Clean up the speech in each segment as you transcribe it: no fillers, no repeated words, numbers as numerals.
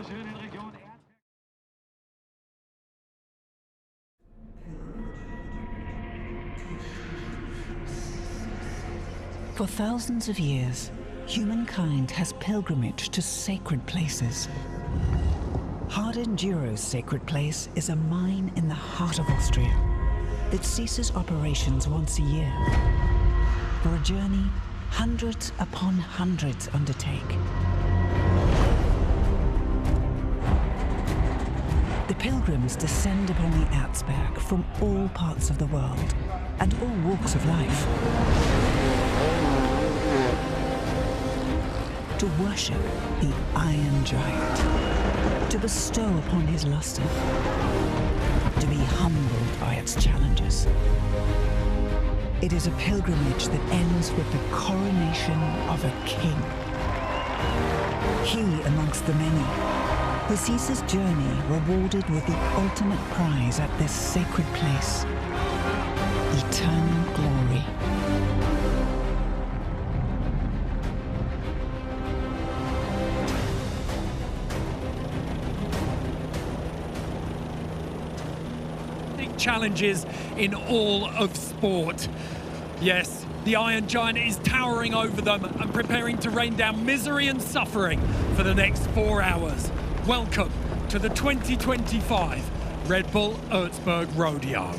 For thousands of years, humankind has pilgrimaged to sacred places. Hard Enduro's sacred place is a mine in the heart of Austria that ceases operations once a year. For a journey hundreds upon hundreds undertake. The pilgrims descend upon the Erzberg from all parts of the world and all walks of life to worship the Iron Giant, to bestow upon his luster, to be humbled by its challenges. It is a pilgrimage that ends with the coronation of a king. He amongst the many who sees his journey rewarded with the ultimate prize at this sacred place, eternal glory. Challenges in all of sport. Yes, the Iron Giant is towering over them and preparing to rain down misery and suffering for the next 4 hours. Welcome to the 2025 Red Bull Erzbergrodeo.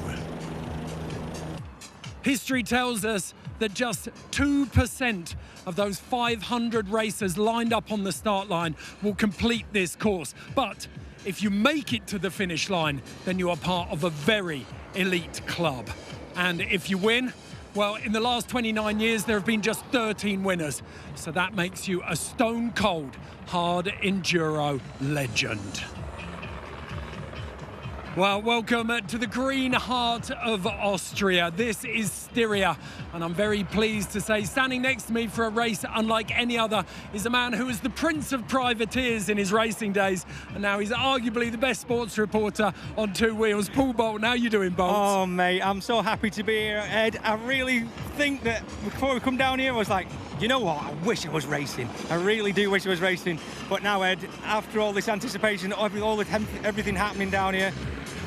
History tells us that just 2% of those 500 racers lined up on the start line will complete this course. But if you make it to the finish line, then you are part of a very elite club. And if you win, well, in the last 29 years, there have been just 13 winners. So that makes you a stone-cold hard enduro legend. Well, welcome to the green heart of Austria. This is Styria, and I'm very pleased to say standing next to me for a race unlike any other is a man who was the prince of privateers in his racing days, and now he's arguably the best sports reporter on two wheels. Paul Bolt, how you doing, Bolt? Oh, mate, I'm so happy to be here, Ed. I really think that before we come down here, I was like, you know what, I wish I was racing. I really do wish I was racing. But now, Ed, after all this anticipation, everything happening down here,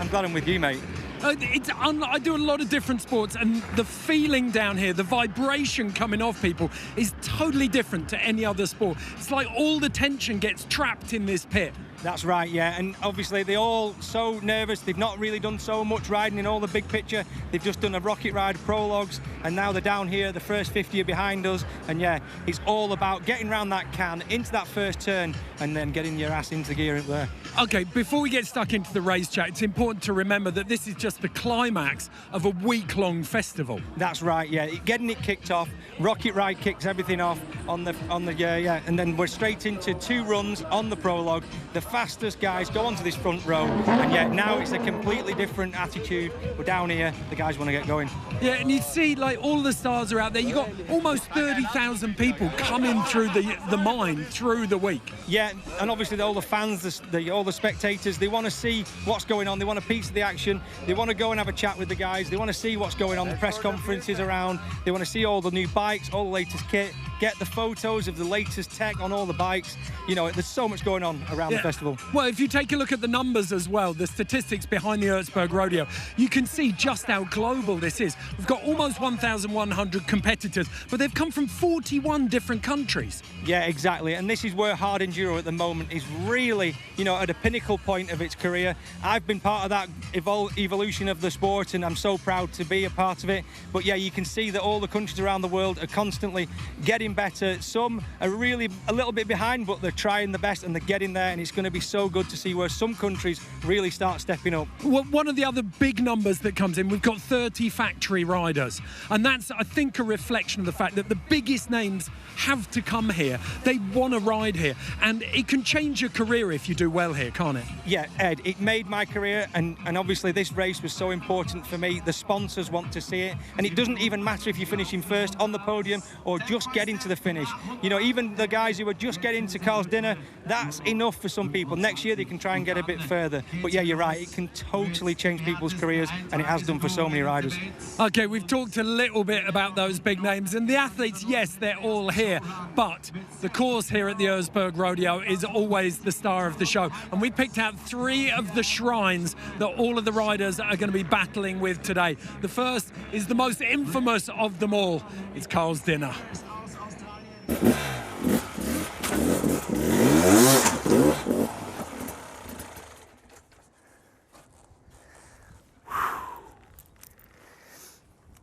I'm glad I'm with you, mate. I do a lot of different sports, and the feeling down here, the vibration coming off people is totally different to any other sport. It's like all the tension gets trapped in this pit. That's right, yeah, and obviously they're all so nervous. They've not really done so much riding in all the big picture. They've just done a rocket ride prologues, and now they're down here. The first 50 are behind us, and yeah, it's all about getting around that can, into that first turn, and then getting your ass into gear up there. Okay, before we get stuck into the race chat, it's important to remember that this is just the climax of a week-long festival. That's right, yeah, getting it kicked off. Rocket ride kicks everything off on the yeah, and then we're straight into 2 runs on the prologue. The fastest guys go onto this front row, and yet now it's a completely different attitude. We're down here, the guys want to get going. Yeah, and you see, like, all the stars are out there. You've got almost 30,000 people coming through the mine through the week. Yeah, and obviously all the fans, all the spectators, they want to see what's going on. They want a piece of the action. They want to go and have a chat with the guys. They want to see what's going on, the press conferences around. They want to see all the new bikes, all the latest kit, get the photos of the latest tech on all the bikes. You know, there's so much going on around the festival. Well, if you take a look at the numbers as well, the statistics behind the Erzbergrodeo, you can see just how global this is. We've got almost 1,100 competitors, but they've come from 41 different countries. Yeah, exactly. And this is where Hard Enduro at the moment is really, you know, at a pinnacle point of its career. I've been part of that evolution of the sport, and I'm so proud to be a part of it. But yeah, you can see that all the countries around the world are constantly getting better. Some are really a little bit behind, but they're trying the best and they're getting there, and it's going to be so good to see where some countries really start stepping up. Well, one of the other big numbers that comes in, we've got 30 factory riders, and that's, I think, a reflection of the fact that the biggest names have to come here. They want to ride here, and it can change your career if you do well here, can't it? Yeah, Ed, it made my career, and obviously this race was so important for me. The sponsors want to see it, and it doesn't even matter if you're finishing first on the podium or just getting to the finish. You know, even the guys who are just getting to Carl's dinner, that's enough for some people. Next year they can try and get a bit further. But yeah, you're right, it can totally change people's careers, and it has done for so many riders. Okay, we've talked a little bit about those big names, and the athletes, yes, they're all here, but the course here at the Erzbergrodeo is always the star of the show. And we picked out 3 of the shrines that all of the riders are going to be battling with today. The first is the most infamous of them all. It's Carl's dinner.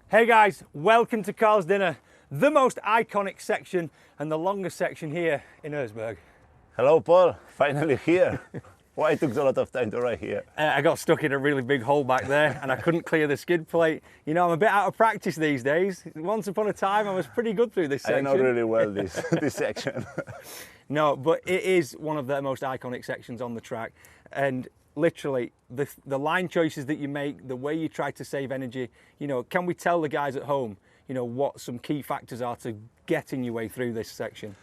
Hey guys, welcome to Carl's dinner, the most iconic section and the longest section here in Erzberg. Hello, Paul. Finally here. Why it took a lot of time to ride here? I got stuck in a really big hole back there and I couldn't clear the skid plate. You know, I'm a bit out of practice these days. Once upon a time, I was pretty good through this section. I know really well this section. No, but it is one of the most iconic sections on the track. And literally, the line choices that you make, the way you try to save energy, you know, can we tell the guys at home, you know, what some key factors are to getting your way through this section?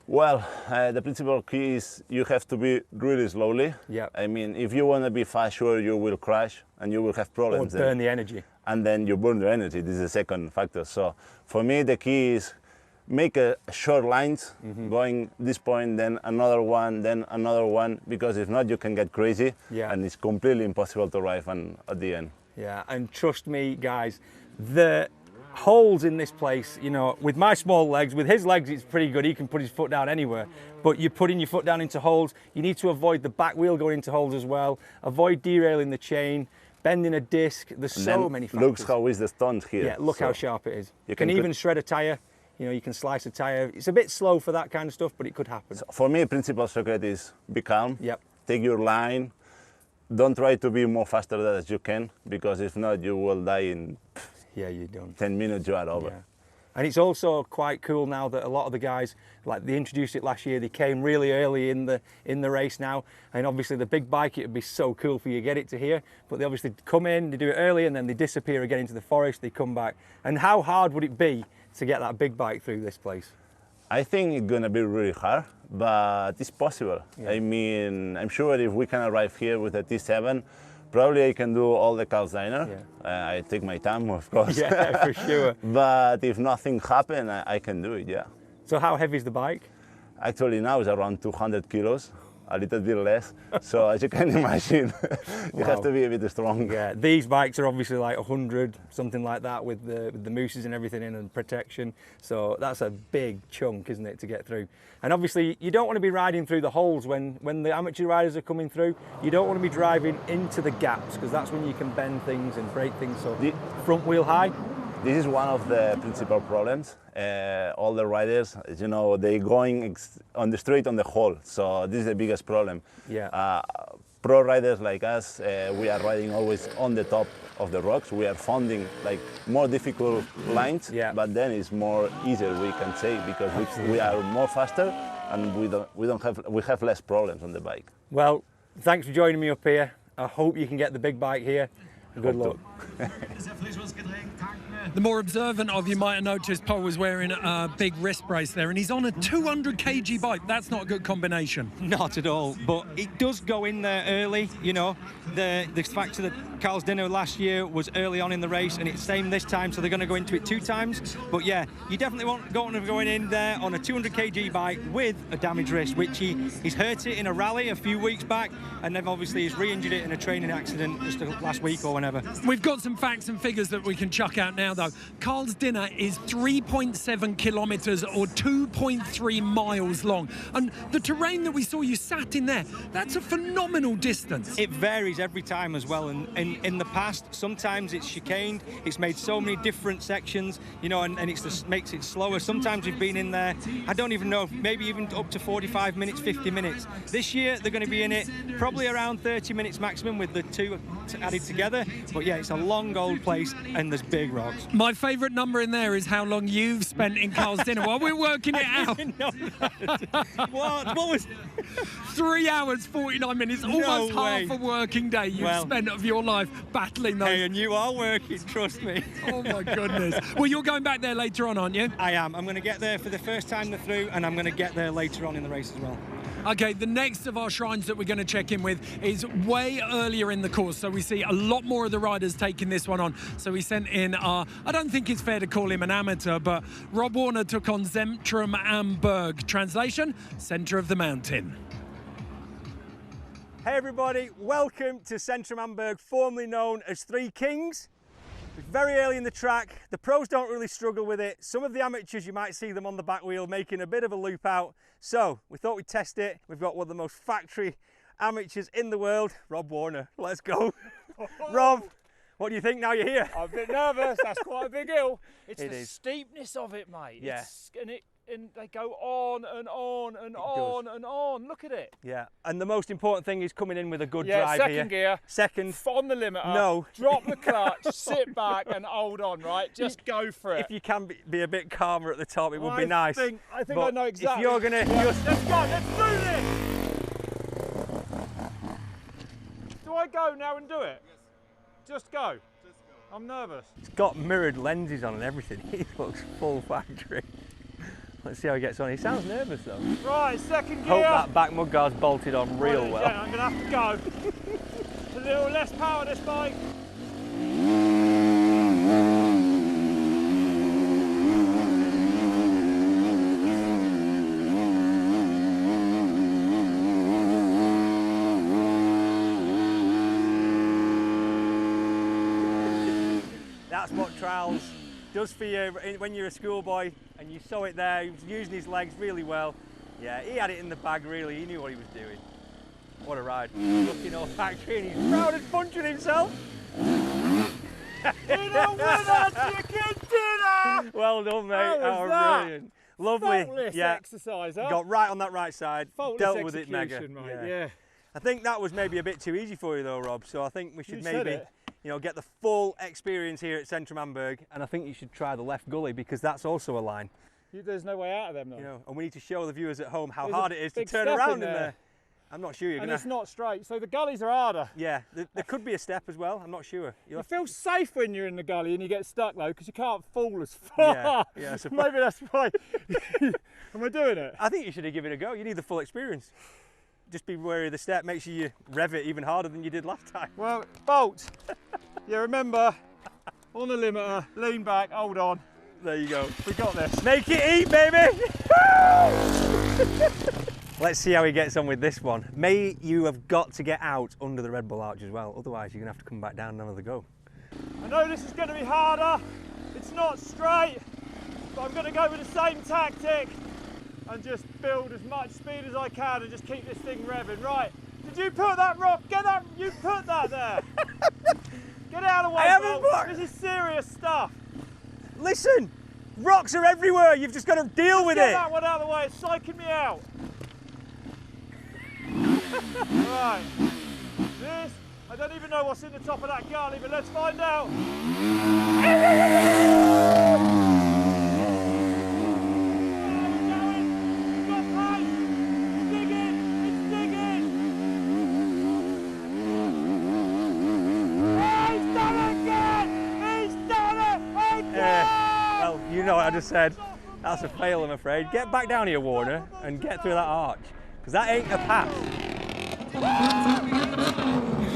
Well, the principal key is you have to be really slowly. Yeah. I mean, if you want to be fast, sure, you will crash and you will have problems. Or burn the energy. And then you burn the energy. This is the second factor. So for me, the key is make a short lines, going this point, then another one, because if not, you can get crazy. Yeah. And it's completely impossible to ride at the end. Yeah, and trust me, guys, the holes in this place, you know, with my small legs, with his legs, it's pretty good. He can put his foot down anywhere. But you're putting your foot down into holes. You need to avoid the back wheel going into holes as well. Avoid derailing the chain, bending a disc. There's so many factors. Look how is the stunt here. Yeah, look how sharp it is. You can even shred a tyre. You know, you can slice a tyre. It's a bit slow for that kind of stuff, but it could happen. So for me, principal secret is be calm. Yep. Take your line. Don't try to be more faster than as you can, because if not, you will die in yeah, you don't. 10 minutes, you are over. Yeah. And it's also quite cool now that a lot of the guys, like they introduced it last year, they came really early in the race now. And obviously the big bike, it would be so cool for you to get it to here. But they obviously come in, they do it early, and then they disappear again into the forest, they come back. And how hard would it be to get that big bike through this place? I think it's gonna be really hard, but it's possible. Yeah. I mean, I'm sure if we can arrive here with a T7, probably I can do all the Carl's Diner. Yeah. I take my time, of course. Yeah, for sure. But if nothing happens, I can do it, yeah. So how heavy is the bike? Actually now it's around 200 kilos, a little bit less. So as you can imagine, you have to be a bit strong. Yeah, these bikes are obviously like 100, something like that, with the mousses and everything in and protection. So that's a big chunk, isn't it, to get through? And obviously you don't want to be riding through the holes when the amateur riders are coming through. You don't want to be driving into the gaps, because that's when you can bend things and break things. So front wheel high. This is one of the principal problems. All the riders, you know, they going on the straight on the hole. So this is the biggest problem. Yeah. Pro riders like us, we are riding always on the top of the rocks. We are finding like more difficult lines, but then it's more easier, we can say, because we are more faster and we have less problems on the bike. Well, thanks for joining me up here. I hope you can get the big bike here. Good luck. The more observant of you might have noticed Paul was wearing a big wrist brace there, and he's on a 200 kg bike. That's not a good combination. Not at all, but it does go in there early. You know, the factor that Carl's dinner last year was early on in the race, and it's same this time, so they're going to go into it 2 times. But yeah, you definitely want going in there on a 200 kg bike with a damaged wrist, which he's hurt it in a rally a few weeks back, and then obviously he's re-injured it in a training accident just last week or whenever. We've got some facts and figures that we can chuck out now, though. Carl's dinner is 3.7 kilometres or 2.3 miles long. And the terrain that we saw you sat in there, that's a phenomenal distance. It varies every time as well. And in the past, sometimes it's chicaned. It's made so many different sections, you know, and it just makes it slower. Sometimes we've been in there, I don't even know, maybe even up to 45 minutes, 50 minutes. This year, they're going to be in it probably around 30 minutes maximum with the 2 added together. But yeah, it's a long old place and there's big rocks. My favourite number in there is how long you've spent in Carl's dinner while we're working it out. What was 3 hours, 49 minutes, almost half a working day you've spent of your life battling those. Hey, and you are working, trust me. Oh my goodness. Well, you're going back there later on, aren't you? I am. I'm going to get there for the first time through, and I'm going to get there later on in the race as well. Okay, the next of our shrines that we're going to check in with is way earlier in the course, so we see a lot more of the riders taking this one on. So we sent in our, I don't think it's fair to call him an amateur, but Rob Warner took on Zentrum and Berg. Translation, centre of the mountain. Hey everybody, welcome to Zentrum and Berg, formerly known as Three Kings. It's very early in the track, the pros don't really struggle with it. Some of the amateurs, you might see them on the back wheel making a bit of a loop out. So we thought we'd test it. We've got one of the most factory amateurs in the world, Rob Warner. Let's go. Rob, what do you think now you're here? I'm a bit nervous, that's quite a big hill. It's the steepness of it, mate. Yeah. And they go on and on and on and on. Look at it. Yeah, and the most important thing is coming in with a good drive here. Second gear. Second. On the limiter. No. Drop the clutch, sit back and hold on, right? Just go for it. If you can be a bit calmer at the top, it would be nice. I think I know exactly. If you're going to... Let's go, let's do this! Do I go now and do it? Yes. Just go. I'm nervous. It's got mirrored lenses on and everything. He looks full factory. Let's see how he gets on. He sounds nervous though. Right, second gear. Hope that back mudguard's bolted on real well. Yeah, I'm going to have to go. It's a little less power this bike. That's what trials does for you when you're a schoolboy and you saw it there. He was using his legs really well. Yeah, he had it in the bag really, he knew what he was doing. What a ride. Looking all factory and he's proud as punch with himself. Well done, mate. How brilliant. Lovely. Faultless exercise, huh? Got right on that right side. Faultless dealt with it mega. Mate. Yeah. I think that was maybe a bit too easy for you though, Rob. So I think we should maybe get the full experience here at Zentrum and Berg, and I think you should try the left gully because that's also a line. There's no way out of them though. And we need to show the viewers at home how hard it is to turn around in there. I'm not sure you're going to... And it's not straight, so the gullies are harder. Yeah, there could be a step as well, I'm not sure. You feel safe when you're in the gully and you get stuck though, because you can't fall as far. Yeah, maybe that's why. Am I doing it? I think you should give it a go. You need the full experience. Just be wary of the step, make sure you rev it even harder than you did last time. Well, bolt. Yeah, remember, on the limiter, lean back, hold on. There you go. We got this. Make it eat, baby! Let's see how he gets on with this one. May you have got to get out under the Red Bull arch as well, otherwise you're going to have to come back down and another go. I know this is going to be harder. It's not straight, but I'm going to go with the same tactic and just build as much speed as I can and just keep this thing revving. Right, did you put that rock? Get that, you put that there. Get out of the way, I haven't put... This is serious stuff. Listen, rocks are everywhere. You've just got to deal with it. Get that one out of the way. It's psyching me out. Right. This, I don't even know what's in the top of that gully, but let's find out. Well, you know what I just said. That's a fail, I'm afraid. Get back down here, Warner, and get through that arch, because that ain't a pass.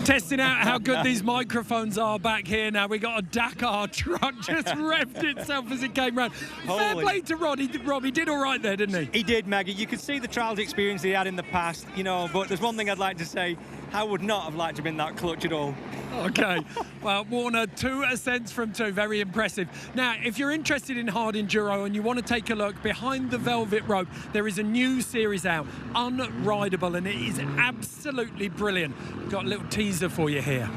Testing out how good these microphones are back here now. We got a Dakar truck just revved itself as it came round. Fair play to Rob. He did all right there, didn't he? He did, Maggie. You could see the trials experience he had in the past, but there's one thing I'd like to say. I would not have liked to have been that clutch at all. Okay, well, Warner, 2 ascents from 2, very impressive. Now, if you're interested in hard enduro and you want to take a look behind the velvet rope, there is a new series out, Unrideable, and it is absolutely brilliant. Got a little teaser for you here.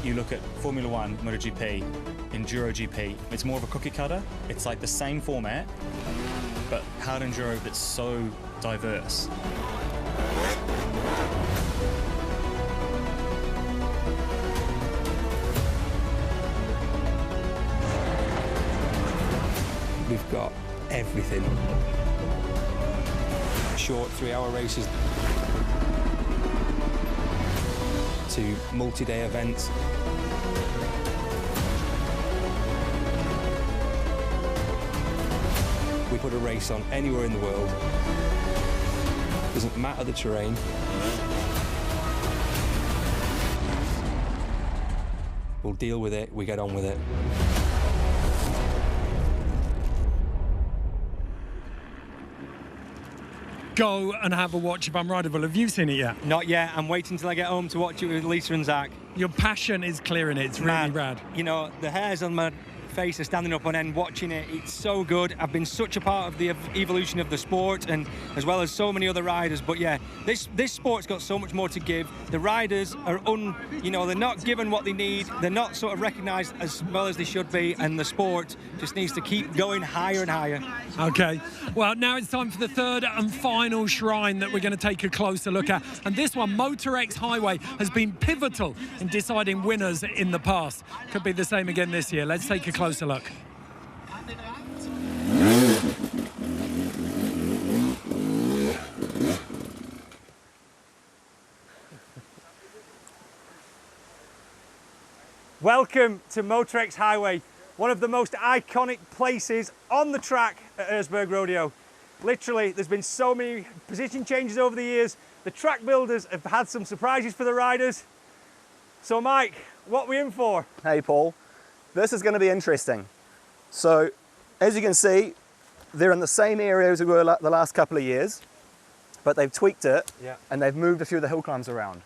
You look at Formula One, MotoGP, Enduro GP, it's more of a cookie cutter. It's like the same format, but hard enduro that's so diverse. We've got everything. Short 3-hour races to multi-day events. We put a race on anywhere in the world. Doesn't matter the terrain. We'll deal with it, we get on with it. Go and have a watch if I'm rideable. Have you seen it yet? Not yet. I'm waiting till I get home to watch it with Lisa and Zach. Your passion is clear in it. It's really rad. You know, the hairs on my face are standing up on end watching it. It's so good. I've been such a part of the evolution of the sport, and as well as so many other riders. But yeah, this sport's got so much more to give. The riders are they're not given what they need. They're not sort of recognised as well as they should be, and the sport just needs to keep going higher and higher. Okay, well, now it's time for the third and final shrine that we're going to take a closer look at. And this one, Moto X Highway, has been pivotal in deciding winners in the past. Could be the same again this year. Let's take a closer look. Welcome to Moto X Highway, one of the most iconic places on the track at Erzbergrodeo. Literally, there's been so many position changes over the years. The track builders have had some surprises for the riders. So Mike, what are we in for? Hey Paul, this is going to be interesting. So, as you can see, they're in the same area as we were the last couple of years, but they've tweaked it and they've moved a few of the hill climbs around.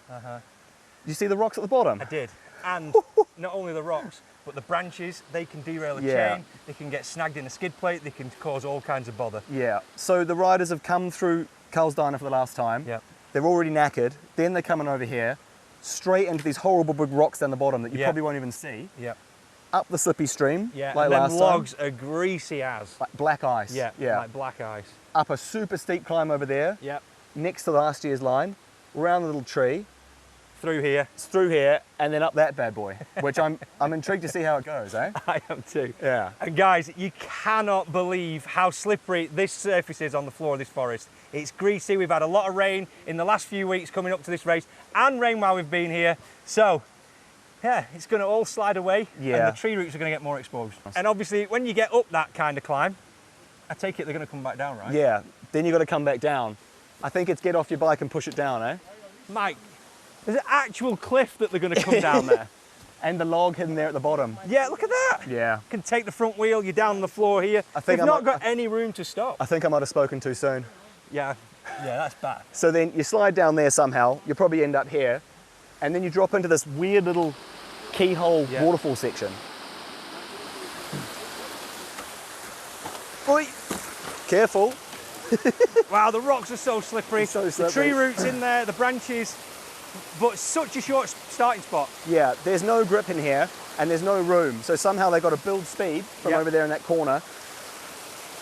You see the rocks at the bottom? I did. And not only the rocks, but the branches, they can derail a chain, they can get snagged in a skid plate, they can cause all kinds of bother. Yeah, so the riders have come through Karlsdiner for the last time. They're already knackered, then they're coming over here, straight into these horrible big rocks down the bottom that you probably won't even see. Up the slippy stream, like and last them logs are greasy as. Like black ice. Like black ice. Up a super steep climb over there, next to last year's line, around the little tree. Through here. It's through here, and then up that bad boy, which I'm intrigued to see how it goes, eh? I am too. Yeah. And guys, you cannot believe how slippery this surface is on the floor of this forest. It's greasy. We've had a lot of rain in the last few weeks coming up to this race, and rain while we've been here. So, yeah, it's going to all slide away, and the tree roots are going to get more exposed. And obviously, when you get up that kind of climb, I take it they're going to come back down, right? Yeah, then you've got to come back down. I think it's get off your bike and push it down, eh? Mike, there's an actual cliff that they're going to come down there. And the log hidden there at the bottom. Yeah, look at that. Yeah. You can take the front wheel, you're down on the floor here. I think You've not got any room to stop. I think I might have spoken too soon. Yeah, that's bad. So then you slide down there somehow, you'll probably end up here, and then you drop into this weird little keyhole waterfall section. Oi! Careful. Wow, the rocks are so slippery. So slippery. The tree roots in there, the branches, but such a short starting spot. Yeah, there's no grip in here and there's no room. So somehow they've got to build speed from over there in that corner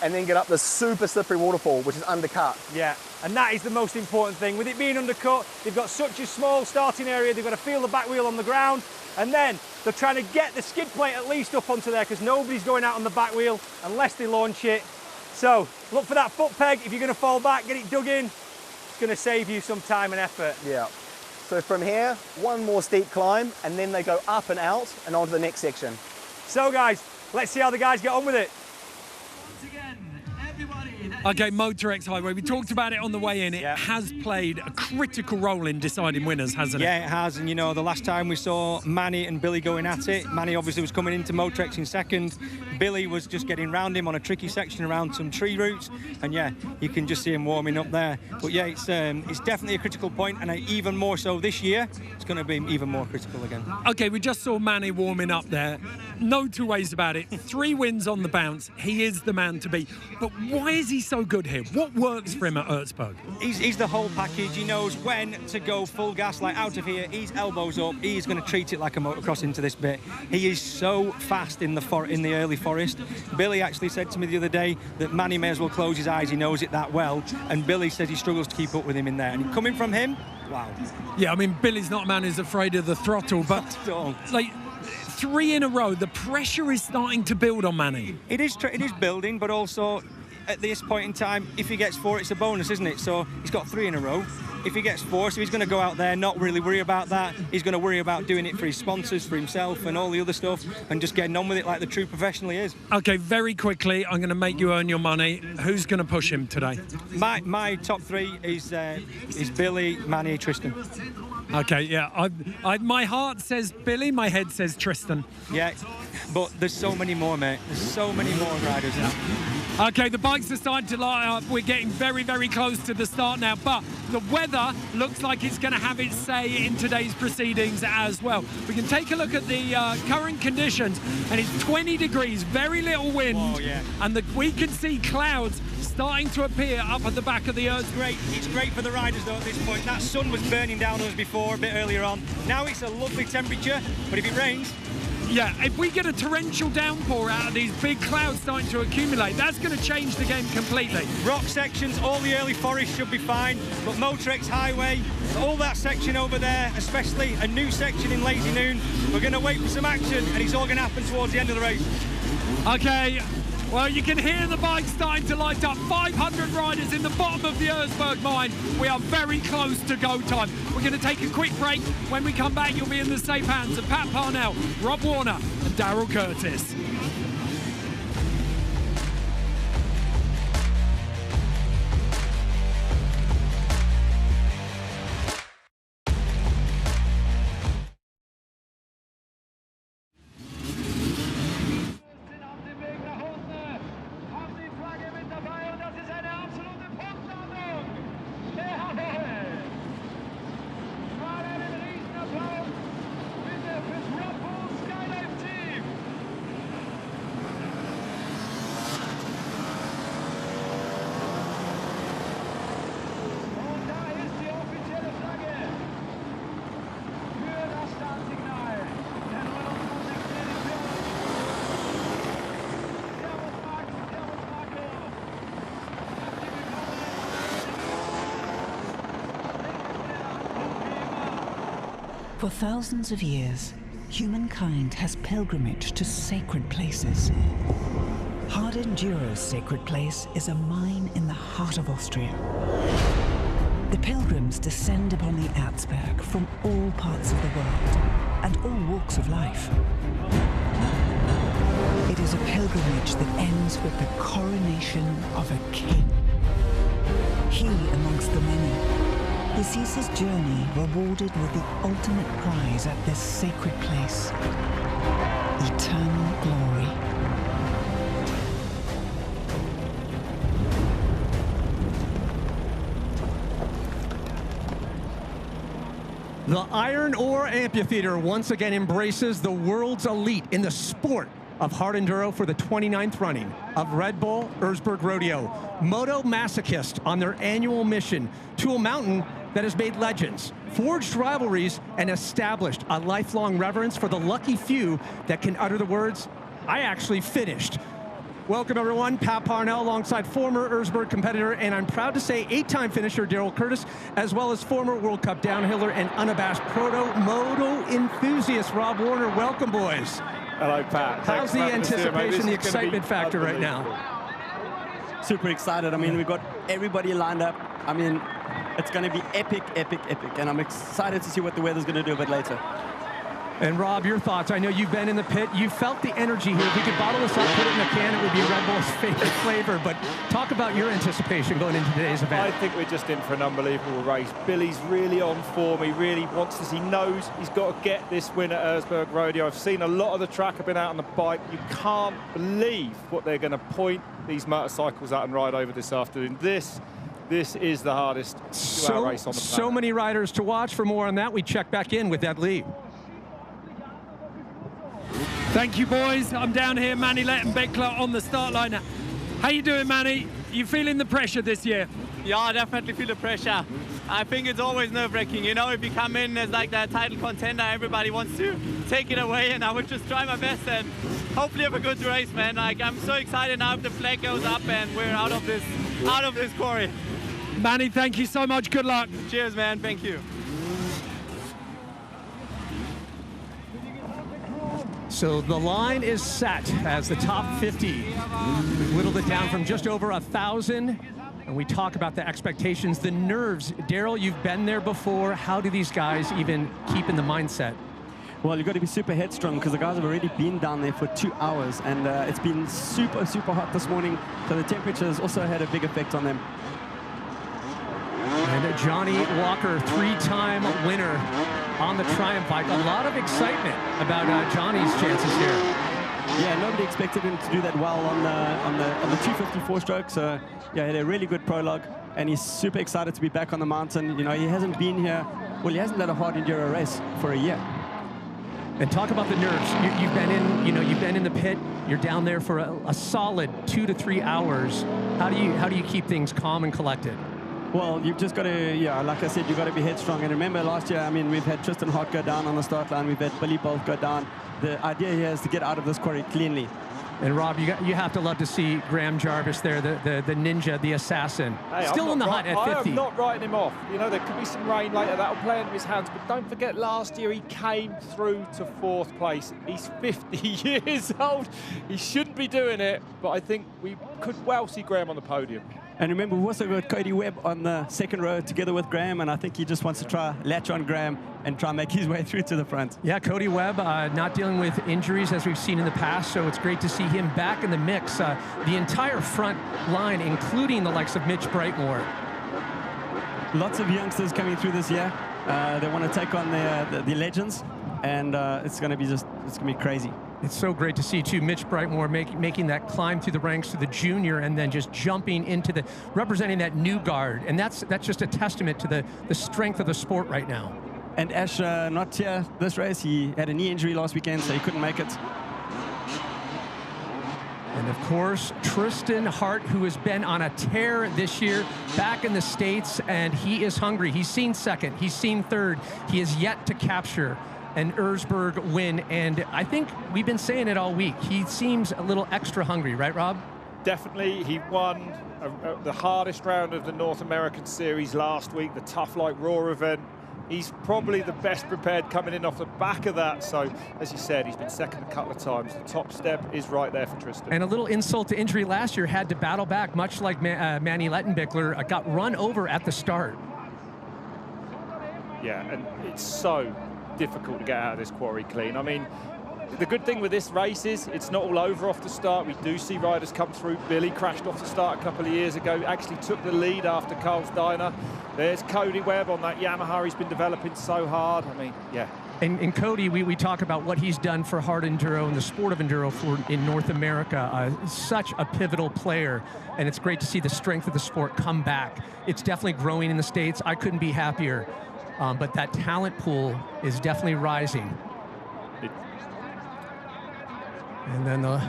and then get up this super slippery waterfall, which is undercut. Yeah, and that is the most important thing. With it being undercut, they've got such a small starting area, they've got to feel the back wheel on the ground, and then they're trying to get the skid plate at least up onto there because nobody's going out on the back wheel unless they launch it. So look for that foot peg. If you're going to fall back, get it dug in. It's going to save you some time and effort. Yeah. So from here, one more steep climb, and then they go up and out and on to the next section. So guys, let's see how the guys get on with it. Okay, Moto X Highway, we talked about it on the way in. It has played a critical role in deciding winners, hasn't it? Yeah, it has. And, you know, the last time we saw Manny and Billy going at it, Manny obviously was coming into Moto X in second. Billy was just getting round him on a tricky section around some tree roots. And, yeah, you can just see him warming up there. But, yeah, it's definitely a critical point, and even more so this year, it's going to be even more critical again. Okay, we just saw Manny warming up there. No two ways about it. 3 wins on the bounce. He is the man to beat. But why is he so good here? What works for him at Erzberg? He's the whole package. He knows when to go full gas, like out of here. He's elbows up. He's going to treat it like a motocross into this bit. He is so fast in the early forest. Billy actually said to me the other day that Manny may as well close his eyes. He knows it that well. And Billy says he struggles to keep up with him in there. And coming from him, wow. Yeah, I mean, Billy's not a man who's afraid of the throttle, but like 3 in a row, the pressure is starting to build on Manny. It is building, but also at this point in time, if he gets 4, it's a bonus, isn't it? So he's got 3 in a row. If he gets 4, so he's going to go out there, not really worry about that. He's going to worry about doing it for his sponsors, for himself, and all the other stuff, and just getting on with it like the true professional he is. Okay, very quickly, I'm going to make you earn your money. Who's going to push him today? My top 3 is Billy, Manny, Tristan. Okay, yeah. My heart says Billy, my head says Tristan. Yeah, but there's so many more, mate. There's so many more riders now. Okay, the bikes are starting to light up. We're getting very, very close to the start now, but the weather looks like it's going to have its say in today's proceedings as well. We can take a look at the current conditions, and it's 20 degrees, very little wind, and we can see clouds starting to appear up at the back of the Earth. It's great for the riders though at this point. That sun was burning down on us before, a bit earlier on. Now it's a lovely temperature, but if it rains, yeah, if we get a torrential downpour out of these big clouds starting to accumulate, that's going to change the game completely. Rock sections, all the early forest should be fine, but Moto X Highway, all that section over there, especially a new section in Lazy Noon, we're going to wait for some action, and it's all going to happen towards the end of the race. Okay. Well, you can hear the bike starting to light up. 500 riders in the bottom of the Erzberg mine. We are very close to go time. We're going to take a quick break. When we come back, you'll be in the safe hands of Pat Parnell, Rob Warner and Daryl Curtis. For thousands of years, humankind has pilgrimaged to sacred places. Hard Enduro's sacred place is a mine in the heart of Austria. The pilgrims descend upon the Erzberg from all parts of the world and all walks of life. It is a pilgrimage that ends with the coronation of a king. He amongst the many. He sees his journey rewarded with the ultimate prize at this sacred place, eternal glory. The Iron Ore Amphitheater once again embraces the world's elite in the sport of hard enduro for the 29th running of Red Bull Erzbergrodeo. Moto masochists on their annual mission to a mountain that has made legends, forged rivalries, and established a lifelong reverence for the lucky few that can utter the words, "I actually finished." Welcome everyone, Pat Parnell alongside former Erzberg competitor, and I'm proud to say 8-time finisher Daryl Curtis, as well as former World Cup downhiller and unabashed proto-moto enthusiast Rob Warner. Welcome, boys. Hello, Pat. How's the anticipation, the excitement factor right now? Super excited. I mean, we got everybody lined up. I mean, it's going to be epic, epic, epic. And I'm excited to see what the weather's going to do a bit later. And Rob, your thoughts? I know you've been in the pit. You felt the energy here. If we could bottle this up, put it in a can, it would be Red Bull's favorite flavor. But talk about your anticipation going into today's event. I think we're just in for an unbelievable race. Billy's really on form. He really wants this. He knows he's got to get this win at Erzbergrodeo. I've seen a lot of the track. I've been out on the bike. You can't believe what they're going to point these motorcycles at and ride over this afternoon. This is the hardest two-hour race on the planet. So many riders to watch. For more on that, we check back in with Ed Lee. Thank you, boys. I'm down here, Manny Lettenbichler on the start line. How you doing, Manny? you feeling the pressure this year? Yeah, I definitely feel the pressure. I think it's always nerve-wracking. You know, if you come in as like the title contender, everybody wants to take it away, and I would just try my best and hopefully have a good race, man. Like, I'm so excited now if the flag goes up and we're out of this quarry. Manny, thank you so much. Good luck. Cheers, man. Thank you. So the line is set as the top 50. We've whittled it down from just over 1,000. And we talk about the expectations, the nerves. Daryl, you've been there before. How do these guys even keep in the mindset? Well, you've got to be super headstrong because the guys have already been down there for 2 hours, and it's been super, super hot this morning. So the temperatures also had a big effect on them. And Johnny Walker, 3-time winner on the Triumph bike. A lot of excitement about Johnny's chances here. Yeah, nobody expected him to do that well on the 254 stroke. So yeah, he had a really good prologue, and he's super excited to be back on the mountain. You know, he hasn't been here. Well, he hasn't done a hard enduro race for a year. And talk about the nerves. You've been in, you've been in the pit. You're down there for a solid 2 to 3 hours. How do you keep things calm and collected? Well, you've just got to, yeah, like I said, you've got to be headstrong. And remember last year, I mean, we've had Tristan Hart go down on the start line. We've had Billy both go down. The idea here is to get out of this quarry cleanly. And Rob, you have to love to see Graham Jarvis there, the ninja, the assassin. Hey, still in the hunt at 50. I am not writing him off. You know, there could be some rain later. That'll play into his hands. But don't forget, last year he came through to 4th place. He's 50 years old. He shouldn't be doing it. But I think we could well see Graham on the podium. And remember, we've also got Cody Webb on the 2nd row together with Graham, and I think he just wants to try latch on Graham and try and make his way through to the front. Yeah, Cody Webb not dealing with injuries as we've seen in the past, so it's great to see him back in the mix. The entire front line, including the likes of Mitch Brightmore. Lots of youngsters coming through this year. They want to take on the legends, and it's going to be crazy. It's so great to see, too, Mitch Brightmore making that climb through the ranks to the junior and then just jumping into representing that new guard. And that's just a testament to the strength of the sport right now. And Ash, not here this race. He had a knee injury last weekend, so he couldn't make it. And of course, Tristan Hart, who has been on a tear this year, back in the States, and he is hungry. He's seen 2nd, he's seen 3rd. He is yet to capture an Erzberg win, and I think we've been saying it all week. He seems a little extra hungry, right, Rob? Definitely. He won the hardest round of the North American Series last week, the Tough Like Raw event. He's probably the best prepared coming in off the back of that. So, as you said, he's been 2nd a couple of times. The top step is right there for Tristan. And a little insult to injury last year, had to battle back, much like Manny Lettenbichler, got run over at the start. Yeah, and it's so difficult to get out of this quarry clean. I mean, the good thing with this race is it's not all over off the start. We do see riders come through. Billy crashed off the start a couple of years ago, actually took the lead after Carl Steiner. There's Cody Webb on that Yamaha. He's been developing so hard. I mean, yeah. And Cody, we talk about what he's done for Hard Enduro and the sport of Enduro in North America. Such a pivotal player, and it's great to see the strength of the sport come back. It's definitely growing in the States. I couldn't be happier. But that talent pool is definitely rising. And then the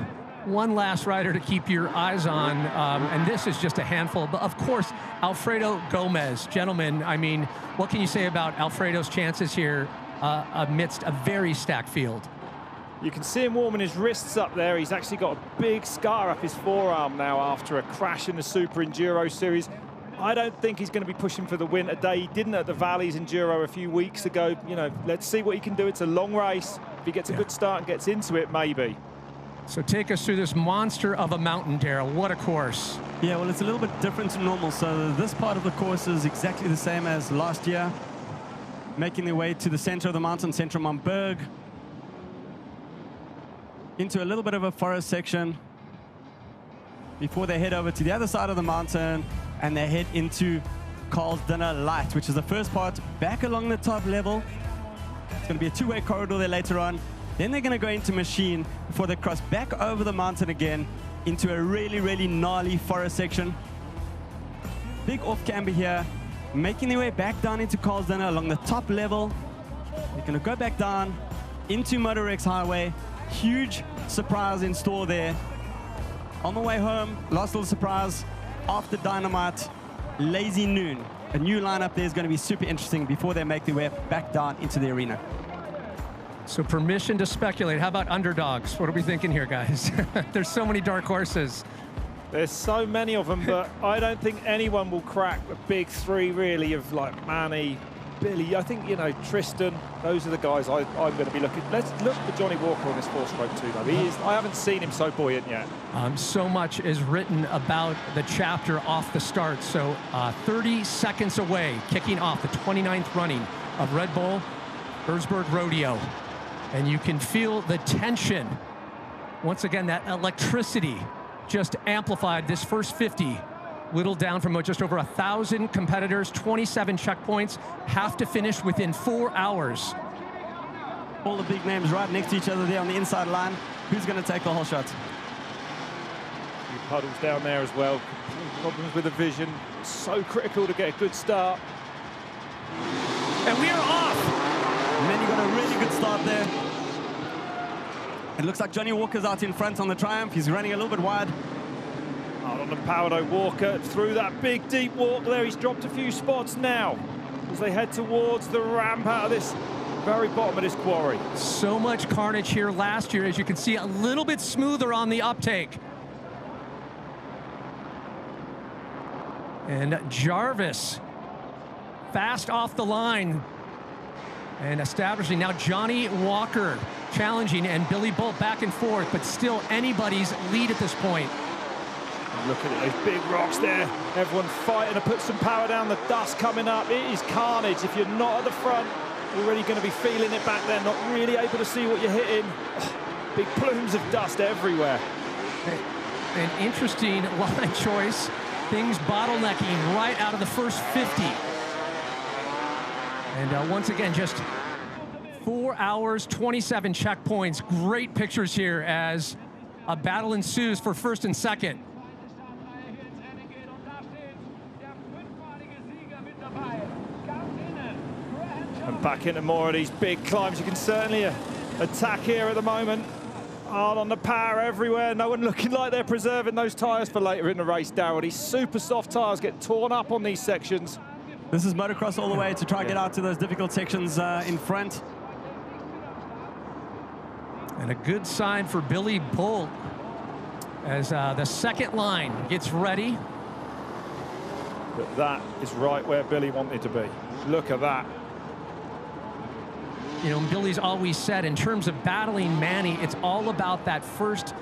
one last rider to keep your eyes on, and this is just a handful, but of course, Alfredo Gomez. Gentlemen, I mean, what can you say about Alfredo's chances here amidst a very stacked field? You can see him warming his wrists up there. He's actually got a big scar up his forearm now after a crash in the Super Enduro Series. I don't think he's going to be pushing for the win today. He didn't at the Valleys Enduro a few weeks ago. You know, let's see what he can do. It's a long race. If he gets a good start and gets into it, maybe. So take us through this monster of a mountain, Daryl. What a course. Yeah, well, it's a little bit different to normal. So this part of the course is exactly the same as last year. Making their way to the center of the mountain, Zentrum on Berg. Into a little bit of a forest section before they head over to the other side of the mountain and they head into Carl's Dinner Light, which is the first part back along the top level. It's going to be a two-way corridor there later on. Then they're going to go into Machine before they cross back over the mountain again into a really, really gnarly forest section. Big off-camber here, making their way back down into Carl's Dinner along the top level. They're going to go back down into Moto X Highway. Huge surprise in store there. On the way home, last little surprise, after Dynamite, Lazy Noon. A new lineup there is going to be super interesting before they make their way back down into the arena. So permission to speculate. How about underdogs? What are we thinking here, guys? There's so many dark horses. There's so many of them, but I don't think anyone will crack the big three, really, of like Manny, Billy. I think, you know, Tristan, those are the guys I'm going to be looking. Let's look for Johnny Walker on this 4-stroke 2, though. I haven't seen him so buoyant yet. So much is written about the chapter off the start. So 30 seconds away, kicking off the 29th running of Red Bull Erzbergrodeo. And you can feel the tension. Once again, that electricity just amplified this first 50, whittled down from just over 1,000 competitors, 27 checkpoints, have to finish within 4 hours. All the big names right next to each other there on the inside line. Who's going to take the whole shot? A few puddles down there as well. Problems with the vision. So critical to get a good start. And we are off. Manny got a really good start there. It looks like Johnny Walker's out in front on the Triumph. He's running a little bit wide. Out on the power though, Walker through that big deep walk there. He's dropped a few spots now as they head towards the ramp out of this very bottom of this quarry. So much carnage here last year, as you can see, a little bit smoother on the uptake. And Jarvis fast off the line and establishing. Now Johnny Walker challenging, and Billy Bolt back and forth, but still anybody's lead at this point. Look at it, those big rocks there. Everyone fighting to put some power down, the dust coming up. It is carnage. If you're not at the front, you're really going to be feeling it back there, not really able to see what you're hitting. Big plumes of dust everywhere. An interesting line choice. Things bottlenecking right out of the first 50. And once again, just 4 hours, 27 checkpoints. Great pictures here as a battle ensues for first and second. And back into more of these big climbs. You can certainly attack here at the moment. Hard on the power everywhere. No one looking like they're preserving those tyres for later in the race, Darryl. These super soft tyres get torn up on these sections. This is motocross all the way to try and get out to those difficult sections in front. And a good sign for Billy Bolt as the second line gets ready. But that is right where Billy wanted to be. Look at that. You know, Billy's always said, in terms of battling Manny, it's all about that first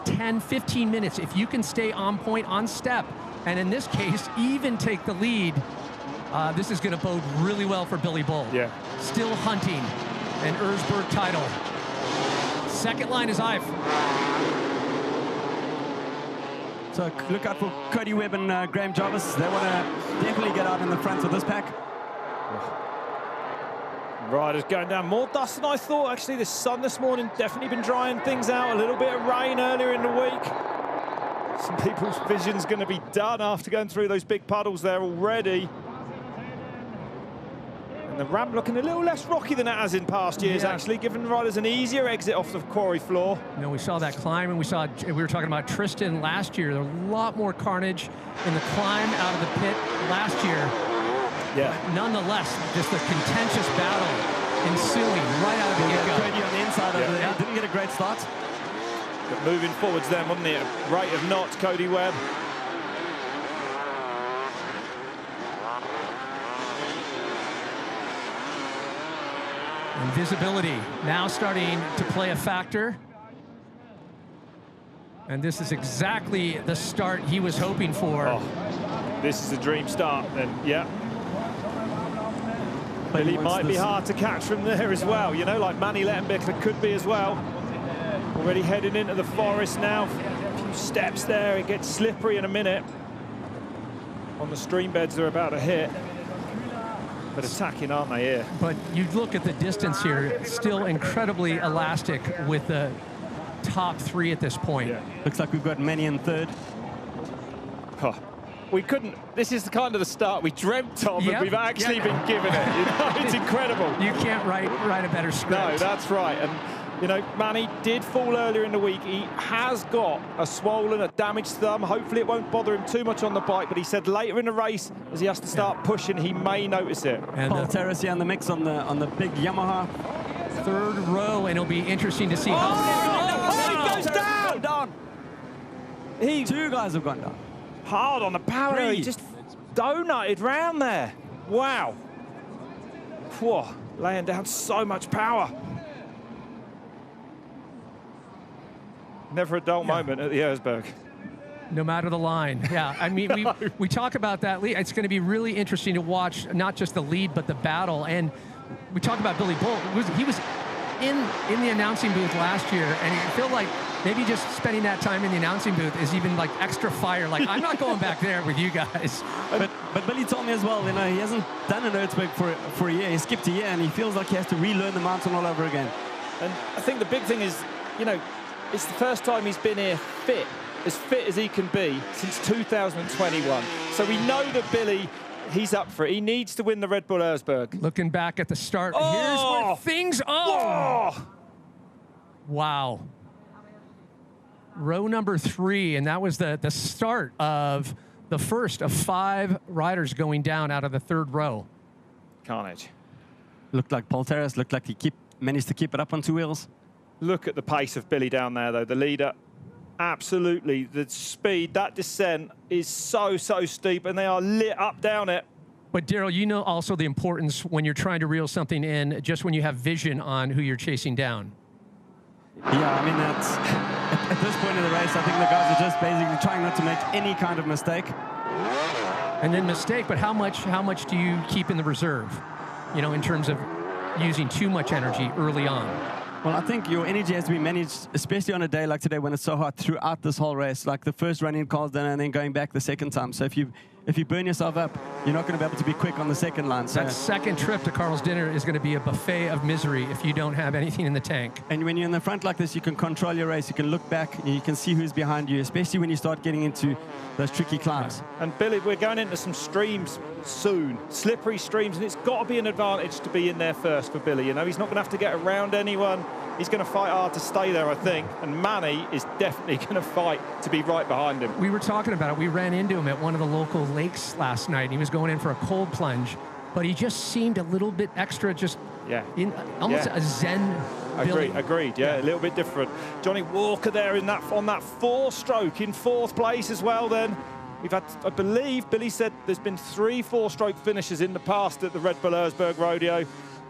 10, 15 minutes. If you can stay on point, on step, and in this case, even take the lead, this is going to bode really well for Billy Bolt. Yeah. Still hunting an Erzberg title. Second line is Ive. So look out for Cody Webb and Graham Jarvis. They want to definitely get out in the front of this pack. Riders going down. More dust than I thought. Actually, the sun this morning definitely been drying things out. A little bit of rain earlier in the week. Some people's vision's going to be done after going through those big puddles there already. And the ramp looking a little less rocky than it has in past years, actually, giving riders an easier exit off the quarry floor. You know, we saw that climb, and we were talking about Tristan last year. There was a lot more carnage in the climb out of the pit last year. Yeah. But nonetheless, just the contentious battle ensuing right out of the get-go. Cody on the inside over there. Didn't get a great start. But moving forwards then, wasn't it? A rate of knots, Cody Webb. And visibility now starting to play a factor. And this is exactly the start he was hoping for. Oh, this is a dream start, and yeah. Billy might be hard to catch from there as well, you know, like Manny Lettenbichler could be as well. Already heading into the forest now. A few steps there, it gets slippery in a minute. On the stream beds they're about to hit. But attacking, aren't they, here? But you look at the distance here, still incredibly elastic with the top three at this point. Yeah. Looks like we've got Manny in third. Oh. We couldn't, this is the kind of the start we dreamt of, and we've actually been given it. You know, it's incredible. You can't write a better script. No, that's right. And You know, Manny did fall earlier in the week. He has got a swollen, a damaged thumb. Hopefully it won't bother him too much on the bike, but he said later in the race, as he has to start pushing, he may notice it. And Paul Terrace here on the mix on the big Yamaha. Third row, and it'll be interesting to see how he goes down! Two guys have gone down. Hard on the power. He just donutted round there. Wow. Whoa, laying down so much power. Never a dull moment at the Erzberg. No matter the line. Yeah, I mean, we talk about that lead. It's going to be really interesting to watch, not just the lead, but the battle. And we talk about Billy Bull. He was in the announcing booth last year, and I feel like maybe just spending that time in the announcing booth is even like extra fire. Like, I'm not going back there with you guys. But Billy told me as well, you know, he hasn't done an Erzberg for a year. He skipped a year, and he feels like he has to relearn the mountain all over again. And I think the big thing is, you know, it's the first time he's been here fit as he can be since 2021. So we know that Billy, he's up for it. He needs to win the Red Bull Erzberg. Looking back at the start, here's where things are. Wow. Row number 3, and that was the start of the first of 5 riders going down out of the third row. Carnage. Looked like Paul Terrace, looked like he managed to keep it up on 2 wheels. Look at the pace of Billy down there, though. The leader, absolutely. The speed, that descent is so steep, and they are lit up down it. But, Daryl, you know also the importance when you're trying to reel something in, just when you have vision on who you're chasing down. Yeah, I mean, that's, at this point in the race, I think the guys are just basically trying not to make any kind of mistake. And then mistake, but how much do you keep in the reserve, you know, in terms of using too much energy early on? Well, I think your energy has to be managed, especially on a day like today when it's so hot throughout this whole race, like the first running cars down and then going back the second time. So if you burn yourself up, you're not going to be able to be quick on the second line. So that second trip to Carl's dinner is going to be a buffet of misery if you don't have anything in the tank. And when you're in the front like this, you can control your race. You can look back and you can see who's behind you, especially when you start getting into those tricky climbs. And Billy, we're going into some streams soon, slippery streams, and it's got to be an advantage to be in there first for Billy. You know, he's not going to have to get around anyone. He's going to fight hard to stay there, I think. And Manny is definitely going to fight to be right behind him. We were talking about it. We ran into him at one of the local lakes last night. He was going in for a cold plunge, but he just seemed a little bit extra, just in almost a zen. Agreed. Yeah, a little bit different. Johnny Walker there on that 4-stroke in 4th place as well. Then we've had, I believe, Billy said there's been 3 4-stroke finishes in the past at the Red Bull Erzbergrodeo.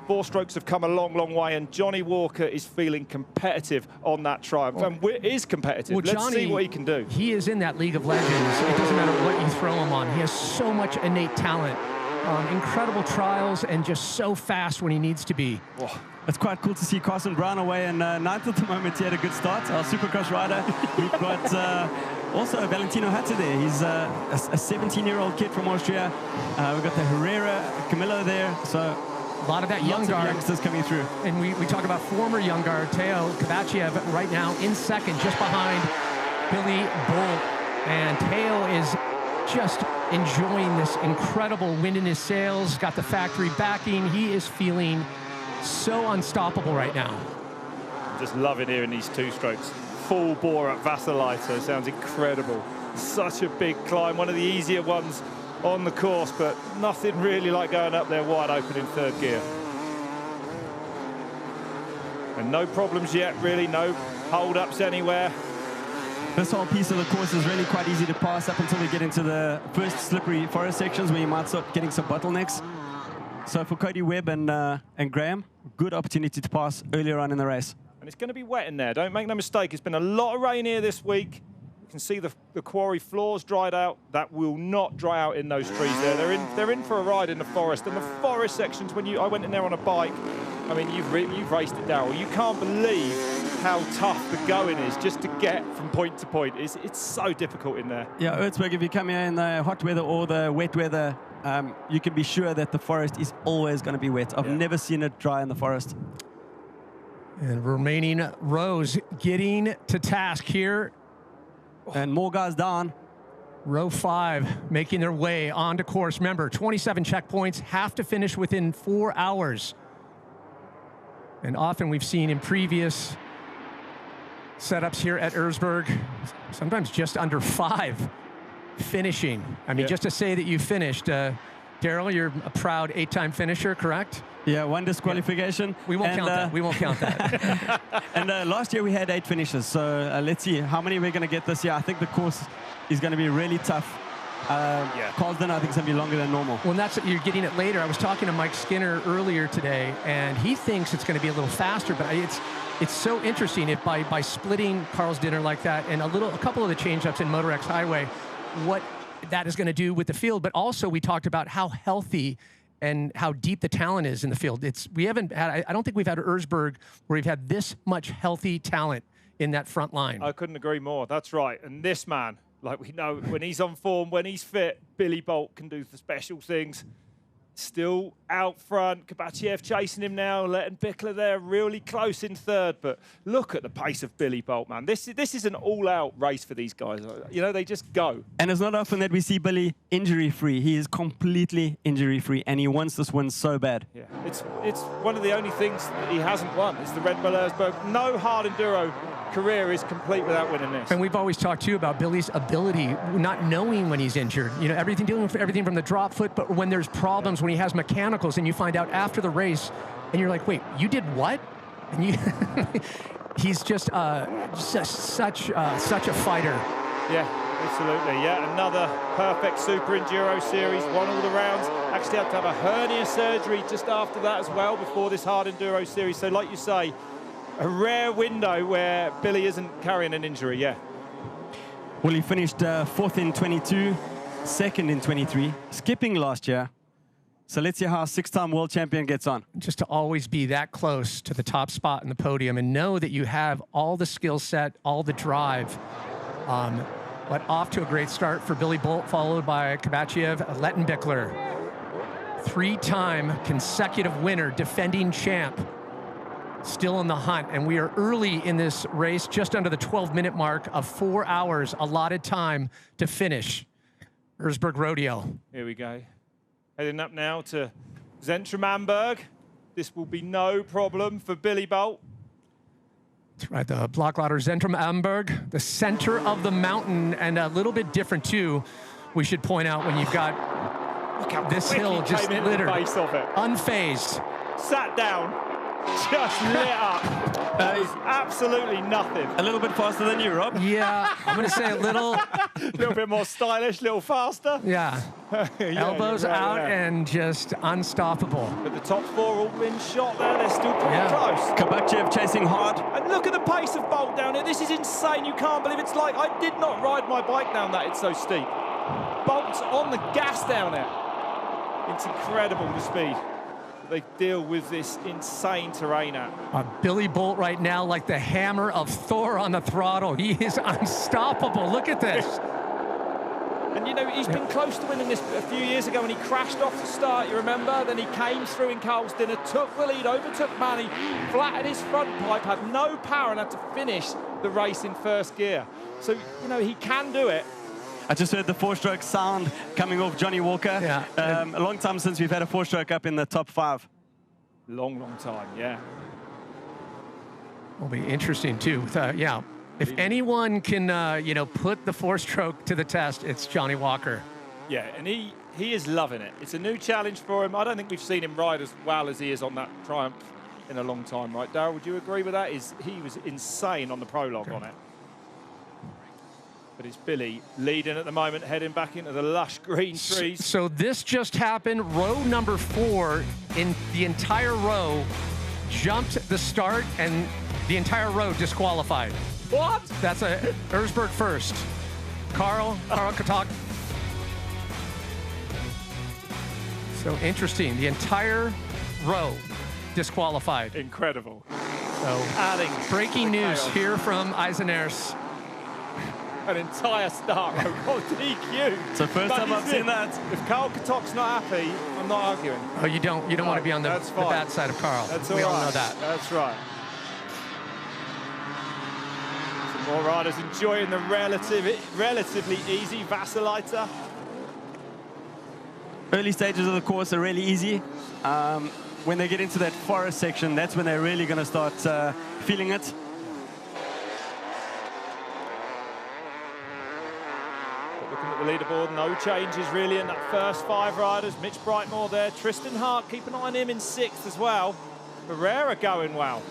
4 strokes have come a long way, and Johnny Walker is feeling competitive on that triumph, and is competitive. Well, Let's see what he can do. He is in that League of Legends. It doesn't matter what you throw him on. He has so much innate talent. Incredible trials, and just so fast when he needs to be. Oh, it's quite cool to see Carson Brown away in 9th at the moment. He had a good start. Our Supercross rider. We've got also Valentino Hatter there. He's a 17-year-old kid from Austria. We've got the Herrera Camillo there. So a lot of that young guard youngsters coming through. And we talk about former young guard Teo Kavachiev right now in second, just behind Billy Bull. And Teo is just enjoying this incredible wind in his sails, got the factory backing. He is feeling so unstoppable right now. Just loving hearing these 2 strokes. Full bore at Vassalito, sounds incredible. Such a big climb, one of the easier ones on the course, but nothing really like going up there wide open in 3rd gear. And no problems yet, really, no hold-ups anywhere. This whole piece of the course is really quite easy to pass up until we get into the first slippery forest sections where you might start getting some bottlenecks. So for Cody Webb and Graham, good opportunity to pass earlier on in the race. And it's going to be wet in there, don't make no mistake. It's been a lot of rain here this week. You can see the quarry floors dried out. That will not dry out in those trees there. They're in for a ride in the forest. And the forest sections, I went in there on a bike. I mean, you've raced it, Darryl. You can't believe how tough the going is just to get from point to point. It's so difficult in there. Yeah, Erzberg, if you come here in the hot weather or the wet weather, you can be sure that the forest is always going to be wet. I've never seen it dry in the forest. And remaining rows getting to task here. And more guys down. Row 5 making their way onto course. Remember, 27 checkpoints, have to finish within 4 hours. And often we've seen in previous setups here at Erzberg, sometimes just under 5 finishing. I mean, just to say that you finished, Daryl, you're a proud 8-time finisher, correct? Yeah, 1 disqualification. Yeah. We won't count that. We won't count that. And last year we had 8 finishes, so let's see how many we're going to get this year. I think the course is going to be really tough. Carl's dinner, I think, is going to be longer than normal. Well, that's you're getting it later. I was talking to Mike Skinner earlier today, and he thinks it's going to be a little faster, but it's so interesting if by splitting Carl's dinner like that and a couple of the change-ups in Moto X Highway, what that is going to do with the field. But also we talked about how healthy and how deep the talent is in the field. We haven't had, I don't think we've had Erzberg where we've had this much healthy talent in that front line. I couldn't agree more. That's right. And this man, like we know, when he's on form, when he's fit, Billy Bolt can do the special things. Still out front, Kabatchev chasing him now, Lettenbichler there, really close in third. But look at the pace of Billy Bolt, man. This is an all-out race for these guys. You know, they just go. And it's not often that we see Billy injury-free. He is completely injury-free, and he wants this win so bad. Yeah, it's one of the only things that he hasn't won. It's the Red Bull Erzberg. No hard enduro career is complete without winning this. And we've always talked too about Billy's ability, not knowing when he's injured. You know, dealing with everything from the drop foot, but when there's problems, when he has mechanicals, and you find out after the race, and you're like, wait, you did what? And you, he's just such a fighter. Yeah, absolutely. Yeah, another perfect Super Enduro series, won all the rounds. Actually had to have a hernia surgery just after that as well before this Hard Enduro series. So like you say, a rare window where Billy isn't carrying an injury, yeah. Well, he finished 4th in 22, 2nd in 23, skipping last year. So let's see how a 6-time world champion gets on. Just to always be that close to the top spot in the podium and know that you have all the skill set, all the drive. But off to a great start for Billy Bolt, followed by Kabatchev, Lettenbichler. 3-time consecutive winner, defending champ. Still in the hunt, and we are early in this race, just under the 12-minute mark of 4 hours allotted time to finish Erzbergrodeo. Here we go. Heading up now to Zentrum Hamburg. This will be no problem for Billy Bolt. That's right, the Blocklader Zentrum Hamburg, the center of the mountain, and a little bit different too, we should point out, when you've got this hill just littered, unfazed. Sat down. Just lit up. That is absolutely nothing. A little bit faster than you, Rob. Yeah, I'm going to say a little bit more stylish, a little faster. Yeah. Elbows out and just unstoppable. But the top 4 all been shot there. They're still pretty close. Kabatchev chasing hard. And look at the pace of Bolt down here. This is insane. You can't believe it's like I did not ride my bike down that. It's so steep. Bolt's on the gas down there. It's incredible, the speed they deal with this insane terrain at. Billy Bolt right now like the hammer of Thor on the throttle. He is unstoppable. Look at this. And you know, he's been close to winning this a few years ago when he crashed off the start, you remember? Then he came through in Carl's dinner, took the lead, overtook Manny, flattened his front pipe, had no power and had to finish the race in first gear. So, you know, he can do it. I just heard the 4-stroke sound coming off Johnny Walker. Yeah. A long time since we've had a 4-stroke up in the top 5. Long time, yeah. Will be interesting too. Yeah, if anyone can, you know, put the 4-stroke to the test, it's Johnny Walker. Yeah, and he is loving it. It's a new challenge for him. I don't think we've seen him ride as well as he is on that Triumph in a long time, right, Darryl? Would you agree with that? He was insane on the prologue on it. But it's Billy leading at the moment, heading back into the lush green trees. So this just happened. Row number 4 in the entire row jumped the start, and the entire row disqualified. What? That's a Erzberg first. Carl Katak. So interesting. The entire row disqualified. Incredible. So adding breaking news here from Eiseners. An entire start row got DQ. It's the first time I've seen that. If Carl Katak's not happy, I'm not arguing. Oh, you don't want to be on the bad side of Carl. That's we all right. know that. That's right. Some more riders enjoying the relatively easy Vasseliter. Early stages of the course are really easy. when they get into that forest section, that's when they're really going to start feeling it. Looking at the leaderboard, no changes really in that first 5 riders. Mitch Brightmore there, Tristan Hart, keep an eye on him in 6th as well. Herrera going well.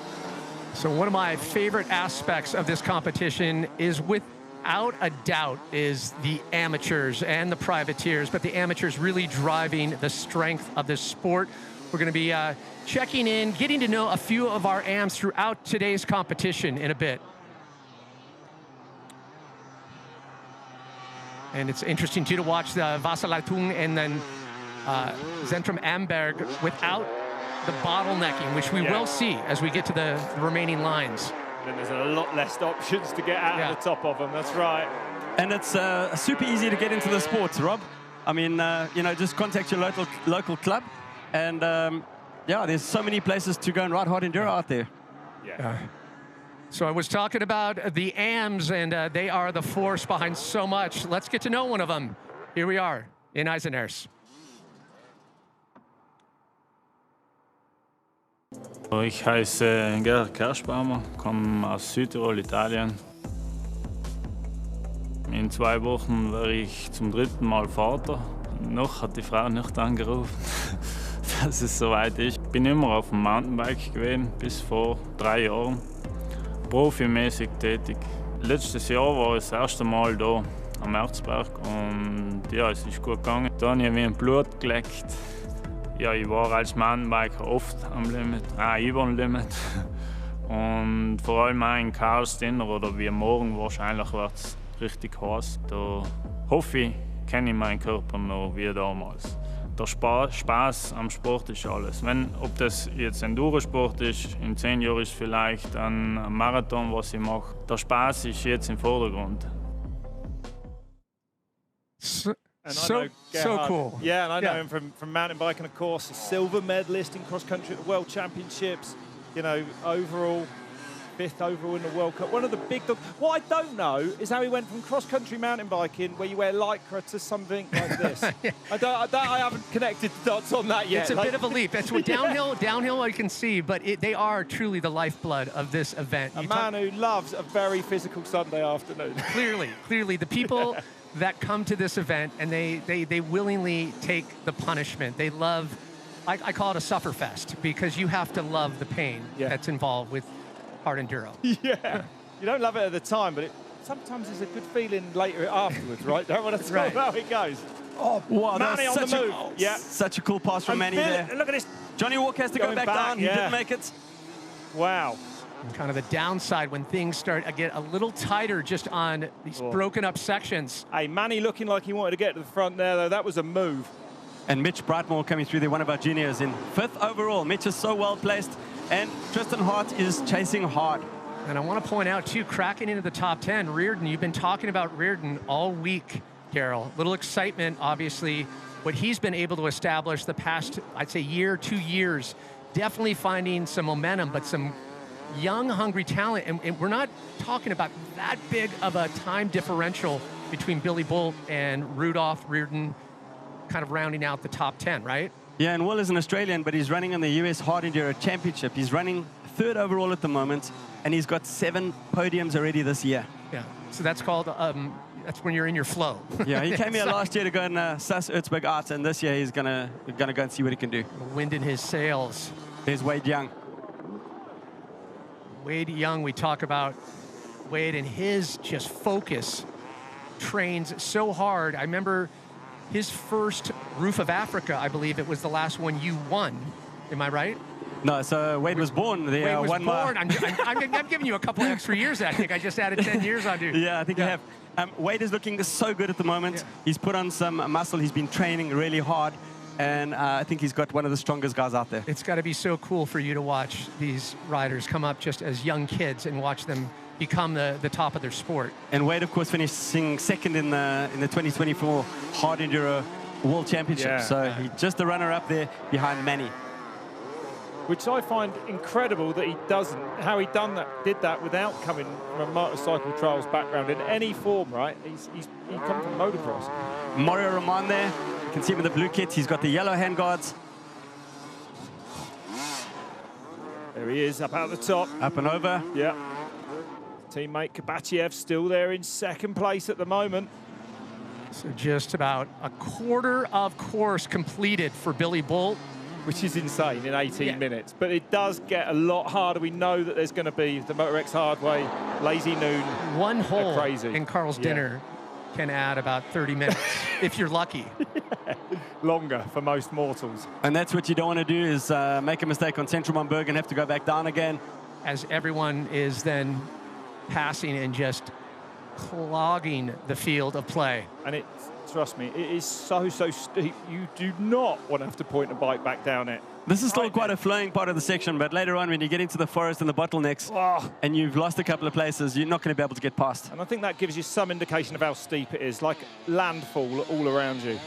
So one of my favorite aspects of this competition is, without a doubt, is the amateurs and the privateers, but the amateurs really driving the strength of this sport. We're going to be checking in, getting to know a few of our AMs throughout today's competition in a bit. And it's interesting too to watch the Wasserleitung and then Zentrum and Berg without the bottlenecking, which we will see as we get to the remaining lines. Then there's a lot less options to get out of the top of them, that's right. And it's super easy to get into the sport, Rob. I mean, you know, just contact your local club, and yeah, there's so many places to go and ride hard enduro out there. Yeah. So I was talking about the AMs, and they are the force behind so much. Let's get to know one of them. Here we are in Eiseners. Ich heiße Gerhard Kerschbaumer, komme aus Südtirol, Italien. In 2 Wochen wäre ich zum 3. Mal Vater. Noch hat die Frau nicht angerufen, dass es soweit ist. Ich bin immer auf dem Mountainbike gewesen, bis vor 3 Jahren. Profimäßig tätig. Letztes Jahr war ich das erste Mal da am Erzberg und ja, es ist gut gegangen. Da habe ich mir ein Blut geleckt. Ja, ich war als Mountainbiker oft am Limit, über dem Limit. Und vor allem auch in Karlsdinner oder wie morgen wahrscheinlich wird es richtig heiß. Da hoffe ich, kenne ich meinen Körper noch wie damals. Der Spaß am Sport ist alles. Ob das jetzt Endurosport ist, in 10 Jahren ist vielleicht ein Marathon, was ich mache. Der Spaß ist jetzt im Vordergrund. So Gerhard, cool. Yeah, and I know him from mountain biking, of course. A silver medalist in cross country at the World Championships. You know, overall, 5th overall in the World Cup. One of the big dogs. What I don't know is how he went from cross country mountain biking, where you wear lycra, to something like this. I haven't connected the dots on that yet. It's a bit of a leap. That's what downhill I can see, but they are truly the lifeblood of this event. A man who loves a very physical Sunday afternoon. Clearly, the people that come to this event and they willingly take the punishment. They love, I call it a suffer fest, because you have to love the pain that's involved with hard enduro. Yeah, you don't love it at the time, but sometimes it's a good feeling later afterwards, right? Don't want to talk about how it goes. Oh, wow, Manny on the move. Such a cool pass from Manny there. Look at this. Johnny Walker has to go back down. He didn't make it. Wow. And kind of the downside when things start to get a little tighter just on these broken up sections. Hey, Manny looking like he wanted to get to the front there, though. That was a move. And Mitch Brightmore coming through there, one of our juniors, in 5th overall. Mitch is so well placed, and Tristan Hart is chasing hard. And I want to point out, too, cracking into the top 10, Reardon. You've been talking about Reardon all week, Carol. Little excitement, obviously, what he's been able to establish the past, I'd say, 2 years. Definitely finding some momentum, but some young, hungry talent. And we're not talking about that big of a time differential between Billy Bolt and Rudolph Reardon, kind of rounding out the top 10, right? Yeah, and Will is an Australian, but he's running in the US Hard Enduro Championship. He's running 3rd overall at the moment, and he's got 7 podiums already this year. Yeah, so that's called, that's when you're in your flow. Yeah, he came here last year to go and suss Erzberg out, and this year he's gonna go and see what he can do. Wind in his sails. There's Wade Young. Wade Young, we talk about Wade and his just focus, trains so hard. I remember his first Roof of Africa, I believe it was the last one you won. Am I right? No, so Wade was born there. Wade was born. I'm giving you a couple extra years. I think I just added 10 years on you. Yeah, I think you have. Wade is looking so good at the moment. Yeah. He's put on some muscle. He's been training really hard. And I think he's got one of the strongest guys out there. It's got to be so cool for you to watch these riders come up just as young kids and watch them become the top of their sport. And Wade, of course, finishing 2nd in the 2024 Hard Enduro World Championship. Yeah. So he's just the runner-up there behind Manny. Which I find incredible that he doesn't, how he did that without coming from a motorcycle trials background in any form, right? He come from motocross. Mario Roman there. You can see him in the blue kit. He's got the yellow handguards. There he is, up out the top. Up and over. Yeah. Teammate Kabatyev still there in second place at the moment. So just about a quarter of course completed for Billy Bull. Which is insane in 18 minutes. But it does get a lot harder. We know that there's going to be the Moto X Highway, Lazy Noon. One hole crazy. in Carl's dinner can add about 30 minutes, if you're lucky. Longer for most mortals. And that's what you don't want to do, is make a mistake on Zentrum on Berg and have to go back down again. As everyone is then passing and just clogging the field of play. And it, trust me, it is so steep. You do not want to have to point a bike back down it. This is still quite a flowing part of the section, but later on when you get into the forest and the bottlenecks and you've lost a couple of places, you're not going to be able to get past. And I think that gives you some indication of how steep it is, like landfall all around you.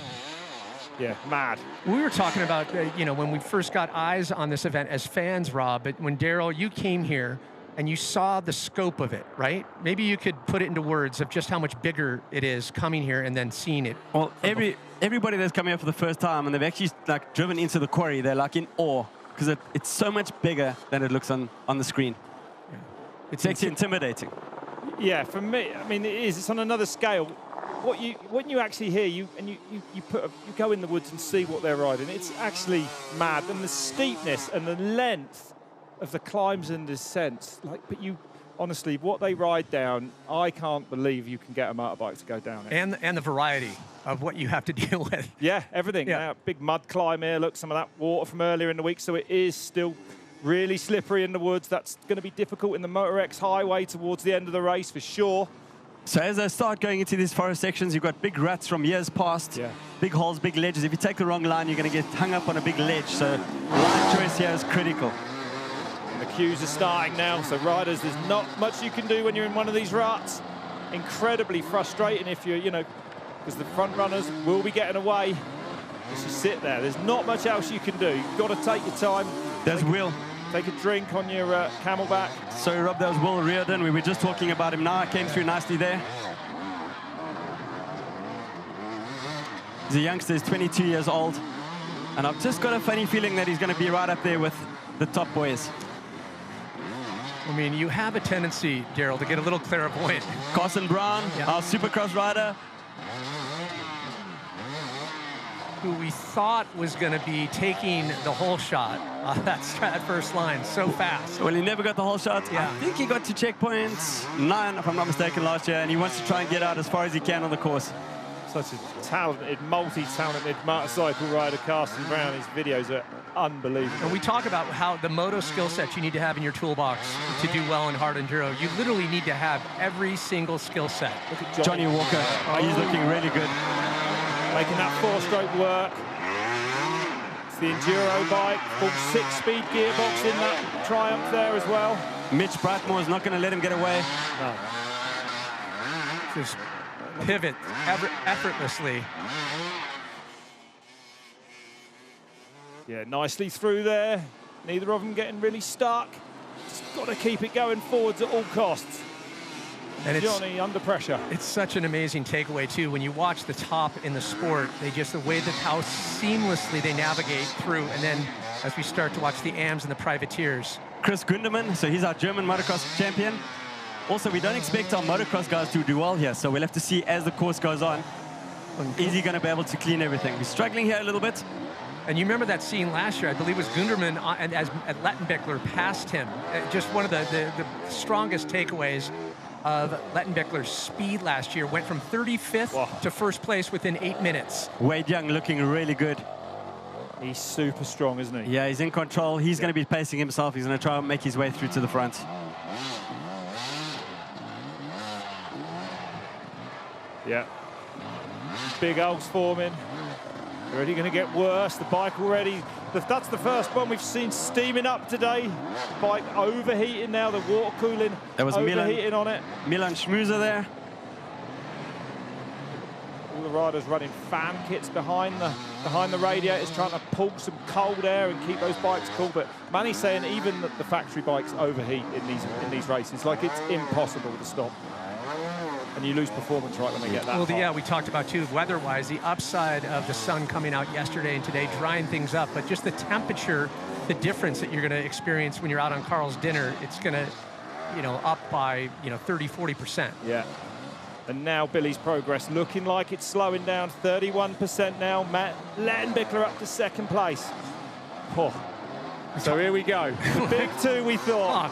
Yeah, mad. We were talking about, you know, when we first got eyes on this event as fans, Rob, but when Daryl, you came here and you saw the scope of it, right? Maybe you could put it into words of just how much bigger it is coming here and then seeing it. Well, everybody that's coming up for the first time and they've actually like driven into the quarry, they're like in awe because it's so much bigger than it looks on the screen. Yeah. It's actually intimidating. Yeah, for me, I mean, it is. It's on another scale. When you actually hear you go in the woods and see what they're riding, it's actually mad. And the steepness and the length of the climbs and descents, but you honestly, what they ride down, I can't believe you can get a motorbike to go down it. And the variety of what you have to deal with. Yeah, everything. Yeah. Big mud climb here. Look, some of that water from earlier in the week. So it is still really slippery in the woods. That's going to be difficult in the Moto X Highway towards the end of the race for sure. So as I start going into these forest sections, you've got big ruts from years past, big holes, big ledges. If you take the wrong line, you're going to get hung up on a big ledge. So line choice here is critical. The queues are starting now, so riders, there's not much you can do when you're in one of these ruts. Incredibly frustrating if you're, because the front runners will be getting away. Just sit there. There's not much else you can do. You've got to take your time. There's Will. Take a drink on your camelback. Sorry, Rob, that was Will Reardon. We were just talking about him now. Came through nicely there. He's a youngster, he's 22 years old. And I've just got a funny feeling that he's going to be right up there with the top boys. I mean, you have a tendency, Daryl, to get a little clairvoyant. Carson Brown, our Supercross rider, who we thought was going to be taking the whole shot. That first line so fast. Well, he never got the whole shot. I think he got to checkpoints 9, if I'm not mistaken, last year, and he wants to try and get out as far as he can on the course. Such a talented, multi-talented motorcycle rider, Carson Brown. His videos are unbelievable. And we talk about how the moto skill sets you need to have in your toolbox to do well in hard enduro. You literally need to have every single skill set. Look at Johnny Walker. He's looking really good. Making that 4-stroke work. It's the enduro bike, full 6-speed gearbox in that Triumph there as well. Mitch Brightmore is not going to let him get away. No. Just pivot effortlessly. Yeah, nicely through there. Neither of them getting really stuck. Just got to keep it going forwards at all costs. And Johnny under pressure. It's such an amazing takeaway too. When you watch the top in the sport, the way that how seamlessly they navigate through. And then as we start to watch the AMs and the privateers. Chris Gunderman, so he's our German motocross champion. Also, we don't expect our motocross guys to do well here, so we'll have to see as the course goes on. Is he going to be able to clean everything? He's struggling here a little bit. And you remember that scene last year, I believe it was Gunderman and as Lettenbichler passed him. Just one of the strongest takeaways of Lettenbichler's speed last year. Went from 35th to first place within 8 minutes. Wade Young looking really good. He's super strong, isn't he? Yeah, he's in control. He's going to be pacing himself. He's going to try and make his way through to the front. Yeah. Big Alps forming. Already going to get worse. The bike already, that's the first one we've seen steaming up today. The bike overheating now, the water cooling. There was overheating on it. Milan Schmuser there. All the riders running fan kits behind the radiators, trying to pull some cold air and keep those bikes cool. But Manny's saying even the factory bikes overheat in these races. Like, it's impossible to stop. And you lose performance right when they get that hot. Yeah, we talked about too, weather-wise, the upside of the sun coming out yesterday and today drying things up, but just the temperature the difference that you're going to experience when you're out on Carl's dinner. It's going to, up by, 30, 40%. Yeah. And now Billy's progress looking like it's slowing down. 31% now. Matt Lettenbichler up to second place. Oh. So here we go. The big two, we thought.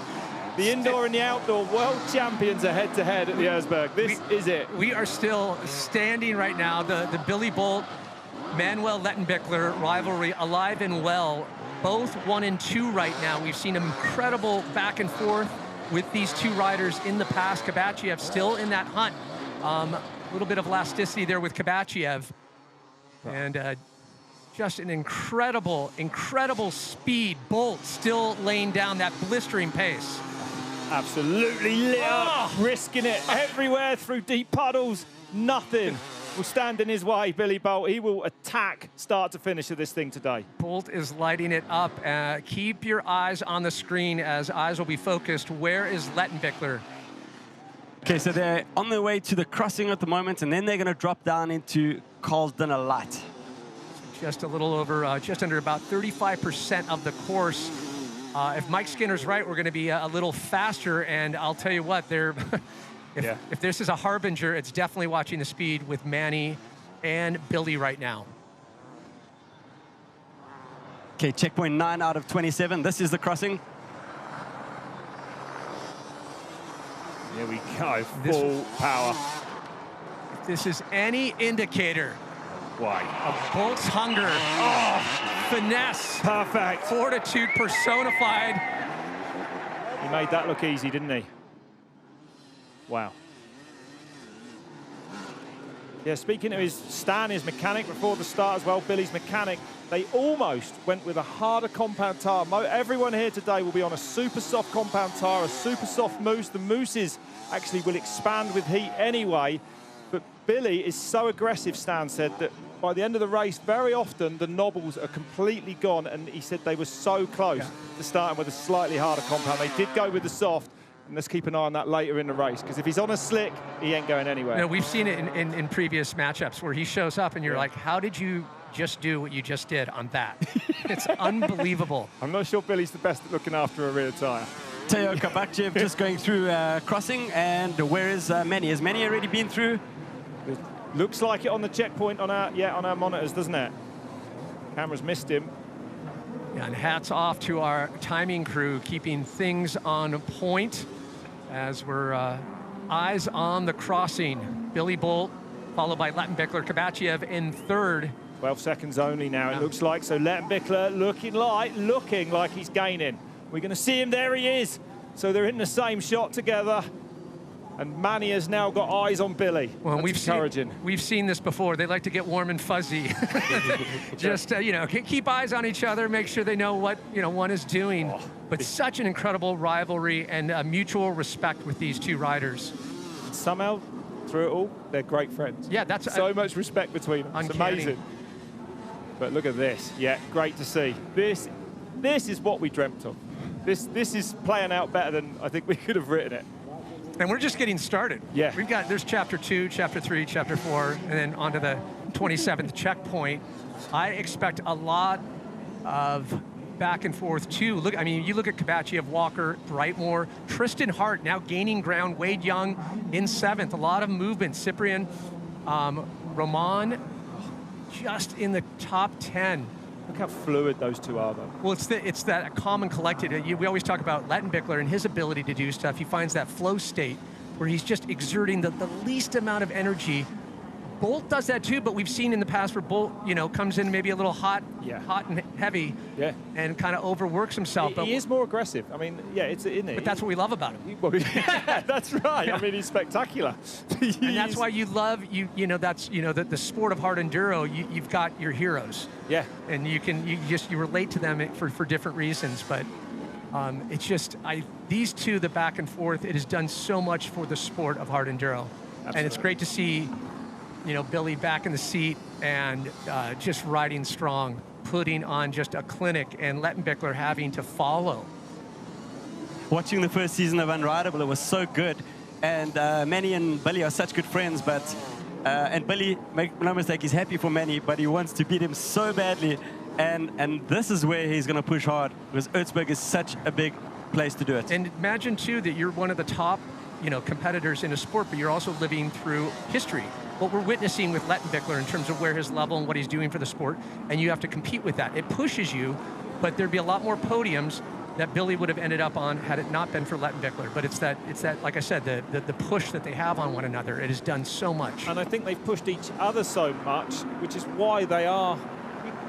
The indoor and the outdoor world champions are head-to-head at the Erzberg. This is it. We are still standing right now. The Billy Bolt, Manuel Lettenbichler rivalry alive and well. Both 1 and 2 right now. We've seen incredible back and forth with these two riders in the past. Kabachiev still in that hunt. A little bit of elasticity there with Kabachiev. And just an incredible, incredible speed. Bolt still laying down that blistering pace. Absolutely lit up, risking it everywhere through deep puddles. Nothing will stand in his way, Billy Bolt. He will attack start to finish of this thing today. Bolt is lighting it up. Keep your eyes on the screen as eyes will be focused. Where is Lettenbichler? Okay, so they're on their way to the crossing at the moment, and then they're going to drop down into Carl's Dinner Light. Just a little over, just under about 35% of the course. If Mike Skinner's right, we're going to be a little faster, and I'll tell you what, if this is a harbinger, it's definitely watching the speed with Manny and Billy right now. Okay, checkpoint 9 out of 27. This is the crossing. Here we go, full power. If this is any indicator of Bolt's hunger, finesse, perfect, fortitude personified. He made that look easy, didn't he? Wow. Yeah, speaking of his mechanic before the start as well, Billy's mechanic, they almost went with a harder compound tyre. Everyone here today will be on a super soft compound tyre, a super soft mousse. The mousses actually will expand with heat anyway, but Billy is so aggressive, Stan said, that by the end of the race, very often the knobbles are completely gone, and he said they were so close to starting with a slightly harder compound. They did go with the soft, and let's keep an eye on that later in the race, because if he's on a slick, he ain't going anywhere. We've seen it in previous matchups where he shows up and you're like, how did you just do what you just did on that? It's unbelievable. I'm not sure Billy's the best at looking after a rear tyre. Teo Kabachiev just going through crossing, and where is Manny? Has Manny already been through? It looks like it on the checkpoint on our monitors, doesn't it? Camera's missed him. Yeah, and hats off to our timing crew, keeping things on point as we're eyes on the crossing. Billy Bolt, followed by Lettenbichler, Kabachiev in third. 12 seconds only now, it looks like. So Lettenbichler looking like he's gaining. We're going to see him. There he is. So they're in the same shot together. And Manny has now got eyes on Billy. Well, That's encouraging. We've seen this before. They like to get warm and fuzzy. Just, keep eyes on each other, make sure they know what, one is doing. But such an incredible rivalry and mutual respect with these two riders. Somehow, through it all, they're great friends. Yeah, that's so much respect between them. Uncanny. It's amazing. But look at this. Yeah, great to see. This is what we dreamt of. This is playing out better than I think we could have written it. And we're just getting started. Yeah. There's chapter 2, chapter 3, chapter 4, and then onto the 27th checkpoint. I expect a lot of back and forth too. You look at Kabachiev, Walker, Brightmore, Tristan Hart now gaining ground, Wade Young in 7th. A lot of movement. Cyprian, Roman, just in the top 10. Look how fluid those two are, though. Well, it's that calm and collected. We always talk about Lettenbichler and his ability to do stuff. He finds that flow state where he's just exerting the least amount of energy. Bolt does that too, but we've seen in the past where Bolt, comes in maybe a little hot and heavy, and kind of overworks himself. He is more aggressive. I mean, it's in it. But that's what we love about him. Yeah, that's right. I mean, he's spectacular. And that's why you love the sport of hard enduro. You've got your heroes. Yeah. And you relate to them for different reasons, but. It's just these two, the back and forth. It has done so much for the sport of hard enduro, and it's great to see, Billy back in the seat and just riding strong, putting on just a clinic, and Lettenbichler having to follow. Watching the first season of Unrideable, it was so good, and Manny and Billy are such good friends. But and Billy, make no mistake, he's happy for Manny, but he wants to beat him so badly. And this is where he's going to push hard, because Erzberg is such a big place to do it. And imagine, too, that you're one of the top, competitors in a sport, but you're also living through history. What we're witnessing with Lettenbichler in terms of where his level and what he's doing for the sport, and you have to compete with that. It pushes you, but there'd be a lot more podiums that Billy would have ended up on had it not been for Lettenbichler. But it's that, like I said, the push that they have on one another. It has done so much. And I think they've pushed each other so much, which is why they are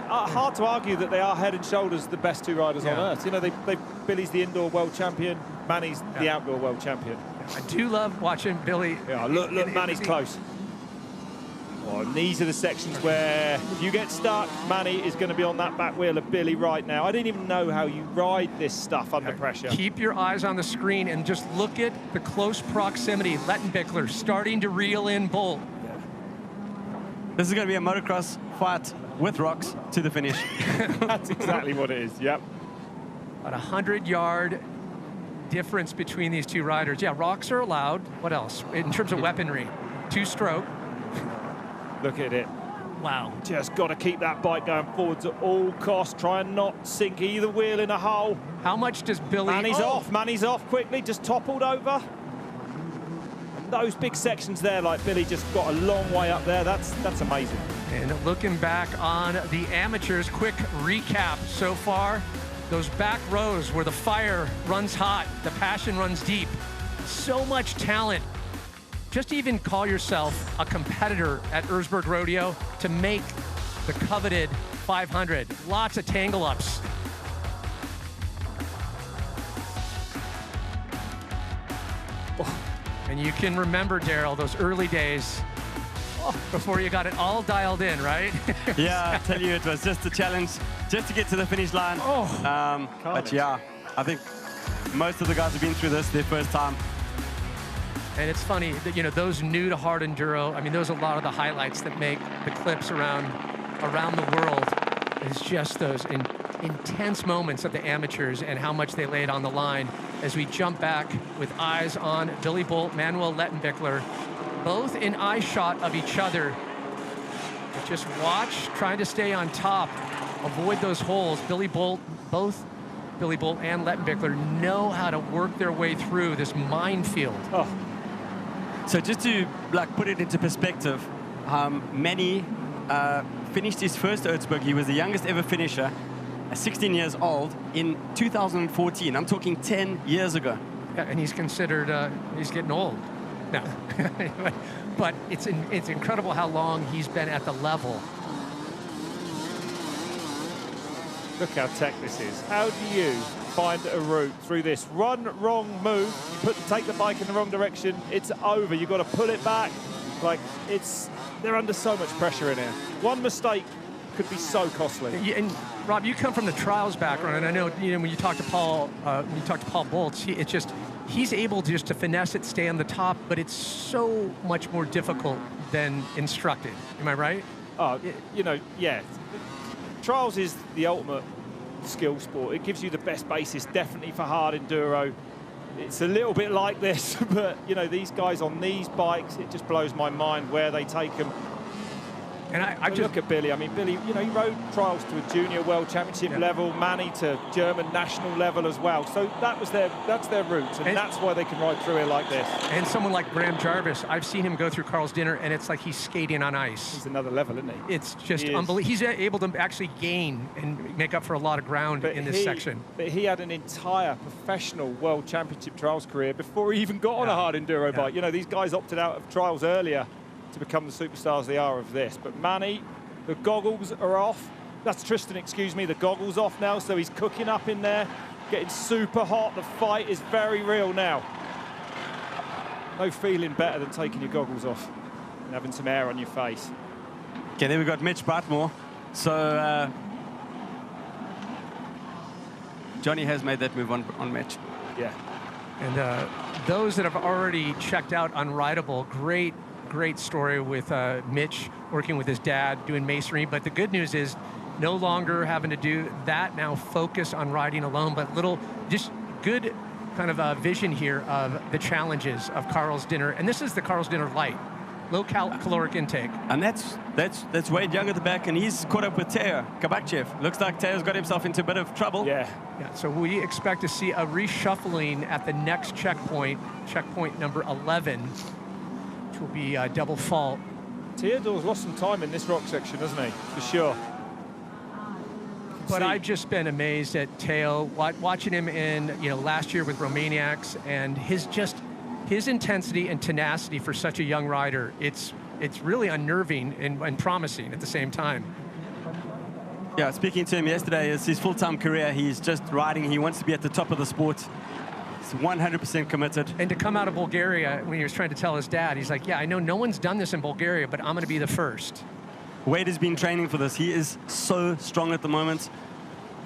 hard to argue that they are head and shoulders the best two riders on earth. Billy's the indoor world champion, Manny's the outdoor world champion. I do love watching Billy. Yeah, look, Manny's close. Oh, and these are the sections where if you get stuck, Manny is going to be on that back wheel of Billy right now. I didn't even know how you ride this stuff under pressure. Keep your eyes on the screen and just look at the close proximity. Lettenbichler starting to reel in Bolt. This is going to be a motocross fight with rocks to the finish. That's exactly what it is, yep. About 100-yard difference between these two riders. Yeah, rocks are allowed. What else? In terms of weaponry, 2-stroke. Look at it. Wow. Just got to keep that bike going forwards at all costs. Try and not sink either wheel in a hole. How much does Billy... Manny's off quickly, just toppled over. And those big sections there, like Billy just got a long way up there. That's amazing. And looking back on the amateurs, quick recap so far. Those back rows where the fire runs hot, the passion runs deep. So much talent. Just even call yourself a competitor at Erzbergrodeo to make the coveted 500. Lots of tangle ups. Oh. And you can remember, Daryl, those early days before you got it all dialed in, right? Yeah, I tell you, it was just a challenge just to get to the finish line. But yeah, I think most of the guys have been through this their first time. And it's funny that, those new to hard enduro, I mean, those are a lot of the highlights that make the clips around the world. It's just those intense moments of the amateurs and how much they laid on the line as we jump back with eyes on Billy Bolt, Manuel Lettenbichler, both in eye shot of each other. Just watch, trying to stay on top, avoid those holes. Both Billy Bolt and Lettenbichler know how to work their way through this minefield. So just to put it into perspective, Manny finished his first Erzberg. He was the youngest ever finisher, 16 years old, in 2014. I'm talking 10 years ago. Yeah, and he's considered, he's getting old. No, but it's incredible how long he's been at the level. Look how tech this is. How do you find a route through this? Run, wrong move, take the bike in the wrong direction, it's over. You've got to pull it back. They're under so much pressure in here. One mistake could be so costly. Yeah, and Rob, you come from the trials background, and I know, when you talk to Paul, Boltz, he's able just to finesse it, stay on the top, but it's so much more difficult than instructed. Am I right? Yeah. Trials is the ultimate skill sport. It gives you the best basis, definitely for hard enduro. It's a little bit like this, but these guys on these bikes, it just blows my mind where they take them. And I just look at Billy. I mean, Billy, he rode trials to a junior world championship level, Manny to German national level as well. So that's their route, and that's why they can ride through it like this. And someone like Graham Jarvis, I've seen him go through Carl's Dinner, and it's like he's skating on ice. He's another level, isn't he? It's just unbelievable. He's able to actually gain and make up for a lot of ground in this section. But he had an entire professional world championship trials career before he even got on a hard enduro bike. These guys opted out of trials earlier to become the superstars they are of this. But Manny, the goggles are off. That's Tristan, excuse me, the goggles off now, so he's cooking up in there, getting super hot. The fight is very real now. No feeling better than taking your goggles off and having some air on your face. Okay, then we've got Mitch Brightmore. So Johnny has made that move on Mitch. Yeah. And those that have already checked out Unrideable, great story with Mitch working with his dad doing masonry. But the good news is no longer having to do that, now focus on riding alone, but just good kind of vision here of the challenges of Carl's Dinner. And this is the Carl's Dinner Light. caloric intake. And that's Wade Young at the back, and he's caught up with Teo Kabakchev. Looks like Teo's got himself into a bit of trouble. Yeah, so we expect to see a reshuffling at the next checkpoint number 11, which will be double fault. Theodore's lost some time in this rock section, hasn't he? For sure. But I've just been amazed at Teo, watching him in last year with Romaniacs, and his intensity and tenacity for such a young rider. It's really unnerving and promising at the same time. Yeah, speaking to him yesterday, it's his full-time career. He's just riding. He wants to be at the top of the sport. He's 100% committed. And to come out of Bulgaria, when he was trying to tell his dad, he's like, yeah, I know no one's done this in Bulgaria, but I'm going to be the first. Wade has been training for this. He is so strong at the moment.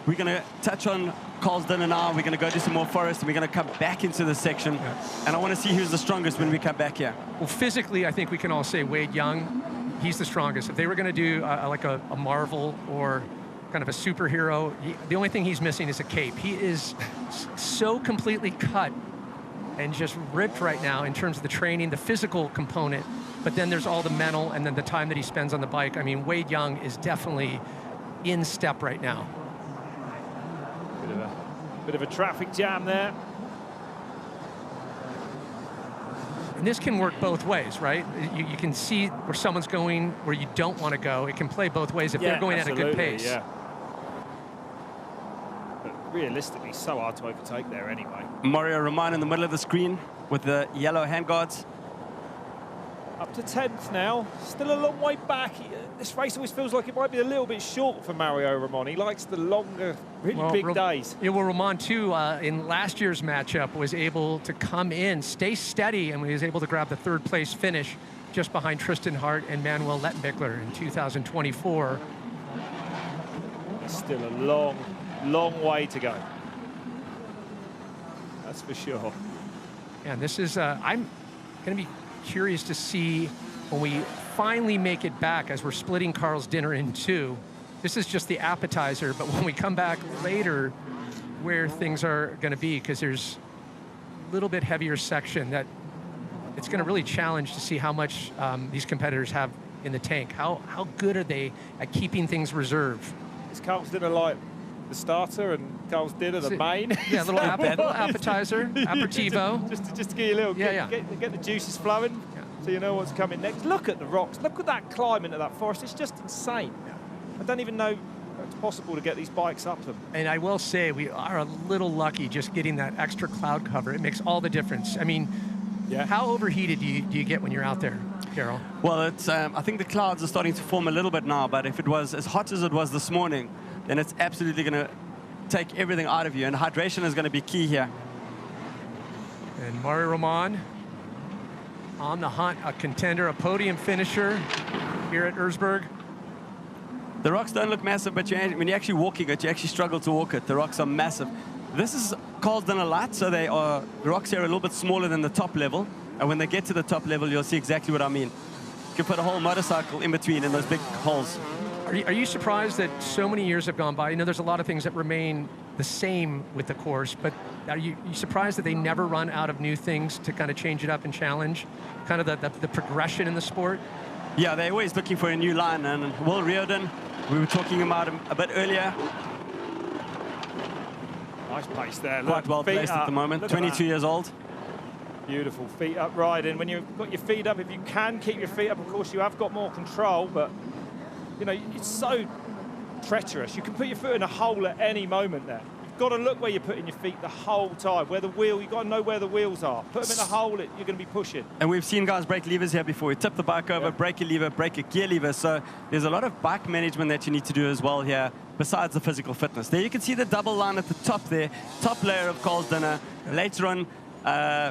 We're going to touch on Carl's dinner now. We're going to go do some more forest, and we're going to come back into this section. Yeah. And I want to see who's the strongest when we come back here. Well, physically, I think we can all say Wade Young, he's the strongest. If they were going to do like a Marvel or kind of a superhero, the only thing he's missing is a cape. He is so completely cut and just ripped right now in terms of the training, the physical component, but then there's all the mental and then the time that he spends on the bike. I mean, Wade Young is definitely in step right now. Bit of a traffic jam there. And this can work both ways, right? You can see where someone's going where you don't want to go. It can play both ways if they're going at a good pace. Yeah. But realistically, so hard to overtake there anyway. Mario Roman in the middle of the screen with the yellow handguards. Up to 10th now, still a long way back. This race always feels like it might be a little bit short for Mario Roman. He likes the longer, really big days. Yeah, well, Roman too, in last year's matchup, was able to come in, stay steady, and he was able to grab the third place finish just behind Tristan Hart and Manuel Lettenbichler in 2024. Still a long, long way to go. That's for sure. And this is, I'm going to be curious to see when we finally make it back, as we're splitting Carl's dinner in two. This is just the appetizer, but when we come back later, where things are going to be, because there's a little bit heavier section that it's going to really challenge to see how much these competitors have in the tank. How good are they at keeping things reserved? Is Carl's dinner like the starter and Carl's dinner the main? Yeah, a little appetizer, aperitivo. Just to get you a little, get the juices flowing, so you know what's coming next. Look at the rocks. Look at that climb into that forest. It's just insane. I don't even know it's possible to get these bikes up them. And I will say, we are a little lucky just getting that extra cloud cover. It makes all the difference. I mean, how overheated do you get when you're out there, Carol? Well, it's I think the clouds are starting to form a little bit now, but if it was as hot as it was this morning, then it's absolutely going to take everything out of you, and hydration is going to be key here. And Mario Roman on the hunt, a contender, a podium finisher here at Erzberg. The rocks don't look massive, but when you're actually walking it, you actually struggle to walk it. The rocks are massive. This is called a light, so the rocks here are a little bit smaller than the top level, and when they get to the top level, you'll see exactly what I mean. You can put a whole motorcycle in between in those big holes. Are you surprised that so many years have gone by? You know, there's a lot of things that remain the same with the course, but are you surprised that they never run out of new things to kind of change it up and challenge kind of the progression in the sport? Yeah, they're always looking for a new line, and Will Riordan, we were talking about him a bit earlier. Nice pace there. Quite well placed at the moment, 22 years old. Beautiful feet up riding. When you've got your feet up, if you can keep your feet up, of course you have got more control, but you know, it's so treacherous. You can put your foot in a hole at any moment there. You've got to look where you're putting your feet the whole time, where the wheel, you've got to know where the wheels are. Put them in a hole, you're going to be pushing. And we've seen guys break levers here before. You tip the bike over, break a lever, break a gear lever. So there's a lot of bike management that you need to do as well here, besides the physical fitness. There you can see the double line at the top there, top layer of Carl's dinner. Later on,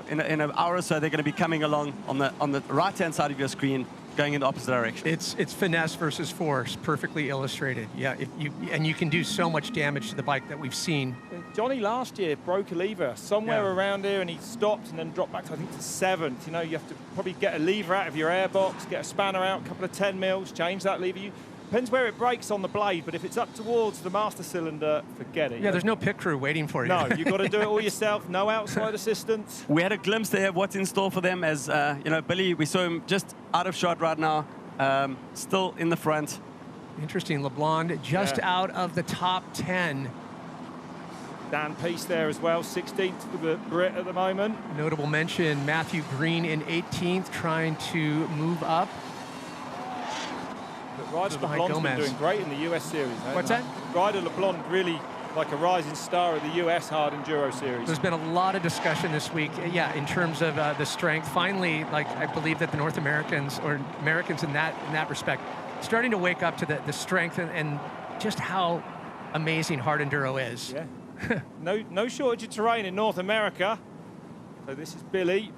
in an hour or so, they're going to be coming along on the right-hand side of your screen, going in the opposite direction. It's finesse versus force, perfectly illustrated. Yeah, you can do so much damage to the bike that we've seen. Johnny last year broke a lever somewhere around here, and he stopped and then dropped back to, I think, to 7th. You know, you have to probably get a lever out of your airbox, get a spanner out, a couple of 10 mils, change that lever. Depends where it breaks on the blade, but if it's up towards the master cylinder, forget it. Yeah, there's no pit crew waiting for you. No, you've got to do it all yourself, no outside assistance. We had a glimpse there of what's in store for them as, you know, Billy, we saw him just out of shot right now, still in the front. Interesting, LeBlanc just out of the top 10. Dan Peace there as well, 16th for the Brit at the moment. Notable mention, Matthew Green in 18th, trying to move up. But Ryder LeBlanc's been doing great in the US series. What's that? Ryder LeBlanc really like a rising star of the US Hard Enduro series. There's been a lot of discussion this week, yeah, in terms of the strength. Finally, like, I believe that the North Americans, or Americans in that respect, starting to wake up to the strength and just how amazing Hard Enduro is. Yeah. no shortage of terrain in North America. So this is Billy.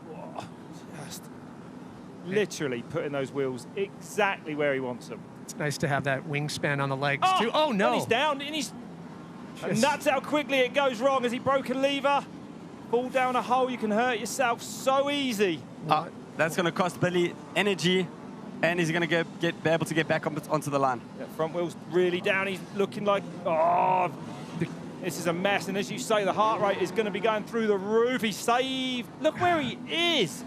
Whoa, just literally putting those wheels exactly where he wants them. It's nice to have that wingspan on the legs too. Oh no! And he's down, and that's how quickly it goes wrong as he broke a lever. Fall down a hole, you can hurt yourself so easy. That's going to cost Billy energy, and he's going to be able to get back onto the line. Yeah, front wheel's really down. He's looking like, oh, this is a mess. And as you say, the heart rate is going to be going through the roof. He's saved. Look where he is.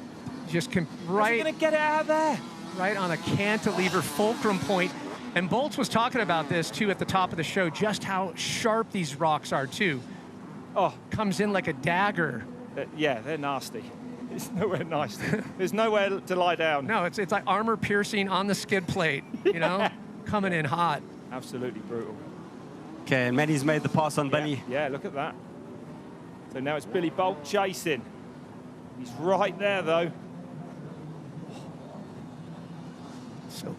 Just How's he going to get it out of there? Right on a cantilever fulcrum point. And Bolts was talking about this too at the top of the show, just how sharp these rocks are too. Oh, comes in like a dagger. Yeah, they're nasty. It's nowhere nice. There's nowhere to lie down. No, it's like armor piercing on the skid plate, you know, coming in hot. Absolutely brutal. Okay, and Matty's made the pass on Billy. Yeah, look at that. So now it's Billy Bolt chasing. He's right there, though. So,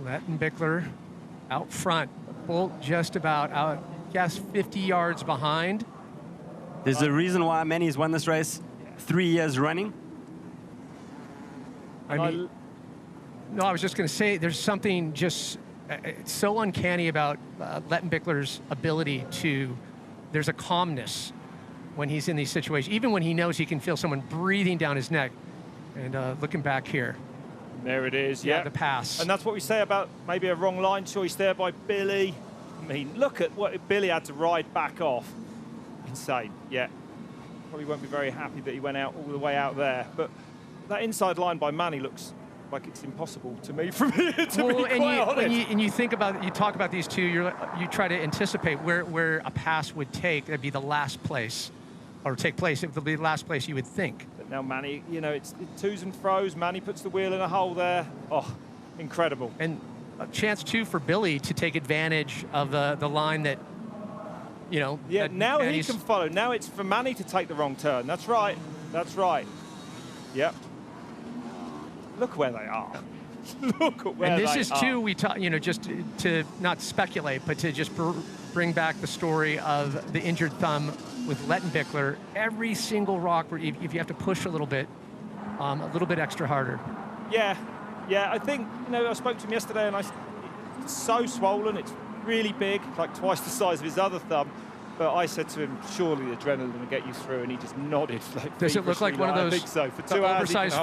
Lettenbichler out front. Bolt just about out, 50 yards behind. There's a reason why Manny's won this race 3 years running. I mean, no, I was just going to say there's something just it's so uncanny about Lettenbichler's ability to, there's a calmness when he's in these situations, even when he knows he can feel someone breathing down his neck. And looking back here. There it is, yeah. The pass. And that's what we say about maybe a wrong line choice there by Billy. I mean, look at what Billy had to ride back off. Insane, yeah. Probably won't be very happy that he went out all the way out there. But that inside line by Manny looks like it's impossible to me from here, to be quite honest. And you think about, you talk about these two, you try to anticipate where a pass would take. That'd be the last place, or take place. It would be the last place you would think. But now Manny, you know, it's twos and fro's. Manny puts the wheel in a hole there. Oh, incredible. And a chance too for Billy to take advantage of the line that, you know. Yeah, now he can follow. Now it's for Manny to take the wrong turn. That's right. That's right. Yep. Look where they are. Look at where they are. And this is too, we talk, you know, just to not speculate, but to just bring back the story of the injured thumb with Lettenbichler. Every single rock, where if you have to push a little bit extra harder. Yeah, I think, you know, I spoke to him yesterday and it's so swollen, it's really big, like twice the size of his other thumb. But I said to him, surely the adrenaline will get you through, and he just nodded. Like, does it look like one of those I think so. For 2 hours, oversized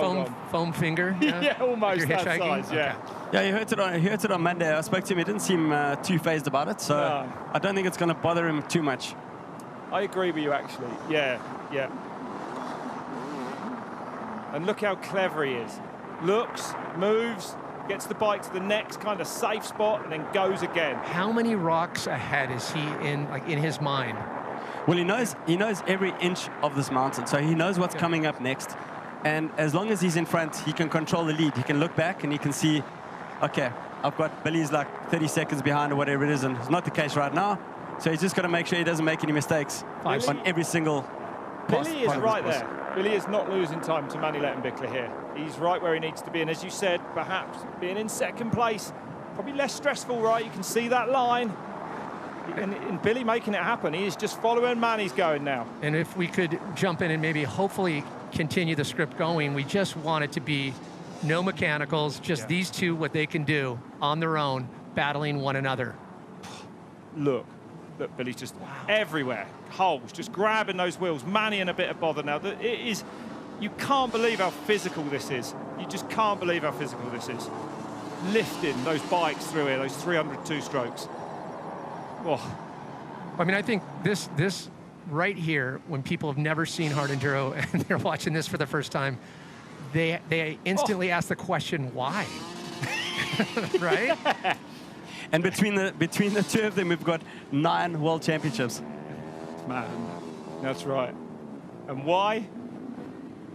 foam finger? Yeah, almost that size, yeah. Okay. Yeah, he hurt it on Monday. I spoke to him. He didn't seem too phased about it, so no. I don't think it's going to bother him too much. I agree with you, actually. Yeah. And look how clever he is. Looks, moves, gets the bike to the next kind of safe spot, and then goes again. How many rocks ahead is he in his mind? Well, he knows every inch of this mountain, so he knows what's coming up next. And as long as he's in front, he can control the lead. He can look back and he can see, okay, I've got Billy's like 30 seconds behind or whatever it is, and it's not the case right now. So he's just got to make sure he doesn't make any mistakes on every single pass. Billy is right there. Billy is not losing time to Manny Lettenbichler here. He's right where he needs to be. And as you said, perhaps being in second place, probably less stressful, right? You can see that line. And Billy making it happen. He is just following Manny's going now. And if we could jump in and maybe hopefully continue the script going, we just want it to be no mechanicals, just these two, what they can do on their own, battling one another. Look, Billy's just everywhere. Holes, just grabbing those wheels. Manny in a bit of bother now. It is, you can't believe how physical this is. You just can't believe how physical this is. lifting those bikes through here, those 302 strokes. Oh. I mean, I think this right here, when people have never seen Hard Enduro and they're watching this for the first time, they instantly ask the question, why? Right? Yeah. And between the two of them, we've got 9 world championships. Man, that's right. And why?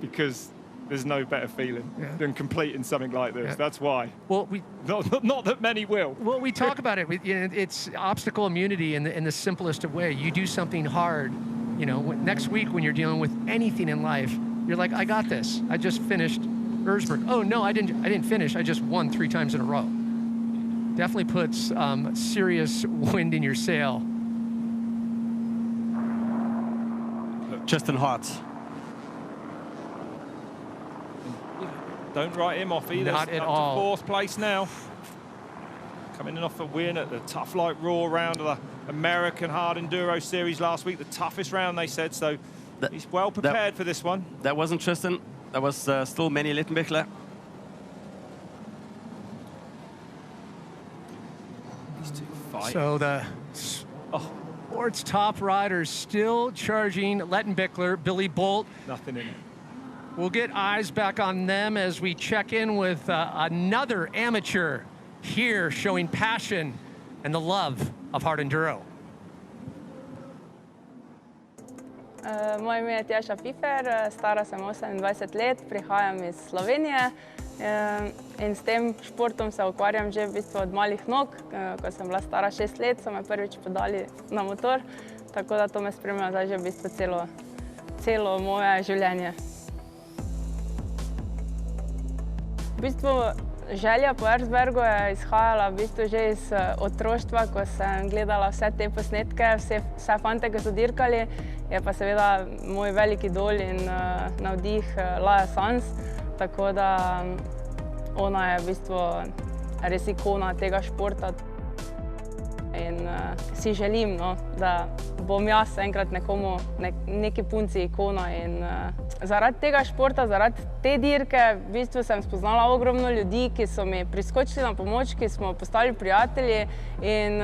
Because there's no better feeling than completing something like this. Yeah. That's why. Well, not that many will. Well, we talk about it. It's obstacle immunity in the simplest of way. You do something hard, you know, next week when you're dealing with anything in life, you're like, I got this. I just finished Erzberg. Oh no, I didn't finish. I just won 3 times in a row. Definitely puts serious wind in your sail. Tristan Hart. Don't write him off either. Not at up all. To 4th place now. Coming in off a win at the Tough Like Raw round of the American Hard Enduro Series last week. The toughest round, they said. So he's well prepared for this one. That wasn't Tristan. That was still Manny Lettenbichler. These two fight. So the sports top riders still charging Lettenbichler, Billy Bolt. Nothing in it. We'll get eyes back on them as we check in with another amateur here showing passion and the love of Hard Enduro. Moje ime je Tjaša Pifer, stara sem 28 let, prihajam iz Slovenije in s tem športom se ukvarjam že v bistvu od malih nog. Ko sem bila stara 6 let, so me prvič podali na motor, tako da to me spremlja zdaj že v bistvu celo moje življenje. V bistvu želja po Erzbergu je izhajala v bistvu že iz otroštva, ko sem gledala vse te posnetke, vse fante, ki so dirkali, je pa seveda moj velik idol in navdih Laja Sanz, tako da ona je v bistvu res ikona tega športa. In si želim, no, da bom jaz enkrat nekomu, neki punci ikona in zaradi tega športa, zaradi te dirke, v bistvu sem spoznala ogromno ljudi, ki so mi priskočili na pomoč, ki smo postali prijatelji in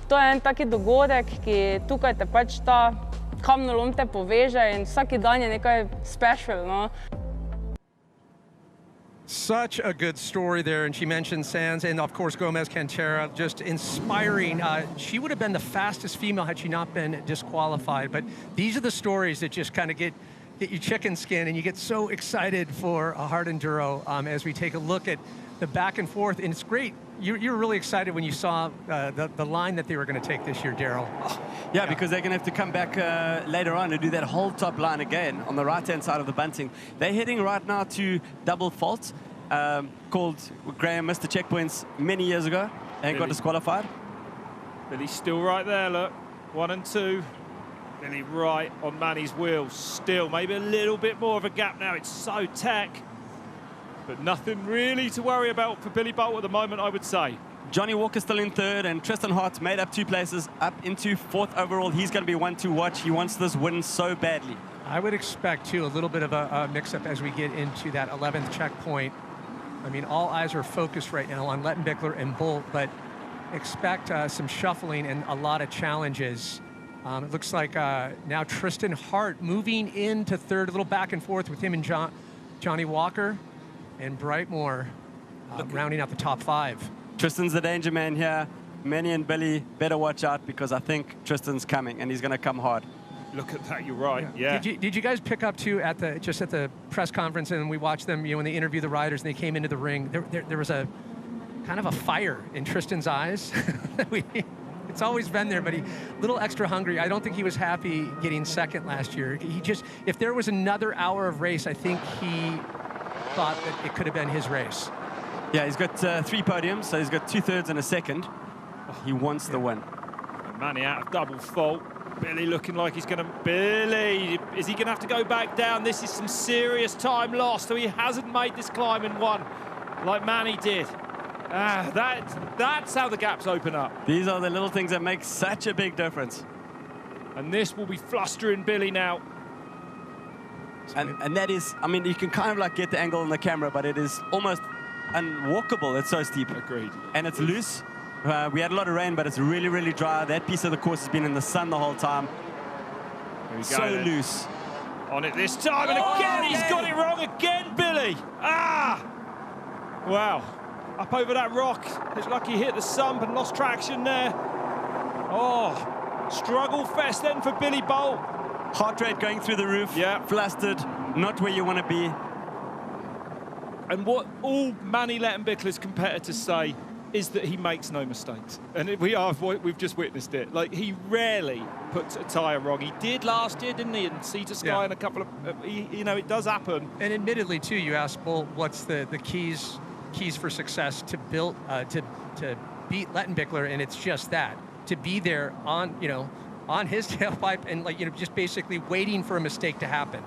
to je en taki dogodek, ki tukaj te pač ta kamnolom te poveže in vsaki dan je nekaj special, no. Such a good story there, and she mentioned Sanz and of course Gomez Cantera, just inspiring. She would have been the fastest female had she not been disqualified, but these are the stories that just kind of get your chicken skin and you get so excited for a Hard Enduro as we take a look at the back and forth, and it's great. You were really excited when you saw the line that they were going to take this year, Daryl. Yeah, because they're going to have to come back later on to do that whole top line again on the right-hand side of the bunting. They're heading right now to double fault, called Graham missed the checkpoints many years ago and got disqualified. Billy's still right there, look. 1 and 2. Billy right on Manny's wheels. Still, maybe a little bit more of a gap now. It's so tech. But nothing really to worry about for Billy Bolt at the moment, I would say. Johnny Walker still in 3rd, and Tristan Hart made up 2 places, up into 4th overall. He's going to be one to watch. He wants this win so badly. I would expect, too, a little bit of a mix-up as we get into that 11th checkpoint. I mean, all eyes are focused right now on Lettenbichler and Bolt, but expect some shuffling and a lot of challenges. It looks like now Tristan Hart moving into 3rd, a little back and forth with him and Johnny Walker. And Brightmore rounding out the top 5. Tristan's the danger man here. Manny and Billy better watch out because I think Tristan's coming and he's going to come hard. Look at that, you're right. Yeah. Did you guys pick up too at the press conference, and we watched them, you know, when they interviewed the riders and they came into the ring, there was a kind of a fire in Tristan's eyes. It's always been there, but a little extra hungry. I don't think he was happy getting 2nd last year. If there was another hour of race, I think he thought that it could have been his race. Yeah, he's got 3 podiums, so he's got 2/3 and a 2nd. He wants the win. Manny out of double fault. Billy looking like he's going to... Billy, is he going to have to go back down? This is some serious time lost, so he hasn't made this climb in 1 like Manny did. That's how the gaps open up. These are the little things that make such a big difference. And this will be flustering Billy now. And that is, I mean, you can kind of like get the angle on the camera, but it is almost unwalkable. It's so steep. Agreed. And it's loose. We had a lot of rain, but it's really, really dry. That piece of the course has been in the sun the whole time. Here we go, So then. loose. On it this time, and again, he's got it wrong again, Billy. Ah! Wow. Up over that rock. It's like he hit the sump and lost traction there. Oh, struggle fest then for Billy Bolt. Heart rate going through the roof. Yeah. Flustered. Not where you want to be. And what all Manny Lettenbichler's competitors say is that he makes no mistakes. And we've just witnessed it. Like, he rarely puts a tyre wrong. He did last year, didn't he? And Sea to Sky and a couple of, you know, it does happen. And admittedly, too, you asked, well, what's the keys for success to build, to beat Lettenbichler, and it's just that. To be there on, you know, on his tailpipe and, like, you know, just basically waiting for a mistake to happen.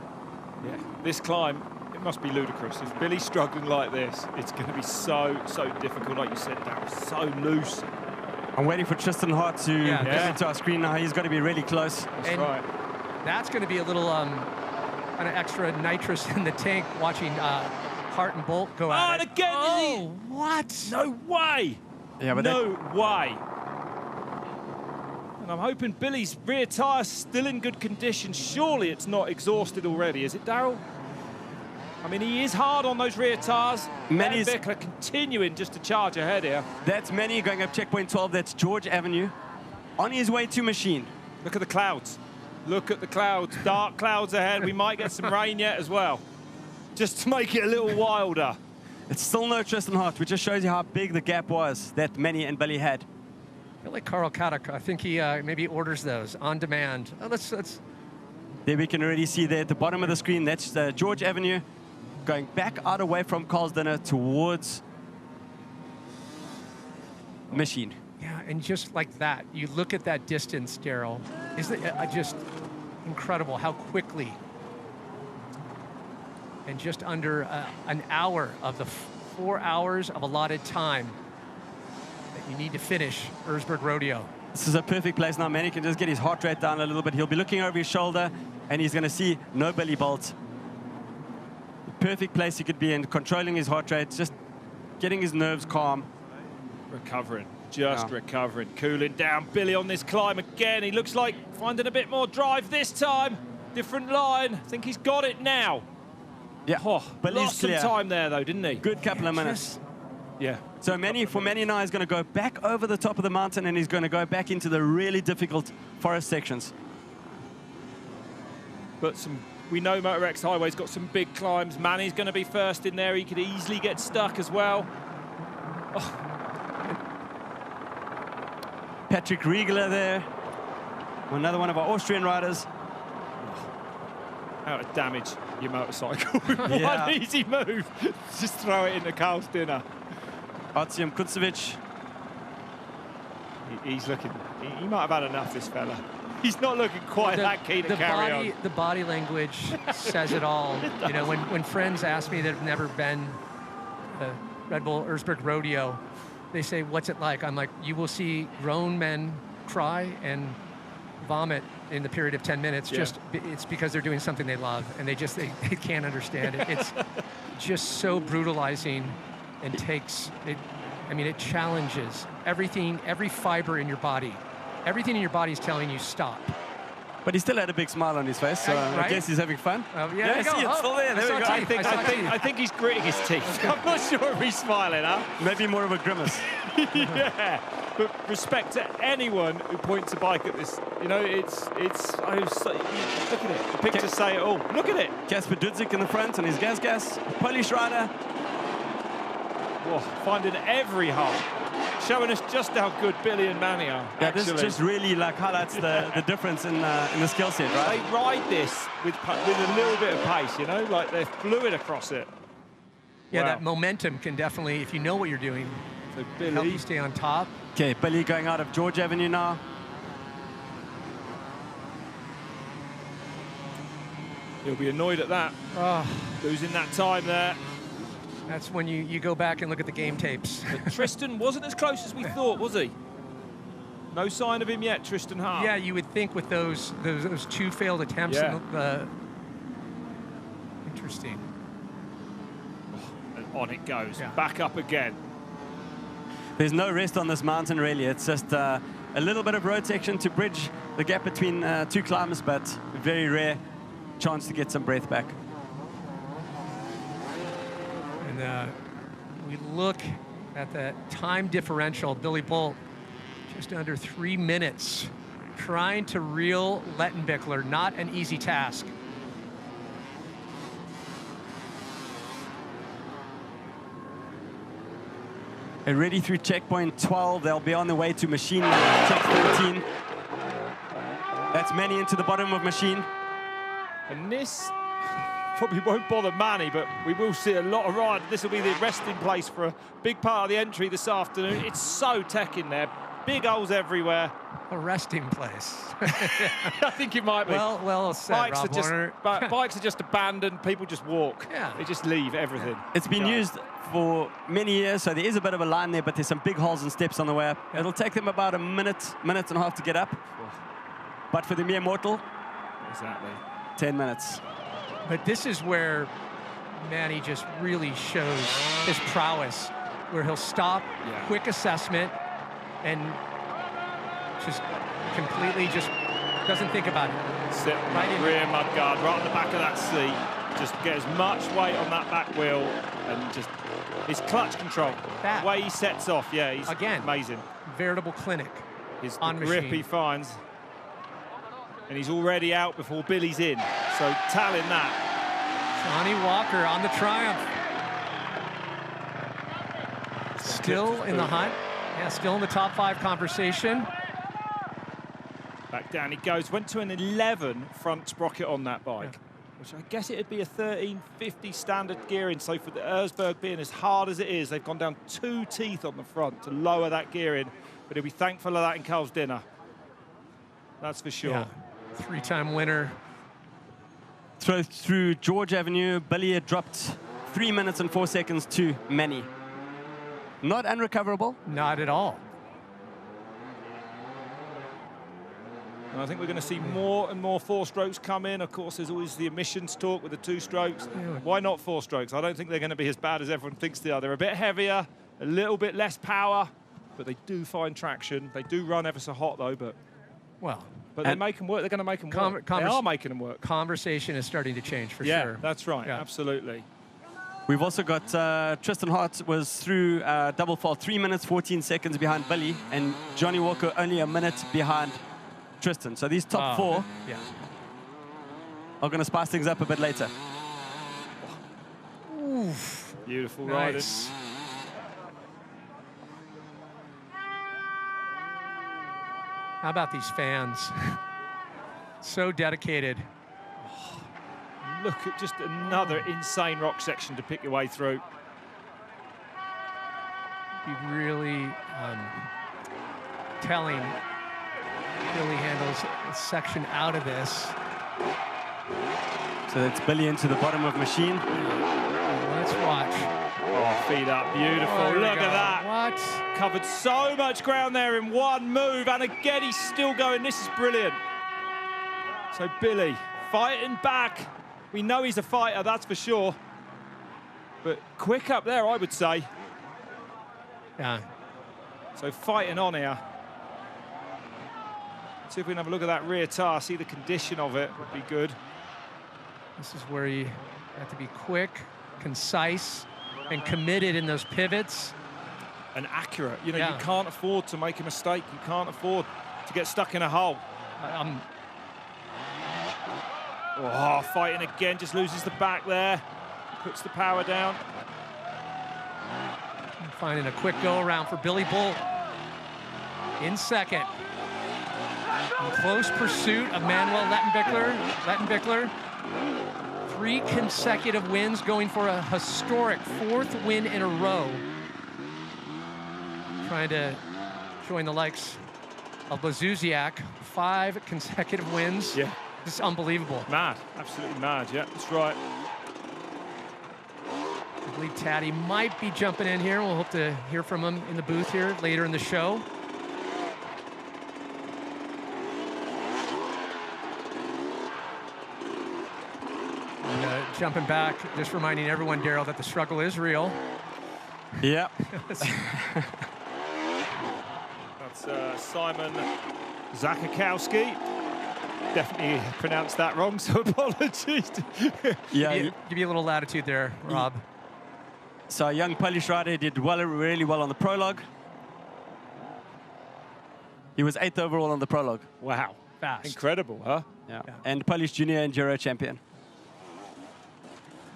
Yeah, this climb, it must be ludicrous. If Billy's struggling like this, it's going to be so difficult, like you said, Darryl, so loose. I'm waiting for Tristan Hart to come into our screen now. He's got to be really close. That's right. That's going to be a little kind of extra nitrous in the tank watching Hart and Bolt go at it. And again, oh, what? No way. Yeah, but no way. And I'm hoping Billy's rear tyre's still in good condition. Surely it's not exhausted already, is it, Darryl? I mean, he is hard on those rear tyres. Lettenbichler continuing just to charge ahead here. That's Manny going up checkpoint 12. That's George Avenue on his way to Machine. Look at the clouds. Look at the clouds. Dark clouds ahead. We might get some rain yet as well, just to make it a little wilder. It's still no Tristan Hart, which just shows you how big the gap was that Manny and Billy had. I feel like Carl Kadek. I think he maybe orders those on demand. Oh, let's. There we can already see there at the bottom of the screen. That's George Avenue going back out away from Carl's Dinner towards Machine. Yeah, and just like that, you look at that distance, Darryl. Isn't it just incredible how quickly, and just under an hour of the 4 hours of allotted time that you need to finish Erzbergrodeo. This is a perfect place now. Manny can just get his heart rate down a little bit. He'll be looking over his shoulder, and he's going to see no Billy Bolt. The perfect place he could be in, controlling his heart rate, just getting his nerves calm. Recovering, recovering, cooling down. Billy on this climb again. He looks like finding a bit more drive this time. Different line. I think he's got it now. Yeah, but lost some time there, though, didn't he? Good couple of minutes. Yeah. So Manny now is going to go back over the top of the mountain, and he's going to go back into the really difficult forest sections. But we know Moto X Highway's got some big climbs. Manny's going to be first in there. He could easily get stuck as well. Oh. Patrick Riegler there. Another one of our Austrian riders. How to damage your motorcycle with one easy move. Just throw it into Carl's Dinner. Artyom Kutsevich. He's looking, he might have had enough, this fella. He's not looking quite that keen to carry on. The body language says it all. You know, when friends ask me that have never been the Red Bull Erzbergrodeo, they say, what's it like? I'm like, you will see grown men cry and vomit in the period of 10 minutes. Just it's because they're doing something they love, and they can't understand it. It's just so brutalizing, and it challenges everything, every fiber in your body. Everything in your body is telling you stop. But he still had a big smile on his face, so I guess he's having fun. Yeah, see, it's still there. There we go. I think he's gritting his teeth. I'm not sure if he's smiling, huh? Maybe more of a grimace. Yeah. But respect to anyone who points a bike at this. You know, it's look at it. The pictures say it all. Look at it. Kasper Dudzik in the front on his gas. Polish rider. Whoa, finding every hole. Showing us just how good Billy and Manny are. Yeah, this just really highlights the difference in the skill set, right? They ride this with a little bit of pace, you know, like they're fluid across it. Yeah, that momentum can definitely, if you know what you're doing, help you stay on top. Okay, Billy going out of George Avenue now. He'll be annoyed at that. Losing that time there. That's when you go back and look at the game tapes. But Tristan wasn't as close as we thought, was he? No sign of him yet, Tristan Hart. Yeah, you would think with those two failed attempts. Yeah. Interesting. On it goes, back up again. There's no rest on this mountain, really. It's just a little bit of road section to bridge the gap between two climbs, but very rare chance to get some breath back. And we look at the time differential. Billy Bull just under 3 minutes trying to reel Lettenbichler. Not an easy task. Already through checkpoint 12, they'll be on the way to machine check 13. That's Manny into the bottom of machine. And this probably won't bother Manny, but we will see a lot of riders. This will be the resting place for a big part of the entry this afternoon. It's so tech in there, big holes everywhere. A resting place. I think it might be. Well said, bikes are just abandoned. People just walk. Yeah. They just leave everything. It's been used for many years, so there is a bit of a line there, but there's some big holes and steps on the way up. It'll take them about a minute and a half to get up. But for the mere mortal, exactly 10 minutes. But this is where Manny just really shows his prowess, where he'll stop, quick assessment, and just completely just doesn't think about it. Sit right in rear mudguard, right on the back of that seat. Just get as much weight on that back wheel and just his clutch control. The way he sets off, he's again amazing. Veritable clinic. His on grip machine. He finds. And he's already out before Billy's in. So tallying that. Johnny Walker on the Triumph. Still in the hunt. Yeah, still in the top 5 conversation. Back down he goes. Went to an 11 front sprocket on that bike, which I guess it'd be a 1350 standard gearing. So for the Erzberg being as hard as it is, they've gone down 2 teeth on the front to lower that gearing. But he'll be thankful of that in Carl's dinner. That's for sure. Yeah. 3-time winner. Through George Avenue, Billy had dropped 3 minutes and 4 seconds to Manny. Not unrecoverable. Not at all. And I think we're going to see more and more 4-strokes come in. Of course, there's always the emissions talk with the 2-strokes. Why not 4-strokes? I don't think they're going to be as bad as everyone thinks they are. They're a bit heavier, a little bit less power, but they do find traction. They do run ever so hot, though, but they make them work. They're going to make them work. They are making them work. Conversation is starting to change for sure. Yeah, that's right. Yeah. Absolutely. We've also got Tristan Hart was through double fault, 3 minutes, 14 seconds behind Billy, and Johnny Walker only a minute behind Tristan. So these top 4 are going to spice things up a bit later. Oof. Beautiful nice. riders. How about these fans? So dedicated. Look at just another insane rock section to pick your way through. Be really telling. Billy handles a section out of this. So that's Billy into the bottom of machine. Let's watch. Oh, feet up, beautiful. Look at that. What? Covered so much ground there in one move, and again he's still going. This is brilliant. So Billy fighting back. We know he's a fighter, that's for sure. But quick up there, I would say. Yeah. So fighting on here. See if we can have a look at that rear tire, see the condition of it, would be good. This is where you have to be quick, concise, and committed in those pivots. And accurate. You know, you can't afford to make a mistake. You can't afford to get stuck in a hole. Oh, fighting again, just loses the back there. Puts the power down. Finding a quick go around for Billy Bull. In second. In close pursuit of Manuel Lettenbichler. 3 consecutive wins, going for a historic 4th win in a row. Trying to join the likes of Bazuziak. 5 consecutive wins. Yeah. This is unbelievable. Mad, absolutely mad, yeah, that's right. I believe Taddy might be jumping in here. We'll hope to hear from him in the booth here later in the show. jumping back, just reminding everyone, Daryl, that the struggle is real. Yeah. That's Simon Zakakowski. Definitely pronounced that wrong, so apologies. Yeah, give you a little latitude there, Rob. So a young Polish rider did really well on the prologue. He was 8th overall on the prologue. Wow. Fast. Incredible, huh? Yeah. And Polish junior enduro champion.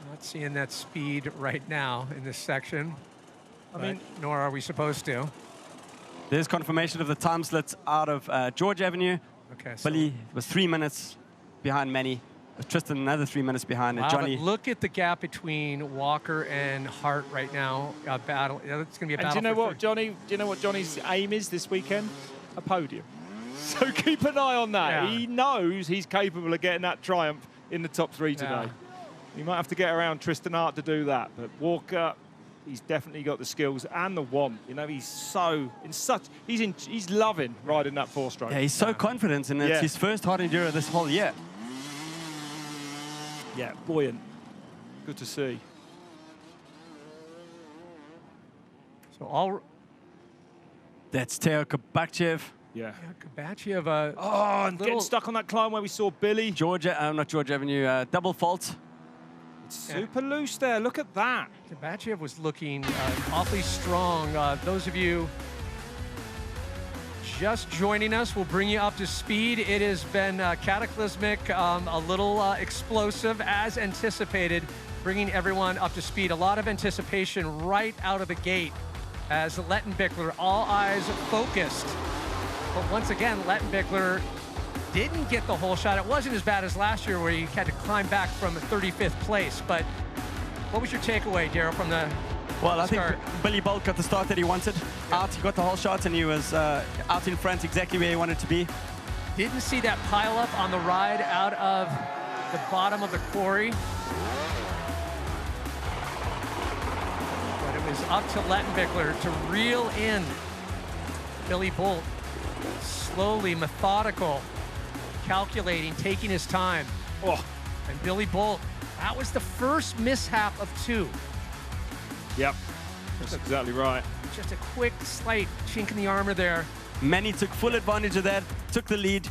Not seeing that speed right now in this section. I mean, nor are we supposed to. There's confirmation of the time slits out of George Avenue. Okay. So Billy was 3 minutes behind Manny. Tristan another 3 minutes behind. wow, Johnny. but look at the gap between Walker and Hart right now. Battle. It's going to be a battle. And do you know what, Johnny? Do you know what Johnny's aim is this weekend? A podium. So keep an eye on that. Yeah. He knows he's capable of getting that triumph in the top 3 today. Yeah. You might have to get around Tristan Hart to do that, but Walker, he's definitely got the skills and the want. You know, he's loving riding that 4-stroke. Yeah, he's so confident, and it's his first hard enduro this whole year. Yeah, buoyant. Good to see. So all. That's Teo Kabakchev. Yeah. Kabakchev. And getting stuck on that climb where we saw Billy. Not George Avenue. Double fault. It's super loose there. Look at that. Kabakchev was looking awfully strong. Those of you just joining us, we'll bring you up to speed. It has been cataclysmic, a little explosive as anticipated, bringing everyone up to speed. A lot of anticipation right out of the gate as Lettenbichler, all eyes focused. But once again, Lettenbichler didn't get the whole shot. It wasn't as bad as last year where he had to climb back from 35th place. But what was your takeaway, Daryl, from the Well, I start? think Billy Bolt got the start that he wanted. Out, he got the whole shot, and he was out in front exactly where he wanted to be. Didn't see that pile up on the ride out of the bottom of the quarry. But it was up to Lettenbichler to reel in Billy Bolt. Slowly, methodical, calculating, taking his time. Oh. And Billy Bolt, that was the first mishap of 2. Yep, that's exactly right. Just a quick, slight chink in the armor there. Manny took full advantage of that, took the lead.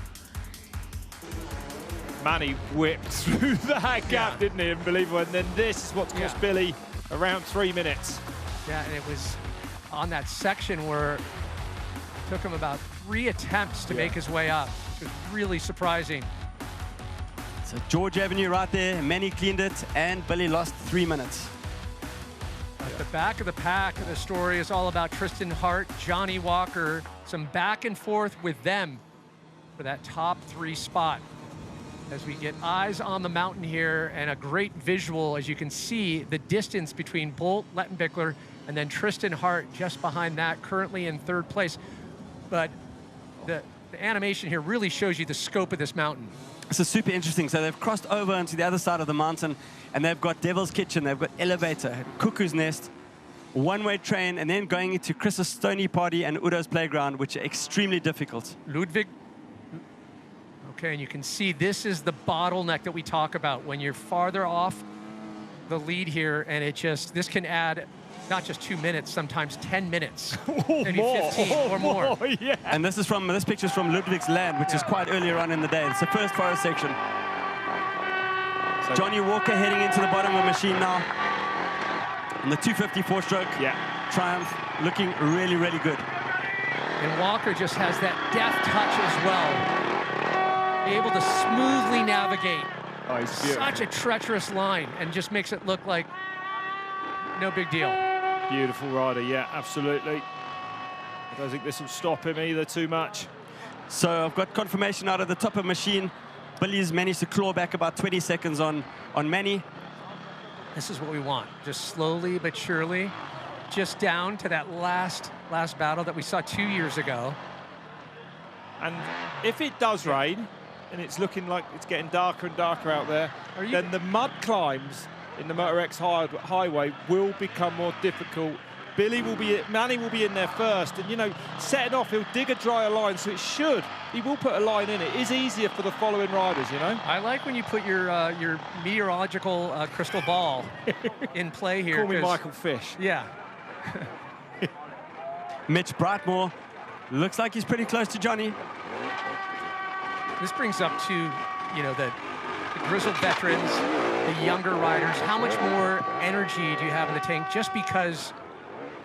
Manny whipped through that gap, didn't he? Unbelievable. And then this is what's cost Billy around 3 minutes. Yeah, and it was on that section where it took him about 3 attempts to make his way up, which was really surprising. So George Avenue right there, Manny cleaned it, and Billy lost 3 minutes. At the back of the pack, the story is all about Tristan Hart, Johnny Walker, some back and forth with them for that top 3 spot. As we get eyes on the mountain here and a great visual, as you can see the distance between Bolt, Lettenbichler, and then Tristan Hart just behind that, currently in 3rd place. But the animation here really shows you the scope of this mountain. This is super interesting. So they've crossed over onto the other side of the mountain, and they've got Devil's Kitchen, they've got Elevator, Cuckoo's Nest, one-way train, and then going into Chris's Stony Party and Udo's Playground, which are extremely difficult. Ludwig. Okay, and you can see this is the bottleneck that we talk about when you're farther off the lead here, and this can add not just 2 minutes, sometimes 10 minutes, maybe more, 15 or more. Yeah. And this picture's from Ludwig's Land, which is quite earlier on in the day. It's the first forest section. So Johnny Walker heading into the bottom of the machine now. And the 254 stroke. Triumph looking really, really good. And Walker just has that deft touch as well. Able to smoothly navigate such a treacherous line and just makes it look like no big deal. Beautiful rider, yeah, absolutely. I don't think this will stop him either too much. So I've got confirmation out of the top of machine. Billy's managed to claw back about 20 seconds on Manny. This is what we want, just slowly but surely, just down to that last battle that we saw 2 years ago. And if it does rain, and it's looking like it's getting darker and darker out there, then the mud climbs in the Moto X Highway will become more difficult Manny will be in there first, and you know, setting off, he'll dig a drier line, so he will put a line in. It is easier for the following riders, you know. I like when you put your meteorological crystal ball in play here. Call me Michael Fish. Yeah. Mitch Brightmore looks like he's pretty close to Johnny. This brings up to, you know, the grizzled veterans, the younger riders. How much more energy do you have in the tank just because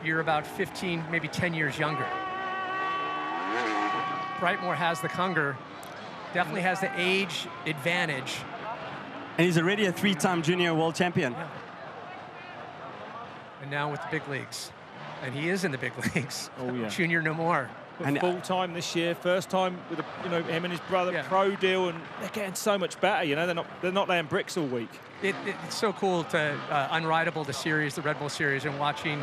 you're about 15, maybe 10 years younger? Brightmore has the hunger, definitely has the age advantage. And he's already a 3-time junior world champion. Yeah. And now with the big leagues. And he is in the big leagues. Oh, yeah. Junior no more. And full time this year, first time with him and his brother, pro deal, and they're getting so much better. You know, they're not laying bricks all week. It's so cool to Unrideable, the series, the Red Bull series, and watching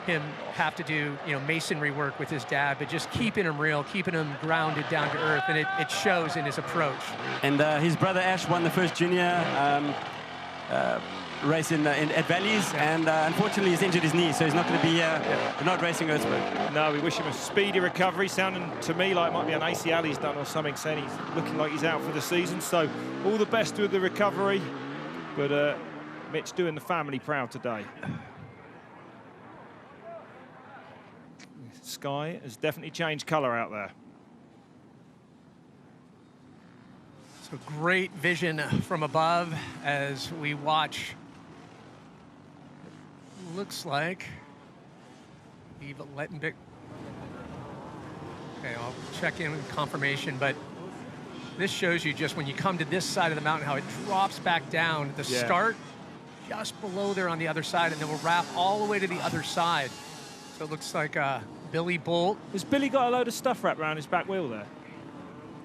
him have to do masonry work with his dad, but just keeping him real, keeping him grounded down to earth, and it shows in his approach. And his brother Ash won the first junior race at Valleys, and unfortunately he's injured his knee, so he's not going to be not racing Erzberg. No, we wish him a speedy recovery, sounding to me like it might be an ACL he's done or something, saying he's looking like he's out for the season, so all the best with the recovery, but Mitch doing the family proud today. Sky has definitely changed colour out there. So great vision from above as we watch. Looks like Lettenbichler. Okay, I'll check in with confirmation, but this shows you just when you come to this side of the mountain how it drops back down at the start, just below there on the other side, and then we'll wrap all the way to the other side. So it looks like Billy Bolt. Has Billy got a load of stuff wrapped around his back wheel there?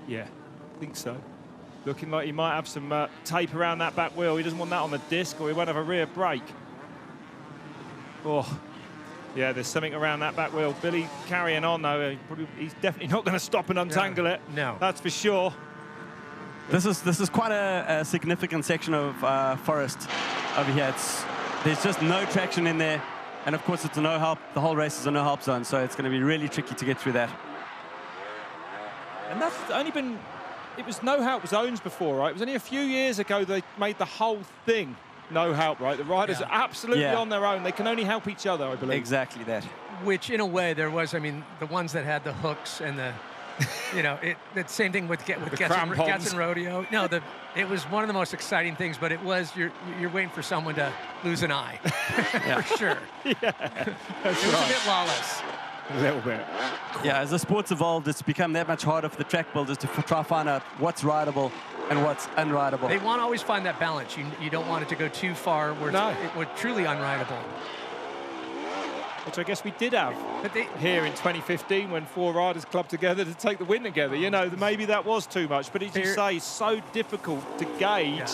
Yeah, I think so. Looking like he might have some tape around that back wheel. He doesn't want that on the disc, or he won't have a rear brake. Oh, yeah, there's something around that back wheel. Billy carrying on, though. He's definitely not going to stop and untangle it. No. That's for sure. This is quite a significant section of forest over here. There's just no traction in there. And, of course, it's a no-help. The whole race is a no-help zone, so it's going to be really tricky to get through that. And that's only been... It was no-help zones before, right? It was only a few years ago they made the whole thing no-help, right? The riders are absolutely on their own. They can only help each other, I believe. Exactly that. Which, in a way, there was, I mean, the ones that had the hooks and the, the same thing with Getson Rodeo. No, it was one of the most exciting things, but it was, you're waiting for someone to lose an eye, for sure. Yeah, it was a bit lawless. A little bit. Yeah, as the sport's evolved, it's become that much harder for the track builders to try to find out what's rideable and what's unrideable. They want to always find that balance. You don't want it to go too far where it's truly unrideable. Which I guess we did have here in 2015 when 4 riders clubbed together to take the win together. You know, maybe that was too much, but as you say, it's so difficult to gauge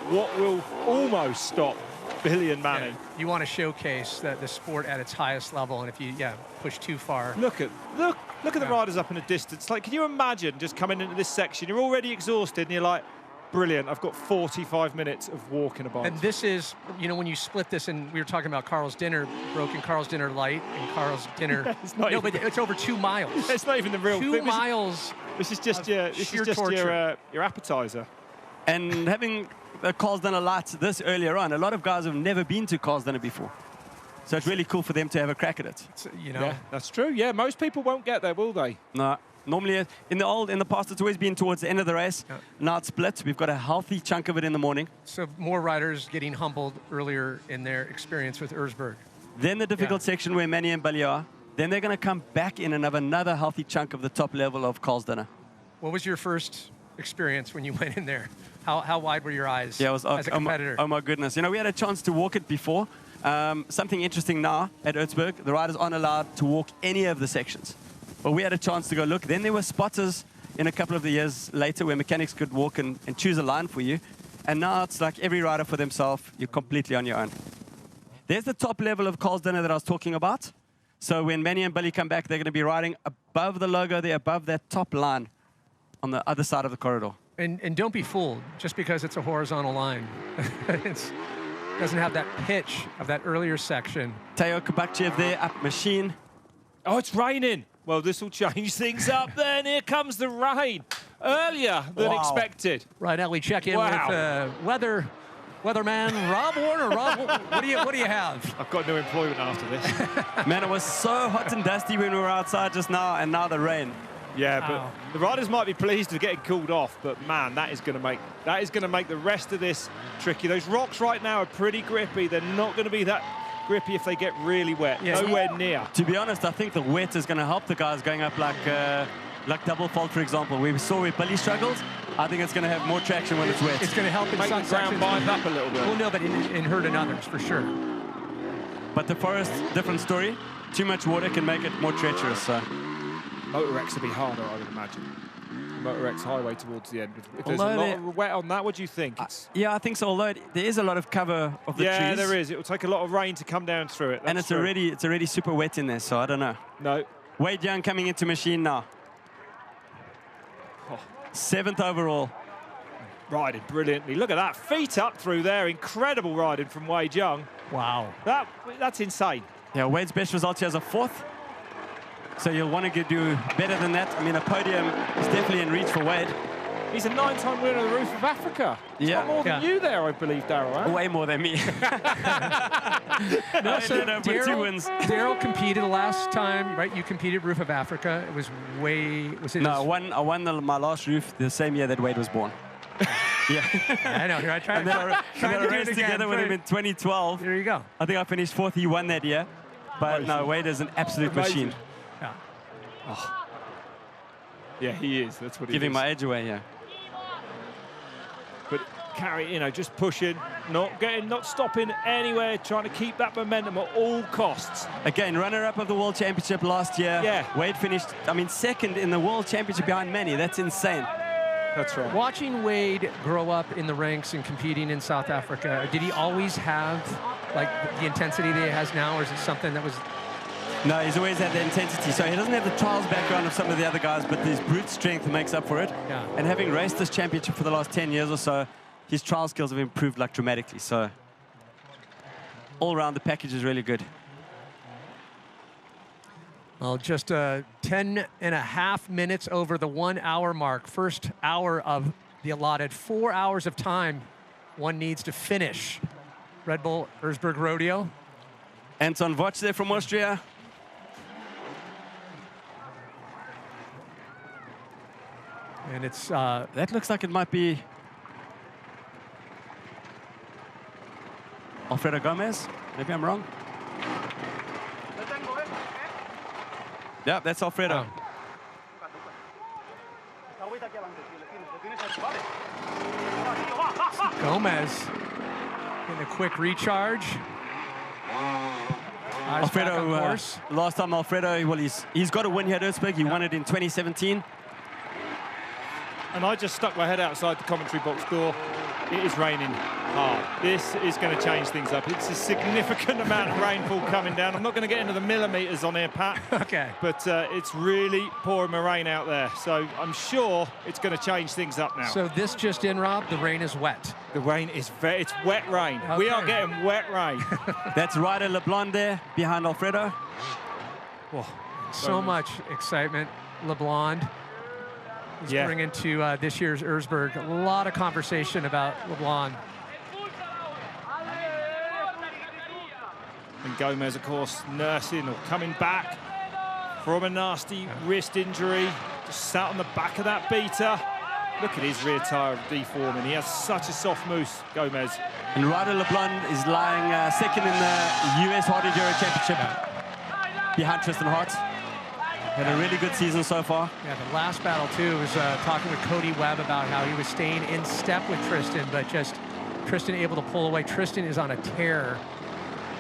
what will almost stop Billy and Manny. Yeah. You want to showcase the sport at its highest level, and if you push too far. Look at the riders up in the distance. Like, can you imagine just coming into this section? You're already exhausted, and you're like, brilliant, I've got 45 minutes of walking about. And this is, when you split this, and we were talking about Carl's Dinner, broken Carl's Dinner Light and Carl's Dinner. But it's over 2 miles. It's not even the real 2 miles. This is just your appetizer. And having Carl's Dinner Lights this earlier on, a lot of guys have never been to Carl's Dinner before. So it's really cool for them to have a crack at it. Yeah, that's true. Yeah, most people won't get there, will they? No. Normally, in the past, it's always been towards the end of the race. Yeah. Now it's split. We've got a healthy chunk of it in the morning. So more riders getting humbled earlier in their experience with Erzberg. Then the difficult section where Manny and Billy are. Then they're going to come back in and have another healthy chunk of the top level of Carl's Dinner. What was your first experience when you went in there? How wide were your eyes as a competitor? Oh my goodness. We had a chance to walk it before. Something interesting now at Erzberg, the riders aren't allowed to walk any of the sections. But we had a chance to go look. Then there were spotters in a couple of the years later where mechanics could walk and choose a line for you. And now it's like every rider for themselves. You're completely on your own. There's the top level of Carl's Dinner that I was talking about. So when Manny and Billy come back, they're going to be riding above the logo there, above that top line on the other side of the corridor. And don't be fooled just because it's a horizontal line. doesn't have that pitch of that earlier section. Teo Kabakchev there, up machine. Oh, it's raining. Well, this will change things up then. Here comes the rain. Earlier than expected. Right now we check in with weatherman Rob Warner. Rob, what do you have? I've got new employment after this. Man, it was so hot and dusty when we were outside just now, and now the rain. Yeah, but the riders might be pleased with getting cooled off, but man, that is going to make the rest of this tricky. Those rocks right now are pretty grippy. They're not going to be that grippy if they get really wet. Yeah. Nowhere near. To be honest, I think the wet is going to help the guys going up like double fault, for example. We saw where Billy struggled. I think it's going to have more traction when it's wet. It's going to help in make some the ground bind up a little bit. Well, no, but in hurt in others, for sure. But the forest, different story. Too much water can make it more treacherous. So. Moto X will be harder, I would imagine. Moto X Highway towards the end. If there's a lot of wet on that, what do you think? Yeah, I think so. Although there is a lot of cover of the trees. Yeah, there is. It will take a lot of rain to come down through it. And it's already super wet in there, so I don't know. No. Wade Young coming into machine now. 7th overall. Riding brilliantly. Look at that. Feet up through there. Incredible riding from Wade Young. Wow. That's insane. Yeah, Wade's best result here is a 4th. So you'll want to do better than that. I mean, a podium is definitely in reach for Wade. He's a 9-time winner of the Roof of Africa. He's got more than you there, I believe, Daryl. Way more than me. No, so Daryl competed last time, right? You competed Roof of Africa. It was No, I won my last roof the same year that Wade was born. Yeah. I know. Here I tried. And then I raced together with him in 2012. There you go. I think I finished 4th. He won that year. But no, Wade is an absolute machine. Yeah. Oh. Yeah, he is. That's what he is. Giving my edge away, yeah. But carry, just pushing, not stopping anywhere, trying to keep that momentum at all costs. Again, runner-up of the World Championship last year. Yeah. Wade finished, 2nd in the World Championship behind Manny. That's insane. That's right. Watching Wade grow up in the ranks and competing in South Africa, did he always have like the intensity that he has now, or is it something that was... No, he's always had the intensity. So he doesn't have the trials background of some of the other guys, but his brute strength makes up for it. Yeah. And having raced this championship for the last 10 years or so, his trial skills have improved like dramatically. So all around, the package is really good. Well, just 10.5 minutes over the 1 hour mark. First hour of the allotted 4 hours of time one needs to finish Red Bull Erzbergrodeo. Anton Voch there from Austria. And it's... that looks like it might be Alfredo Gomez. Maybe I'm wrong. Yeah, that's Alfredo. Gomez getting a quick recharge. Alfredo, last time Alfredo, well, he's got a win here at Erzberg. He won it in 2017. And I just stuck my head outside the commentary box door. It is raining hard. This is going to change things up. It's a significant amount of rainfall coming down. I'm not going to get into the millimetres on here, Pat. Okay. But it's really pouring the rain out there. So I'm sure it's going to change things up now. So this just in, Rob, the rain is wet. The rain is it's wet rain. Okay. We are getting wet rain. That's Ryder LeBlanc there behind Alfredo. Whoa. So much excitement. LeBlanc is bringing to this year's Erzberg. A lot of conversation about LeBlanc. And Gomez, of course, nursing or coming back from a nasty wrist injury. Just sat on the back of that beater. Look at his rear tyre deforming. He has such a soft mousse, Gomez. And Ryder LeBlanc is lying 2nd in the US Hard Enduro Championship behind Tristan Hart. Had a really good season so far. Yeah, the last battle, too, was talking with Cody Webb about how he was staying in step with Tristan, but just Tristan able to pull away. Tristan is on a tear.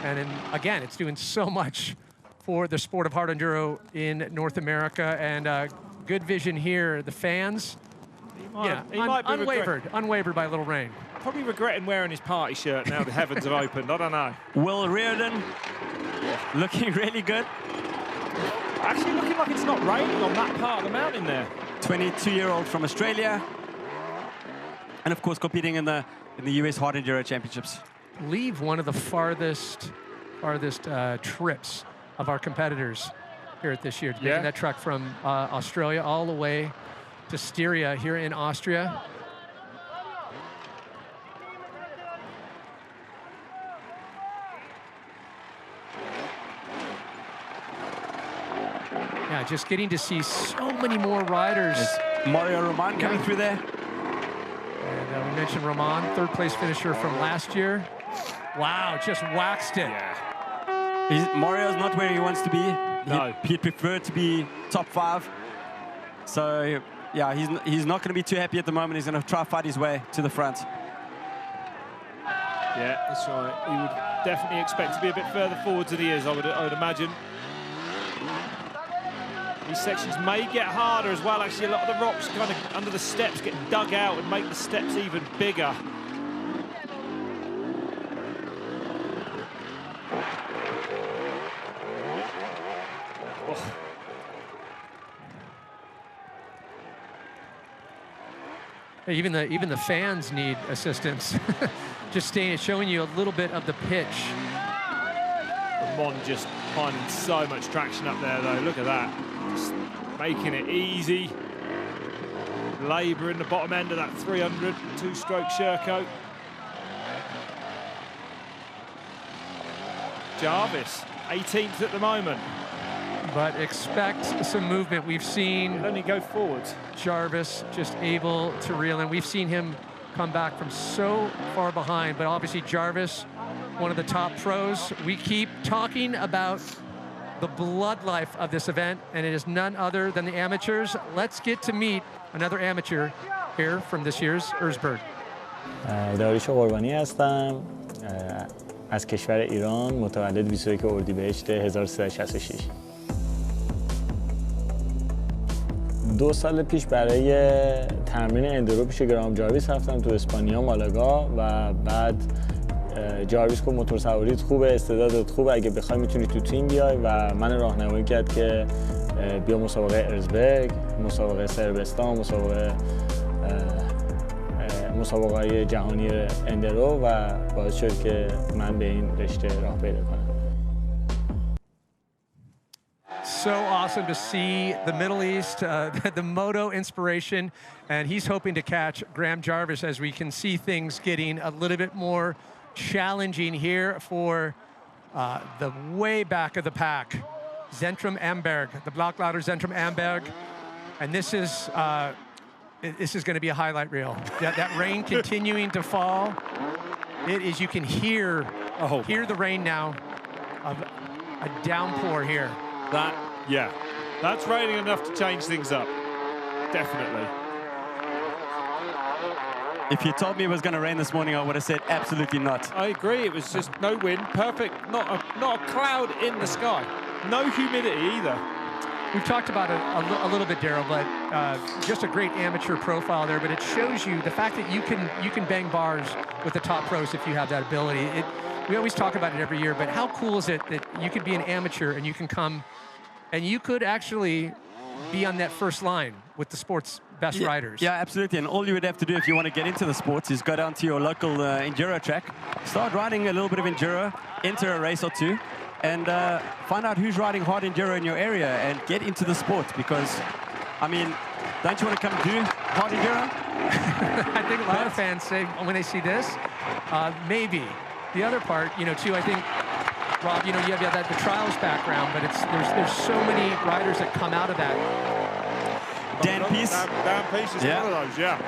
And then, again, it's doing so much for the sport of hard enduro in North America. And good vision here. The fans, he might be unwavered by a little rain. Probably regretting wearing his party shirt now the heavens have opened. I don't know. Will Reardon looking really good. Actually looking like it's not raining on that part of the mountain there. 22-year-old from Australia. And, of course, competing in the US Hard Enduro Championships. believe, one of the farthest trips of our competitors here at this year. Making that trek from Australia all the way to Styria here in Austria. Yeah, just getting to see so many more riders. Mario Roman coming through there. And we mentioned Roman, third place finisher from last year. Wow, just waxed it. Yeah. Mario's not where he wants to be. No. He'd prefer to be top 5. So, yeah, he's not going to be too happy at the moment. He's going to try to fight his way to the front. Yeah, that's right. He would definitely expect to be a bit further forwards than he is, I would imagine. These sections may get harder as well. Actually, a lot of the rocks kind of under the steps get dug out and make the steps even bigger. Oh. Even the fans need assistance. Just showing you a little bit of the pitch. Ramon just finding so much traction up there, though. Look at that. Just making it easy. Labour in the bottom end of that 300 two-stroke Sherco. Jarvis, 18th at the moment. But expect some movement. We've seen only go forwards. Jarvis just able to reel in. We've seen him come back from so far behind, but obviously Jarvis, one of the top pros. We keep talking about the blood life of this event, and it is none other than the amateurs. Let's get to meet another amateur here from this year's Erzberg. داریوش قربانی هستم از کشور ایران، متولد 21 اردیبهشت 1366. 2 سال پیش برای تمرین اندورو پیش گرام جارویس رفتم تو اسپانیا مالاگا و بعد جارویس گفت موتور سواریت خوبه، استعدادت خوبه، اگه بخوای میتونی تو تیم بیای و من راهنمایی کرد که بیا مسابقه ارزبرگ، مسابقه صربستان، مسابقه جهانی اندورو و باعث شد که من به این رشته راه پیدا کنم. So awesome to see the Middle East, the moto inspiration, and he's hoping to catch Graham Jarvis as we can see things getting a little bit more challenging here for the way back of the pack. Zentrum Berg, the Blackladder Zentrum Berg, and this is going to be a highlight reel. That rain continuing to fall. It is, you can hear the rain now of a downpour here. That's raining enough to change things up, definitely. If you told me it was going to rain this morning, I would have said absolutely not. I agree, it was just no wind, perfect, not a cloud in the sky. No humidity either. We've talked about it a little bit, Daryl, but just a great amateur profile there, but it shows you the fact that you can bang bars with the top pros if you have that ability. We always talk about it every year, but how cool is it that you could be an amateur and you can come and you could actually be on that first line with the sport's best riders. Yeah, absolutely. And all you would have to do if you want to get into the sports is go down to your local enduro track, start riding a little bit of enduro, enter a race or two, and find out who's riding hard enduro in your area and get into the sport. Because, I mean, don't you want to come do hard enduro? I think a lot of fans say when they see this, maybe. The other part, too, I think, Rob, you have the trials background, but there's so many riders that come out of that. Dan Peace? Dan Peace is one of those, yeah.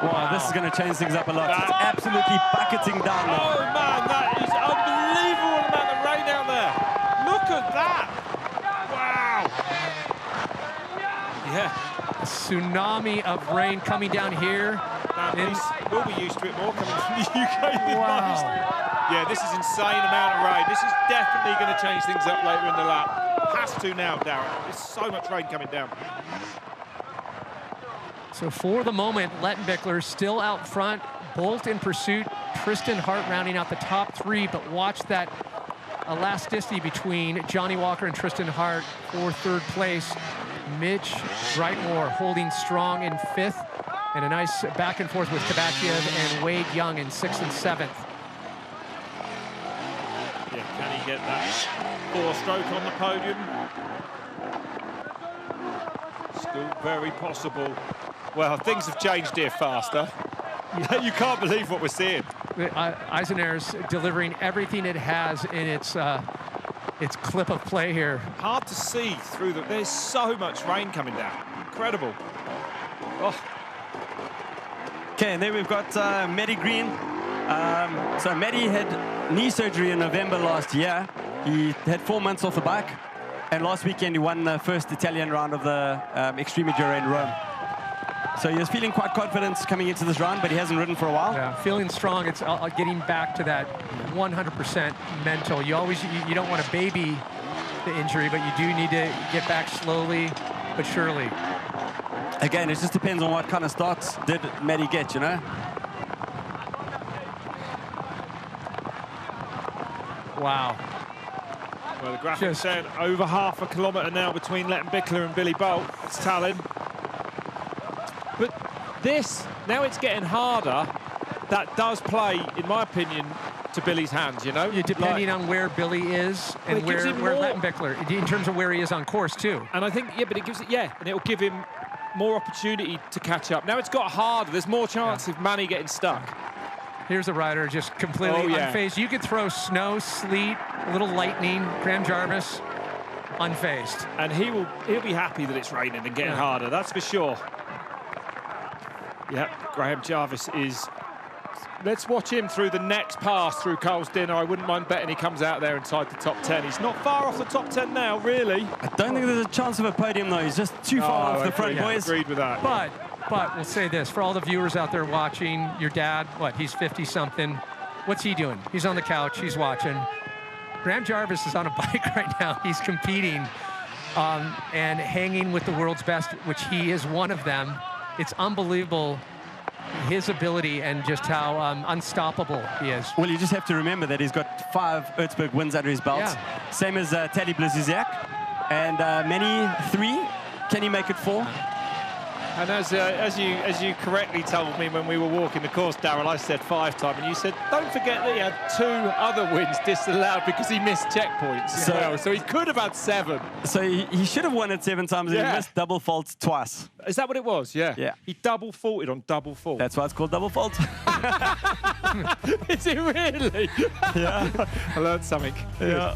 Wow, this is going to change things up a lot. It's absolutely bucketing down there. Oh, man, that is unbelievable amount of rain out there. Look at that. Wow. Yeah. A tsunami of rain coming down here. We'll be used to it more coming from the UK than most. Yeah, this is insane amount of rain. This is definitely going to change things up later in the lap. Has to now, Darren. There's so much rain coming down. So for the moment, Lettenbichler still out front. Bolt in pursuit. Tristan Hart rounding out the top 3, but watch that elasticity between Johnny Walker and Tristan Hart for 3rd place. Mitch Brightmore holding strong in 5th. And a nice back and forth with Tabachiev and Wade Young in 6th and 7th. Yeah, can he get that 4-stroke on the podium? Still very possible. Well, things have changed here faster. You can't believe what we're seeing. Eisener's delivering everything it has in its clip of play here. Hard to see through the... There's so much rain coming down. Incredible. Oh. Okay, and then we've got Mehdi Green. So Mehdi had knee surgery in November last year. He had 4 months off the bike. And last weekend he won the first Italian round of the Extreme Enduro in Rome. So he was feeling quite confident coming into this round, but he hasn't ridden for a while. Yeah, feeling strong. It's getting back to that 100% mental. You don't want to baby the injury, but you do need to get back slowly but surely. Again, it just depends on what kind of starts did Mehdi get, you know? Wow. Well, the graphic said over half a kilometre now between Lettenbichler and Billy Bolt. It's Tallinn. But this, now it's getting harder. That does play, in my opinion, to Billy's hands, you know? Yeah, depending on where Billy is and where Lettenbichler, in terms of where he is on course, too. And I think, yeah, but it gives it, and it'll give him more opportunity to catch up. Now it's got harder. There's more chance of Manny getting stuck. Here's a rider just completely unfazed. You could throw snow, sleet, a little lightning. Graham Jarvis, unfazed. And he'll be happy that it's raining and getting harder, that's for sure. Yeah, Graham Jarvis is... Let's watch him through the next pass through Carl's Dinner. I wouldn't mind betting he comes out there inside the top 10. He's not far off the top 10 now, really. I don't think there's a chance of a podium, though. He's just too far off the front, boys. Agreed with that. But we'll say this, for all the viewers out there watching, your dad, he's 50-something. What's he doing? He's on the couch, he's watching. Graham Jarvis is on a bike right now. He's competing and hanging with the world's best, which he is one of them. It's unbelievable, his ability and just how unstoppable he is. Well, you just have to remember that he's got 5 Erzberg wins under his belt. Yeah. Same as Teddy Blaziziak. And Manny 3. Can he make it 4? And as you correctly told me when we were walking the course, Daryl, I said 5 times, and you said, don't forget that he had 2 other wins disallowed because he missed checkpoints. So he could have had 7. So he should have won it 7 times and he missed double faults twice. Is that what it was? Yeah. He double faulted on double fault. That's why it's called double fault. Is it really? Yeah. I learned something. Yeah.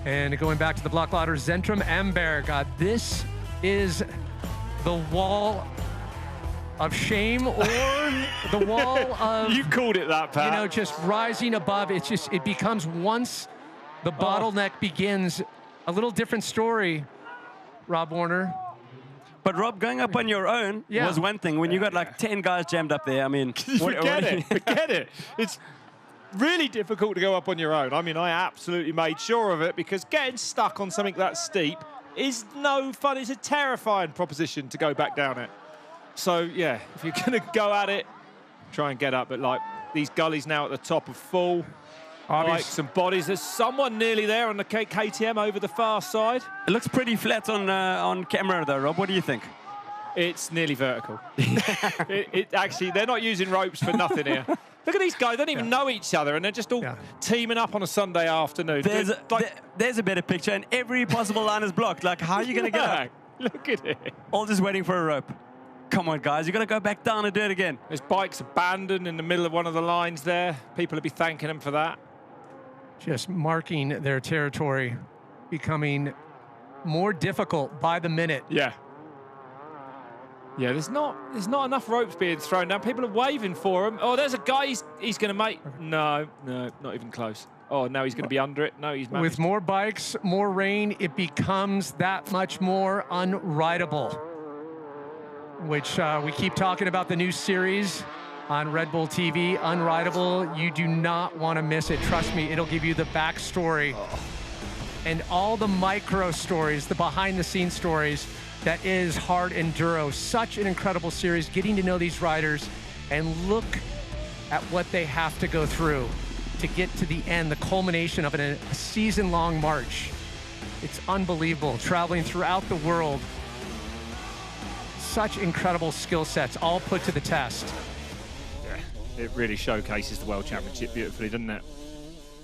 And going back to the block ladder, Zentrum and Berg. This is the wall of shame or the wall of... You called it that, Pat. You know, just rising above. It's just, it becomes once the bottleneck begins, a little different story, Rob Warner. But Rob, going up on your own was one thing. When you got like 10 guys jammed up there, I mean... Forget it. It's really difficult to go up on your own. I mean, I absolutely made sure of it because getting stuck on something that steep is no fun. It's a terrifying proposition to go back down it. So, yeah, if you're going to go at it, try and get up. But, like, these gullies now at the top are full. Bikes and bodies. There's someone nearly there on the KTM over the far side. It looks pretty flat on camera, though, Rob. What do you think? It's nearly vertical. it actually, they're not using ropes for nothing here. Look at these guys. They don't even know each other, and they're just all teaming up on a Sunday afternoon. There's a better picture, and every possible line is blocked. Like, how are you going to get up? Look at it. All just waiting for a rope. Come on, guys. You've got to go back down and do it again. There's bikes abandoned in the middle of one of the lines there. People will be thanking them for that. Just marking their territory, becoming more difficult by the minute. Yeah. Yeah, there's not enough ropes being thrown down. People are waving for him. Oh, there's a guy he's going to make. No, not even close. Oh, now he's going to be under it. No, he's managed. With more bikes, more rain, it becomes that much more unrideable. Which we keep talking about the new series on Red Bull TV, Unrideable. You do not want to miss it. Trust me, it'll give you the backstory and all the micro stories, the behind-the-scenes stories that is Hard Enduro. Such an incredible series, getting to know these riders and look at what they have to go through to get to the end, the culmination of a season-long march. It's unbelievable, traveling throughout the world such incredible skill sets, all put to the test. Yeah, it really showcases the World Championship beautifully, doesn't it?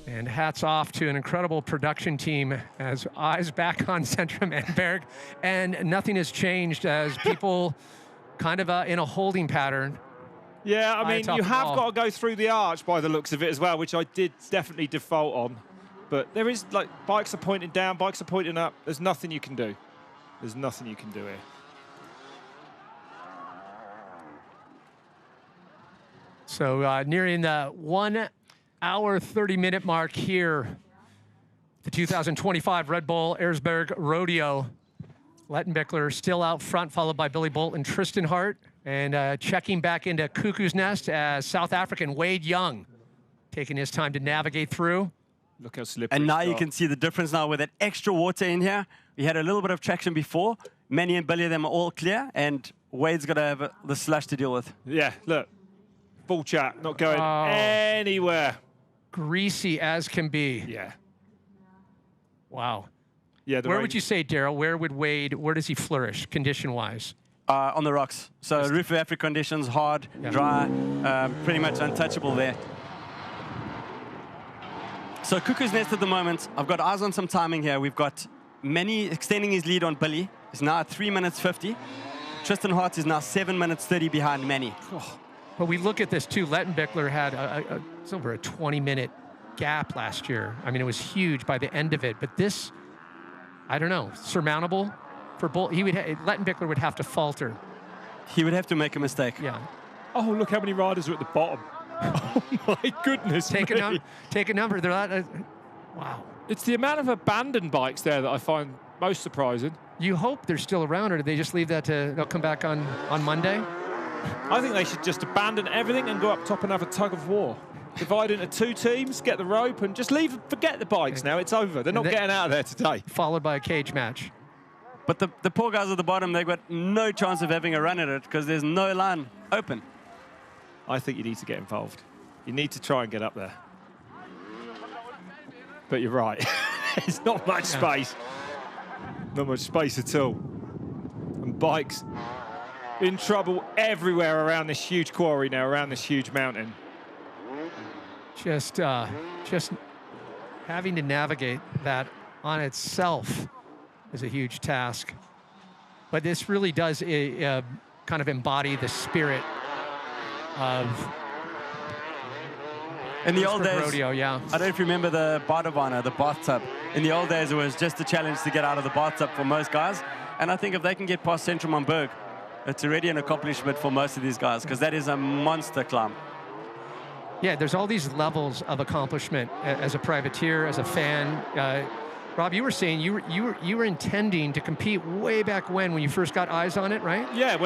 And hats off to an incredible production team as eyes back on Zentrum and Berg. And nothing has changed as people kind of in a holding pattern. Yeah, I mean, you have got to go through the arch by the looks of it as well, which I did definitely default on. But there is, like, bikes are pointing down, bikes are pointing up. There's nothing you can do. There's nothing you can do here. So nearing the 1 hour, 30-minute mark here, the 2025 Red Bull Erzbergrodeo. Lettenbichler still out front, followed by Billy Bolt and Tristan Hart. And checking back into Cuckoo's Nest as South African Wade Young taking his time to navigate through. Look how slippery. And now you can see the difference now with that extra water in here. We had a little bit of traction before. Manny and Billy, them are all clear, and Wade's got to have the slush to deal with. Yeah, look. Full chat, not going anywhere. Greasy as can be. Yeah. Wow. Yeah. Where would you say, Daryl, where would Wade, where does he flourish condition-wise? On the rocks. So roof of Africa conditions, hard, dry, pretty much untouchable there. So Cuckoo's Nest at the moment, I've got eyes on some timing here. We've got Manny extending his lead on Billy. He's now at 3 minutes 50. Tristan Hart is now 7 minutes 30 behind Manny. Oh. But we look at this too. Lettenbichler had it's over a 20-minute gap last year. I mean, it was huge by the end of it. But this, I don't know, surmountable for Bolt. Lettenbichler would have to falter. He would have to make a mistake. Yeah. Oh, look how many riders are at the bottom. Oh my goodness. Take a number. They're not. Wow. It's the amount of abandoned bikes there that I find most surprising. You hope they're still around, or do they just leave that they'll come back on Monday? I think they should just abandon everything and go up top and have a tug of war. Divide into 2 teams, get the rope, and just forget the bikes now. It's over. They're not getting out of there today. Followed by a cage match. But the poor guys at the bottom, they've got no chance of having a run at it because there's no line open. I think you need to get involved. You need to try and get up there. But you're right. There's not much space. Not much space at all. And bikes in trouble everywhere around this huge quarry now, around this huge mountain. Just having to navigate that on itself is a huge task. But this really does kind of embody the spirit of in the old days, rodeo, yeah. I don't know if you remember the Badavana, the bathtub. In the old days, it was just a challenge to get out of the bathtub for most guys. And I think if they can get past Zentrum on Berg, it's already an accomplishment for most of these guys because that is a monster climb. Yeah, there's all these levels of accomplishment as a privateer, as a fan. Rob, you were saying you were intending to compete way back when you first got eyes on it, right? Yeah,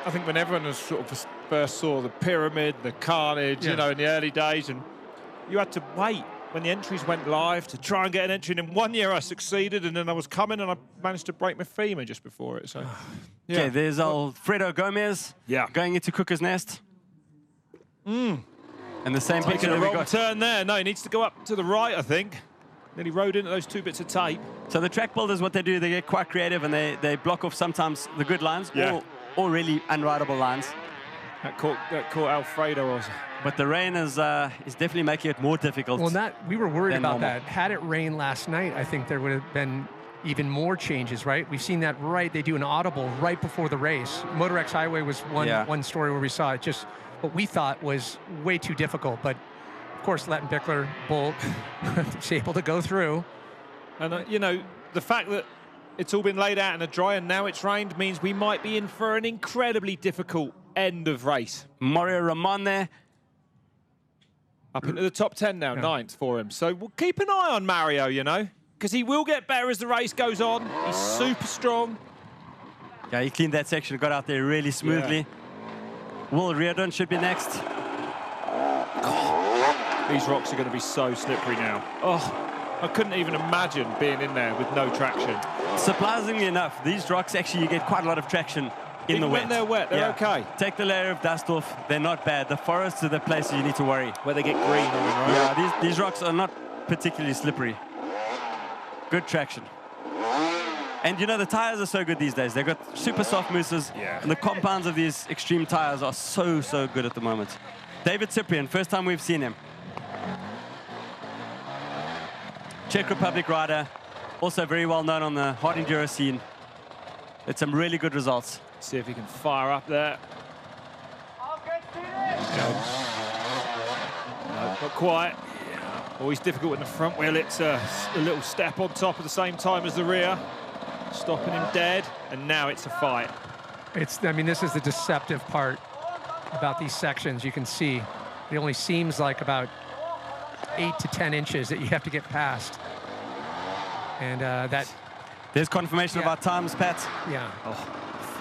I think when everyone was sort of first saw the pyramid, the carnage, you know, in the early days, and you had to wait when the entries went live to try and get an entry. And in 1 year I succeeded, and then I was coming and I managed to break my femur just before it. So, yeah. Okay, there's Alfredo Gomez going into Cuckoo's Nest. And the same picture that we got. Turn there. No, he needs to go up to the right, I think. Then he rode into those 2 bits of tape. So the track builders, what they do, they get quite creative and they block off sometimes the good lines or really unrideable lines. That caught Alfredo also. But the rain is definitely making it more difficult. Well, we were worried about that. Had it rained last night, I think there would have been even more changes, right? We've seen that they do an audible right before the race. Moto X Highway was one story where we saw it just what we thought was way too difficult, but of course Lettenbichler, Bolt, was able to go through. And you know, the fact that it's all been laid out in the dry and now it's rained means we might be in for an incredibly difficult end of race. Mario Ramon there. Up into the top 10 now, 9th for him. So we'll keep an eye on Mario, you know, because he will get better as the race goes on. He's super strong. Yeah, he cleaned that section, got out there really smoothly. Will Reardon should be next. These rocks are going to be so slippery now. Oh, I couldn't even imagine being in there with no traction. Surprisingly enough, these rocks actually, you get quite a lot of traction in the wet. When they're wet, they're okay. Take the layer of dust off, they're not bad. The forests are the places you need to worry. Where they get green on them, right? Yeah, these rocks are not particularly slippery. Good traction. And you know, the tires are so good these days. They've got super soft mousses, and the compounds of these extreme tires are so, so good at the moment. David Cyprian, first time we've seen him. Czech Republic rider, also very well known on the hard enduro scene. It's some really good results. See if he can fire up there. No, not quite. Always difficult in the front wheel. It's a little step on top at the same time as the rear. Stopping him dead, and now it's a fight. I mean, this is the deceptive part about these sections. You can see it only seems like about 8 to 10 inches that you have to get past. And there's confirmation of our times, Pat. Yeah.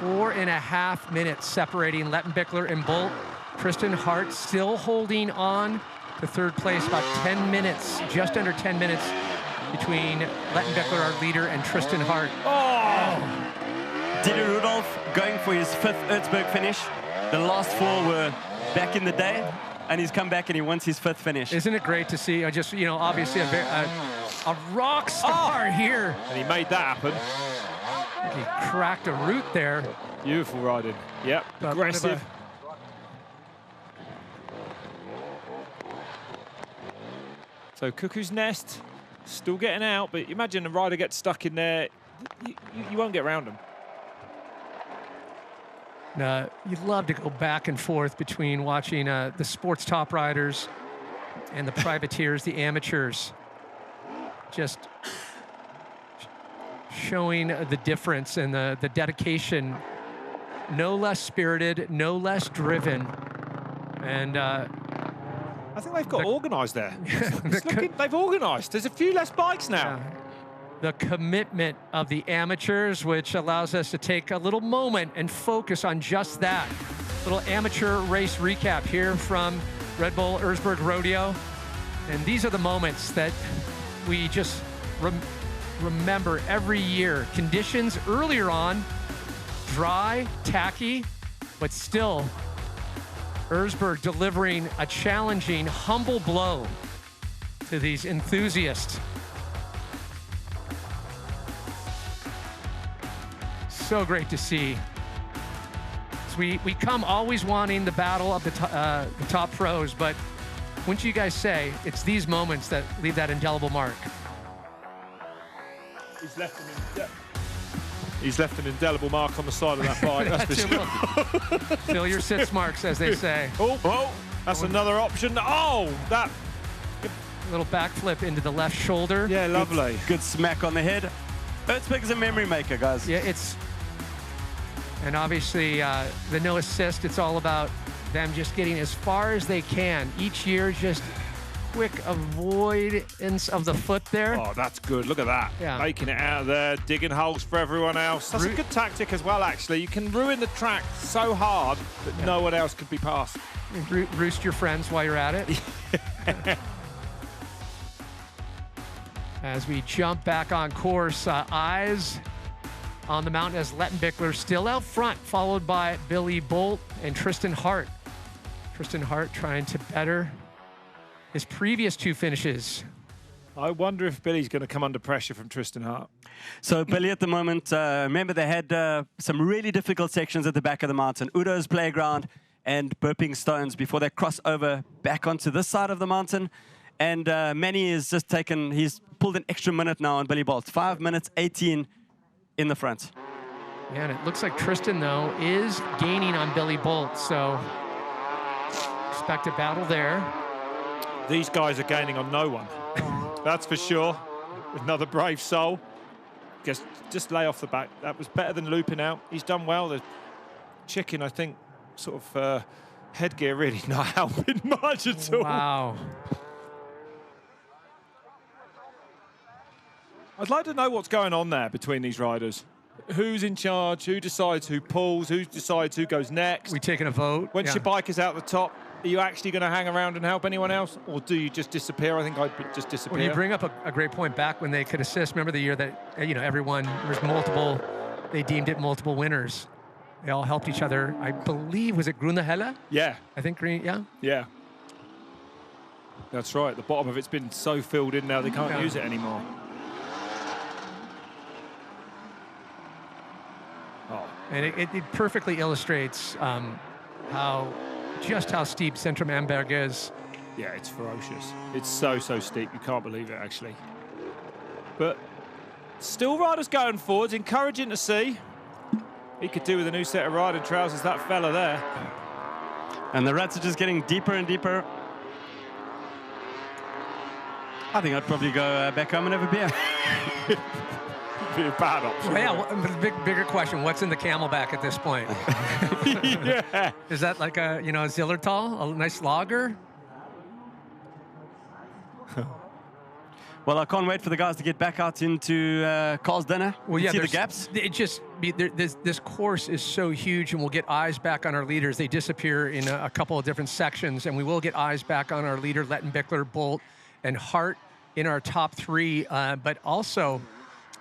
4.5 minutes separating Lettenbichler and Bolt. Tristan Hart still holding on to third place, about 10 minutes, just under 10 minutes between Lettenbichler, our leader, and Tristan Hart. Oh! Didi Rudolph going for his 5th Erzberg finish. The last 4 were back in the day, and he's come back and he wants his 5th finish. Isn't it great to see? Just, you know, obviously a rock star here. And he made that happen. He cracked a root there. Beautiful riding. Yep, aggressive. So Cuckoo's Nest, still getting out, but imagine a rider gets stuck in there, you won't get around him. You'd love to go back and forth between watching the sports top riders and the privateers, the amateurs, just showing the difference and the dedication. No less spirited, no less driven. And I think they've got organised there. They've organised. There's a few less bikes now. The commitment of the amateurs, which allows us to take a little moment and focus on just that. Little amateur race recap here from Red Bull Erzbergrodeo. And these are the moments that we just remember every year. Conditions earlier on, dry, tacky, but still Erzberg delivering a challenging, humble blow to these enthusiasts. So great to see. So we come always wanting the battle of the top pros, but wouldn't you guys say it's these moments that leave that indelible mark? He's left an indelible mark on the side of that bike, that's for sure. Fill your sits marks, as they say. Oh, that's another option. Oh, that little backflip into the left shoulder. Yeah, lovely. Good smack on the head. Erzberg is a memory maker, guys. Yeah, and obviously the no assist, it's all about them just getting as far as they can. Each year, just quick avoidance of the foot there. Oh, that's good. Look at that. Yeah. Making it out of there, digging holes for everyone else. That's a good tactic as well, actually. You can ruin the track so hard that no one else could be passed. Roost your friends while you're at it. As we jump back on course, eyes on the mountain as Lettenbichler still out front, followed by Billy Bolt and Tristan Hart. Tristan Hart trying to better his previous 2 finishes. I wonder if Billy's going to come under pressure from Tristan Hart. So Billy at the moment, remember they had some really difficult sections at the back of the mountain. Udo's playground and Burping Stones before they cross over back onto this side of the mountain. And Manny is just he's pulled an extra minute now on Billy Bolt. 5 minutes 18 in the front. Yeah, and it looks like Tristan, though, is gaining on Billy Bolt. So expect a battle there. These guys are gaining on no one. That's for sure. Another brave soul. Just lay off the back. That was better than looping out. He's done well. The chicken, I think, sort of headgear really not helping much at all. Wow. I'd like to know what's going on there between these riders. Who's in charge? Who decides who pulls? Who decides who goes next? We taking a vote. Once your bike is out the top, are you actually going to hang around and help anyone else? Or do you just disappear? I think I'd just disappear. Well, you bring up a great point back when they could assist. Remember the year that, everyone, there was multiple, they deemed it multiple winners. They all helped each other. I believe, was it Grunehelle? Yeah. I think Green, yeah? Yeah. That's right. The bottom of it's been so filled in now they can't use it anymore. And it perfectly illustrates just how steep Zentrum am Berg is. Yeah, it's ferocious. It's so steep. You can't believe it, actually. But still riders going forwards, encouraging to see. He could do with a new set of riding trousers, that fella there. And the ruts are just getting deeper and deeper. I think I'd probably go back home and have a beer. Be a bad option. Well, yeah, bigger question, what's in the Camelback at this point? Yeah. Is that like a, Zillertal, a nice lager? Well, I can't wait for the guys to get back out into Carl's dinner. Well, yeah, see the gaps. This course is so huge, and we'll get eyes back on our leaders. They disappear in a couple of different sections, and we will get eyes back on our leader, Lettenbichler, Bolt, and Hart in our top three. But also,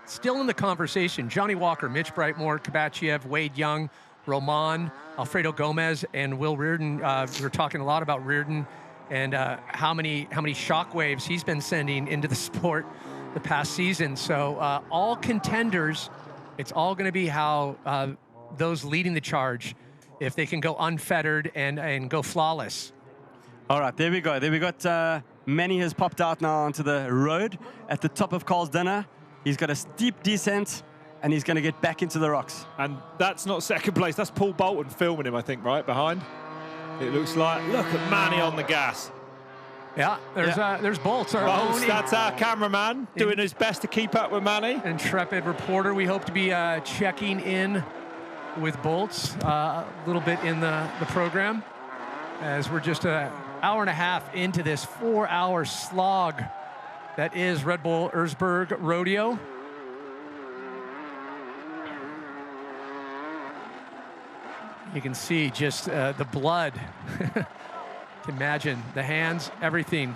still in the conversation, Johnny Walker, Mitch Brightmore, Kabachiev, Wade Young, Roman, Alfredo Gomez, and Will Reardon. We were talking a lot about Reardon and how many shockwaves he's been sending into the sport the past season. So all contenders, it's all going to be how those leading the charge, if they can go unfettered and go flawless. All right, there we go. There we got Manny has popped out now onto the road at the top of Carl's dinner. He's got a steep descent, and he's going to get back into the rocks. And that's not second place. That's Paul Bolton filming him, I think, right behind. It looks like, look at Manny on the gas. Yeah, there's Bolts. That's our cameraman doing his best to keep up with Manny. Intrepid reporter. We hope to be checking in with Bolts a little bit in the program, as we're just an hour and a half into this 4-hour slog that is Red Bull Erzbergrodeo. You can see just the blood. Imagine the hands, everything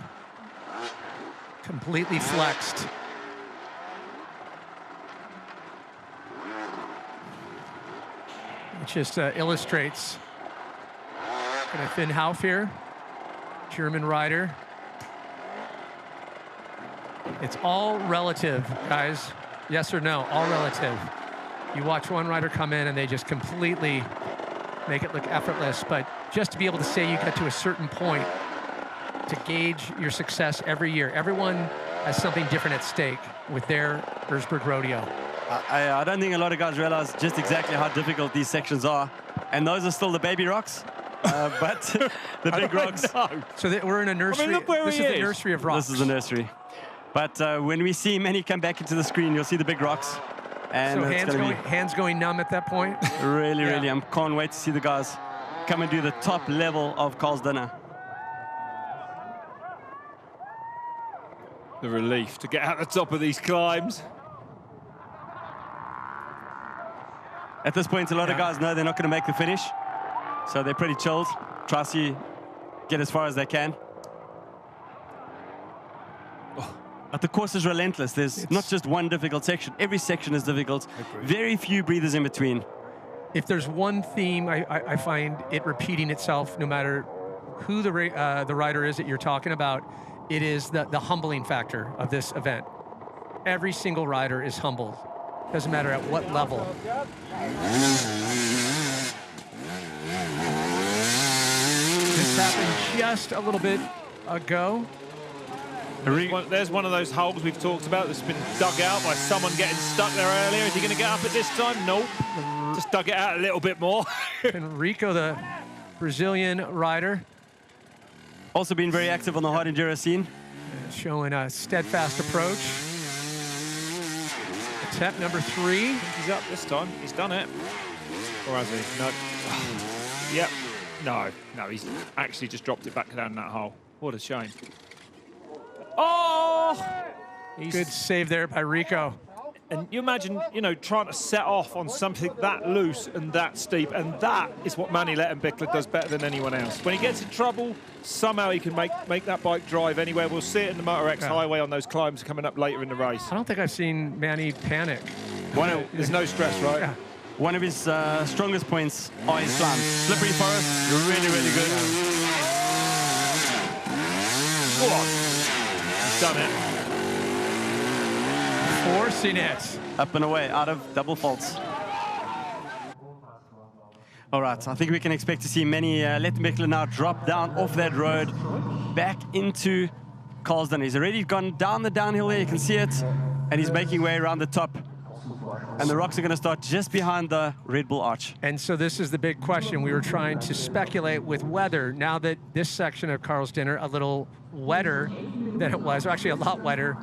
completely flexed. It just illustrates kind of Finn Hauf here, German rider. It's all relative, guys. Yes or no, all relative. You watch one rider come in and they just completely make it look effortless, but just to be able to say you get to a certain point to gauge your success every year. Everyone has something different at stake with their Erzbergrodeo. I don't think a lot of guys realize just exactly how difficult these sections are. And those are still the baby rocks, but the big rocks. So we're in a nursery. I mean, look where this is the nursery of rocks. This is the nursery. But when we see Manny come back into the screen, you'll see the big rocks. And so hands going numb at that point? Really, really. I can't wait to see the guys come and do the top level of Carl's dinner. The relief to get out the top of these climbs. At this point, a lot of guys know they're not going to make the finish. So they're pretty chilled. Try to get as far as they can. But the course is relentless. There's not just one difficult section. Every section is difficult. Very few breathers in between. If there's one theme, I find it repeating itself no matter who the rider is that you're talking about. It is the humbling factor of this event. Every single rider is humbled. Doesn't matter at what level. This happened just a little bit ago. There's one of those holes we've talked about that's been dug out by someone getting stuck there earlier. Is he going to get up at this time? Nope. Just dug it out a little bit more. Enrico, the Brazilian rider. Also been very active on the Hard Enduro scene. Showing a steadfast approach. Attempt number 3. He's up this time. He's done it. Or has he? No. Yep. No, he's actually just dropped it back down that hole. What a shame. Oh! Good save there by Rico. And you imagine, trying to set off on something that loose and that steep, and that is what Manny Lettenbichler does better than anyone else. When he gets in trouble, somehow he can make that bike drive anywhere. We'll see it in the Moto X Highway on those climbs coming up later in the race. I don't think I've seen Manny panic. There's no stress, right? Yeah. One of his strongest points are his climbs. Slippery forest, really, really good. Go on. He's done it. Forcing it. Up and away, out of double faults. All right, I think we can expect to see many Lettenbichler now drop down off that road back into Carlsden. He's already gone down the downhill there, you can see it, and he's making way around the top. And the rocks are going to start just behind the Red Bull arch. And so this is the big question. We were trying to speculate with weather. Now that this section of Carlsden a little wetter than it was, or actually a lot wetter,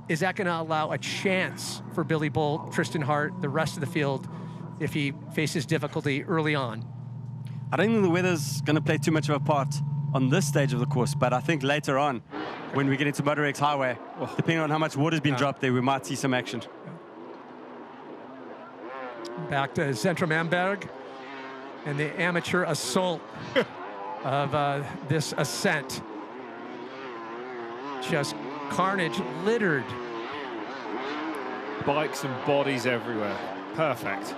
is that going to allow a chance for Billy Bolt, Tristan Hart, the rest of the field, if he faces difficulty early on? I don't think the weather's going to play too much of a part on this stage of the course, but I think later on, when we get into Moto X Highway, depending on how much water's been dropped there, we might see some action. Back to Zentrum and Berg and the amateur assault of this ascent. Just carnage littered. Bikes and bodies everywhere. Perfect.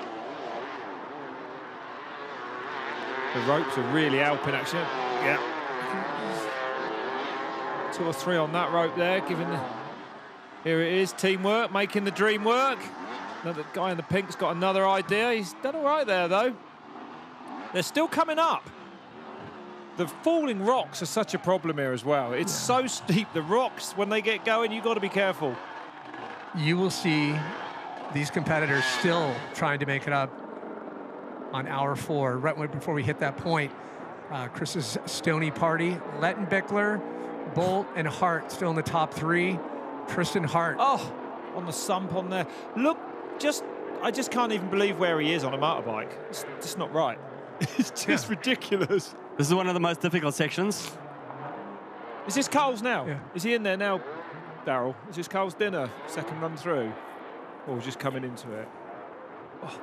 The ropes are really helping, actually. Yeah. 2 or 3 on that rope there, giving the... Here it is, teamwork, making the dream work. Another guy in the pink's got another idea. He's done all right there, though. They're still coming up. The falling rocks are such a problem here as well. It's so steep. The rocks, when they get going, you've got to be careful. You will see these competitors still trying to make it up on hour 4, right before we hit that point. Chris's Stony party, Lettenbichler, Bolt, and Hart still in the top 3. Tristan Hart. Oh, on the sump on there. Look, I just can't even believe where he is on a motorbike. It's just not right. It's just ridiculous. This is one of the most difficult sections. Is this Carl's now? Yeah. Is he in there now, Daryl? Is this Carl's dinner, second run through? Or just coming into it? Oh,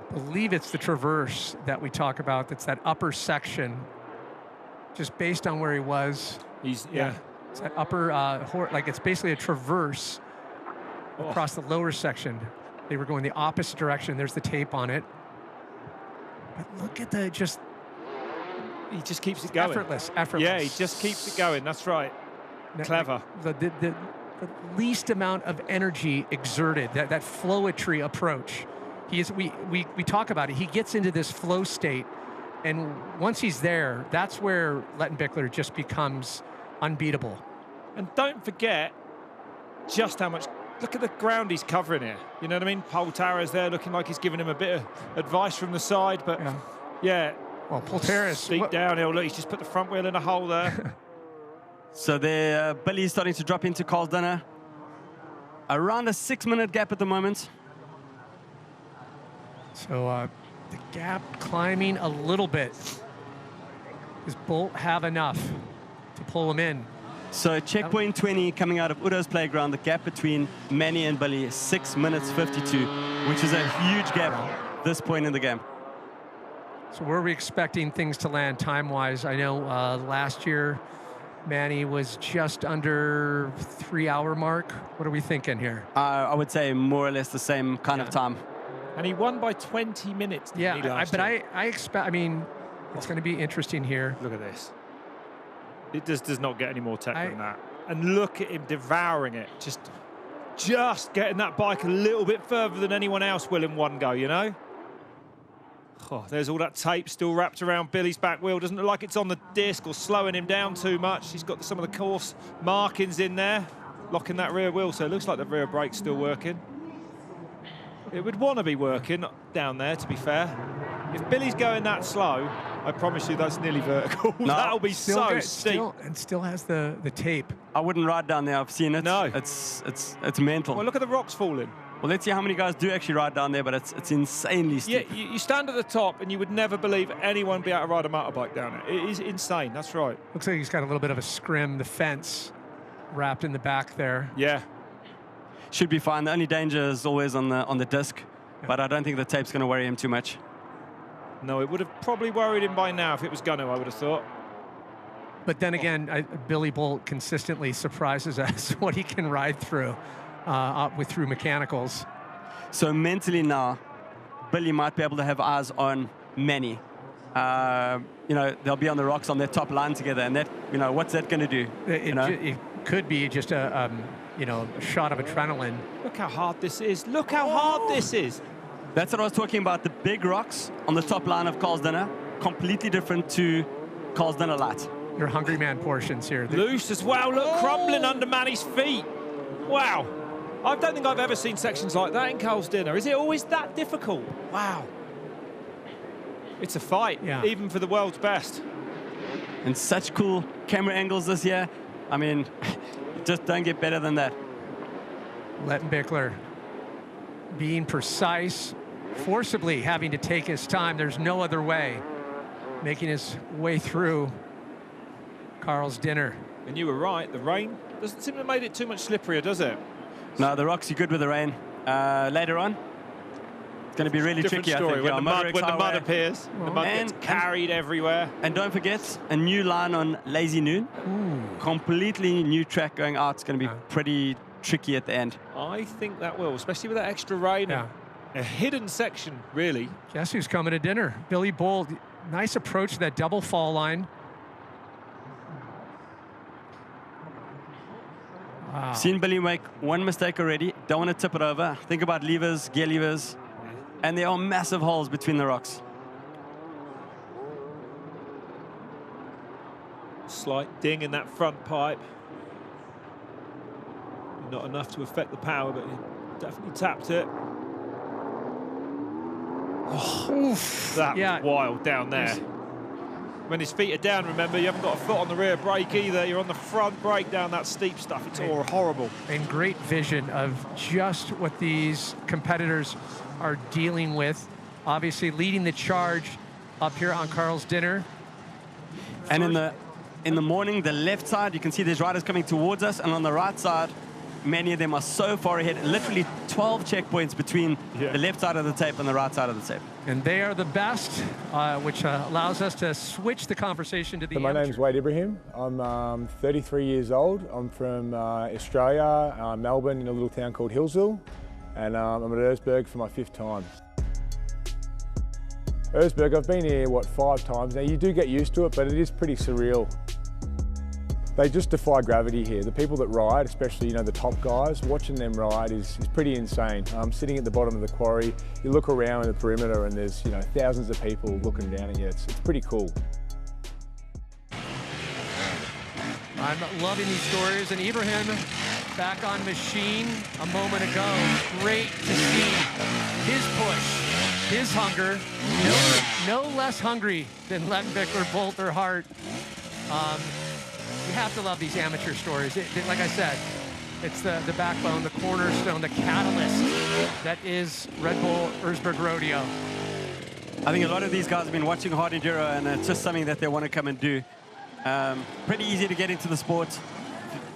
I believe it's the traverse that we talk about. That's that upper section. Just based on where he was. It's that upper, like it's basically a traverse across the lower section. They were going the opposite direction. There's the tape on it. But look at the he just keeps it going. Effortless. Yeah, he just keeps it going. That's right. Clever. The least amount of energy exerted, that flowetry approach. We talk about it. He gets into this flow state, and once he's there, that's where Lettenbichler just becomes unbeatable. And don't forget just how much. Look at the ground he's covering here. You know what I mean? Poltara's there looking like he's giving him a bit of advice from the side, but yeah. Well, Poltara's steep downhill. Look, he's just put the front wheel in a hole there. So there, Billy's starting to drop into Carlsden. Around a 6-minute gap at the moment. So the gap climbing a little bit. Does Bolt have enough to pull him in? So checkpoint 20 coming out of Udo's playground, the gap between Manny and Billy is 6 minutes 52, which is a huge gap at this point in the game. So where are we expecting things to land time-wise? I know last year Manny was just under 3-hour mark. What are we thinking here? I would say more or less the same kind of time. And he won by 20 minutes. I expect, I mean, it's going to be interesting here. Look at this. It just does not get any more tech than that. And look at him devouring it. Just getting that bike a little bit further than anyone else will in one go, you know? Oh, there's all that tape still wrapped around Billy's back wheel. Doesn't look like it's on the disc or slowing him down too much. He's got some of the course markings in there, locking that rear wheel, so it looks like the rear brake's still working. It would want to be working down there, to be fair. If Billy's going that slow, I promise you that's nearly vertical. No, that'll be so steep. Still has the tape. I wouldn't ride down there. I've seen it. No. It's mental. Well, look at the rocks falling. Well, let's see how many guys do actually ride down there, but it's insanely steep. Yeah, you stand at the top and you would never believe anyone be able to ride a motorbike down it. It is insane, that's right. Looks like he's got a little bit of a scrim, the fence wrapped in the back there. Yeah. Should be fine. The only danger is always on the disc, but I don't think the tape's going to worry him too much. No, it would have probably worried him by now if it was going to, I would have thought. But then again, Billy Bolt consistently surprises us what he can ride through through mechanicals. So mentally now, Billy might be able to have eyes on Manny. You know, they'll be on the rocks on their top line together, and that, you know, what's that going to do? It could be just a shot of adrenaline. Look how hard this is. Look how hard this is. That's what I was talking about. The big rocks on the top line of Carl's Dinner, completely different to Carl's Dinner Light. Your hungry man portions here. Loose as well. Look, crumbling under Manny's feet. Wow. I don't think I've ever seen sections like that in Carl's Dinner. Is it always that difficult? Wow. It's a fight, even for the world's best. And such cool camera angles this year. I mean, just don't get better than that. Lettenbichler being precise, forcibly having to take his time. There's no other way. Making his way through Carl's Dinner. And you were right, the rain doesn't seem to have made it too much slipperier, does it? No, the rocks are good with the rain. Later on, it's going to be really tricky, story. I think. When, the mud appears, the mud gets carried everywhere. And don't forget, a new line on Lazy Noon. Completely new track going out. It's going to be pretty tricky at the end. I think that will, especially with that extra rain. A hidden section, really. Guess who's coming to dinner? Billy Bold. Nice approach to that double fall line. Wow. Seen Billy make one mistake already. Don't want to tip it over. Think about levers, gear levers. And there are massive holes between the rocks. Slight ding in that front pipe. Not enough to affect the power, but he definitely tapped it. Oh, that was wild down there. When his feet are down, remember, you haven't got a foot on the rear brake either. You're on the front brake down that steep stuff. It's all horrible. And great vision of just what these competitors are dealing with. Obviously leading the charge up here on Carl's Dinner. And in the morning, the left side, you can see there's riders coming towards us. And on the right side, many of them are so far ahead. Literally 12 checkpoints between the left side of the tape and the right side of the tape. And they are the best, which allows us to switch the conversation to the My name's Wade Ibrahim. I'm 33 years old. I'm from Australia, Melbourne, in a little town called Hillsville. And I'm at Erzberg for my 5th time. Erzberg, I've been here, 5 times. Now, you do get used to it, but it is pretty surreal. They just defy gravity here. The people that ride, especially the top guys, watching them ride is pretty insane. Sitting at the bottom of the quarry, you look around in the perimeter and there's thousands of people looking down at you. It's pretty cool. I'm loving these stories, and Ibrahim back on machine a moment ago. Great to see his push, his hunger. No less hungry than Lettenbichler, Bolt, or Hart. You have to love these amateur stories. Like I said, it's the backbone, the cornerstone, the catalyst that is Red Bull Erzbergrodeo. I think a lot of these guys have been watching Hard Enduro, and it's just something that they want to come and do. Pretty easy to get into the sport.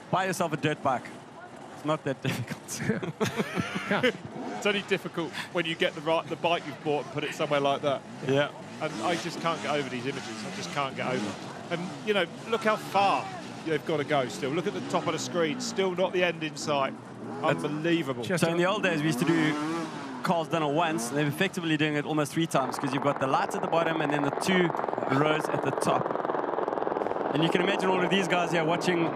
Buy yourself a dirt bike. It's not that difficult. It's only difficult when you get the bike you've bought and put it somewhere like that. Yeah. And I just can't get over these images. I just can't get over. And, look how far they've got to go still. Look at the top of the screen. Still not the end in sight. Unbelievable. So in the old days, we used to do Carl's Dinner once. They're effectively doing it almost 3 times because you've got the lights at the bottom and then the 2 rows at the top. And you can imagine all of these guys here watching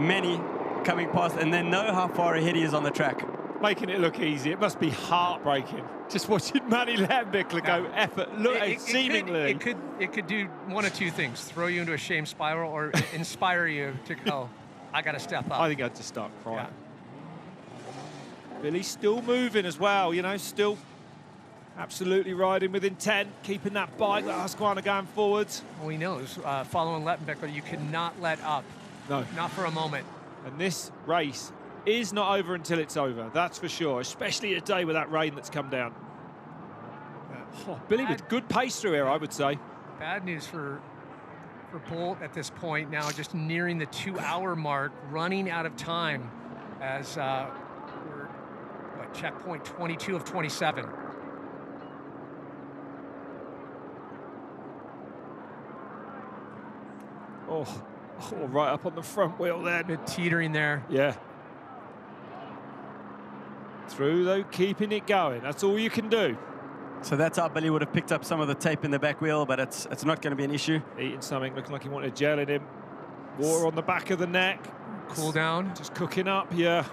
many coming past and they know how far ahead he is on the track. Making it look easy. It must be heartbreaking. Just watching Manny Lettenbichler go effort. Look, seemingly. It could do one of 2 things: throw you into a shame spiral, or inspire you to go, I got to step up. I think I'd just start crying. Billy's still moving as well. Still absolutely riding with intent, keeping that bike, that Husqvarna going forwards. Well, he knows following Lettenbichler, you cannot let up. No, not for a moment. And this race is not over until it's over, that's for sure, especially today with that rain that's come down. Billy with good pace through here, I would say. Bad news for Bolt at this point now, just nearing the 2-hour mark, running out of time as we're checkpoint 22 of 27. Oh, right up on the front wheel there. Bit teetering there. Yeah. Through though, keeping it going. That's all you can do. So that's how Billy would have picked up some of the tape in the back wheel, but it's not going to be an issue. Eating something, looking like he wanted gel in him. Water on the back of the neck. Cool down. Just cooking up, yeah.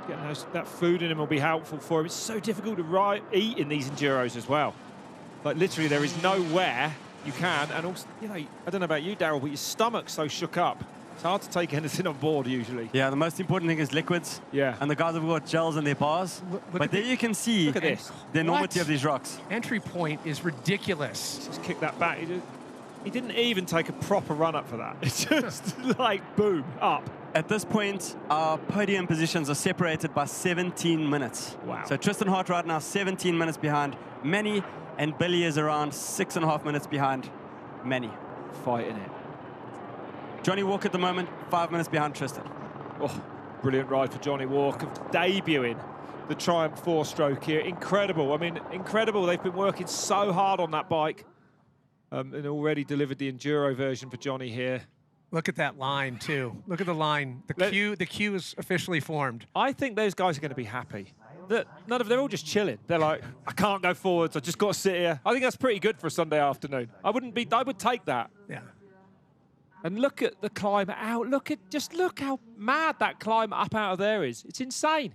Getting that food in him will be helpful for him. It's so difficult to eat in these Enduros as well. Like, literally, there is nowhere you can. And also, you know, I don't know about you, Daryl, but your stomach's so shook up. It's hard to take anything on board, usually. Yeah, the most important thing is liquids. Yeah. And the guys have got gels in their bars. But there you can see the enormity of these rocks. Entry point is ridiculous. Just kick that back. He didn't even take a proper run-up for that. It's just like, boom, up. At this point, our podium positions are separated by 17 minutes. Wow. So Tristan Hart right now 17 minutes behind Manny, and Billy is around 6.5 minutes behind Manny. Fighting it. Johnny Walker at the moment, 5 minutes behind Tristan. Oh, brilliant ride for Johnny Walker, debuting the Triumph 4-stroke here. Incredible. I mean, incredible. They've been working so hard on that bike and already delivered the Enduro version for Johnny here. Look at that line, too. Look at the line. The queue is officially formed. I think those guys are going to be happy. They're all just chilling. They're like, I can't go forwards. I just got to sit here. I think that's pretty good for a Sunday afternoon. I would take that. Yeah. And look at the climb out. Look how mad that climb up out of there is. It's insane.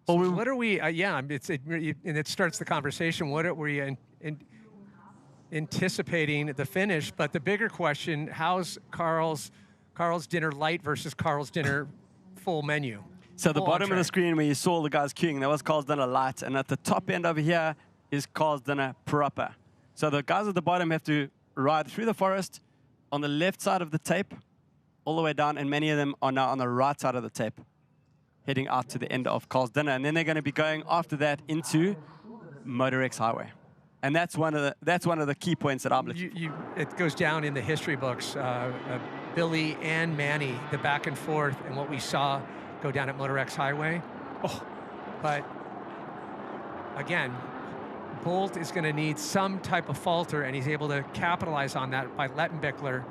So what are we? And it starts the conversation. What are we anticipating the finish? But the bigger question: how's Carl's dinner light versus Carl's dinner full menu? So the bottom of the screen where you saw the guys queuing, that was Carl's dinner light, and at the top end over here is Carl's dinner proper. So the guys at the bottom have to ride through the forest on the left side of the tape all the way down, and many of them are now on the right side of the tape heading out to the end of Carl's dinner, and then they're going to be going after that into Moto X Highway, and that's one of the key points that I'm looking for. It goes down in the history books, Billy and Manny, the back and forth, and what we saw go down at Moto X Highway. But again, Bolt is going to need some type of falter, and he's able to capitalize on that by Lettenbichler.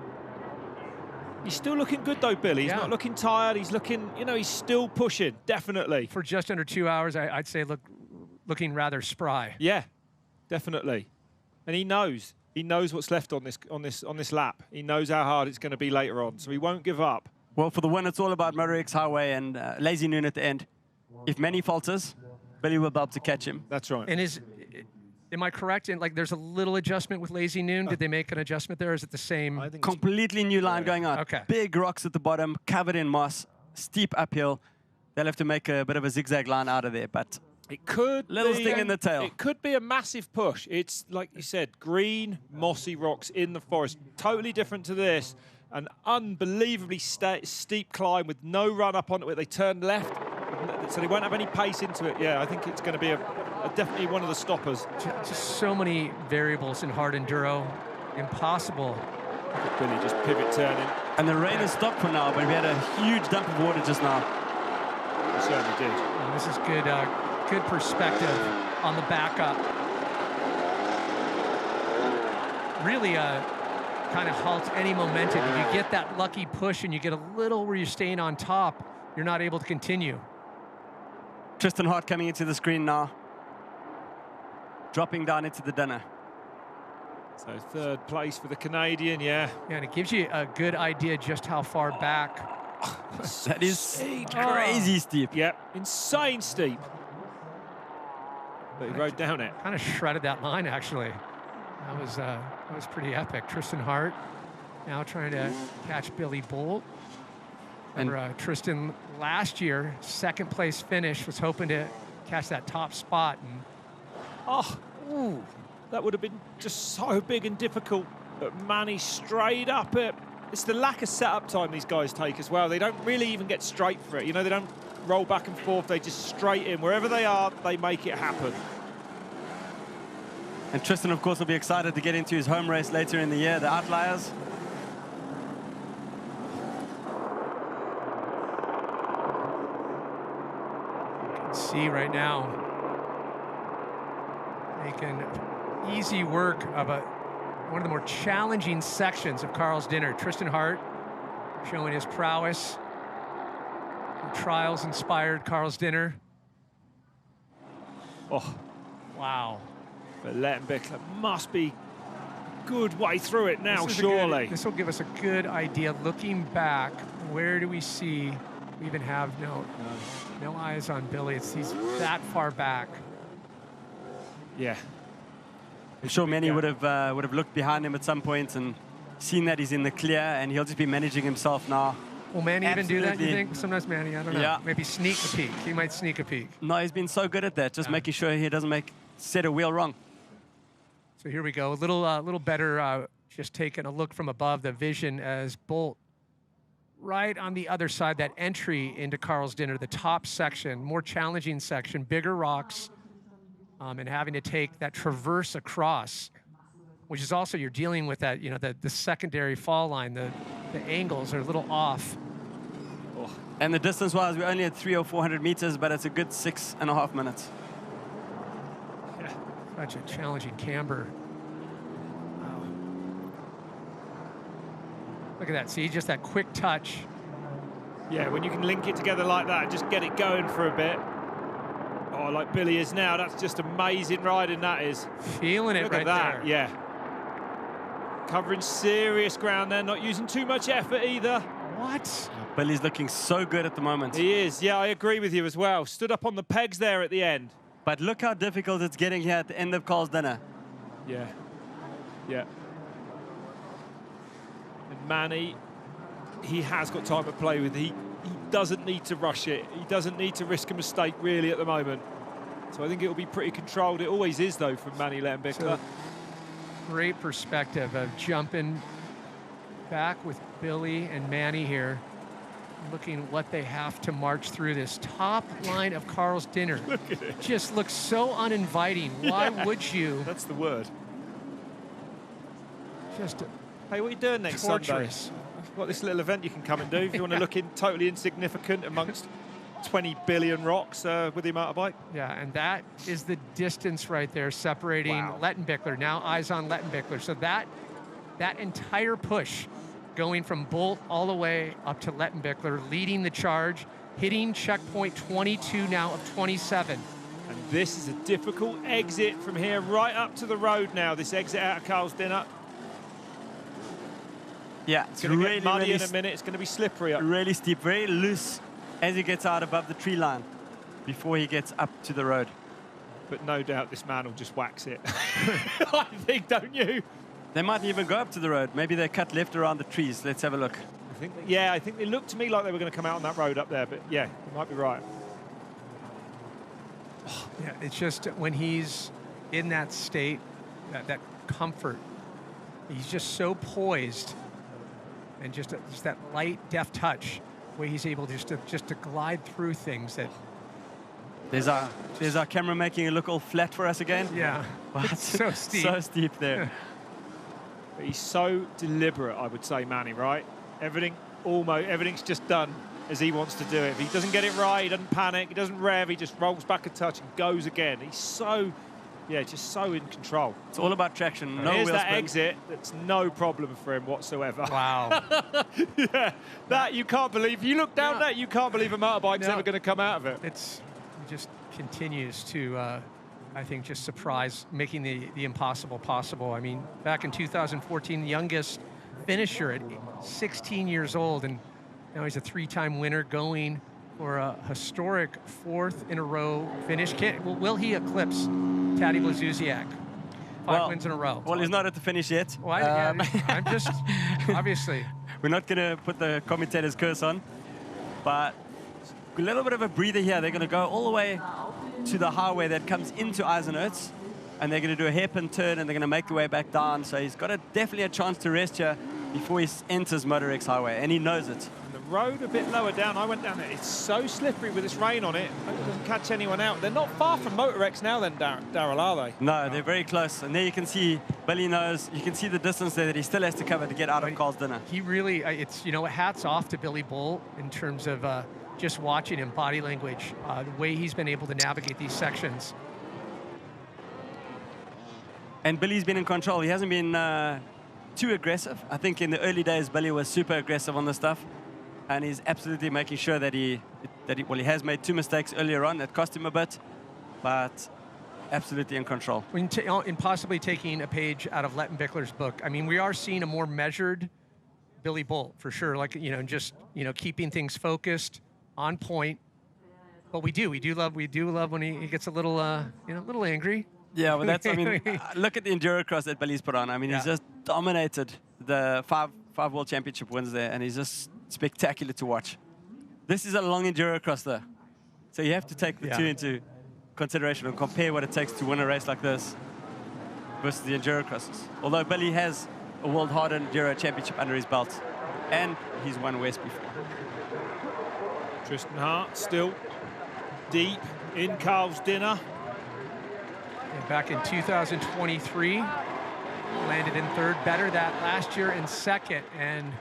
He's still looking good, though, Billy. He's not looking tired. He's looking, he's still pushing, definitely. For just under 2 hours, I'd say looking rather spry. Yeah, definitely. And he knows what's left on this lap. He knows how hard it's going to be later on, so he won't give up. Well, for the win, it's all about Moto X Highway and lazy noon at the end. If Manny falters, Billy will be able to catch him. That's right. And am I correct in, there's a little adjustment with lazy noon? Did they make an adjustment there, or is it the same? Completely new line going on. Okay. Big rocks at the bottom, covered in moss, steep uphill. They'll have to make a bit of a zigzag line out of there, but it could little sting in the tail. It could be a massive push. It's, like you said, green, mossy rocks in the forest. Totally different to this. An unbelievably steep climb with no run up on it. They turn left, so they won't have any pace into it. Yeah, I think it's going to be definitely one of the stoppers. Just so many variables in hard enduro. Impossible. Billy just pivot turning. And the rain has stopped for now, but we had a huge dump of water just now. We certainly did. And this is good perspective on the backup. Really kind of halts any momentum. If you get that lucky push and you get a little where you're staying on top, you're not able to continue. Tristan Hart coming into the screen now. Dropping down into the dinner. So third place for the Canadian, yeah. Yeah, and it gives you a good idea just how far back. That is crazy steep. Yep, insane steep. But he rode down it. Kind of shredded that line, actually. That was pretty epic. Tristan Hart now trying to catch Billy Bolt. And Tristan last year, second place finish, was hoping to catch that top spot. And that would have been just so big and difficult. But Manny straight up it. It's the lack of setup time these guys take as well. They don't really even get straight for it. They don't roll back and forth. They just straight in. Wherever they are, they make it happen. And Tristan, of course, will be excited to get into his home race later in the year, the Outliers. You can see right now, making easy work of one of the more challenging sections of Carl's dinner. Tristan Hart showing his prowess. The trials inspired Carl's dinner. Wow. But Lettenbichler must be a good way through it now, surely. This will give us a good idea. Looking back, where do we see We even have no eyes on Billy. He's that far back. Yeah. I'm sure Manny would have looked behind him at some point and seen that he's in the clear, and he'll just be managing himself now. Will Manny even do that, you think? Sometimes Manny, I don't know. Yeah. Maybe sneak a peek. He might sneak a peek. No, he's been so good at that, just making sure he doesn't set a wheel wrong. So here we go, a little better, just taking a look from above the vision as Bolt right on the other side, that entry into Carl's Dinner, the top section, more challenging section, bigger rocks, and having to take that traverse across, which is also, you're dealing with that, the secondary fall line, the angles are a little off. And the distance-wise, we're only at 300 or 400 meters, but it's a good 6.5 minutes. Yeah, such a challenging camber. Wow. Look at that, see, just that quick touch. Yeah, when you can link it together like that, just get it going for a bit. Oh, like Billy is now, that's just amazing riding, that is. Feeling it right there. Yeah. Covering serious ground there, not using too much effort either. What? Billy's looking so good at the moment. He is, yeah, I agree with you as well. Stood up on the pegs there at the end. But look how difficult it's getting here at the end of Carl's Dinner. Yeah, yeah. And Manny, he has got time to play with. He doesn't need to rush it. He doesn't need to risk a mistake really at the moment. So I think it'll be pretty controlled. It always is though from Manny Lettenbichler. So, great perspective of jumping back with Billy and Manny here, looking at what they have to march through this top line of Carl's Dinner. Look at it. Just looks so uninviting. Why would you? That's the word. Just hey, what are you doing next torturous. Sunday? I've got this little event you can come and do if you want to look totally insignificant amongst 20 billion rocks with your motorbike. Yeah, and that is the distance right there separating Lettenbichler. Now eyes on Lettenbichler. So that entire push going from Bolt all the way up to Lettenbichler, leading the charge, hitting checkpoint 22 now of 27. And this is a difficult exit from here right up to the road now, this exit out of Carl's Dinner. Yeah, it's going to get muddy in a minute. It's going to be slippery up. Really steep, very loose as he gets out above the tree line before he gets up to the road. But no doubt this man will just wax it. I think, don't you? They might even go up to the road. Maybe they cut left around the trees. Let's have a look. I think they looked to me like they were going to come out on that road up there, but yeah, you might be right. Yeah, it's just when he's in that state, that comfort, he's just so poised, and just that light, deft touch, where he's able just to glide through things. That there's our camera making it look all flat for us again. Yeah, it's so steep. So steep there. But he's so deliberate, I would say, Manny, right? Everything's just done as he wants to do it. If he doesn't get it right, he doesn't panic, he doesn't rev, he just rolls back a touch and goes again. He's so, just so in control. It's all about traction. No here's wheel that spin. Exit. That's no problem for him whatsoever. Wow. Yeah, that you can't believe. If you look down that, you can't believe a motorbike's ever going to come out of it. It just continues to, I think, just surprise, making the impossible possible. I mean, back in 2014, the youngest finisher at 16 years old, and now he's a 3-time winner going for a historic 4th in a row finish. Will he eclipse Taddy Blazusiak? 5 wins in a row. Well, he's not at the finish yet. Well, I'm just, obviously. We're not going to put the commentator's curse on, but a little bit of a breather here. They're going to go all the way to the highway that comes into Eisenherz, and they're going to do a hairpin turn, and they're going to make the way back down. So he's got definitely a chance to rest here before he enters Moto X Highway, and he knows it. And the road a bit lower down. I went down there. It's so slippery with this rain on it. Hope it doesn't catch anyone out. They're not far from Moto X now then, Daryl, are they? No, they're very close. And there you can see Billy knows. You can see the distance there that he still has to cover to get out of Carl's Dinner. He really, hats off to Billy Bolt in terms of just watching him, body language, the way he's been able to navigate these sections. And Billy's been in control. He hasn't been too aggressive. I think in the early days, Billy was super aggressive on the stuff, and he's absolutely making sure that he has made 2 mistakes earlier on that cost him a bit, but absolutely in control. In possibly taking a page out of Lettenbichler's book, I mean, we are seeing a more measured Billy Bolt for sure. Like, just keeping things focused, on point. But we do love when he gets a little, a little angry. Yeah, well, that's, I mean, look at the Endurocross that Billy's put on. I mean, he's just dominated the five World Championship wins there, and he's just spectacular to watch. This is a long Endurocross, though. So you have to take the two into consideration and compare what it takes to win a race like this versus the Endurocrosses. Although Billy has a World Hard Enduro Championship under his belt, and he's won West before. Tristan Hart still deep in Carl's dinner. And back in 2023, landed in third, better that last year in second, and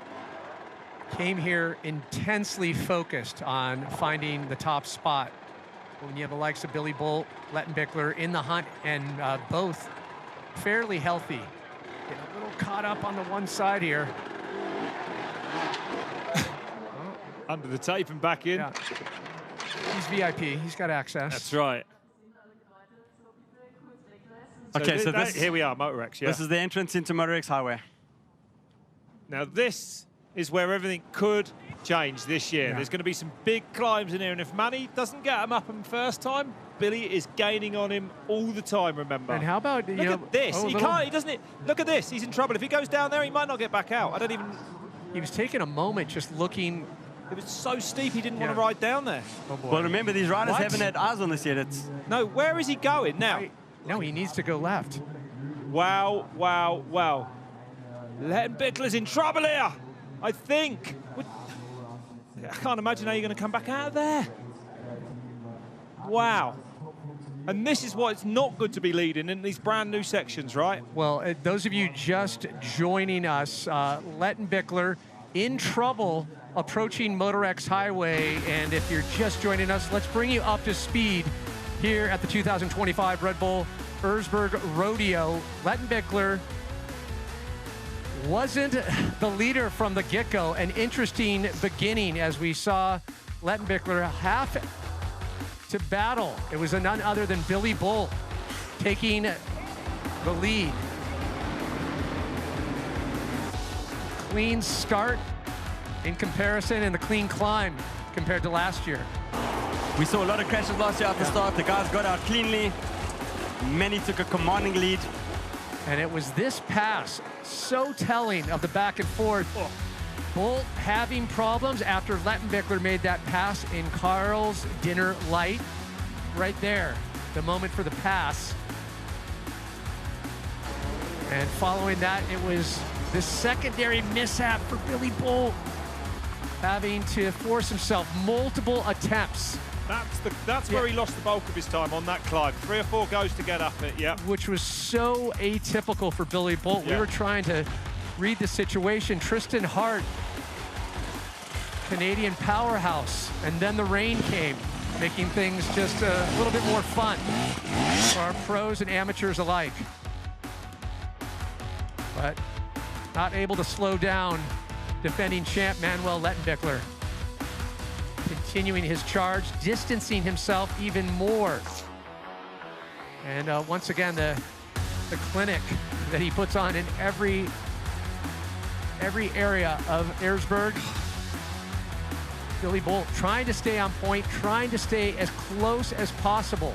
came here intensely focused on finding the top spot. When you have the likes of Billy Bolt, Lettenbichler in the hunt, and both fairly healthy. Getting a little caught up on the one side here. Under the tape and back in. Yeah. He's VIP, he's got access. That's right. Okay, so this, here we are, Moto X, This is the entrance into Moto X Highway. Now this is where everything could change this year. Yeah. There's going to be some big climbs in here, and if Manny doesn't get him up on first time, Billy is gaining on him all the time, remember. And how about, look at this, he doesn't, look at this, he's in trouble. If he goes down there, he might not get back out. He was taking a moment just looking. It was so steep, he didn't want to ride down there. Oh boy. Well, remember, these riders haven't had eyes on this yet. No, where is he going now? No, he needs to go left. Wow, wow, wow. Lettenbichler's in trouble here, I think. I can't imagine how you're going to come back out of there. Wow. And this is why it's not good to be leading in these brand new sections, right? Well, those of you just joining us, Lettenbichler in trouble approaching Moto X Highway. And if you're just joining us, let's bring you up to speed here at the 2025 Red Bull Erzbergrodeo. Lettenbichler wasn't the leader from the get-go. An interesting beginning as we saw Lettenbichler have to battle. It was none other than Billy Bolt taking the lead. Clean start in comparison, and the clean climb compared to last year. We saw a lot of crashes last year at the start. The guys got out cleanly. Many took a commanding lead. And it was this pass so telling of the back and forth. Bolt having problems after Lettenbichler made that pass in Carl's dinner light. Right there, the moment for the pass. And following that, it was the secondary mishap for Billy Bolt, having to force himself multiple attempts. That's where he lost the bulk of his time, on that climb. 3 or 4 goes to get up it, Which was so atypical for Billy Bolt. We were trying to read the situation. Tristan Hart, Canadian powerhouse, and then the rain came, making things just a little bit more fun for our pros and amateurs alike. But not able to slow down defending champ Manuel Lettenbichler. Continuing his charge, distancing himself even more. And once again, the clinic that he puts on in every area of Erzberg. Billy Bolt trying to stay on point, trying to stay as close as possible.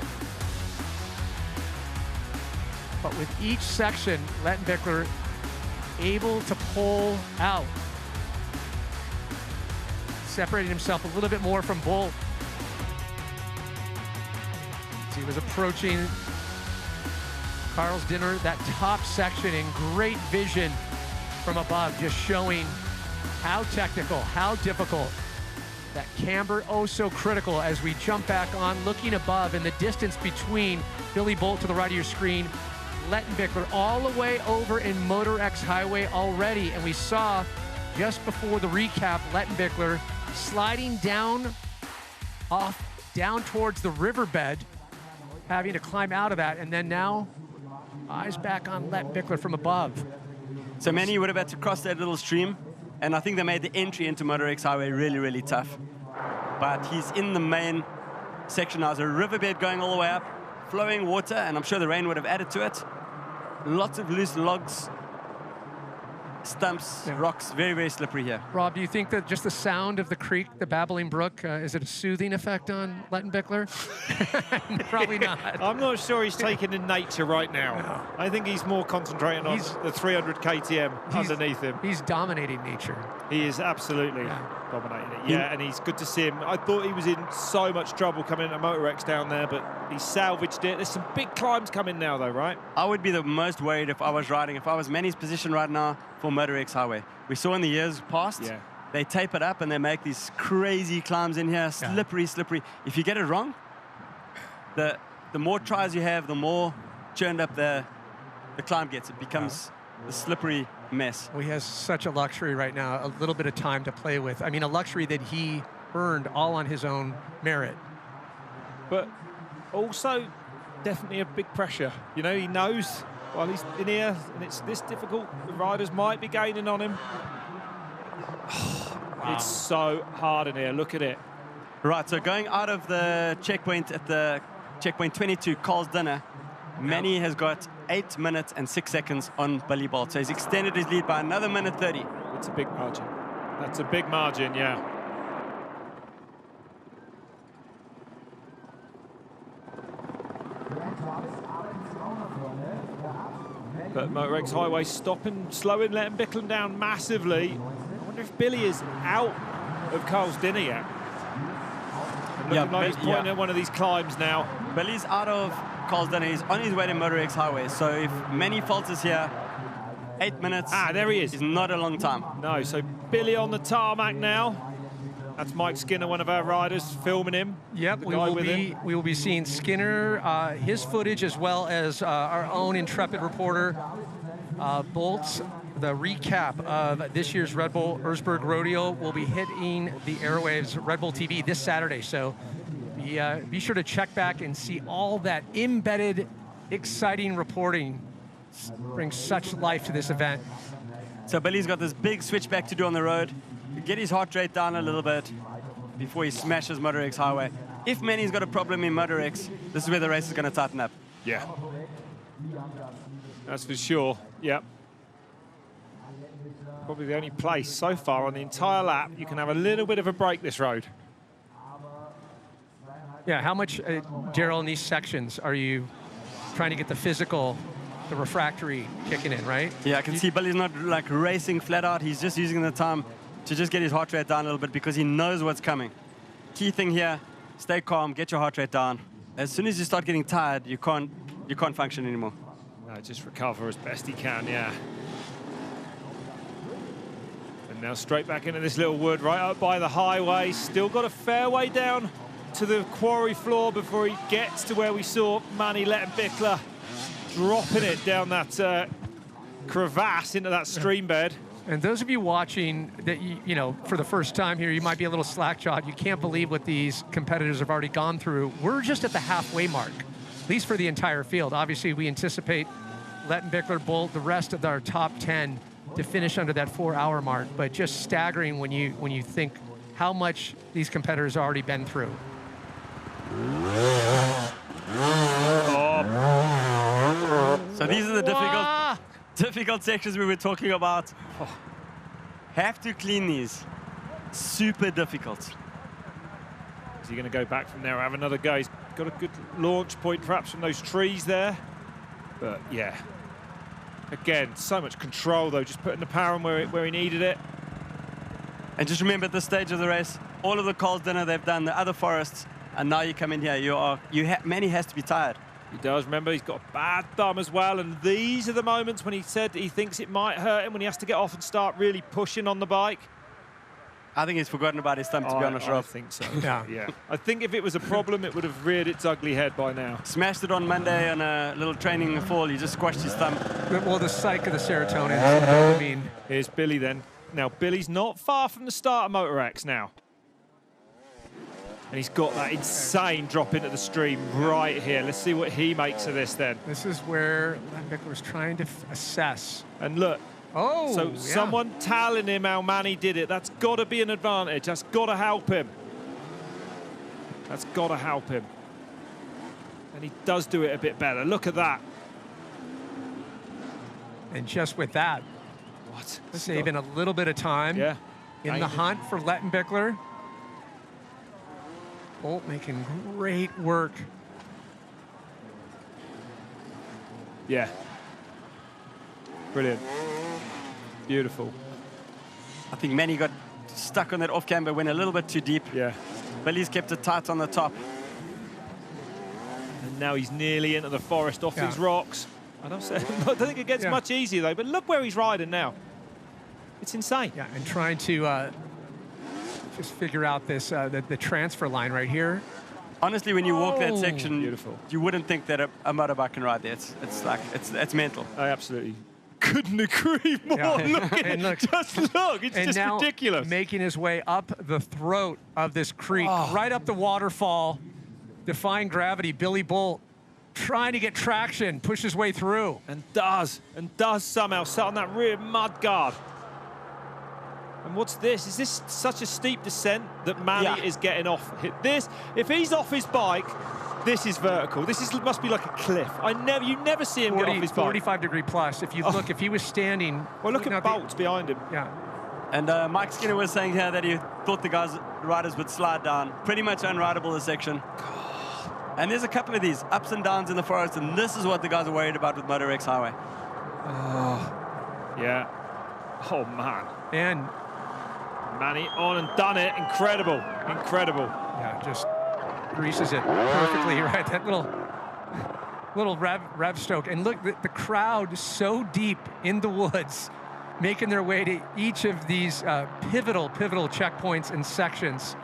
But with each section, Lettenbichler able to pull out. Separating himself a little bit more from Bolt. As he was approaching Carl's dinner, that top section in great vision from above, just showing how technical, how difficult. That camber, oh so critical as we jump back on, looking above, and the distance between Billy Bolt to the right of your screen, Lettenbichler all the way over in Moto X Highway already. And we saw just before the recap, Lettenbichler sliding down towards the riverbed, having to climb out of that, and then now eyes back on Lettenbichler from above. So Manny would have had to cross that little stream, and I think they made the entry into Moto X Highway really, really tough. But he's in the main section now. There's a riverbed going all the way up, flowing water, and I'm sure the rain would have added to it. Lots of loose logs. stumps, rocks, very, very slippery here. Rob, do you think that just the sound of the creek, the babbling brook, is it a soothing effect on Lettenbichler? Probably not. I'm not sure he's taken in nature right now. No. I think he's more concentrating on the 300 KTM underneath him. He's dominating nature. He is absolutely dominating it. Yeah, and he's good to see him. I thought he was in so much trouble coming into Moto X down there, but he salvaged it. There's some big climbs coming now, though, right? I would be the most worried if I was riding, if I was Manny's position right now for Moto X Highway. We saw in the years past, they tape it up and they make these crazy climbs in here, slippery, slippery. If you get it wrong, the more tries you have, the more churned up the climb gets. It becomes a slippery mess. Well, he has such a luxury right now, a little bit of time to play with. I mean, a luxury that he earned all on his own merit. But also definitely a big pressure. You know, he knows while he's in here and it's this difficult, the riders might be gaining on him. It's so hard in here, look at it. Right, so going out of the checkpoint at the checkpoint 22, Carl's Dinner, Manny has got 8 minutes and 6 seconds on Billy Bolt. So he's extended his lead by another minute 30. It's a big margin. That's a big margin, yeah. But Moto X Highway slowing Lettenbichler down massively. I wonder if Billy is out of Carl's Dinner yet. Looking like he's pointing at one of these climbs now. Billy's out of Carl's Dinner. He's on his way to Moto X Highway. So if Manny falters here, 8 minutes. There he is. Is not a long time. No, so Billy on the tarmac now. That's Mike Skinner, one of our riders, filming him. Yep, we will be seeing Skinner, his footage, as well as our own intrepid reporter, Bolts. The recap of this year's Red Bull Erzbergrodeo will be hitting the airwaves, Red Bull TV, this Saturday. So be sure to check back and see all that embedded, exciting reporting. Brings such life to this event. So Billy's got this big switchback to do on the road. Get his heart rate down a little bit before he smashes Moto X Highway. If Manny's got a problem in Moto X, this is where the race is going to tighten up. Yeah. That's for sure, yep. Probably the only place so far on the entire lap you can have a little bit of a break this road. Yeah, how much, Daryl, in these sections are you trying to get the physical, the refractory kicking in, right? Yeah, I can see Billy's not like racing flat out. He's just using the time to just get his heart rate down a little bit because he knows what's coming. Key thing here, stay calm, get your heart rate down. As soon as you start getting tired, you can't function anymore. No, just recover as best he can, yeah. And now straight back into this little wood right up by the highway. Still got a fair way down to the quarry floor before he gets to where we saw Manny Lettenbichler dropping it down that crevasse into that stream bed. And those of you watching that, you know, for the first time here, you might be a little slack-jawed. You can't believe what these competitors have already gone through. We're just at the halfway mark, at least for the entire field. Obviously, we anticipate Lettenbichler, Bolt, the rest of our top 10 to finish under that 4-hour mark. But just staggering when you think how much these competitors have already been through. So these are the difficult sections we were talking about. Have to clean these. Super difficult. Is he going to go back from there or have another go? He's got a good launch point perhaps from those trees there. But yeah, again, so much control though, just putting the power on where he needed it. And just remember at this stage of the race, all of the Carl's Dinner they've done, the other forests, and now you come in here, Manny has to be tired. He does. Remember, he's got a bad thumb as well, and these are the moments when he said he thinks it might hurt him, when he has to get off and start really pushing on the bike. I think he's forgotten about his thumb, to be honest, Rob. I think so. Yeah. I think if it was a problem, it would have reared its ugly head by now. Smashed it on Monday on a little training fall. He just squashed his thumb. Well, the psych of the serotonin. I mean, here's Billy then. Now, Billy's not far from the start of Moto X now. And he's got that insane drop into the stream right here. Let's see what he makes of this then. This is where Lettenbichler was trying to assess. And look. Oh, so someone telling him how Manny did it, that's got to be an advantage. That's got to help him. That's got to help him. And he does do it a bit better. Look at that. And just with that, Saving a little bit of time in the hunt for Lettenbichler. Bolt making great work. Yeah. Brilliant. Beautiful. I think Manny got stuck on that off camber, went a little bit too deep. Yeah. Billy's kept it tight on the top. And now he's nearly into the forest off these rocks. I don't think it gets much easier though, but look where he's riding now. It's insane. Yeah, and trying to just figure out this the transfer line right here. Honestly, when you walk that section, beautiful. You wouldn't think that a motorbike can ride there. It's mental. I absolutely couldn't agree more. Look at it. Just look. It's just now ridiculous. Making his way up the throat of this creek, right up the waterfall, defying gravity. Billy Bolt trying to get traction, push his way through. And does somehow, sat on that rear mud guard. And what's this? Is this such a steep descent that Manny is getting off? If he's off his bike, this is vertical. Must be like a cliff. You never see him get off his bike. 45-degree plus. If you look, if he was standing. Well, look at Bolt's behind him. Yeah. And Mike Skinner was saying here that he thought the riders would slide down. Pretty much unrideable this section. And there's a couple of these ups and downs in the forest, and this is what the guys are worried about with Moto X Highway. Yeah. Oh, man. And Manny on and done it. Incredible. Incredible. Yeah, just greases it perfectly, right? That little rev stoke. And look, the crowd so deep in the woods, making their way to each of these pivotal checkpoints and sections.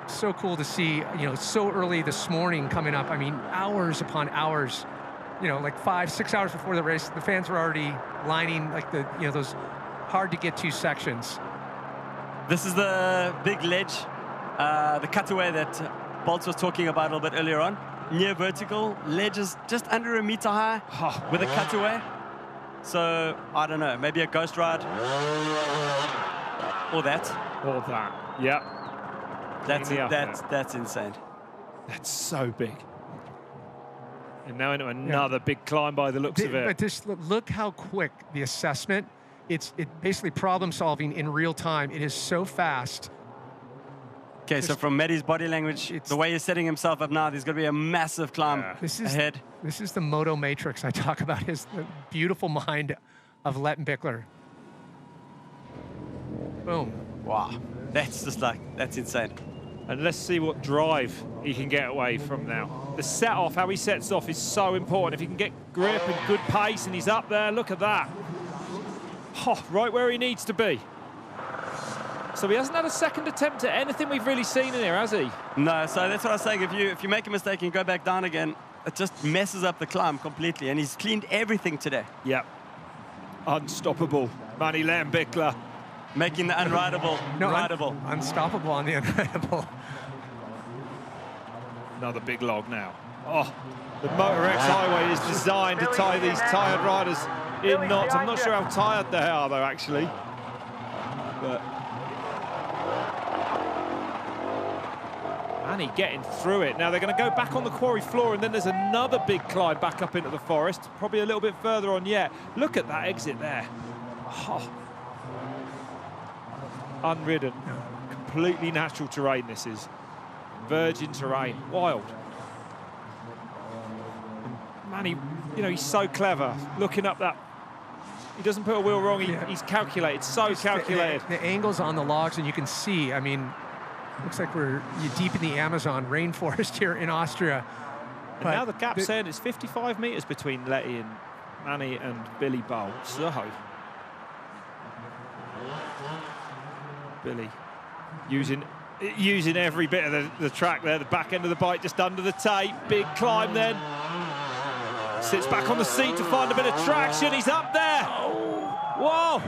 So cool to see, so early this morning coming up. I mean, hours upon hours, like 5-6 hours before the race, the fans were already lining like those hard to get to sections. This is the big ledge, the cutaway that Bolts was talking about a little bit earlier on. Near vertical, ledge is just under a meter high with a cutaway. So, I don't know, maybe a ghost ride or that. Or that, yeah. That's insane. That's so big. And now into another big climb by the looks of it. But just look how quick the assessment. It's basically problem solving in real time. It is so fast. Okay, so from Mehdi's body language, the way he's setting himself up now, there's going to be a massive climb ahead. This is the Moto Matrix I talk about, the beautiful mind of Lettenbichler. Boom. Wow. That's insane. And let's see what drive he can get away from now. The set off, how he sets off is so important. If he can get grip and good pace and he's up there, look at that. Oh, right where he needs to be. So he hasn't had a second attempt at anything we've really seen in here, has he? No, so that's what I was saying. If you make a mistake and go back down again, it just messes up the climb completely. And he's cleaned everything today. Yep. Unstoppable. Manny Lettenbichler. Making the unrideable rideable. Unstoppable on the unrideable. Another big log now. Oh, the Moto X Highway is designed to tie these tired riders in knots. I'm not sure how tired they are, though, actually. But Manny getting through it. Now they're going to go back on the quarry floor, and then there's another big climb back up into the forest, probably a little bit further on yet. Look at that exit there. Oh. Unridden, completely natural terrain this is. Virgin terrain, wild. And Manny, he's so clever, looking up that. He doesn't put a wheel wrong, he's calculated, so calculated. The angles on the logs, and you can see, I mean, looks like we're deep in the Amazon rainforest here in Austria. And now the gap's saying it's 55 metres between Letty and Manny and Billy Bolt. So Billy using every bit of the track there, the back end of the bike just under the tape. Big climb then. Sits back on the seat to find a bit of traction. He's up there. Whoa.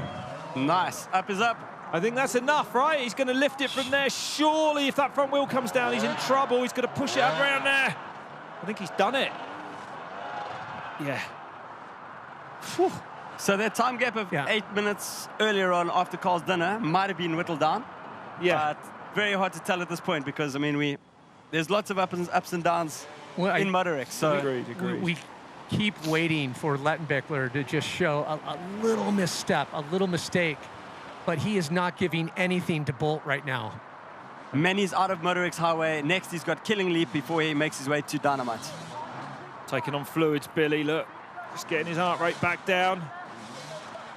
Nice. Up is up. I think that's enough, right? He's going to lift it from there. Surely, if that front wheel comes down, he's in trouble. He's going to push it up around there. I think he's done it. Yeah. Whew. So that time gap of 8 minutes earlier on after Carl's dinner might have been whittled down. Yeah. But very hard to tell at this point because, I mean, there's lots of ups and downs in Moto X. So agreed. We keep waiting for Lettenbichler to just show a little misstep, a little mistake, but he is not giving anything to Bolt right now. Manny's out of Moto X Highway. Next, he's got Killing Leap before he makes his way to Dynamite. Taking on fluids, Billy, look. Just getting his heart rate back down,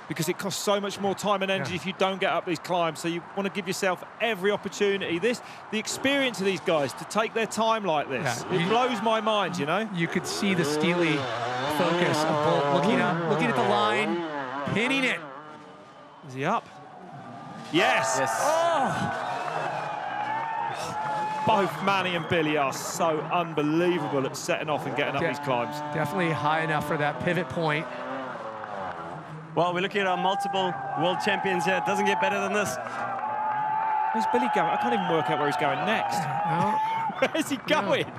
because it costs so much more time and energy if you don't get up these climbs. So you want to give yourself every opportunity. The experience of these guys to take their time like this, it blows my mind, you know? You could see the steely focus of Bolt looking at the line, pinning it. Is he up? Yes. Oh! Both Manny and Billy are so unbelievable at setting off and getting up these climbs. Definitely high enough for that pivot point. Well, we're looking at our multiple world champions here. It doesn't get better than this. Where's Billy going? I can't even work out where he's going next. No. Where's he going?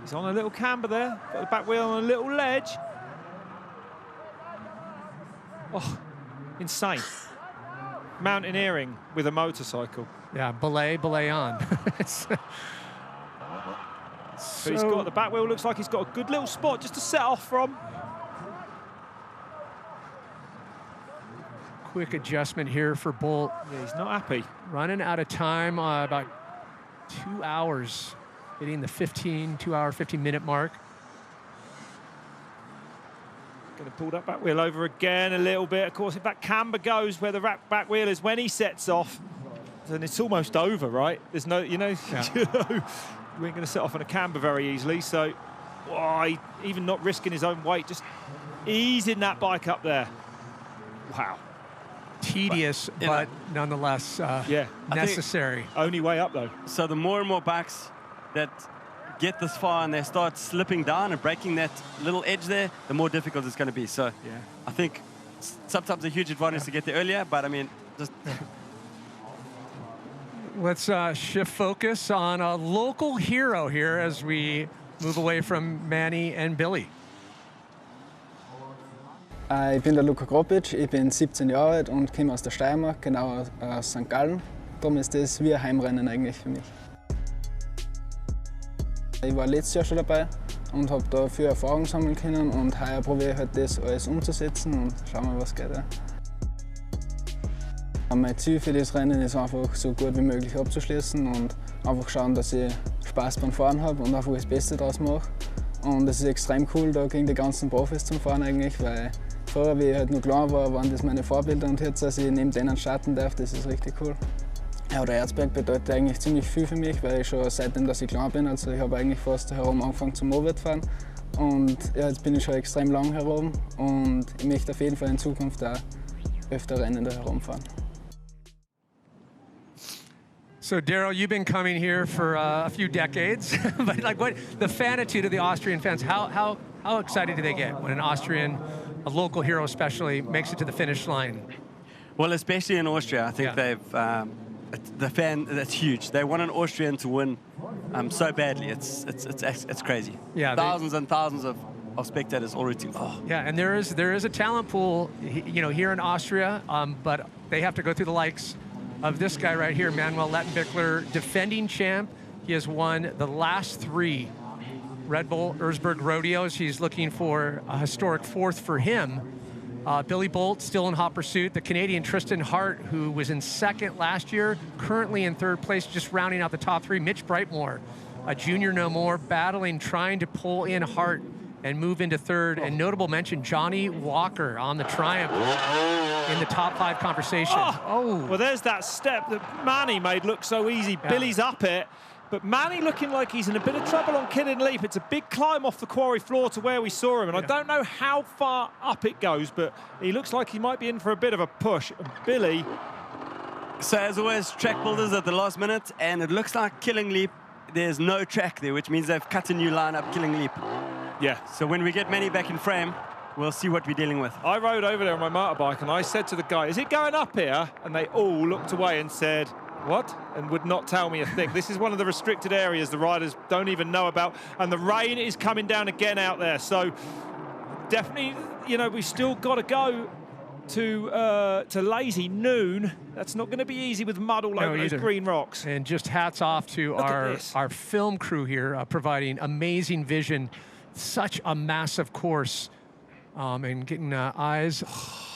He's on a little camber there. Got the back wheel on a little ledge. Oh, insane. Mountaineering with a motorcycle. Yeah, belay on. So he's got the back wheel, looks like he's got a good little spot just to set off from. Quick adjustment here for Bolt. Yeah, he's not happy. Running out of time, about 2 hours, hitting the 2-hour, 15-minute mark. Going to pull that back wheel over again a little bit. Of course, if that camber goes where the back wheel is when he sets off, then it's almost over, right? There's no, you know, you ain't going to set off on a camber very easily. So, even not risking his own weight, just easing that bike up there. Wow. Tedious, but nonetheless necessary. Only way up, though. So the more and more bikes that get this far and they start slipping down and breaking that little edge there, the more difficult it's going to be. So I think sometimes a huge advantage to get there earlier, but I mean, just... Let's shift focus on a local hero here as we move away from Manny and Billy. Ich bin der Luca Gropic, ich bin 17 Jahre alt und komme aus der Steiermark, genau aus St. Gallen. Darum ist das wie ein Heimrennen eigentlich für mich. Ich war letztes Jahr schon dabei und habe da viel Erfahrung sammeln können und heuer probiere ich halt das alles umzusetzen und schauen wir, was geht. Mein Ziel für das Rennen ist einfach so gut wie möglich abzuschließen und einfach schauen, dass ich Spaß beim Fahren habe und einfach das Beste daraus mache. Und es ist extrem cool, da gegen die ganzen Profis zu fahren eigentlich, weil früher, wie ich halt nur klein war, waren das meine Vorbilder und jetzt, dass ich neben denen starten darf, das ist richtig cool. Ja, der Erzberg bedeutet eigentlich ziemlich viel für mich, weil ich schon seitdem, dass ich klein bin, also ich habe eigentlich fast herum angefangen zum Moped fahren und ja, jetzt bin ich schon extrem lang herum und ich möchte auf jeden Fall in Zukunft auch öfter Rennen da herumfahren. So Daryl, you've been coming here for a few decades, but like what the fanitude of the Austrian fans, how excited do they get when an Austrian, a local hero especially, makes it to the finish line? Well, especially in Austria, I think they've the fan, that's huge. They want an Austrian to win so badly. It's crazy. Yeah, thousands and thousands of spectators all rooting for. Yeah, and there is a talent pool, you know, here in Austria, but they have to go through the likes of this guy right here, Manuel Lettenbichler, defending champ. He has won the last 3 Red Bull Erzbergrodeos. He's looking for a historic 4th for him. Billy Bolt still in hot pursuit. The Canadian Tristan Hart, who was in 2nd last year, currently in 3rd place, just rounding out the top 3. Mitch Brightmore, a junior no more, battling, trying to pull in Hart and move into 3rd. And notable mention, Johnny Walker on the Triumph in the top 5 conversation. Well, there's that step that Manny made look so easy. Yeah. Billy's up it, but Manny looking like he's in a bit of trouble on Killing Leap. It's a big climb off the quarry floor to where we saw him, and I don't know how far up it goes, but he looks like he might be in for a bit of a push. And Billy... So as always, track builders at the last minute, and it looks like Killing Leap, there's no track there, which means they've cut a new line up Killing Leap. Yeah. So when we get Manny back in frame, we'll see what we're dealing with. I rode over there on my motorbike and I said to the guy, is it going up here? And they all looked away and said, what? And would not tell me a thing. This is one of the restricted areas the riders don't even know about. And the rain is coming down again out there. So definitely, you know, we've still got to go to Lazy Noon. That's not going to be easy with mud all over those green rocks. And just hats off to our film crew here, providing amazing vision. Such a massive course, and getting eyes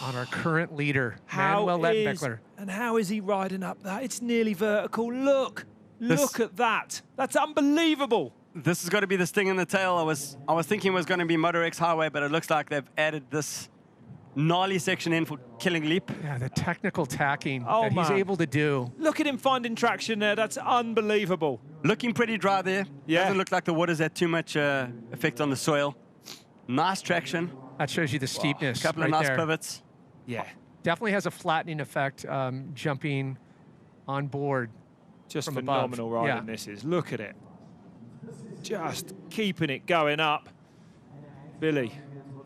on our current leader, Manuel Lettenbichler. And how is he riding up that? It's nearly vertical. Look at that. That's unbelievable. This has got to be the sting in the tail. I was thinking it was going to be Moto X Highway, but it looks like they've added this gnarly section in for Killing Leap. Yeah, the technical tacking that he's able to do. Look at him finding traction there. That's unbelievable. Looking pretty dry there. Yeah. Doesn't look like the water's had too much effect on the soil. Nice traction. That shows you the steepness. A couple of nice pivots. Yeah. Definitely has a flattening effect jumping on board. Just from phenomenal above. riding this is. Look at it. Just keeping it going up. Billy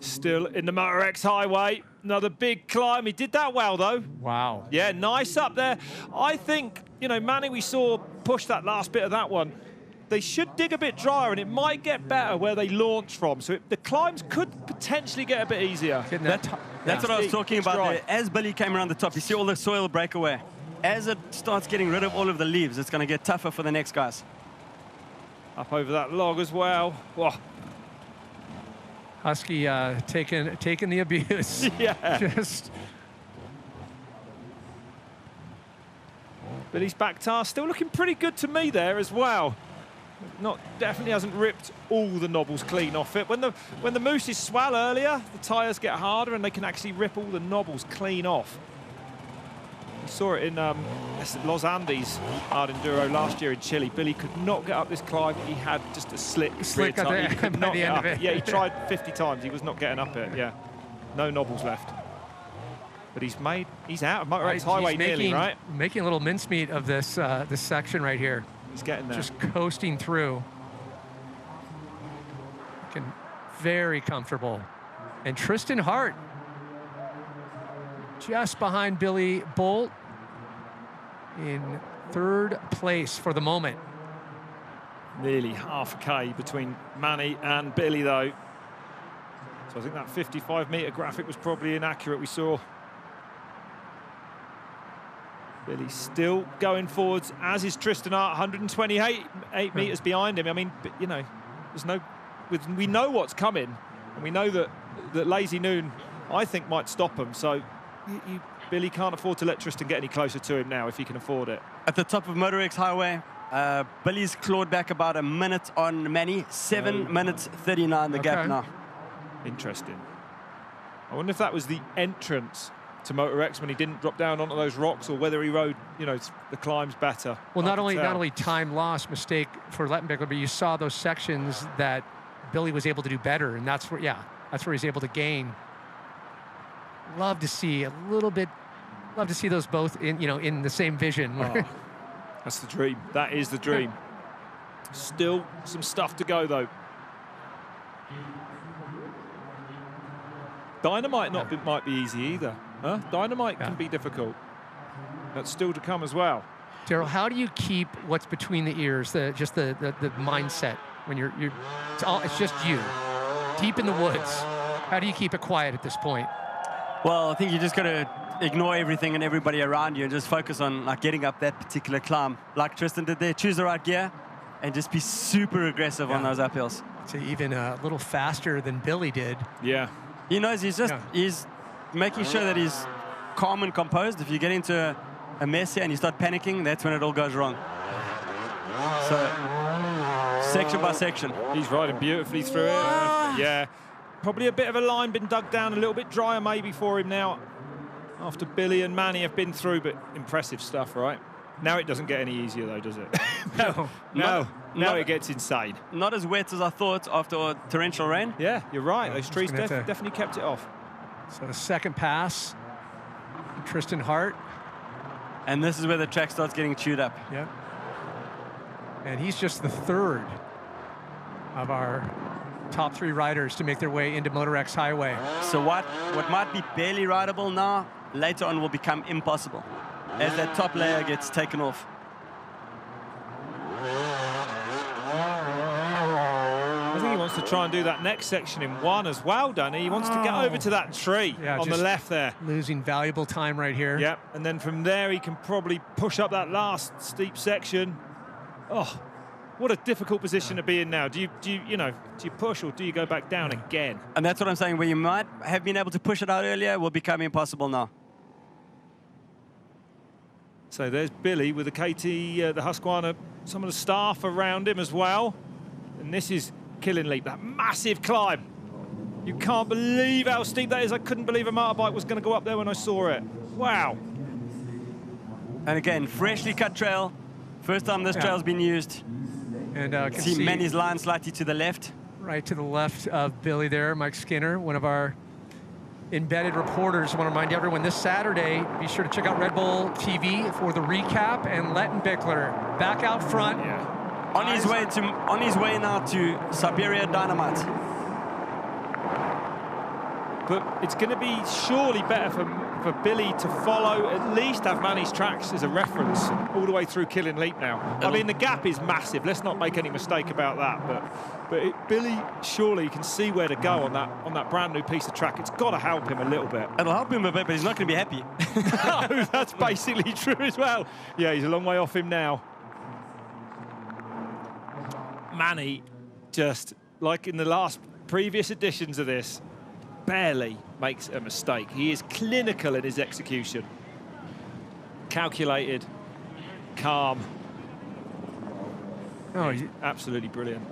still in the Moto X Highway. Another big climb. He did that well, though. Wow. Yeah, nice up there. I think, you know, Manny, we saw push that last bit of that one. They should dig a bit drier, and it might get better where they launch from. So the climbs could potentially get a bit easier. That's what I was talking about there. As Billy came around the top, you see all the soil break away. As it starts getting rid of all of the leaves, it's going to get tougher for the next guys. Up over that log as well. Whoa. Husky taking the abuse. Yeah. Just. Billy's back tire still looking pretty good to me there as well. Definitely hasn't ripped all the knobbles clean off it. When the mousses swell earlier, the tyres get harder and they can actually rip all the knobbles clean off. We saw it in Los Andes Hard Enduro last year in Chile. Billy could not get up this climb. He had just a slick at the, he could not the get end up of it. Yeah, he tried 50 times. He was not getting up it. Yeah, no knobbles left. But he's out of Moto X Highway nearly, right? Making a little mincemeat of this this section right here. He's getting there. Just coasting through. Looking very comfortable. And Tristan Hart just behind Billy Bolt in third place for the moment. Nearly half a K between Manny and Billy, though. So I think that 55-metre graphic was probably inaccurate. We saw Billy still going forwards, as is Tristan Hart, 128 metres behind him. I mean, you know, we know what's coming, and we know that Lazy Noon, I think, might stop him. So Billy can't afford to let Tristan get any closer to him now if he can afford it. At the top of Moto X Highway, Billy's clawed back about a minute on Manny. 7 minutes 39 the gap now. Interesting. I wonder if that was the entrance to Moto X when he didn't drop down onto those rocks, or whether he rode, you know, the climbs better. Well, not only time loss mistake for Lettenbichler, but you saw those sections that Billy was able to do better, and that's where he's able to gain. Love to see a little bit. Love to see those both in the same vision. Oh, that's the dream. That is the dream. Still some stuff to go, though. Dynamite might be easy either. Huh? Dynamite can be difficult. That's still to come as well. Daryl, how do you keep what's between the ears, the mindset when it's just you, deep in the woods? How do you keep it quiet at this point? Well, I think you just got to ignore everything and everybody around you and just focus on getting up that particular climb. Like Tristan did there, choose the right gear and just be super aggressive on those uphills. So even a little faster than Billy did. Yeah. He knows he's making sure that he's calm and composed. If you get into a mess here and you start panicking, that's when it all goes wrong. So, section by section. He's riding beautifully through it. Yeah. Probably a bit of a line been dug down, a little bit drier maybe for him now, after Billy and Manny have been through, but impressive stuff, right? Now it doesn't get any easier, though, does it? No. Now it gets insane. Not as wet as I thought after torrential rain. Yeah, you're right. Those trees definitely kept it off. So the second pass, Tristan Hart. And this is where the track starts getting chewed up. Yep. And he's just the third of our top 3 riders to make their way into Moto X Highway. So what might be barely rideable now, later on will become impossible as that top layer gets taken off. I think he wants to try and do that next section in one as well, Danny. He wants to get over to that tree on the left there. Losing valuable time right here. Yep, and then from there he can probably push up that last steep section. Oh, what a difficult position to be in now. Do you push or do you go back down again? And that's what I'm saying, where you might have been able to push it out earlier will become impossible now. So there's Billy with the KT, the Husqvarna, some of the staff around him as well. And this is Killing Leap, that massive climb. You can't believe how steep that is. I couldn't believe a motorbike was going to go up there when I saw it. Wow. And again, freshly cut trail. First time this trail's been used. And can see Manny's line slightly to the left. Right to the left of Billy there, Mike Skinner, one of our embedded reporters. I want to remind everyone this Saturday, be sure to check out Red Bull TV for the recap, and Lettenbichler back out front. On his way now to Siberia Dynamite. But it's going to be surely better for Billy to follow, at least have Manny's tracks as a reference all the way through Killing Leap now. I mean, the gap is massive. Let's not make any mistake about that. But Billy surely can see where to go on that brand new piece of track. It's got to help him a little bit. It'll help him a bit, but he's not going to be happy. No, that's basically true as well. Yeah, he's a long way off him now. Manny, just like in the last previous editions of this, barely makes a mistake. He is clinical in his execution. Calculated, calm. Oh, absolutely brilliant.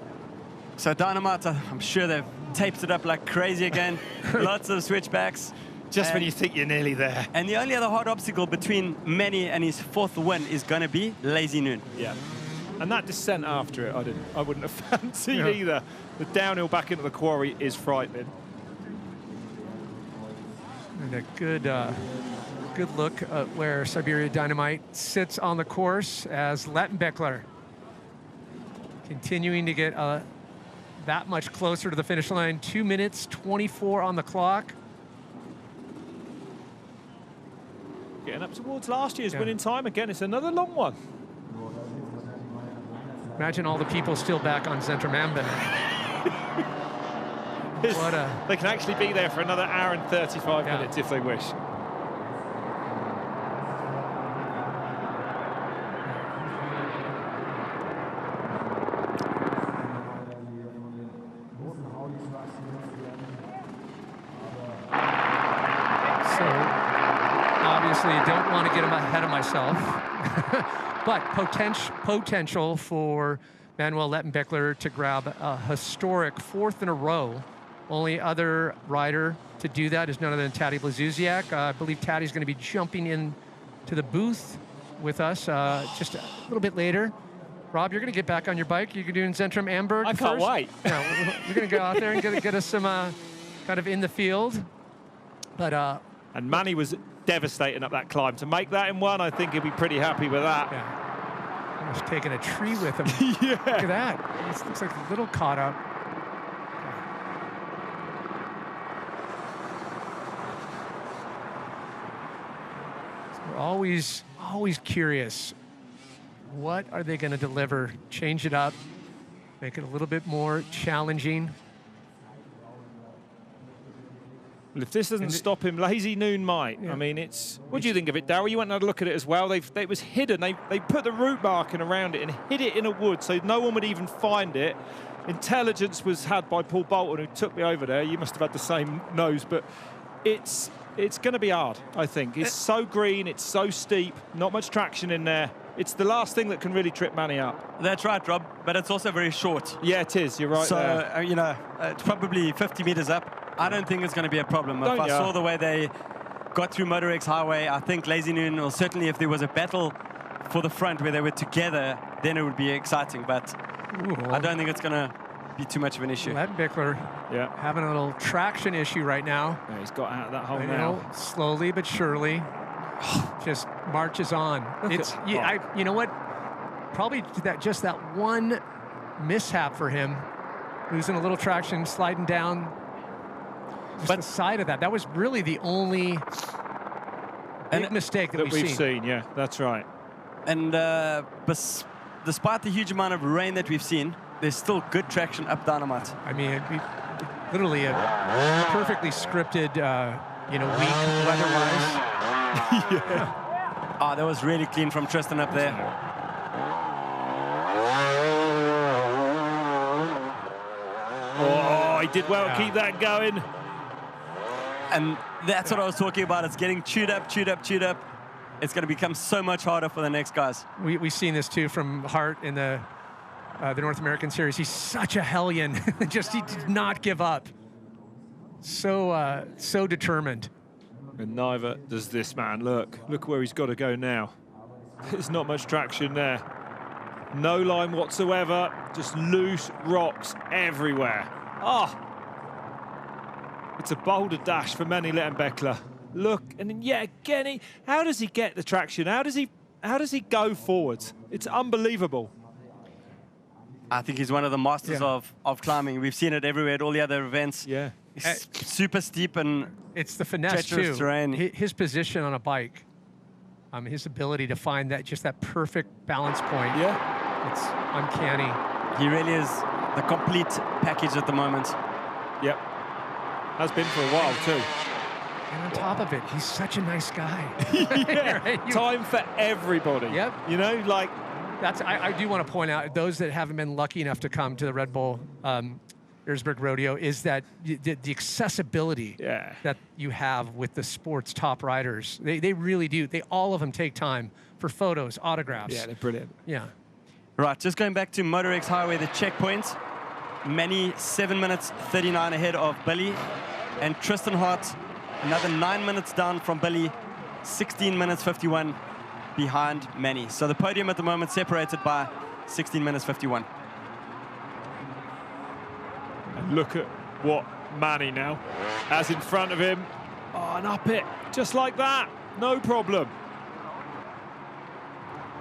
So Dynamite, I'm sure they've taped it up like crazy again. Lots of switchbacks. Just when you think you're nearly there. And the only other hard obstacle between Manny and his fourth win is going to be Lazy Noon. Yeah. And that descent after it, I wouldn't have fancied either. The downhill back into the quarry is frightening. And a good look at where Siberia Dynamite sits on the course as Lettenbichler continuing to get that much closer to the finish line. 2 minutes 24 on the clock. Getting up towards last year's winning time again. It's another long one. Imagine all the people still back on Zentrum Amben. They can actually be there for another hour and 35 minutes if they wish. So, obviously, don't want to get ahead of myself. But potential for Manuel Lettenbichler to grab a historic fourth in a row. Only other rider to do that is none other than Taddy Blazusiak. I believe Taddy's going to be jumping in to the booth with us just a little bit later. Rob, you're going to get back on your bike. You're doing Zentrum Amberg I can't wait. Yeah, we're going to go out there and get us some kind of in the field. But and Manny was devastating up that climb. To make that in one, I think he'll be pretty happy with that. Yeah. Almost taking a tree with him. Yeah. Look at that. It looks like a little caught up. So we're always curious. What are they going to deliver? Change it up, make it a little bit more challenging. Well, if this doesn't stop him, Lazy Noon might. I mean, it's... What do you think of it, Darryl? You went and had a look at it as well. It was hidden. They put the route marking around it and hid it in a wood so no one would even find it. Intelligence was had by Paul Bolton, who took me over there. You must have had the same nose, but it's going to be hard, I think. It's so green, it's so steep, not much traction in there. It's the last thing that can really trip Manny up. That's right, Rob, but it's also very short. Yeah, it is. You're right there. So, you know, it's probably 50 meters up. I don't think it's going to be a problem. If I saw the way they got through Moto X Highway, I think Lazy Noon, or certainly if there was a battle for the front where they were together, then it would be exciting. But I don't think it's going to be too much of an issue. Lettenbichler having a little traction issue right now. Yeah, he's got out of that hole now. Slowly but surely, just marches on. You know what? Probably just that one mishap for him, losing a little traction, sliding down. But the side of that was really the only big mistake that we've seen. Yeah, that's right. And despite the huge amount of rain that we've seen, there's still good traction up Dynamite. I mean, literally a perfectly scripted, you know, week weather-wise. Yeah. Oh, that was really clean from Tristan up there. Oh, he did well to keep that going. And that's what I was talking about. It's getting chewed up, chewed up, chewed up. It's going to become so much harder for the next guys. We've seen this too from Hart in the North American Series. He's such a hellion. He did not give up. So determined. And neither does this man. Look where he's got to go now. There's not much traction there. No line whatsoever, just loose rocks everywhere. Oh, it's a boulder dash for Manny Lettenbichler. Look, and then yet again, how does he get the traction? How does he go forwards? It's unbelievable. I think he's one of the masters of climbing. We've seen it everywhere at all the other events. Yeah. It's super steep and it's the finesse too. Terrain. His position on a bike, his ability to find that perfect balance point. Yeah. It's uncanny. He really is the complete package at the moment. Yep. Has been for a while too. And on top of it, he's such a nice guy. Yeah. Right? Time for everybody. Yep. You know, like I do want to point out, those that haven't been lucky enough to come to the Red Bull Erzbergrodeo, is that the accessibility that you have with the sport's top riders. They really do. All of them take time for photos, autographs. Yeah, they're brilliant. Yeah. Right, just going back to Moto X Highway, the checkpoints. Manny 7 minutes 39 ahead of Billy, and Tristan Hart another 9 minutes down from Billy, 16 minutes 51 behind Manny. So the podium at the moment separated by 16 minutes 51. And look at what Manny now has in front of him. Oh, and up it, just like that, no problem.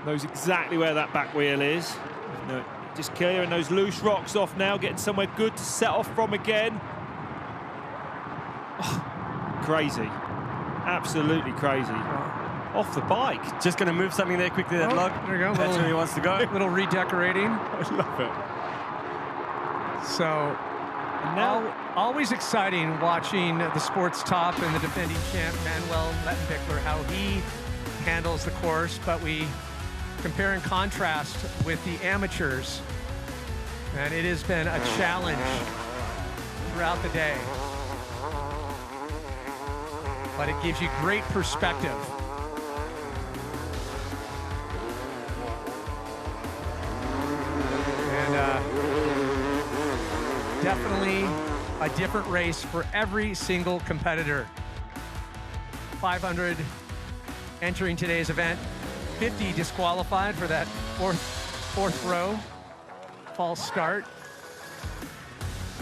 Knows exactly where that back wheel is. No, just clearing those loose rocks off now, getting somewhere good to set off from again. Oh, crazy, absolutely crazy. Off the bike. Just going to move something there quickly, that log. There you go. That's where he wants to go. Little redecorating. I love it. So, now always exciting watching the sports top and the defending champ, Manuel Lettenbichler, how he handles the course, but we compare and contrast with the amateurs, and it has been a challenge throughout the day. But it gives you great perspective. And definitely a different race for every single competitor. 500 entering today's event. 50 disqualified for that fourth row false start,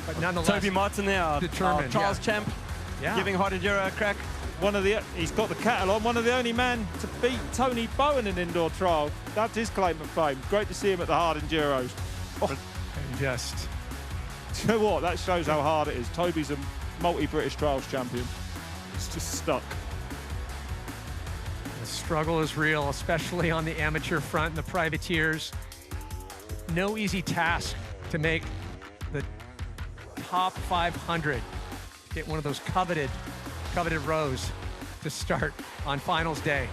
but nonetheless Toby Martin there, determined. Charles champ, giving Hard Enduro a crack. He's got the kettle on. One of the only men to beat Tony Bowen in indoor trial. That's his claim of fame. Great to see him at the Hard Enduros. Oh. And just, do you know what? That shows how hard it is. Toby's a multi-British trials champion. It's just stuck. the struggle is real, especially on the amateur front and the privateers. No easy task to make the top 500, get one of those coveted rows to start on finals day.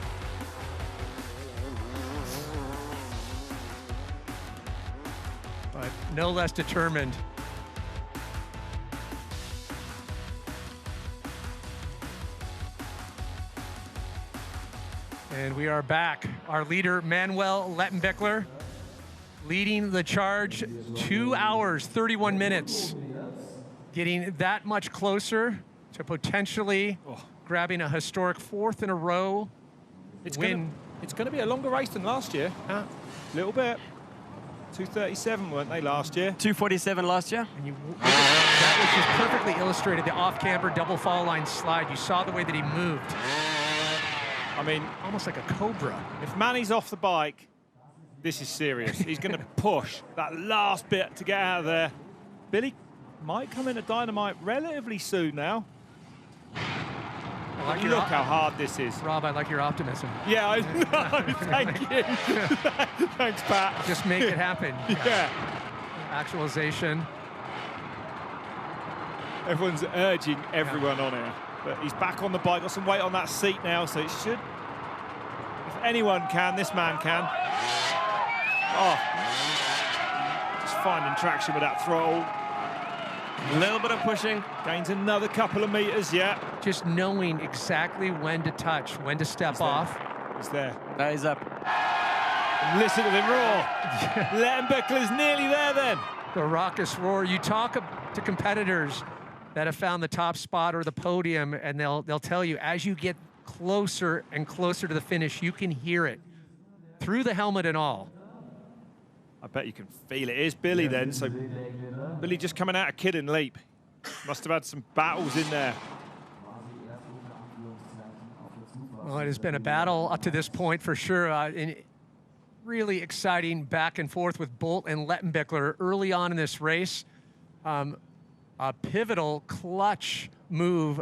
But no less determined. And we are back. Our leader, Manuel Lettenbichler, leading the charge, 2 hours, 31 minutes. Getting that much closer to potentially grabbing a historic fourth in a row win. It's going to be a longer race than last year. A little bit. 2:37, weren't they, last year? 2:47 last year. And that was just perfectly illustrated, the off-camber double fall line slide. You saw the way that he moved. I mean, almost like a cobra. If Manny's off the bike, this is serious. He's going to push that last bit to get out of there. Billy might come into Dynamite relatively soon now. Look how hard this is. Rob, I like your optimism. Yeah, I know. Thank you. Thanks, Pat. Just make it happen. Yeah. Actualization. Everyone's urging everyone on here. But he's back on the bike, got some weight on that seat now, so it should... If anyone can, this man can. Oh. Just finding traction with that throttle. A little bit of pushing. Gains another couple of meters, yeah. Just knowing exactly when to touch, when to step off. He's there. Now he's up. And listen to the roar. Lettenbichler's nearly there then. The raucous roar. You talk to competitors that have found the top spot or the podium, and they'll tell you as you get closer and closer to the finish, you can hear it through the helmet and all. I bet you can feel it. Here's Billy then. So Billy just coming out of Kid and Leap. Must have had some battles in there. Well, it has been a battle up to this point for sure. Really exciting back and forth with Bolt and Lettenbichler early on in this race. A pivotal clutch move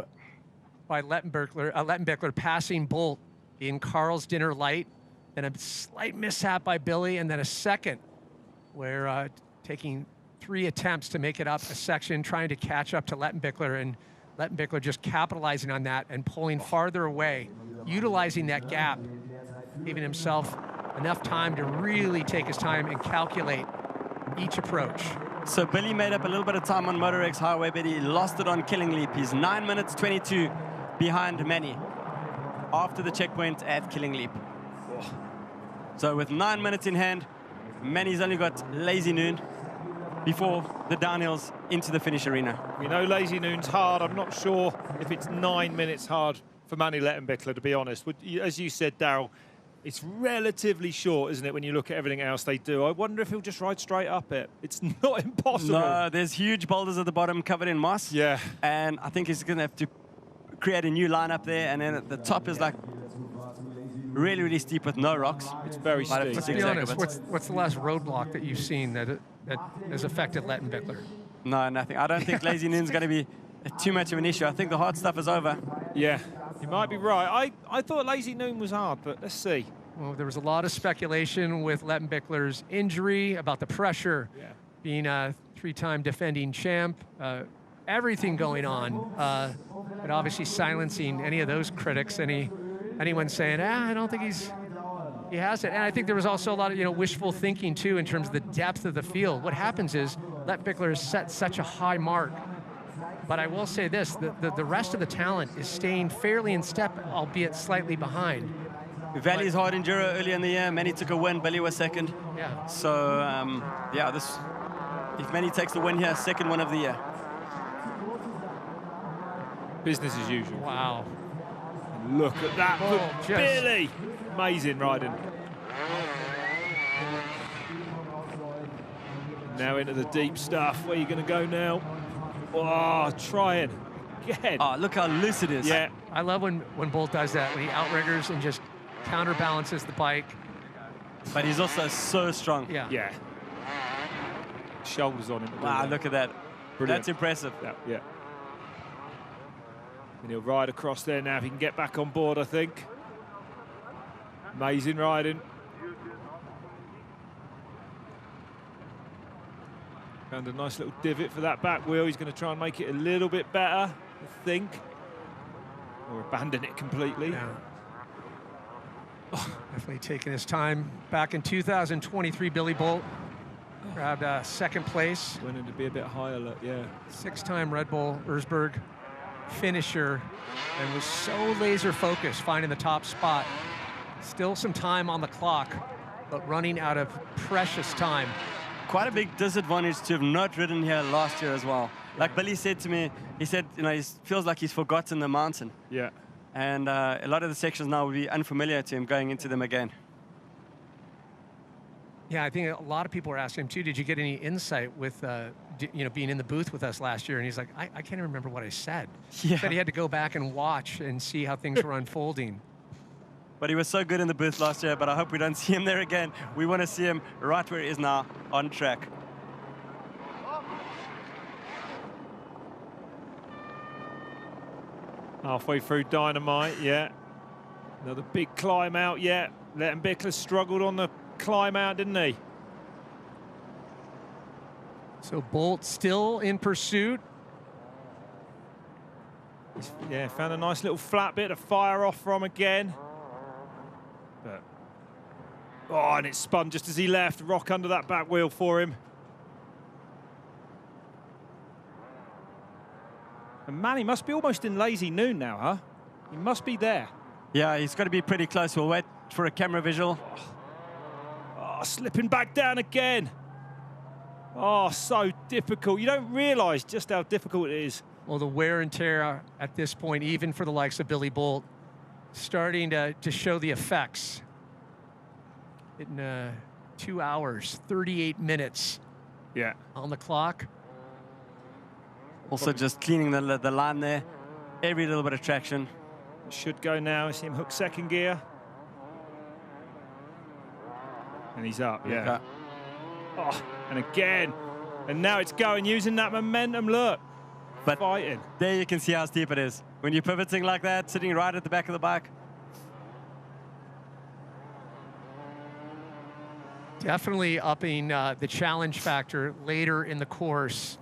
by Lettenbichler passing Bolt in Carl's Dinner Light, then a slight mishap by Billy, and then a second where taking 3 attempts to make it up a section, trying to catch up to Lettenbichler, and Lettenbichler just capitalizing on that and pulling farther away, utilizing that gap, giving himself enough time to really take his time and calculate each approach. So Billy made up a little bit of time on Moto X Highway, but he lost it on Killing Leap. He's 9 minutes 22 behind Manny after the checkpoint at Killing Leap. So with 9 minutes in hand, Manny's only got Lazy Noon before the downhills into the finish arena. We know Lazy Noon's hard. I'm not sure if it's 9 minutes hard for Manny Lettenbichler, to be honest. As you said, Daryl, it's relatively short, isn't it, when you look at everything else they do? I wonder if he'll just ride straight up it. It's not impossible. No, there's huge boulders at the bottom covered in moss. Yeah. And I think he's going to have to create a new line up there. And then at the top is like really, really steep with no rocks. It's very steep. Let's be honest, what's the last roadblock that you've seen that has affected Lettenbichler? No, nothing. I don't think Lazy Noon's going to be too much of an issue. I think the hard stuff is over. Yeah, you might be right. I thought Lazy Noon was hard, but let's see. Well, there was a lot of speculation with Lettenbichler's injury, about the pressure, being a 3-time defending champ, everything going on, but obviously silencing any of those critics, anyone saying, I don't think he has it. And I think there was also a lot of wishful thinking too in terms of the depth of the field. What happens is Lettenbichler has set such a high mark. But I will say this, the rest of the talent is staying fairly in step, albeit slightly behind. Valley's Hard Enduro earlier in the year. Manny took a win, Billy was second. Yeah. So, yeah, if Manny takes the win here, second win of the year. Business as usual. Wow. And look at that for Billy. Amazing riding. Now into the deep stuff. Where are you going to go now? Oh, trying again. Oh, look how loose it is. Yeah. I love when Bolt does that, when he outriggers and just counterbalances the bike. But he's also so strong. Yeah. Yeah. Shoulders on him. Wow, look at that. Brilliant. That's impressive. Yeah. And he'll ride across there now if he can get back on board, I think. Amazing riding. Found a nice little divot for that back wheel. He's going to try and make it a little bit better, I think. Or abandon it completely. Yeah. Definitely taking his time. Back in 2023, Billy Bolt grabbed second place. Went in to be a bit higher, yeah. 6-time Red Bull Erzberg finisher, and was so laser focused finding the top spot. Still some time on the clock, but running out of precious time. Quite a big disadvantage to have not ridden here last year as well. Like Billy said to me, he said, he feels like he's forgotten the mountain. Yeah. And a lot of the sections now will be unfamiliar to him going into them again. Yeah, I think a lot of people are asking him too, did you get any insight with being in the booth with us last year? And he's like, I can't even remember what I said. Yeah. But he had to go back and watch and see how things were unfolding. But he was so good in the booth last year, but I hope we don't see him there again. We want to see him right where he is now, on track. Halfway through Dynamite, yeah. Another big climb out, yeah. Lettenbichler struggled on the climb out, didn't he? So Bolt still in pursuit. Yeah, found a nice little flat bit to fire off from again. But, oh, and it spun just as he left. Rock under that back wheel for him. And man, he must be almost in lazy noon now, huh? He must be there. Yeah, he's got to be pretty close. We'll wait for a camera visual. Oh, slipping back down again. Oh, so difficult. You don't realise just how difficult it is. Well, the wear and tear at this point, even for the likes of Billy Bolt, starting to show the effects. In 2 hours, 38 minutes. Yeah. On the clock. Also just cleaning the line there. Every little bit of traction. Should go now. I see him hook second gear. And he's up, yeah. Okay. Oh, and again. And now it's going, using that momentum, look. But fighting. There you can see how steep it is. When you're pivoting like that, sitting right at the back of the bike. Definitely upping the challenge factor later in the course.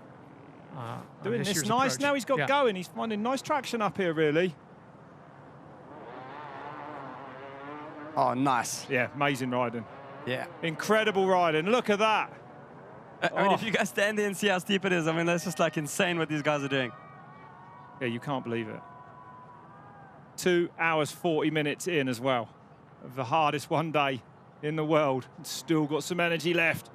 Doing this nice. Approach. Now he's got going. He's finding nice traction up here, really. Oh, nice. Yeah, amazing riding. Yeah. Incredible riding. Look at that. I mean, if you guys stand there and see how steep it is, I mean, that's just like insane what these guys are doing. Yeah, you can't believe it. 2 hours, 40 minutes in as well. Of the hardest one day in the world. Still got some energy left.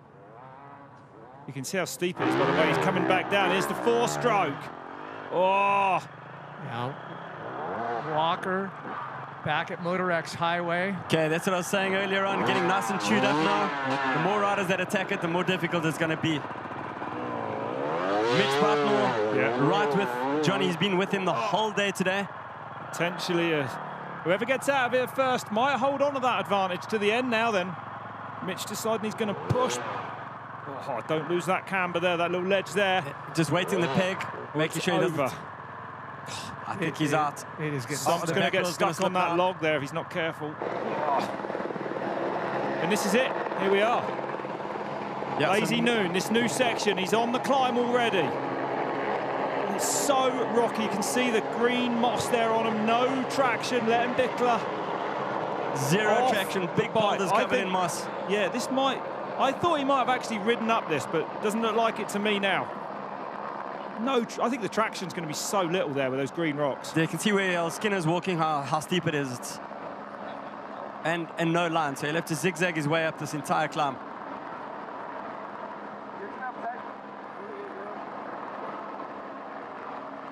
You can see how steep it is, by the way. He's coming back down. Here's the 4-stroke. Oh. Now, Walker back at Moto X Highway. Okay, that's what I was saying earlier on, getting nice and chewed up now. The more riders that attack it, the more difficult it's going to be. Mitch Bartmore, right with Johnny. He's been with him the whole day today. Potentially, whoever gets out of it first might hold on to that advantage to the end now then. Mitch deciding he's going to push. Oh, don't lose that camber there, that little ledge there. Just waiting the peg, making sure he doesn't. I think he's out. It is Something's going to get stuck on that log there if he's not careful. And this is it. Here we are. Yep, Lazy noon, this new section. He's on the climb already. It's so rocky. You can see the green moss there on him. No traction. Lettenbichler. Zero traction. Big boulders covered in moss. Yeah, this might... I thought he might have actually ridden up this, but it doesn't look like it to me now. No, I think the traction's going to be so little there with those green rocks. Yeah, you can see where Skinner's walking, how steep it is. And no line, so he'll have to zigzag his way up this entire climb.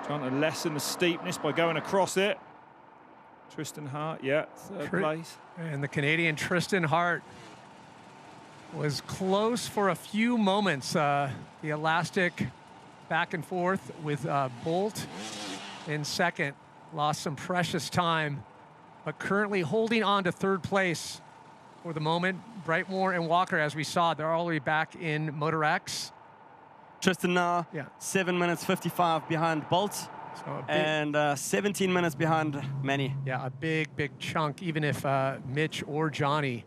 Trying to lessen the steepness by going across it. Tristan Hart, yeah, third place. And the Canadian Tristan Hart was close for a few moments. The elastic back and forth with Bolt in second. Lost some precious time, but currently holding on to third place for the moment. Brightmore and Walker, as we saw, they're all the way back in Moto X. Tristan now, 7 minutes 55 behind Bolt, so and 17 minutes behind Manny. Yeah, a big chunk, even if Mitch or Johnny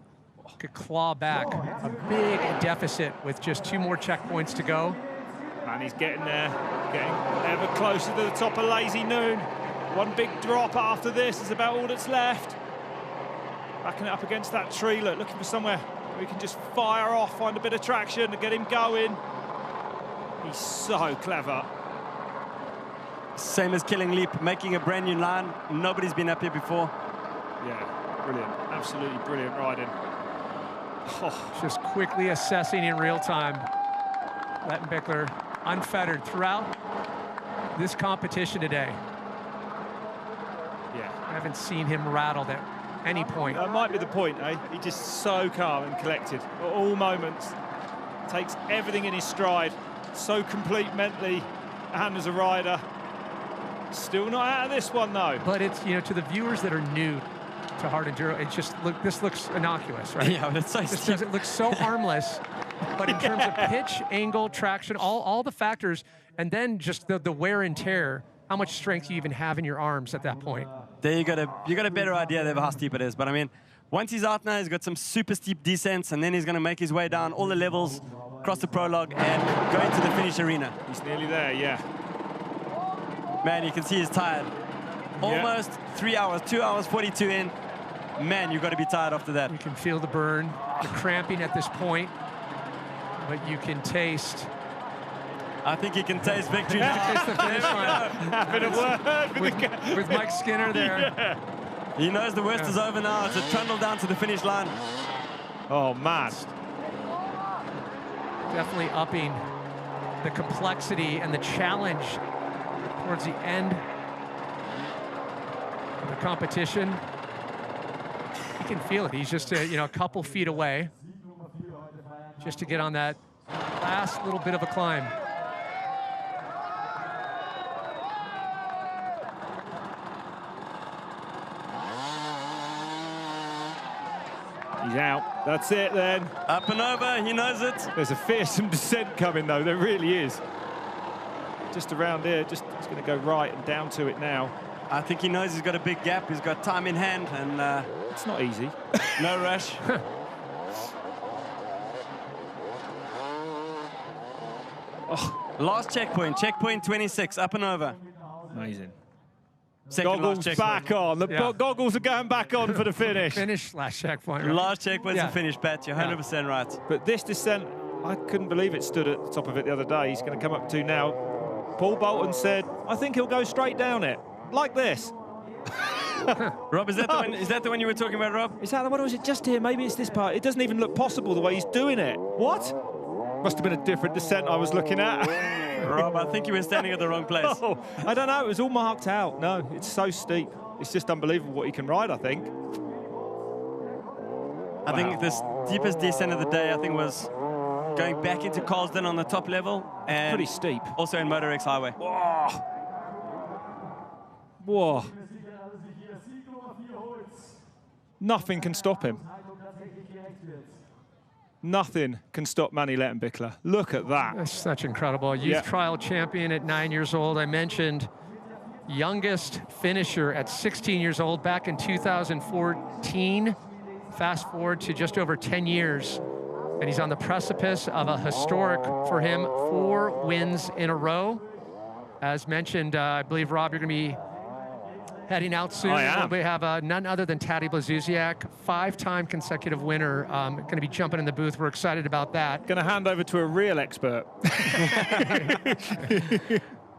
could claw back. A big deficit with just 2 more checkpoints to go. And he's getting there, getting ever closer to the top of Lazy Noon. One big drop after this is about all that's left. Backing it up against that tree, looking for somewhere where we can just fire off, find a bit of traction to get him going. He's so clever. Same as Killing Leap, making a brand new line. Nobody's been up here before. Yeah, brilliant, absolutely brilliant riding. Oh. Just quickly assessing in real time. Lettenbichler unfettered throughout this competition today. Yeah. I haven't seen him rattled at any point. That might be the point, eh? He's just so calm and collected at all moments. Takes everything in his stride. So complete mentally and as a rider. Still not out of this one, though. But it's, you know, to the viewers that are new to Hard Enduro, it's just, look, this looks innocuous, right? Yeah, but it's so steep. It looks so harmless. But in terms of pitch, angle, traction, all the factors, and then just the wear and tear, how much strength you even have in your arms at that point. There you got a better idea of how steep it is. But I mean, once he's out now, he's got some super steep descents, and then he's going to make his way down all the levels across the prologue and go into the finish arena. He's nearly there, yeah. Man, you can see he's tired. Almost 3 hours, 2 hours 42 in. Man, you've got to be tired after that. You can feel the burn, the cramping at this point, but you can taste. I think you can taste victory now. Taste the finish line. Having a word with Mike Skinner there. Yeah. He knows the worst is over now. It's a trundle down to the finish line. Oh, man. Definitely upping the complexity and the challenge towards the end of the competition. You can feel it. He's just a couple feet away just to get on that last little bit of a climb. He's out. That's it then. Up and over, he knows it. There's a fearsome descent coming though, there really is. Just around here, he's going to go right and down to it now. I think he knows he's got a big gap. He's got time in hand, and it's not easy. No rush. Last checkpoint, checkpoint 26, up and over. Amazing. Second goggles back on. The goggles are going back on for the finish. Finish last checkpoint. Right? Last checkpoint's a finish, Pat. You're 100% right. But this descent, I couldn't believe it stood at the top of it the other day. He's going to come up to now. Paul Bolton said, I think he'll go straight down it, like this. Rob, is that the one you were talking about, Rob? Is that the one, or is it just here? Maybe it's this part. It doesn't even look possible the way he's doing it. What? Must have been a different descent I was looking at. Rob, I think you were standing at the wrong place. Oh, I don't know. It was all marked out. No, it's so steep. It's just unbelievable what he can ride, I think. I think the steepest descent of the day, I think, was going back into Carlsden on the top level. And pretty steep. Also in Moto X Highway. Whoa. Whoa. Nothing can stop him. Nothing can stop Manny Lettenbichler. Look at that. That's such incredible. Youth trial champion at 9 years old. I mentioned youngest finisher at 16 years old back in 2014. Fast forward to just over 10 years. And he's on the precipice of a historic for him, 4 wins in a row. As mentioned, I believe, Rob, you're going to be heading out soon. I am. We have none other than Tadej Blazusiak, 5-time consecutive winner, going to be jumping in the booth. We're excited about that. Going to hand over to a real expert.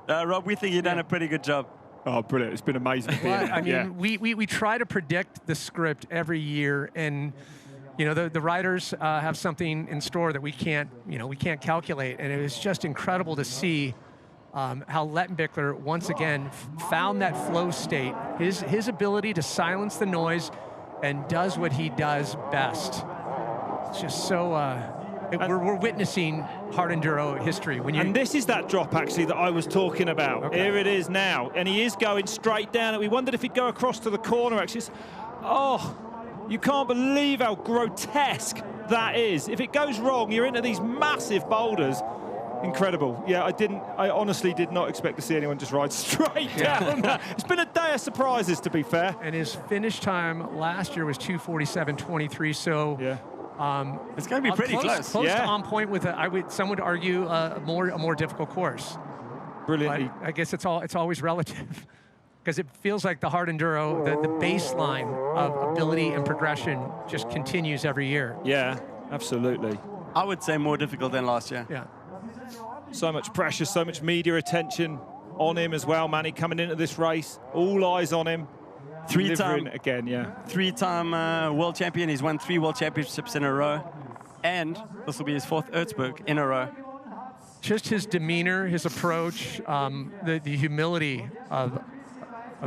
Rob, we think you've done a pretty good job. Oh, brilliant. It's been amazing. Well, I mean, we try to predict the script every year, and you know, the riders have something in store that we can't calculate, and it was just incredible to see how Lettenbichler once again found that flow state, his ability to silence the noise, and does what he does best. It's just so we're witnessing hard enduro history. And this is that drop actually that I was talking about. Okay. Here it is now, and he is going straight down. We wondered if he'd go across to the corner actually. Oh, you can't believe how grotesque that is. If it goes wrong, you're into these massive boulders. Incredible. Yeah, I honestly did not expect to see anyone just ride straight down that. It's been a day of surprises, to be fair. And his finish time last year was 2:47.23, so it's going to be pretty close. Close to on point with some would argue a more difficult course. Brilliantly. But I guess it's always relative, because it feels like the hard enduro, the baseline of ability and progression just continues every year. Yeah, absolutely. I would say more difficult than last year. Yeah. So much pressure, so much media attention on him as well, Manny, coming into this race. All eyes on him. Three-time world champion. He's won 3 world championships in a row. And this will be his 4th Erzberg in a row. Just his demeanor, his approach, the humility of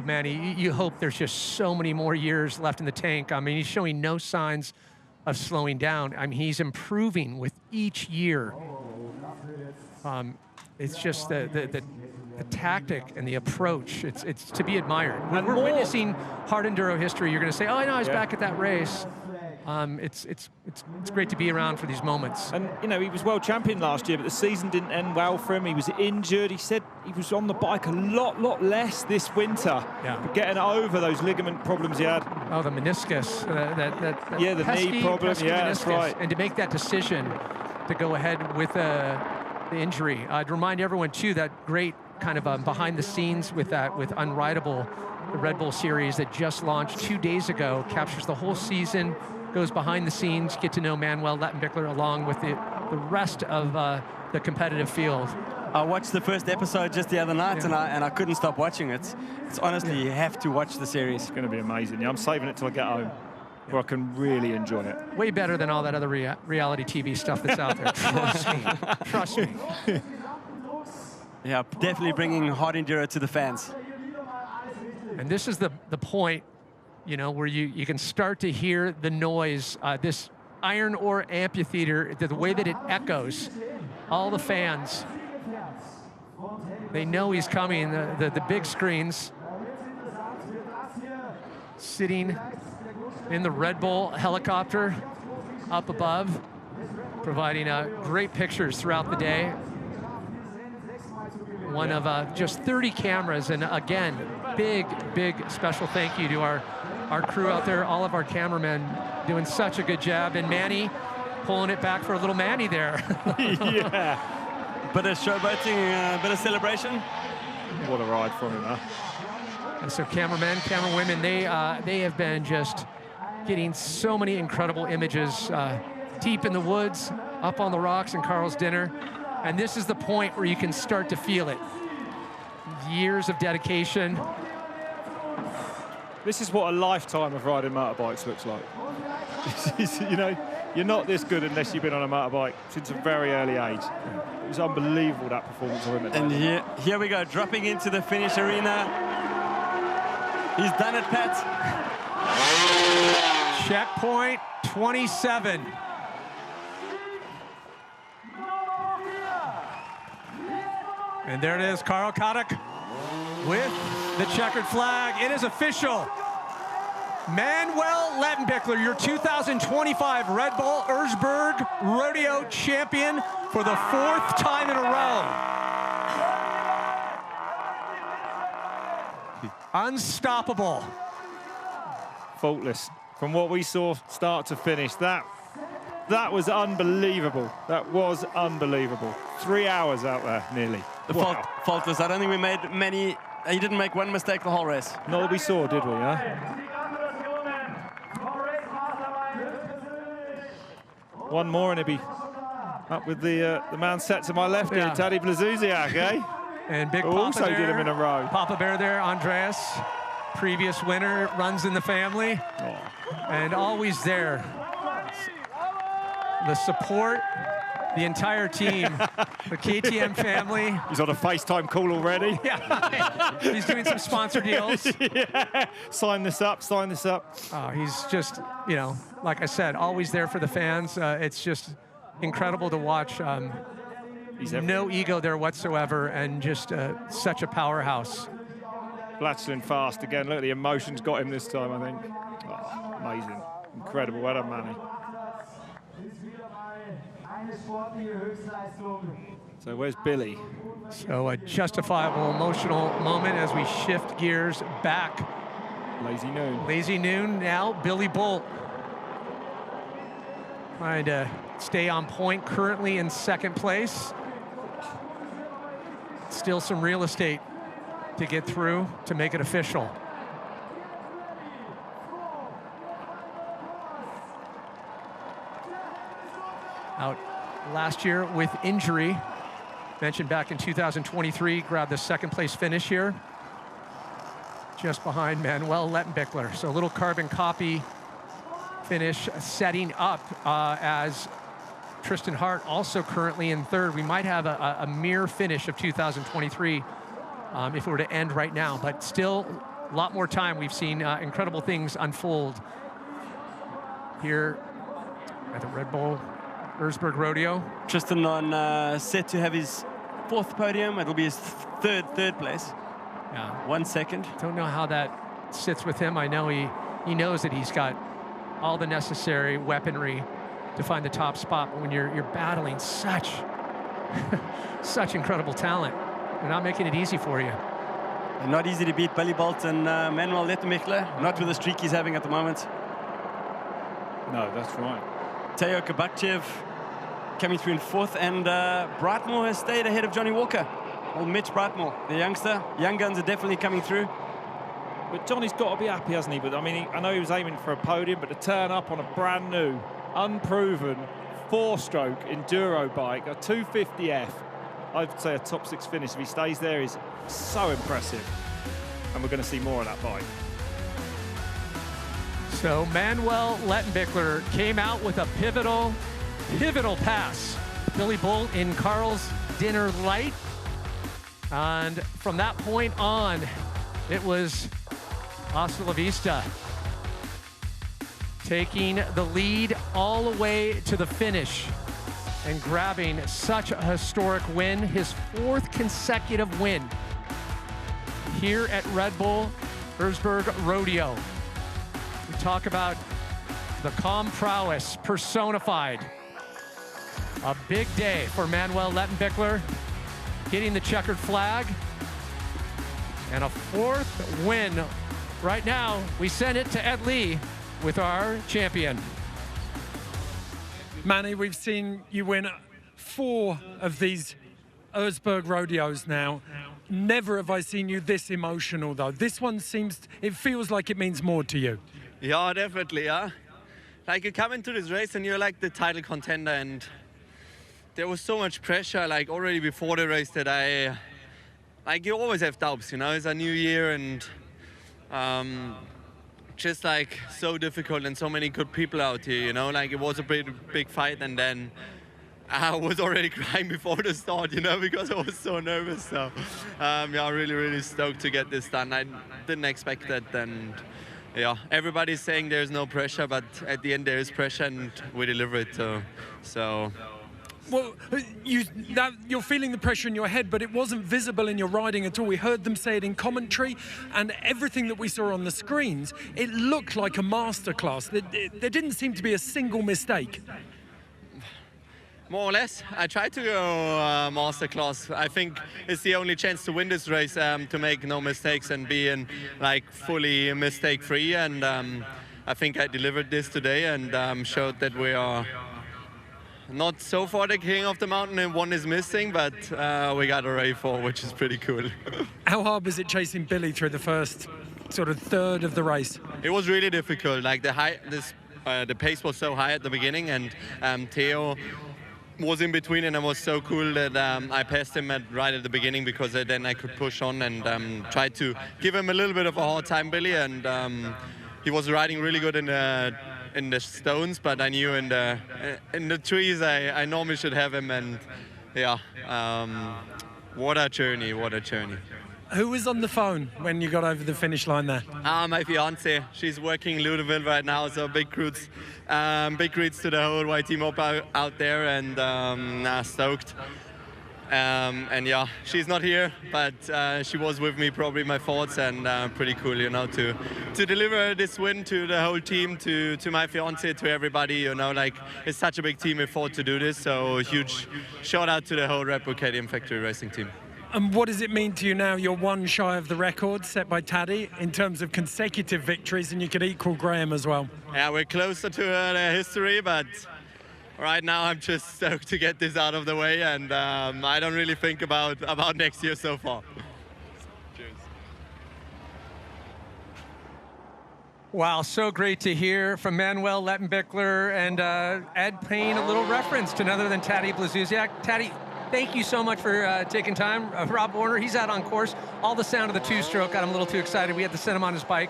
Manny. You hope there's just so many more years left in the tank. I mean, he's showing no signs of slowing down. I mean, he's improving with each year. It's just the tactic and the approach. It's to be admired. When we're witnessing hard enduro history, you're going to say, "Oh, I know, I was back at that race." It's great to be around for these moments. And you know, he was world champion last year, but the season didn't end well for him. He was injured. He said he was on the bike a lot less this winter. Yeah. But getting over those ligament problems he had. Oh, the meniscus. The knee problem. Yeah, meniscus. that's right. And to make that decision to go ahead with the injury. I'd remind everyone too that great kind of behind the scenes with Unrideable, the Red Bull series that just launched 2 days ago, captures the whole season, goes behind the scenes, get to know Manuel Lettenbichler along with the rest of the competitive field. I watched the first episode just the other night, and I couldn't stop watching it. It's honestly, you have to watch the series. It's going to be amazing. Yeah, I'm saving it till I get home, where I can really enjoy it. Way better than all that other reality TV stuff that's out there. Trust me. Trust me. Yeah, definitely bringing Hard Enduro to the fans. And this is the point, you know, where you can start to hear the noise. This iron ore amphitheater, the way that it echoes, all the fans, they know he's coming. The big screens, sitting in the Red Bull helicopter up above, providing great pictures throughout the day. One of just 30 cameras, and again, big special thank you to our crew out there, all of our cameramen doing such a good job, and Manny pulling it back for a little Manny there. Yeah. Bit of showboating, bit of celebration. What a ride from him, huh? And so cameramen, camerawomen, they have been just getting so many incredible images deep in the woods, up on the rocks in Carl's Dinner. And this is the point where you can start to feel it. Years of dedication. This is what a lifetime of riding motorbikes looks like. You know, you're not this good unless you've been on a motorbike since a very early age. It was unbelievable, that performance of him. And here we go, dropping into the finish arena. He's done it, Pat. Checkpoint 27. And there it is, Carl Kodak with the checkered flag. It is official. Manuel Lettenbichler, your 2025 Red Bull Erzbergrodeo champion for the 4th time in a row. Unstoppable. Faultless. From what we saw start to finish, that was unbelievable. That was unbelievable. 3 hours out there, nearly. Faultless. I don't think we made many. He didn't make one mistake the whole race. Not that we saw, did we, huh? One more and he'll be up with the man set to my left here, Tadej Blazusiak, eh? And big Who Papa also Bear, did him in a row. Papa Bear there, Andreas, previous winner, runs in the family, and always there. The support, the entire team, the KTM family. He's on a FaceTime call already. Yeah, he's doing some sponsor deals. Yeah. Sign this up, sign this up. Oh, he's just, you know, like I said, always there for the fans. It's just incredible to watch. No ego there whatsoever, and just such a powerhouse. Blatchlin fast again. Look at the emotions got him this time, I think. Oh, amazing. Incredible. Well done, Manny. So where's Billy? So a justifiable emotional moment as we shift gears back. Lazy Noon. Lazy Noon now, Billy Bolt. Trying to stay on point, currently in 2nd place. Still some real estate to get through to make it official. Out last year with injury. Mentioned back in 2023, grabbed the 2nd place finish here. Just behind Manuel Lettenbichler. So a little carbon copy finish setting up as Tristan Hart also currently in 3rd. We might have a mirror finish of 2023 if it were to end right now, but still a lot more time. We've seen incredible things unfold here at the Red Bull Erzbergrodeo. Tristan on set to have his 4th podium. It'll be his third place. Yeah. 1 second. Don't know how that sits with him. I know he knows that he's got all the necessary weaponry to find the top spot. But when you're battling such incredible talent, they're not making it easy for you. And not easy to beat Billy Bolt and Manuel Lettenbichler. Not with the streak he's having at the moment. No, that's right. Teo Kabakchev coming through in fourth, and Brightmore has stayed ahead of Johnny Walker. Old Mitch Brightmore, the youngster. Young guns are definitely coming through. But Johnny's got to be happy, hasn't he? But I mean, I know he was aiming for a podium, but to turn up on a brand new, unproven, 4-stroke enduro bike, a 250F, I'd say a top 6 finish if he stays there is so impressive. And we're going to see more of that bike. So Manuel Lettenbichler came out with a pivotal pass. Billy Bolt in Carl's Dinner Light. And from that point on, it was hasta la vista. Taking the lead all the way to the finish and grabbing such a historic win, his 4th consecutive win here at Red Bull Erzbergrodeo. We talk about the calm prowess personified. A big day for Manuel Lettenbichler, getting the checkered flag, and a 4th win. Right now, we send it to Ed Lee with our champion. Manny, we've seen you win 4 of these Erzbergrodeos now. Never have I seen you this emotional, though. This one it feels like it means more to you. Yeah, definitely, yeah. Like, you come into this race and you're like the title contender, and there was so much pressure, like, already before the race that like, you always have doubts, you know? It's a new year, and just like so difficult, and so many good people out here, you know? Like, it was a big fight, and then I was already crying before the start, you know, because I was so nervous. So yeah, really stoked to get this done. I didn't expect that, and yeah, everybody's saying there's no pressure, but at the end there is pressure, and we deliver it. So. Well, you're feeling the pressure in your head, but it wasn't visible in your riding at all. We heard them say it in commentary, and everything that we saw on the screens, it looked like a masterclass. There didn't seem to be a single mistake. More or less. I tried to go masterclass. I think it's the only chance to win this race, to make no mistakes and be in like fully mistake-free. And I think I delivered this today, and showed that we are not so far the king of the mountain, and one is missing, but we got already 4, which is pretty cool. How hard was it chasing Billy through the first sort of third of the race? It was really difficult. Like the pace was so high at the beginning, and Theo was in between, and it was so cool that I passed him right at the beginning, because then I could push on and try to give him a little bit of a hard time, Billy, and he was riding really good in the stones, but I knew in the trees I normally should have him, and yeah, what a journey. Who was on the phone when you got over the finish line there? My fiance. She's working in Ludenville right now, so big greets to the whole YT mob out there, and stoked. And yeah, she's not here, but she was with me, probably my thoughts, and pretty cool, you know, to deliver this win to the whole team, to my fiance, to everybody, you know, like, it's such a big team effort to do this, so huge shout out to the whole Red Bull KTM Factory Racing team. And what does it mean to you now? You're 1 shy of the record set by Taddy in terms of consecutive victories, and you could equal Graham as well. Yeah, we're closer to the history, but right now I'm just stoked to get this out of the way, and I don't really think about next year so far. Cheers. Wow, so great to hear from Manuel Lettenbichler, and Ed paying a little reference to none other than Taddy Blazusiak. Taddy, thank you so much for taking time. Rob Warner, he's out on course. All the sound of the 2-stroke got him a little too excited. We had to send him on his bike.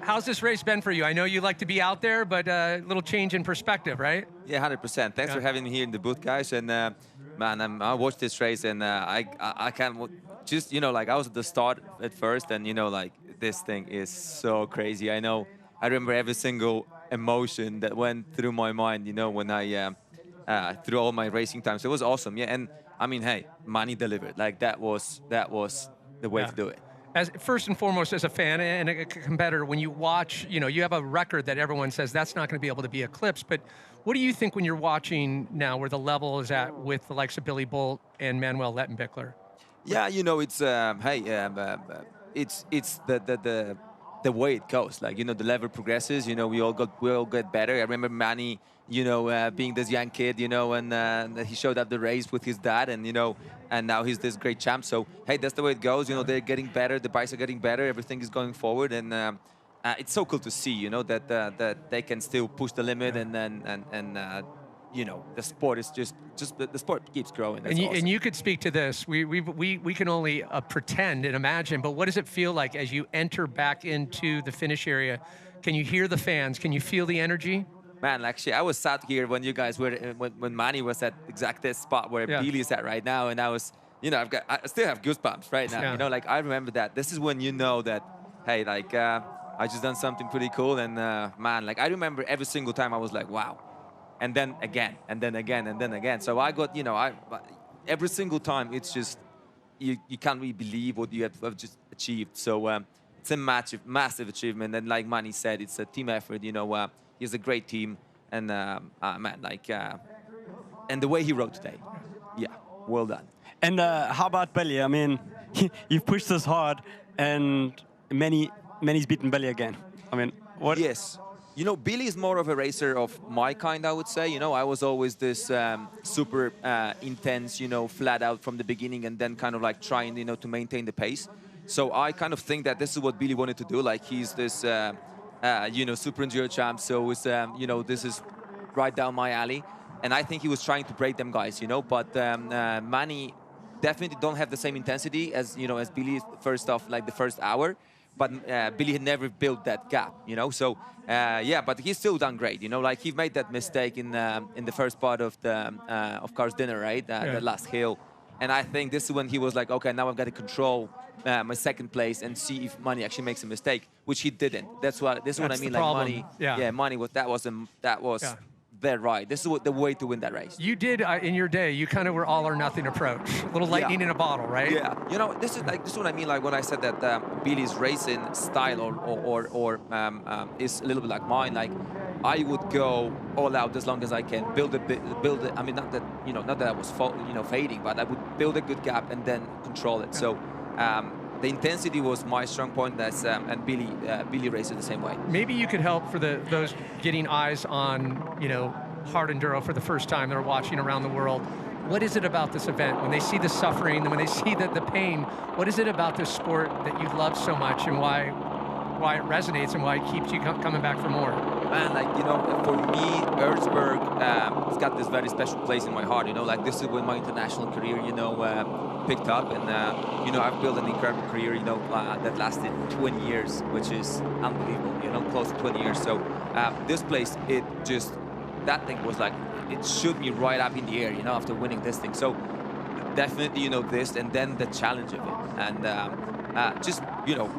How's this race been for you? I know you like to be out there, but a little change in perspective, right? Yeah, 100%. Thanks for having me here in the booth, guys. And man, I watched this race, and I can't just, you know, like, I was at the start at first, and, you know, like, this thing is so crazy. I remember every single emotion that went through my mind, you know, when I through all my racing times. It was awesome, yeah. And I mean, hey, Mani delivered. Like, that was the way to do it. As first and foremost, as a fan and a competitor, when you watch, you know, you have a record that everyone says that's not going to be able to be eclipsed. But what do you think when you're watching now where the level is at with the likes of Billy Bolt and Manuel Lettenbichler? Yeah, you know, it's it's the the way it goes. Like, you know, the level progresses. You know, we all get better. I remember Manny, you know, being this young kid, you know, and he showed up the race with his dad, and you know, and now he's this great champ. So hey, that's the way it goes. You know, they're getting better. The bikes are getting better. Everything is going forward, and it's so cool to see. You know, that they can still push the limit, and you know, the sport is just the sport keeps growing. That's awesome. And you could speak to this. We can only pretend and imagine, but what does it feel like as you enter back into the finish area? Can you hear the fans? Can you feel the energy? Man, actually, I was sat here when you guys were, when Manny was at exactly this spot where Billy is at right now, and I was, you know, I still have goosebumps right now. You know, like I remember that. This is when you know that, hey, like I just done something pretty cool, and man, like I remember every single time I was like, wow. And then again, and then again, and then again. So I got, you know, every single time it's just, you can't really believe what you have just achieved. So it's a massive achievement. And like Manny said, it's a team effort. You know, he's a great team. And man, like, and the way he rode today, yeah, well done. And how about Billy? I mean, you've pushed us hard, and Manny's beaten Billy again. I mean, what? Yes. You know, Billy is more of a racer of my kind, I would say. You know, I was always this super intense, you know, flat out from the beginning, and then kind of like trying, you know, to maintain the pace. So I kind of think that this is what Billy wanted to do. Like, he's this, you know, super enduro champ. So it's, you know, this is right down my alley. And I think he was trying to break them guys, you know. But Manny definitely don't have the same intensity as, you know, as Billy first off, like the first hour. But Billy had never built that gap, you know. So yeah, but he's still done great, you know. Like, he made that mistake in the first part of the Carl's dinner, right? The last hill, and I think this is when he was like, okay, now I've got to control my second place and see if Manny actually makes a mistake, which he didn't. This is what I mean. Like problem. Manny was that was their ride. This is the way to win that race. You did in your day. You kind of were all or nothing approach, a little lightning in a bottle, right? Yeah. You know, this is what I mean. Like when I said that Billy's racing style or is a little bit like mine. Like, I would go all out as long as I can, build it. I mean, not that I was fading, but I would build a good gap and then control it. So. The intensity was my strong point, and Billy raced it the same way. Maybe you could help for those getting eyes on, you know, Hard Enduro for the first time. They're watching around the world. What is it about this event? When they see the suffering, and when they see the pain, what is it about this sport that you love so much, and why it resonates and why it keeps you coming back for more? Man, like, you know, for me, Erzberg has got this very special place in my heart. You know, like, this is when my international career, you know, picked up, and you know, I've built an incredible career, you know, that lasted 20 years, which is unbelievable, you know, close to 20 years. So this place, that thing was like, it shoot me right up in the air, you know, after winning this thing. So definitely, you know, this, and then the challenge of it, and just, you know,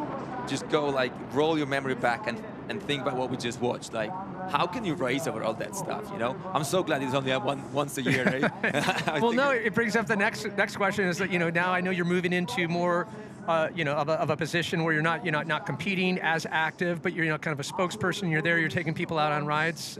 just go, like, roll your memory back and think about what we just watched. Like, how can you race over all that stuff, you know? I'm so glad it's only once a year, right? Well, no, it brings up the next question is that, you know, now I know you're moving into more, you know, of a position where you're not competing as active, but you're, you know, kind of a spokesperson. You're there, you're taking people out on rides.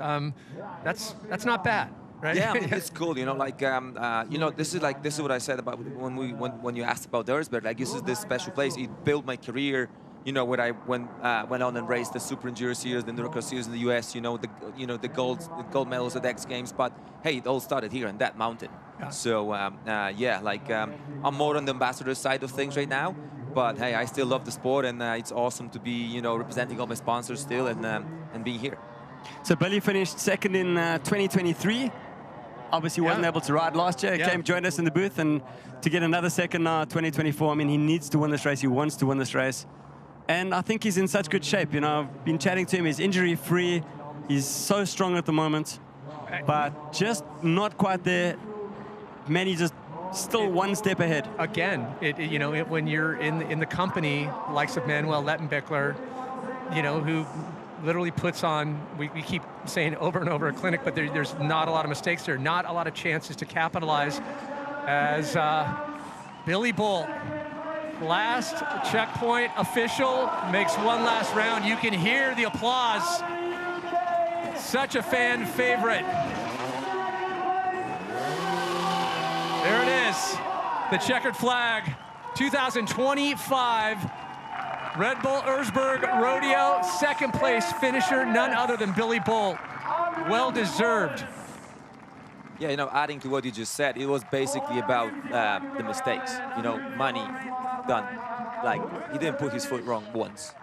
That's not bad. Right? Yeah, I mean, it's cool, you know, like, you know, this is what I said about when you asked about Erzberg. Like, this is this special place. It built my career. You know, when I went on and raced the Super Enduro Series, the Endurocross Series in the US, you know, the gold medals at X Games. But hey, it all started here in that mountain. Yeah. So yeah, like, I'm more on the ambassador side of things right now. But hey, I still love the sport, and it's awesome to be, you know, representing all my sponsors still, and being here. So Billy finished second in 2023. Obviously wasn't able to ride last year. Came, joined us in the booth, and to get another second now, 2024. I mean, he needs to win this race. He wants to win this race. And I think he's in such good shape. You know, I've been chatting to him. He's injury-free. He's so strong at the moment, but just not quite there. Manny just still one step ahead. Again, you know, when you're in the company, likes of Manuel Lettenbichler, you know, who literally puts on, we keep saying over and over, a clinic, but there's not a lot of mistakes there, not a lot of chances to capitalize, as Billy Bolt, last checkpoint official, makes one last round. You can hear the applause. Such a fan favorite. There it is, the checkered flag, 2025 Red Bull Erzbergrodeo, second place finisher, none other than Billy Bolt. Well deserved. Yeah, you know, adding to what you just said, it was basically about the mistakes. You know, money done. Like, he didn't put his foot wrong once.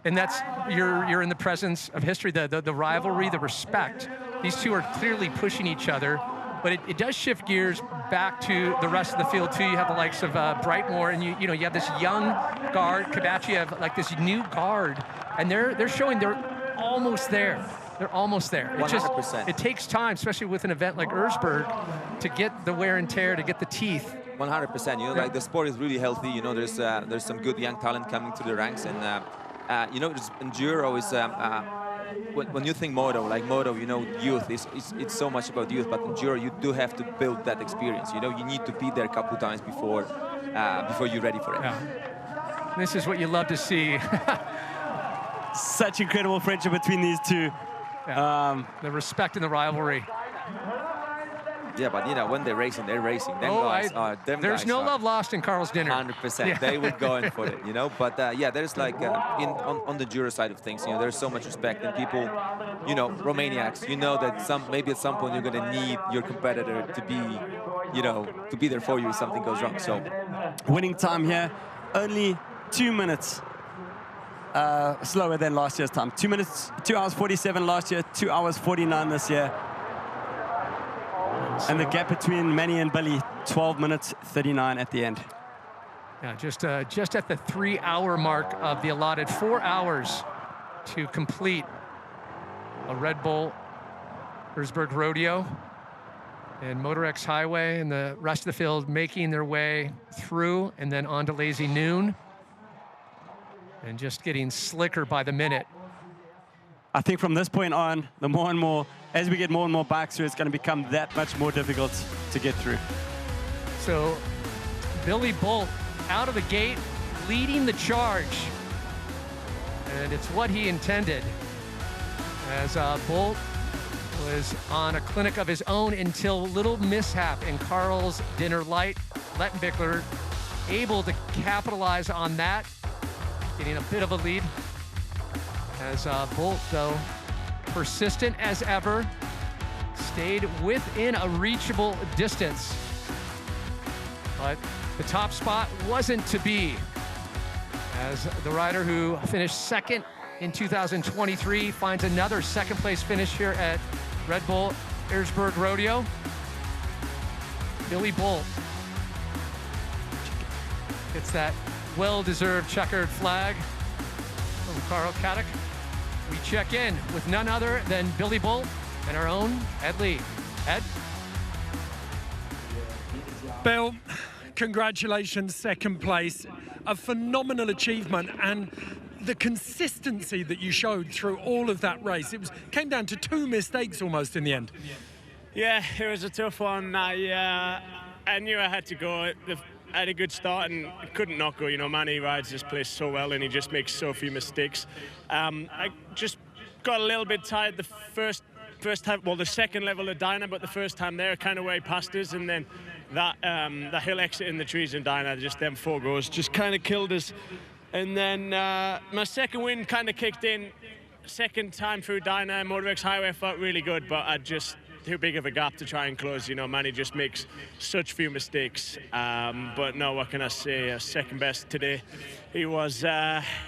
And that's, you're in the presence of history, the rivalry, the respect. These two are clearly pushing each other, but it does shift gears back to the rest of the field too. You have the likes of Brightmore, and you know, you have this young guard, Kabachi, you have like this new guard, and they're showing they're almost there. They're almost there. It just, it takes time, especially with an event like Erzberg, to get the wear and tear, to get the teeth. 100%. You know, like the sport is really healthy. You know, there's some good young talent coming through the ranks, and you know, enduro is when you think moto, like moto, you know, youth it's so much about youth, but enduro you do have to build that experience. You know, you need to be there a couple times before you're ready for it. Yeah. This is what you love to see. Such incredible friendship between these two. Yeah. The respect and the rivalry. Yeah, but you know, when they're racing, they're racing. There's no love lost in Carl's dinner. 100%. Yeah. They would go in for it, you know. But yeah, there's like on the enduro side of things, you know, there's so much respect, and people, you know, Romaniacs, you know that maybe at some point you're gonna need your competitor to be, you know, to be there for you if something goes wrong. So, winning time here, only 2 minutes. Slower than last year's time. 2 minutes, 2 hours 47 last year, 2 hours 49 this year. And the gap between Manny and Billy, 12 minutes 39 at the end. Yeah, just at the 3 hour mark of the allotted 4 hours to complete a Red Bull Erzbergrodeo. And Moto X Highway and the rest of the field making their way through and then on to Lazy Noon. And just getting slicker by the minute. I think from this point on, the more and more, as we get more and more bikes through, it's going to become that much more difficult to get through. So Billy Bolt out of the gate, leading the charge. And it's what he intended. As Bolt was on a clinic of his own until a little mishap in Carl's dinner light. Lettenbichler able to capitalize on that, getting a bit of a lead. As Bolt, though, persistent as ever, stayed within a reachable distance. But the top spot wasn't to be, as the rider who finished second in 2023 finds another second place finish here at Red Bull Erzbergrodeo. Billy Bolt gets that well-deserved checkered flag from Carl Kadek. We check in with none other than Billy Bolt and our own Ed Lee. Ed? Bill, congratulations, second place. A phenomenal achievement, and the consistency that you showed through all of that race. It came down to 2 mistakes almost in the end. Yeah, it was a tough one. I knew I had to go. I had a good start and couldn't not go. You know, Manny rides this place so well and he just makes so few mistakes. I just got a little bit tired the first time, well, the second level of Dyna, but the first time there, kind of way past us, and then that the hill exit in the trees in Dyna, just them 4 goes, just kind of killed us. And then my second win kind of kicked in. Second time through Dyna, Moto X Highway felt really good, but I just too big of a gap to try and close. You know, Manny just makes such few mistakes. But no, what can I say? Second best today. He was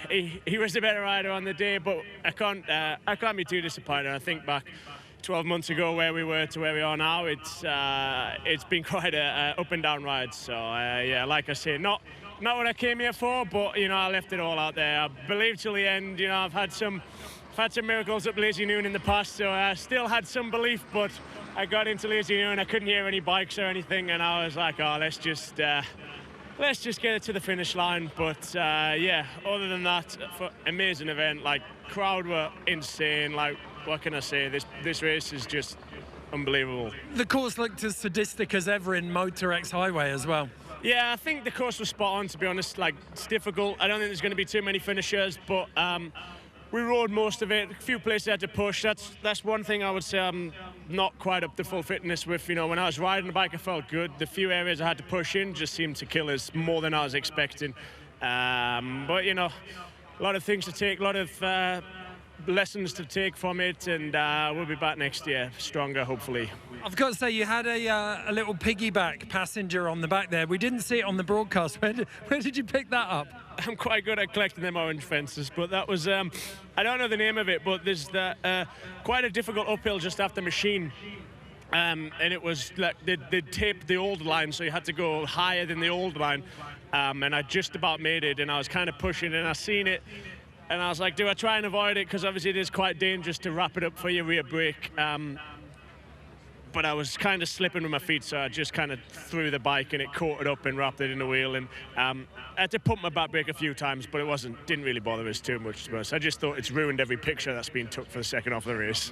he was the better rider on the day, but I can't be too disappointed. I think back 12 months ago where we were to where we are now, it's been quite a up and down ride. So yeah, like I say, not what I came here for, but you know, I left it all out there. I believe till the end. You know, I've had some miracles at Lazy Noon in the past, so I still had some belief, but I got into Lazy Noon, I couldn't hear any bikes or anything, and I was like, oh, let's just get it to the finish line. But yeah, other than that, for amazing event, like crowd were insane. Like, what can I say? This race is just unbelievable. The course looked as sadistic as ever in Moto X Highway as well. Yeah, I think the course was spot on, to be honest. Like, it's difficult. I don't think there's going to be too many finishers, but we rode most of it. A few places I had to push. That's one thing I would say I'm not quite up to full fitness with. You know, when I was riding the bike, I felt good. The few areas I had to push in just seemed to kill us more than I was expecting. But, you know, a lot of things to take, a lot of lessons to take from it, and we'll be back next year, stronger, hopefully. I've got to say, you had a little piggyback passenger on the back there. We didn't see it on the broadcast. Where did you pick that up? I'm quite good at collecting them orange fences, but that was, I don't know the name of it, but there's quite a difficult uphill just after Machine. And it was like they'd taped the old line, so you had to go higher than the old line. And I just about made it, and I was kind of pushing, and I seen it. And I was like, do I try and avoid it? Because obviously it is quite dangerous to wrap it up for your rear brake. But I was kind of slipping with my feet, so I just kind of threw the bike and it caught it up and wrapped it in the wheel. And I had to pump my back brake a few times, but it didn't really bother us too much. I just thought it's ruined every picture that's been took for the second half of the race.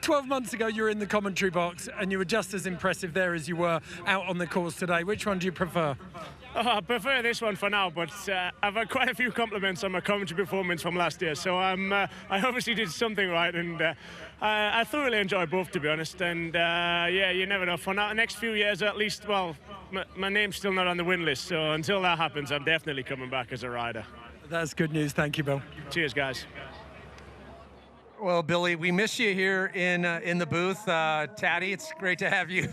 12 months ago, you were in the commentary box, and you were just as impressive there as you were out on the course today. Which one do you prefer? Oh, I prefer this one for now, but I've had quite a few compliments on my commentary performance from last year, so I obviously did something right, and I thoroughly enjoy both, to be honest. And yeah, you never know. For now, the next few years, at least, well, my name's still not on the win list, so until that happens, I'm definitely coming back as a rider. That's good news. Thank you, Bill. Cheers, guys. Well, Billy, we miss you here in the booth. Taddy, it's great to have you.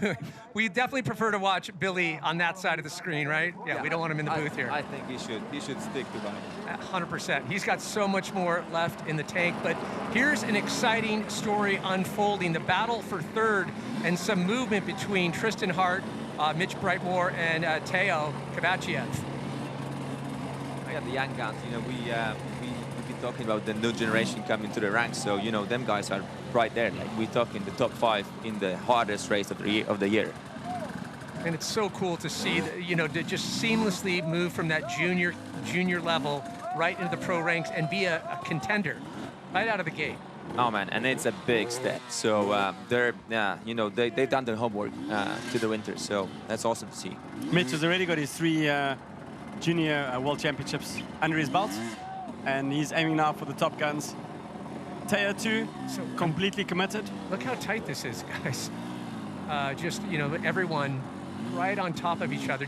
We definitely prefer to watch Billy on that side of the screen, right? Yeah, we don't want him in the booth here. I think he should stick to that. 100%. He's got so much more left in the tank, but here's an exciting story unfolding. The battle for third and some movement between Tristan Hart, Mitch Brightmore, and Teo Kovacev. I got the young guns. You know, we've been talking about the new generation coming to the ranks, so you know them guys are right there. Like we're talking the top 5 in the hardest race of the year. And it's so cool to see, you know, to just seamlessly move from that junior level right into the pro ranks and be a contender right out of the gate. Oh man, and it's a big step. So you know, they've done their homework to the winter, so that's awesome to see. Mitch has already got his 3 junior world championships under his belt, and he's aiming now for the top guns. Teo too, so completely committed. Look how tight this is, guys. Just, you know, everyone right on top of each other.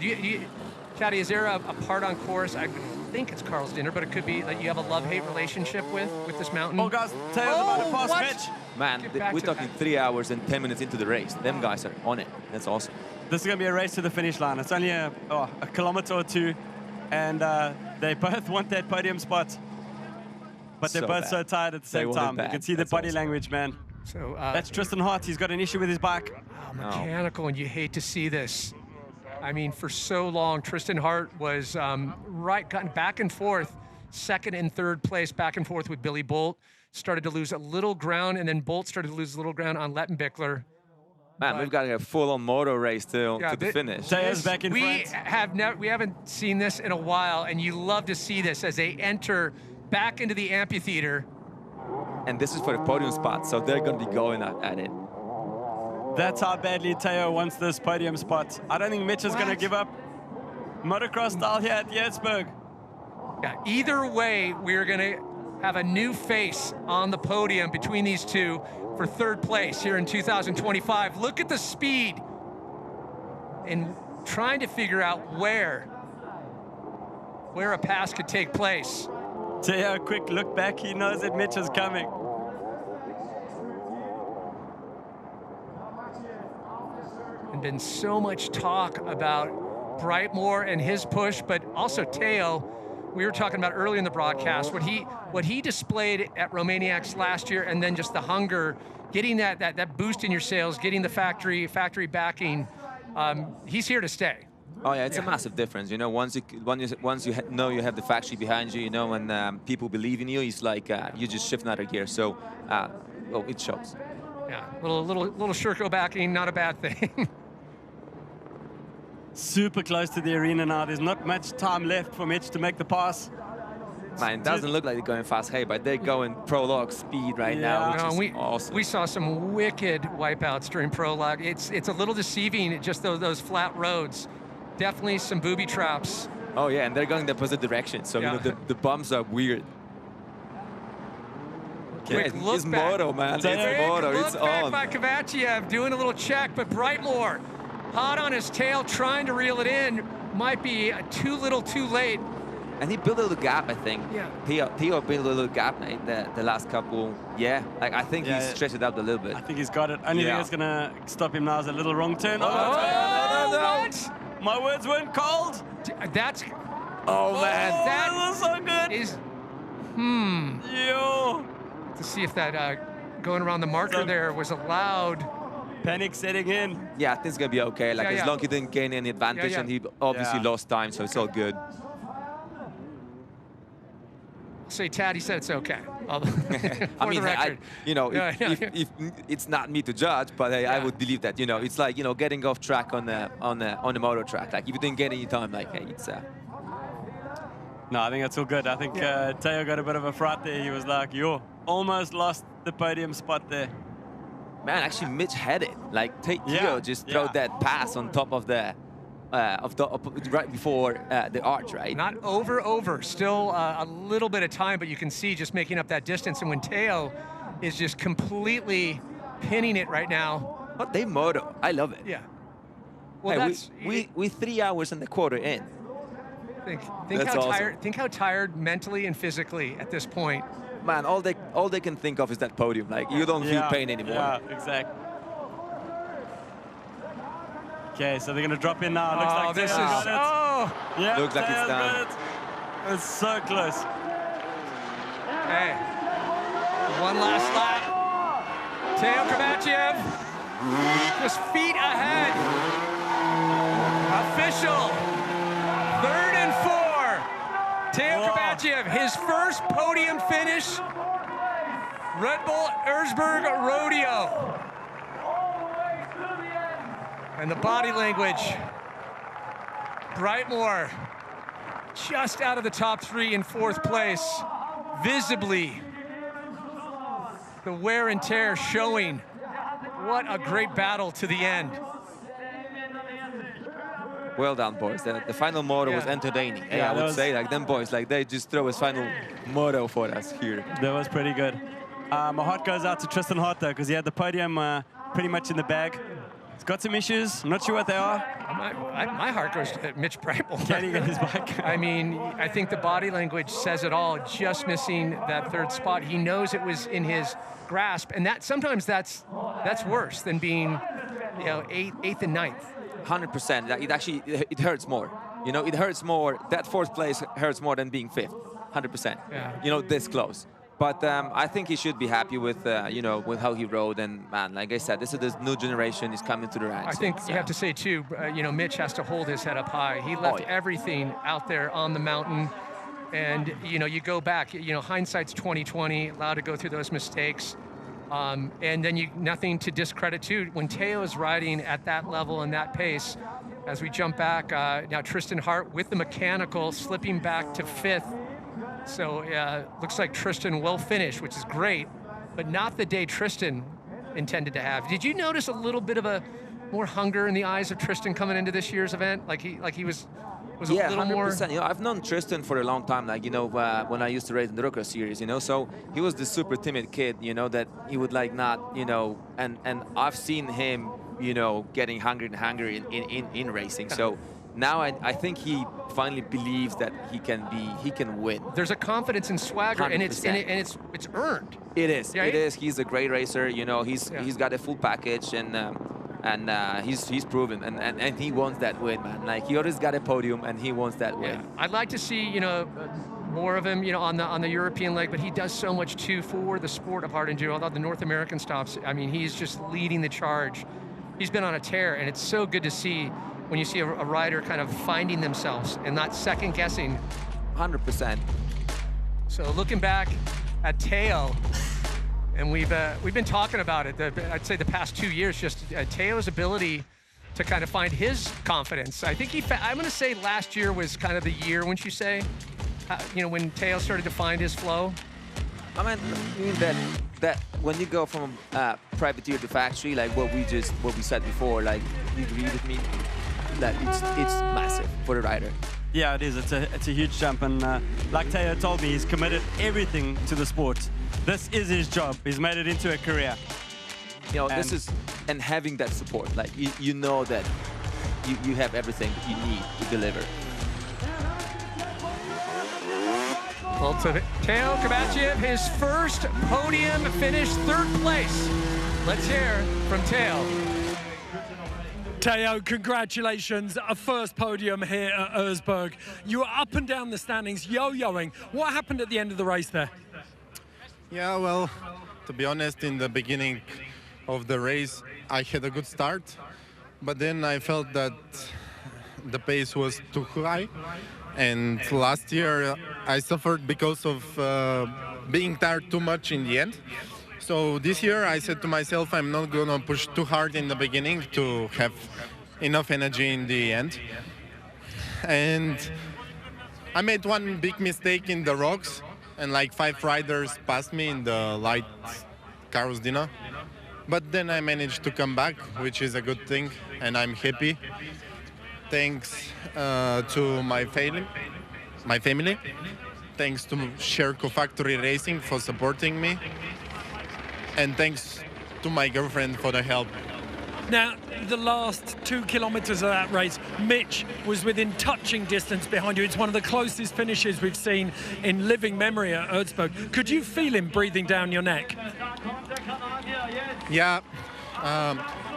Chatty, is there a part on course? I think it's Carl's Dinner, but it could be that you have a love-hate relationship with this mountain. Oh, guys, Teo's about to pass Mitch. Man, we're talking 3 hours and 10 minutes into the race. Them guys are on it. That's awesome. This is going to be a race to the finish line. It's only a kilometer or 2, and they both want that podium spot. But they're both so tired at the same time. You can see the body language, man. So that's Tristan Hart. He's got an issue with his bike. Mechanical, and you hate to see this. I mean, for so long, Tristan Hart was gotten back and forth, second and third place, back and forth with Billy Bolt. Started to lose a little ground, and then Bolt started to lose a little ground on Lettenbichler. Man, we've got a full-on moto race to the finish. Teo's back in front. We haven't seen this in a while, and you love to see this as they enter back into the amphitheater. And this is for the podium spot, so they're going to be going at it. That's how badly Teo wants this podium spot. I don't think Mitch is going to give up. Motocross style here at the Erzberg. Yeah, either way, we're going to have a new face on the podium between these two for third place here in 2025. Look at the speed and trying to figure out where a pass could take place. Teo, quick look back. He knows that Mitch is coming. And been so much talk about Brightmore and his push, but also Teo. We were talking about earlier in the broadcast what he displayed at Romaniacs last year, and then just the hunger, getting that boost in your sales, getting the factory backing. He's here to stay. Oh yeah, it's a massive difference. You know, once you know you have the factory behind you, you know, and people believe in you, it's like you just shift another gear. So, well, it shows. Yeah, little Sherco backing, not a bad thing. Super close to the arena now. There's not much time left for Mitch to make the pass. Man, it doesn't look like they're going fast, hey, but they're going prologue speed right now, which is awesome. We saw some wicked wipeouts during prologue. It's a little deceiving, just those flat roads. Definitely some booby traps. Oh yeah, and they're going the opposite direction, so yeah. You know, the bumps are weird. Quick Yeah, look it's back. Moto, man. It's Moto. It's on. By Kovacev doing a little check, but Brightmore hot on his tail, trying to reel it in. Might be too little, too late. And he built a little gap, I think. Yeah. Theo built a little gap the last couple. Yeah, like I think he's stretched it out a little bit. I think he's got it. Only thing that's going to stop him now is a little wrong turn. What? My words weren't cold. That's... Oh, man. That was so good. Is... Yo. To see if that going around the marker there was allowed. Panic setting in. Yeah, I think it's going to be okay. Like, as long as he didn't gain any advantage, and he obviously lost time, so it's all good. Say, Tad, he said it's okay. I mean, if it's not me to judge, but I would believe that, it's like, getting off track on the moto track. Like, if you didn't get any time, like, hey, it's... No, I think that's all good. I think Theo got a bit of a fright there. He was like, yo, almost lost the podium spot there. Man, actually, Mitch had it. Like, Theo just throw that pass on top of the... right before the arch, right? Not over. Still a little bit of time, but you can see just making up that distance. And when Theo is just completely pinning it right now. But they moto. I love it. Yeah. Well, hey, we 3 hours and a quarter in. Think That's how awesome. tired. Think how tired mentally and physically at this point. Man, all they can think of is that podium. Like, you don't feel pain anymore. Yeah, exactly. Okay, so they're going to drop in now. Looks like this is... Yeah, looks like it's done. It's so close. Okay. One last lap. Theo Kovachev just feet ahead. Official. 3rd and 4. Theo Kovachev, his first podium finish. Red Bull Erzbergrodeo. And the body language, Brightmore just out of the top 3 in 4th place. Visibly, the wear and tear showing. What a great battle to the end. Well done, boys. The final moto was entertaining. Hey, I would say, like, them boys, like, they just throw his final moto for us here. That was pretty good. My heart goes out to Tristan Hart, though, because he had the podium pretty much in the bag. He's got some issues. I'm not sure what they are. My heart goes to Mitch Brightmore. Can he get his bike? I mean, I think the body language says it all. Just missing that 3rd spot. He knows it was in his grasp, and that sometimes that's worse than being, 8th and 9th. 100%. It actually hurts more. It hurts more. That 4th place hurts more than being 5th. 100%. Yeah. This close. But I think he should be happy with, with how he rode. And, man, like I said, this is this new generation. He's coming to the ranks. I think you have to say, too, Mitch has to hold his head up high. He left everything out there on the mountain. And, you go back, hindsight's 20/20, allowed to go through those mistakes. And then nothing to discredit, too. When Theo is riding at that level and that pace, as we jump back, now Tristan Hart with the mechanical, slipping back to 5th. So looks like Tristan will finish, which is great, but not the day Tristan intended to have. Did you notice a little bit of a more hunger in the eyes of Tristan coming into this year's event? Like he was a little 100%. more... I've known Tristan for a long time, like, when I used to race in the Rocker Series, so he was this super timid kid, that he would like not, and I've seen him, getting hungry and hungry in racing. So now I think he finally believes that he can win. There's a confidence and swagger, 100%. and it's earned. It is. Right? It is. He's a great racer. He's got a full package, and he's proven, and he wants that win, man. Like, he always got a podium, and he wants that win. I'd like to see more of him, on the European leg, but he does so much too for the sport of hard enduro. Although the North American stops, I mean, he's just leading the charge. He's been on a tear, and it's so good to see when you see a rider kind of finding themselves and not second guessing. 100%. So looking back at Theo, and we've been talking about it. I'd say the past 2 years, just Theo's ability to kind of find his confidence. I think I'm going to say last year was kind of the year, wouldn't you say? When Theo started to find his flow. I mean that when you go from privateer to factory, like what we said before, like, you agree with me that it's massive for the rider. Yeah, it is. It's a huge jump, and like Theo told me, he's committed everything to the sport. This is his job. He's made it into a career. This is, and having that support, like you know that you have everything that you need to deliver. Well, Teo Kovachev, his first podium finish, 3rd place. Let's hear from Teo. Teo, congratulations, a first podium here at Erzberg. You were up and down the standings, yo-yoing. What happened at the end of the race there? Yeah, well, to be honest, in the beginning of the race, I had a good start, but then I felt that the pace was too high. And last year, I suffered because of being tired too much in the end. So this year I said to myself, I'm not going to push too hard in the beginning to have enough energy in the end. And I made one big mistake in the rocks, and like 5 riders passed me in the light Carl's dinner. But then I managed to come back, which is a good thing, and I'm happy. Thanks to my family. Thanks to Sherco Factory Racing for supporting me. And thanks to my girlfriend for the help. Now, the last 2 kilometers of that race, Mitch was within touching distance behind you. It's one of the closest finishes we've seen in living memory at Erzberg. Could you feel him breathing down your neck? Yeah,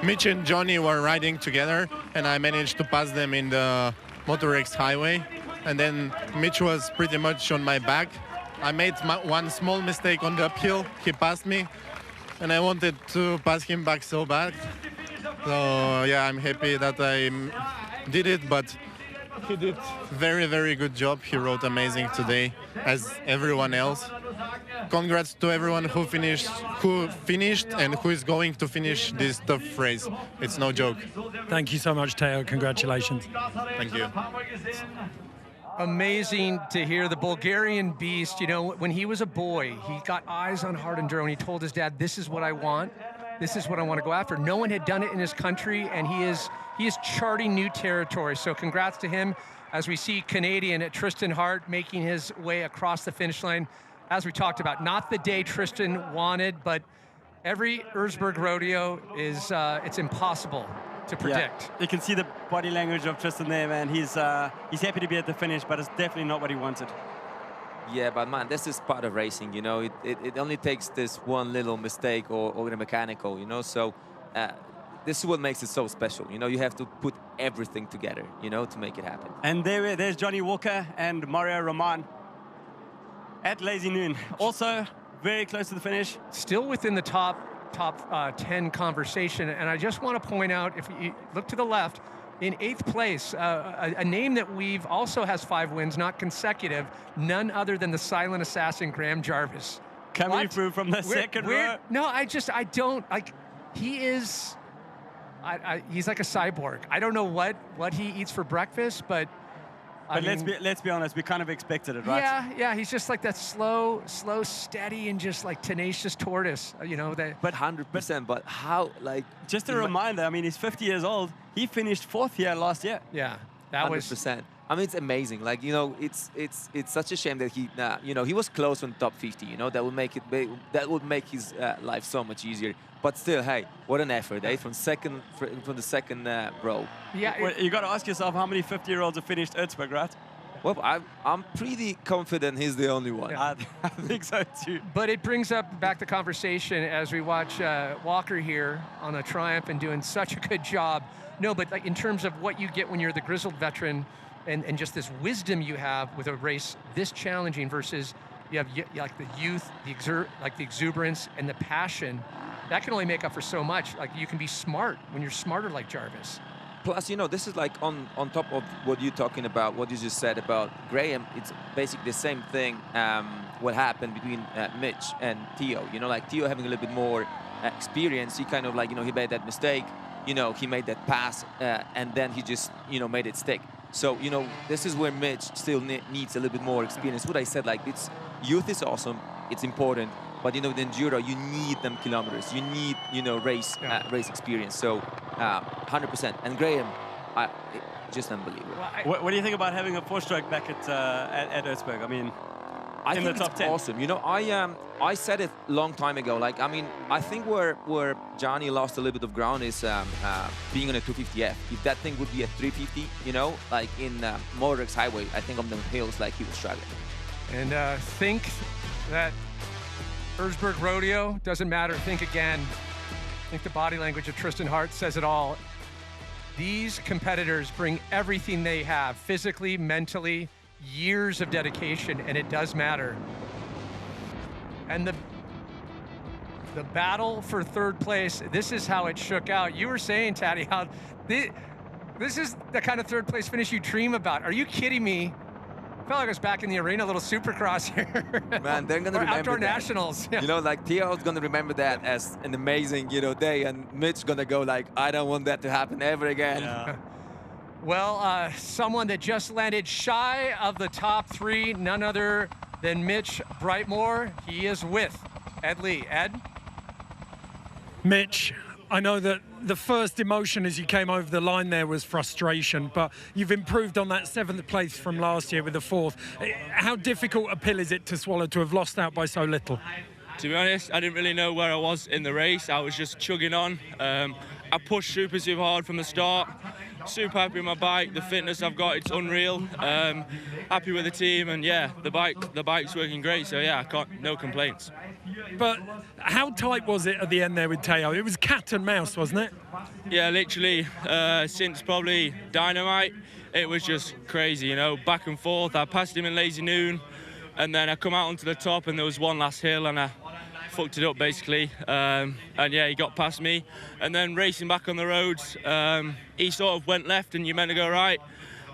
Mitch and Johnny were riding together, and I managed to pass them in the Moto X Highway. And then Mitch was pretty much on my back. I made one small mistake on the uphill. He passed me, and I wanted to pass him back so bad. So yeah, I'm happy that I did it, but he did very, very good job. He rode amazing today, as everyone else. Congrats to everyone who finished and who is going to finish this tough race. It's no joke. Thank you so much, Teo. Congratulations. Thank you. Amazing to hear the Bulgarian beast. You know, when he was a boy, he got eyes on Hard Enduro, and he told his dad, this is what I want. This is what I want to go after. No one had done it in his country, and he is charting new territory. So congrats to him as we see Canadian Tristan Hart making his way across the finish line. As we talked about, not the day Tristan wanted, but every Erzberg rodeo is, it's impossible to predict. Yeah. You can see the body language of Tristan there, man. He's happy to be at the finish, but it's definitely not what he wanted. Yeah, but man, this is part of racing, you know. It only takes this one little mistake or the mechanical, you know. So this is what makes it so special. You know, you have to put everything together, you know, to make it happen. And there's Johnny Walker and Mario Roman at Lazy Noon. Also very close to the finish. Still within the top 10 conversation. And I just want to point out, if you look to the left, in 8th place, a name that we've also has 5 wins, not consecutive, none other than the silent assassin, Graham Jarvis. Coming through from the second row. No, I don't, like, he is, he's like a cyborg. I don't know what he eats for breakfast, but let's be honest, we kind of expected it, right? Yeah, he's just like that slow, steady, and just like tenacious tortoise, you know. But 100%, but how, like... Just a reminder, I mean, he's 50 years old. He finished 4th here last year. Yeah, that 100%. was... I mean, it's amazing. Like, you know, it's such a shame that he, you know, he was close on top 50. You know, that would make his life so much easier. But still, hey, what an effort, eh? From the second row. Yeah, well, you got to ask yourself how many 50-year-olds have finished Erzberg, right? Well, I'm pretty confident he's the only one. Yeah. I think so too. But it brings back the conversation as we watch Walker here on a Triumph and doing such a good job. No, but like in terms of what you get when you're the grizzled veteran, and just this wisdom you have with a race this challenging versus you have like the youth, the exuberance and the passion. That can only make up for so much. Like you can be smart when you're smarter like Jarvis. Plus, you know, this is like on top of what you're talking about, what you just said about Graham. It's basically the same thing. What happened between Mitch and Theo. You know, like Theo having a little bit more experience. He kind of like, you know, he made that mistake. You know, he made that pass, and then he just, you know, made it stick. So, you know, this is where Mitch still needs a little bit more experience. What I said, like, youth is awesome, it's important, but, you know, with Enduro, you need them kilometers. You need, you know, race experience. So, 100%. And Graham, just unbelievable. What do you think about having a 4-stroke back at Erzberg? I mean, I in think the top 10. Awesome. You know, I said it a long time ago. Like, I mean, I think where Johnny lost a little bit of ground is being on a 250F. If that thing would be a 350, you know, like in Moto X Highway, I think on the hills, like he was struggling. And think that Erzbergrodeo doesn't matter. Think again. I think the body language of Tristan Hart says it all. These competitors bring everything they have, physically, mentally, years of dedication, and it does matter. And the battle for third place, this is how it shook out. You were saying, Taddy, how this is the kind of third place finish you dream about. Are you kidding me? I felt like I was back in the arena, a little supercross here. Man, they're gonna remember outdoor that. Nationals. Yeah. You know, like Theo's gonna remember that as an amazing, you know, day, and Mitch's gonna go like, I don't want that to happen ever again. Yeah. Well, someone that just landed shy of the top three, none other than Mitch Brightmore. He is with Ed Lee. Ed? Mitch, I know that the first emotion as you came over the line there was frustration, but you've improved on that 7th place from last year with the 4th. How difficult a pill is it to swallow to have lost out by so little? To be honest, I didn't really know where I was in the race. I was just chugging on. I pushed super hard from the start. Super happy with my bike, the fitness I've got, it's unreal. Happy with the team, and yeah, the bike's working great, so yeah, no complaints. But how tight was it at the end there with Theo? It was cat and mouse, wasn't it? Yeah, literally, since probably Dynamite, it was just crazy, you know, back and forth. I passed him in Lazy Noon, and then I come out onto the top, and there was one last hill, and I fucked it up basically, and yeah, he got past me, and then racing back on the roads, he sort of went left and you meant to go right,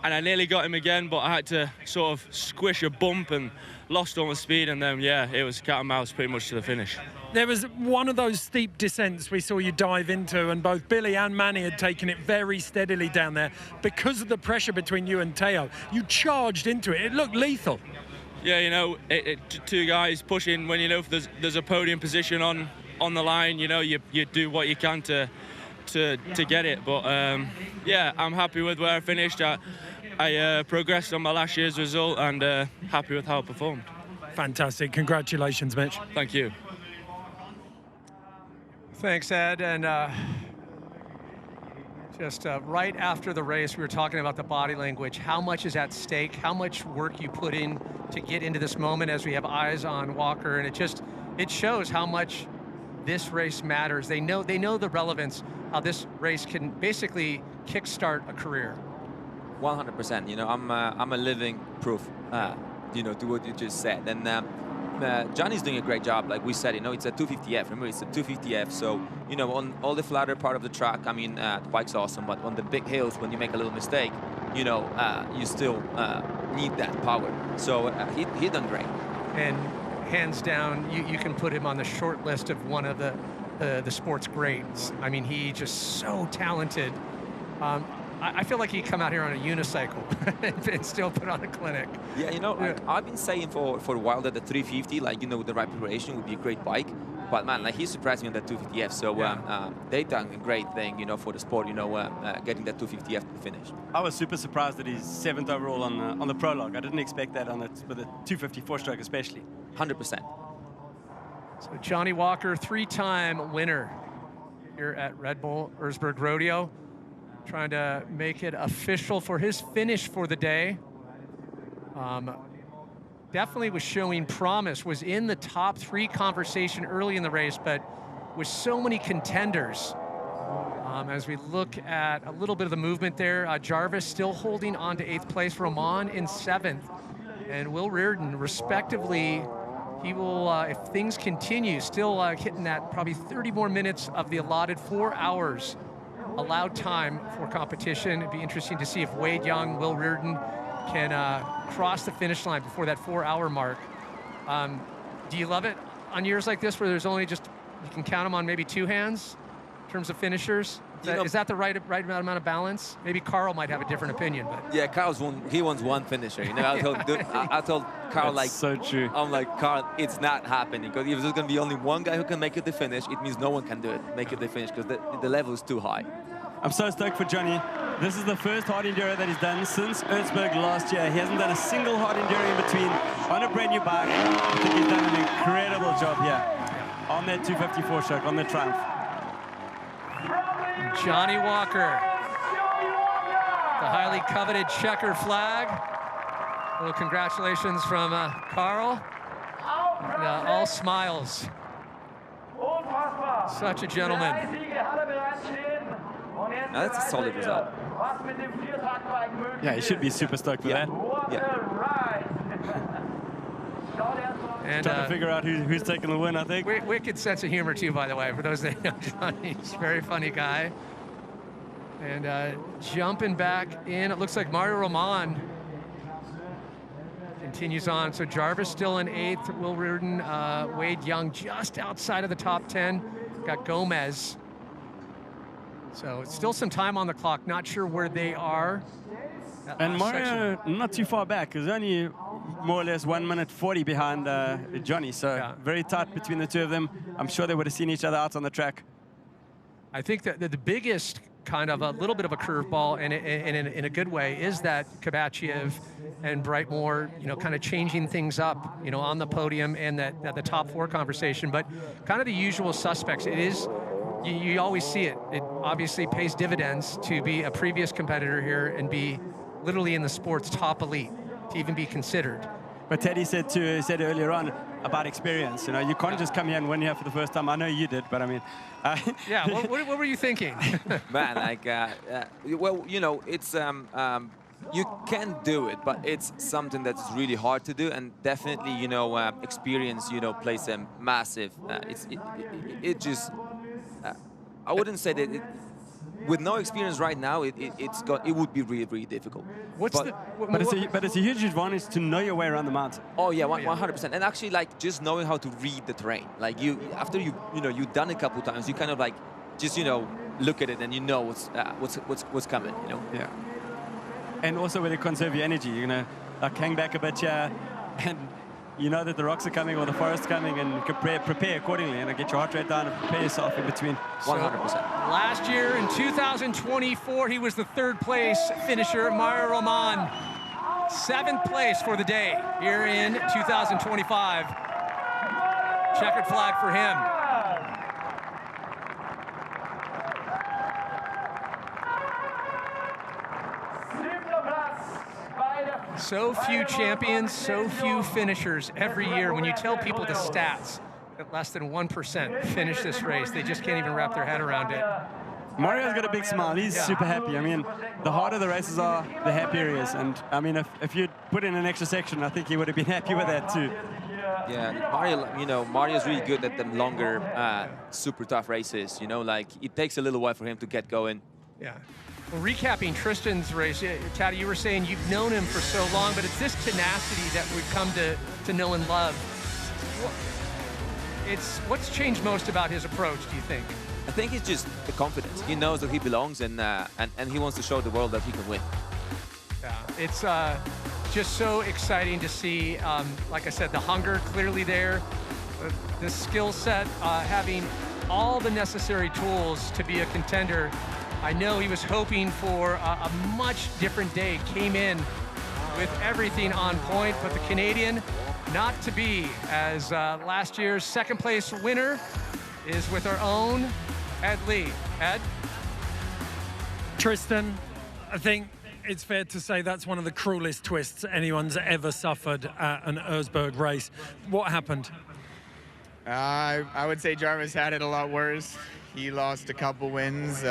and I nearly got him again, but I had to sort of squish a bump and lost all my speed, and then yeah, it was cat and mouse pretty much to the finish. There was one of those steep descents we saw you dive into, and both Billy and Manny had taken it very steadily down there. Because of the pressure between you and Theo, you charged into it. It looked lethal. Yeah, you know, two guys pushing when you know there's a podium position on the line. You know, you do what you can to get it. But yeah, I'm happy with where I finished. I progressed on my last year's result, and happy with how I performed. Fantastic! Congratulations, Mitch. Thank you. Thanks, Ed. And just right after the race, we were talking about the body language. How much is at stake? How much work you put in to get into this moment as we have eyes on Walker, and it shows how much this race matters. They know the relevance, how this race can basically kickstart a career. 100%. You know, I'm a living proof. You know, to what you just said, and Johnny's doing a great job. Like we said, you know, it's a 250F. Remember, it's a 250F. So, you know, on all the flatter part of the track, I mean, the bike's awesome. But on the big hills, when you make a little mistake, you know, you still need that power. So he done great. And hands down, you can put him on the short list of one of the sport's greats. I mean, he just so talented. I feel like he'd come out here on a unicycle and still put on a clinic. Yeah, you know, like, I've been saying for a while that the 350, like, you know, with the right preparation would be a great bike. But man, like, he surprised me on that 250F. So they done a great thing, you know, for the sport, you know, getting that 250F to the finish. I was super surprised that he's 7th overall on the prologue. I didn't expect that with the 254 stroke especially. 100%. So Johnny Walker, 3-time winner here at Red Bull Erzbergrodeo, trying to make it official for his finish for the day. Definitely was showing promise, was in the top 3 conversation early in the race, but with so many contenders. As we look at a little bit of the movement there, Jarvis still holding on to 8th place, Roman in 7th, and Will Reardon, respectively, he will, if things continue, still hitting that probably 30 more minutes of the allotted 4 hours allowed time for competition. It'd be interesting to see if Wade Young, Will Reardon can cross the finish line before that 4-hour mark. Do you love it on years like this where there's only just, you can count them on maybe 2 hands in terms of finishers? Is that the right amount of balance? Maybe Carl might have a different opinion, but yeah, he wants one finisher. You know, I told Carl, like, so true. I'm like, Carl, it's not happening, because if there's going to be only one guy who can make it the finish, it means no one can do it, make it the finish, because the level is too high. I'm so stoked for Johnny. This is the first hard enduro that he's done since Erzberg last year. He hasn't done a single hard enduro in between on a brand new bike. I think he's done an incredible job here on that 254 stroke, on the Triumph. Johnny Walker, the highly coveted checker flag. Well, congratulations from Carl. And, all smiles. Such a gentleman. Now, that's a solid result. Yeah, he should be super stoked for that. Yeah. And trying to figure out who's taking the win, I think. Wicked sense of humor, too, by the way, for those that know Johnny. He's a very funny guy. And jumping back in, it looks like Mario Roman continues on. So Jarvis still in 8th, Will Reardon, Wade Young just outside of the top 10. Got Gomez. So it's still some time on the clock. Not sure where they are. And Mario not too far back, because only more or less 1 minute 40 behind Johnny. So very tight between the two of them. I'm sure they would have seen each other out on the track. I think that the biggest kind of a little bit of a curveball, and in a good way, is that Kabachiev and Brightmore, you know, kind of changing things up, you know, on the podium and that the top 4 conversation. But kind of the usual suspects. It is, you always see it. It obviously pays dividends to be a previous competitor here and be literally in the sport's top elite, to even be considered. But Teddy said earlier on about experience. You know, you can't just come here and win here for the first time. I know you did, but I mean... yeah, what were you thinking? Man, like, well, you know, it's... you can do it, but it's something that's really hard to do, and definitely, you know, experience, you know, plays a massive... it just... I wouldn't say that... with no experience right now, it would be really, really difficult. But it's a huge advantage to know your way around the mountain. Oh yeah, 100%. And actually, like, just knowing how to read the terrain. Like, after you've done it a couple times, you kind of like just, you know, look at it and you know what's coming. You know. Yeah. And also, when you conserve your energy, you're gonna like hang back a bit here, and you know that the rocks are coming or the forest's coming, and prepare accordingly, and get your heart rate down and prepare yourself in between. 100%. Last year in 2024, he was the 3rd place finisher, Mario Roman. 7th place for the day here in 2025. Checkered flag for him. So few champions, so few finishers every year. When you tell people the stats, that less than 1% finish this race, they just can't even wrap their head around it. Mario's got a big smile. He's super happy. I mean, the harder the races are, the happier he is. And I mean, if you'd put in an extra section, I think he would have been happy with that too. Yeah, Mario, you know, Mario's really good at the longer, super tough races. You know, like, it takes a little while for him to get going. Yeah. Well, recapping Tristan's race, Taddy, you were saying you've known him for so long, but it's this tenacity that we've come to know and love. What's changed most about his approach, do you think? I think it's just the confidence. He knows that he belongs, and he wants to show the world that he can win. Yeah, it's just so exciting to see, like I said, the hunger clearly there, the skill set, having all the necessary tools to be a contender. I know he was hoping for a much different day, came in with everything on point, but the Canadian not to be, as last year's 2nd place winner is with our own Ed Lee. Ed? Tristan, I think it's fair to say that's one of the cruelest twists anyone's ever suffered at an Erzberg race. What happened? I would say Jarvis had it a lot worse. He lost a couple wins, but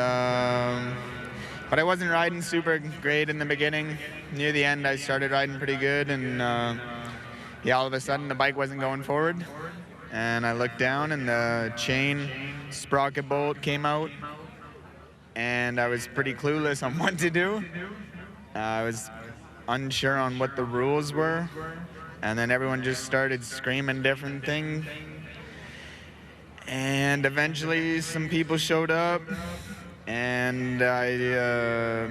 I wasn't riding super great in the beginning. Near the end, I started riding pretty good, and yeah, all of a sudden the bike wasn't going forward. And I looked down, and the chain sprocket bolt came out, and I was pretty clueless on what to do. I was unsure on what the rules were, and then everyone just started screaming different things. And eventually some people showed up, and I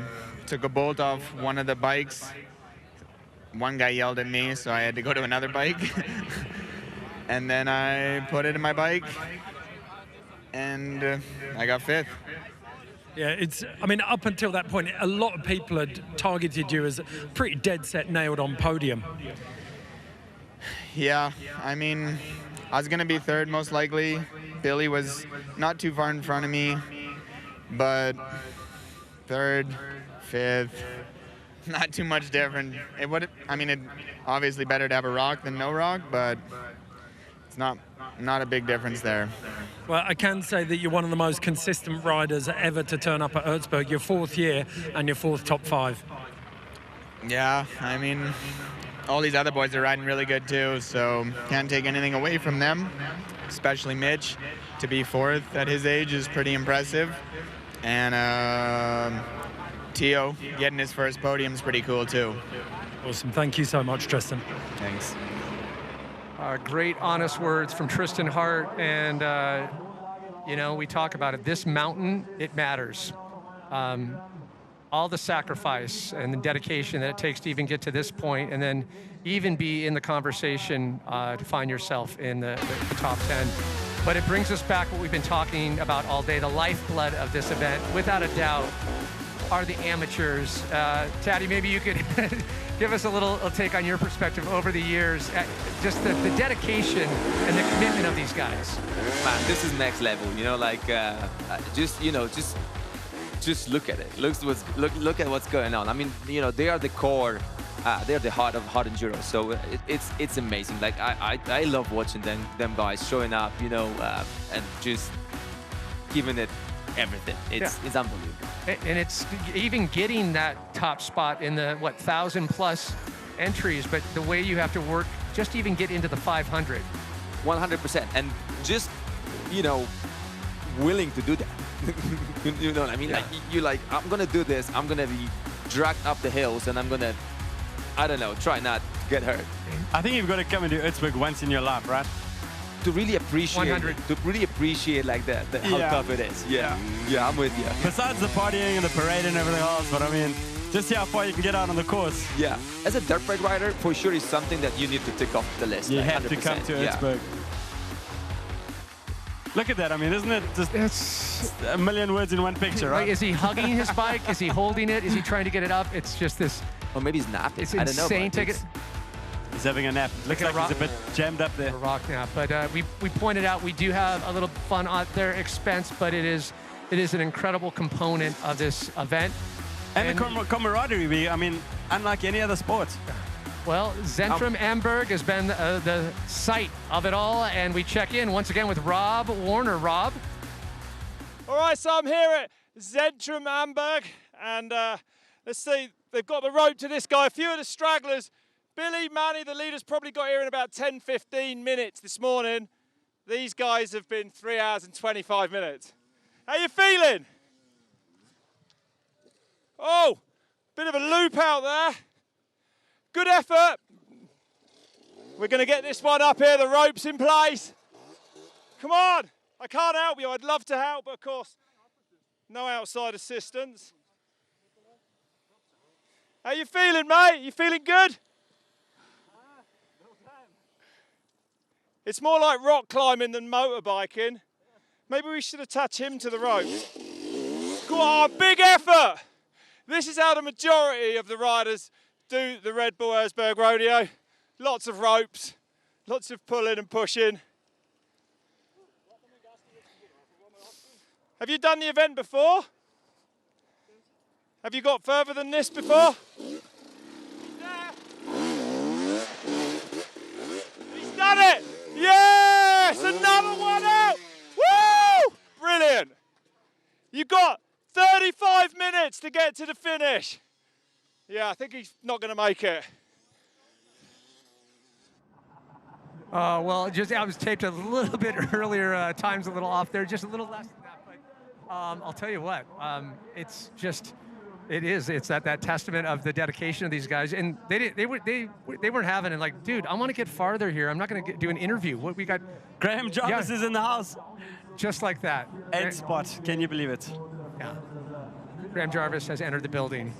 took a bolt off one of the bikes. One guy yelled at me, so I had to go to another bike. And then I put it in my bike, and I got 5th. Yeah, I mean, up until that point, a lot of people had targeted you as pretty dead set nailed on podium. Yeah, I mean, I was going to be 3rd most likely. Billy was not too far in front of me, but 3rd, 5th, not too much different. It would, I mean, it obviously better to have a rock than no rock, but it's not a big difference there. Well, I can say that you're one of the most consistent riders ever to turn up at Erzberg. Your 4th year and your 4th top 5. Yeah, I mean, all these other boys are riding really good too, so can't take anything away from them, especially Mitch. To be 4th at his age is pretty impressive. And Tio getting his first podium is pretty cool too. Awesome. Thank you so much, Tristan. Thanks. Great, honest words from Tristan Hart. And, you know, we talk about it. This mountain, it matters. All the sacrifice and the dedication that it takes to even get to this point, and then even be in the conversation to find yourself in the top 10. But it brings us back what we've been talking about all day. The lifeblood of this event, without a doubt, are the amateurs. Taddy, maybe you could give us a little take on your perspective over the years, just the dedication and the commitment of these guys. Man, this is next level, you know, like, just look at it. Look at what's going on. I mean, you know, they are the core, they're the heart of Hard Enduro, so it's amazing. Like, I love watching them guys showing up, you know, and just giving it everything. It's unbelievable. And it's even getting that top spot in the, 1,000+ entries, but the way you have to work just to even get into the 500. 100%, and just, you know, willing to do that. You know what I mean? Like, you're like, I'm gonna do this, I'm gonna be dragged up the hills, and I'm gonna, I don't know, try not to get hurt. I think you've got to come into Erzberg once in your life, right? To really appreciate, like how tough it is. Yeah, I'm with you. Besides the partying and the parade and everything else, but I mean, just see how far you can get out on the course. Yeah, as a dirt bike rider, for sure is something that you need to tick off the list. You like have 100%. to come to Erzberg. Look at that. I mean, isn't it just a million words in one picture, right? Like, is he hugging his bike? Is he holding it? Is he trying to get it up? It's just this. Or maybe he's napping. It's insane. He's having a nap. Looks like he's a bit jammed up there. A rock nap. But we pointed out we do have a little fun at their expense, but it is an incredible component of this event. And the camaraderie, I mean, unlike any other sport. Well, Zentrum Berg has been the site of it all, and we check in once again with Rob Warner. Rob? All right, so I'm here at Zentrum Berg, and let's see, they've got the rope to this guy. A few of the stragglers. Billy, Manny, the leaders probably got here in about 10-15 minutes this morning. These guys have been 3 hours and 25 minutes. How you feeling? Oh, bit of a loop out there. Good effort. We're going to get this one up here. The rope's in place. Come on. I can't help you. I'd love to help, but of course, no outside assistance. How you feeling, mate? You feeling good? It's more like rock climbing than motorbiking. Maybe we should attach him to the rope. Go on, big effort. This is how the majority of the riders do the Red Bull Erzbergrodeo. Lots of ropes, lots of pulling and pushing. Have you done the event before? Have you got further than this before? He's done it! Yes! Another one out! Woo! Brilliant! You got 35 minutes to get to the finish. Yeah, I think he's not going to make it. Well, just I was taped a little bit earlier. Time's a little off there, just a little less than that. But I'll tell you what, it's just, it's that testament of the dedication of these guys. And they weren't having it like, dude, I want to get farther here. I'm not going to do an interview. What we got? Graham Jarvis is in the house. Just like that. 8th spot. Can you believe it? Yeah. Graham Jarvis has entered the building.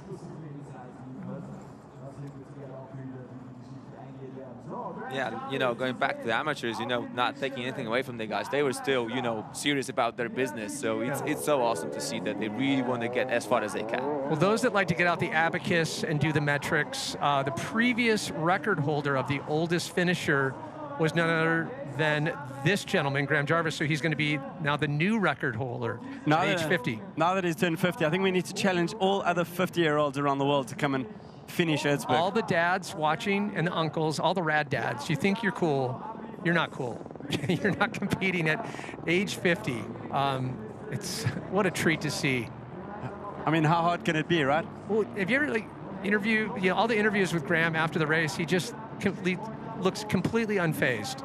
Yeah, you know, going back to the amateurs, you know, not taking anything away from the guys, they were still, you know, serious about their business. So it's so awesome to see that they really want to get as far as they can. Well, those that like to get out the abacus and do the metrics, the previous record holder of the oldest finisher was none other than this gentleman, Graham Jarvis. So he's going to be now the new record holder at age 50. Now that he's turned 50, I think we need to challenge all other 50-year-olds around the world to come and finish Erzberg. All the dads watching and the uncles, all the rad dads, you think you're cool, you're not cool. You're not competing at age 50. It's what a treat to see. I mean, how hard can it be, right? Well, have you ever all the interviews with Graham after the race, he just looks completely unfazed.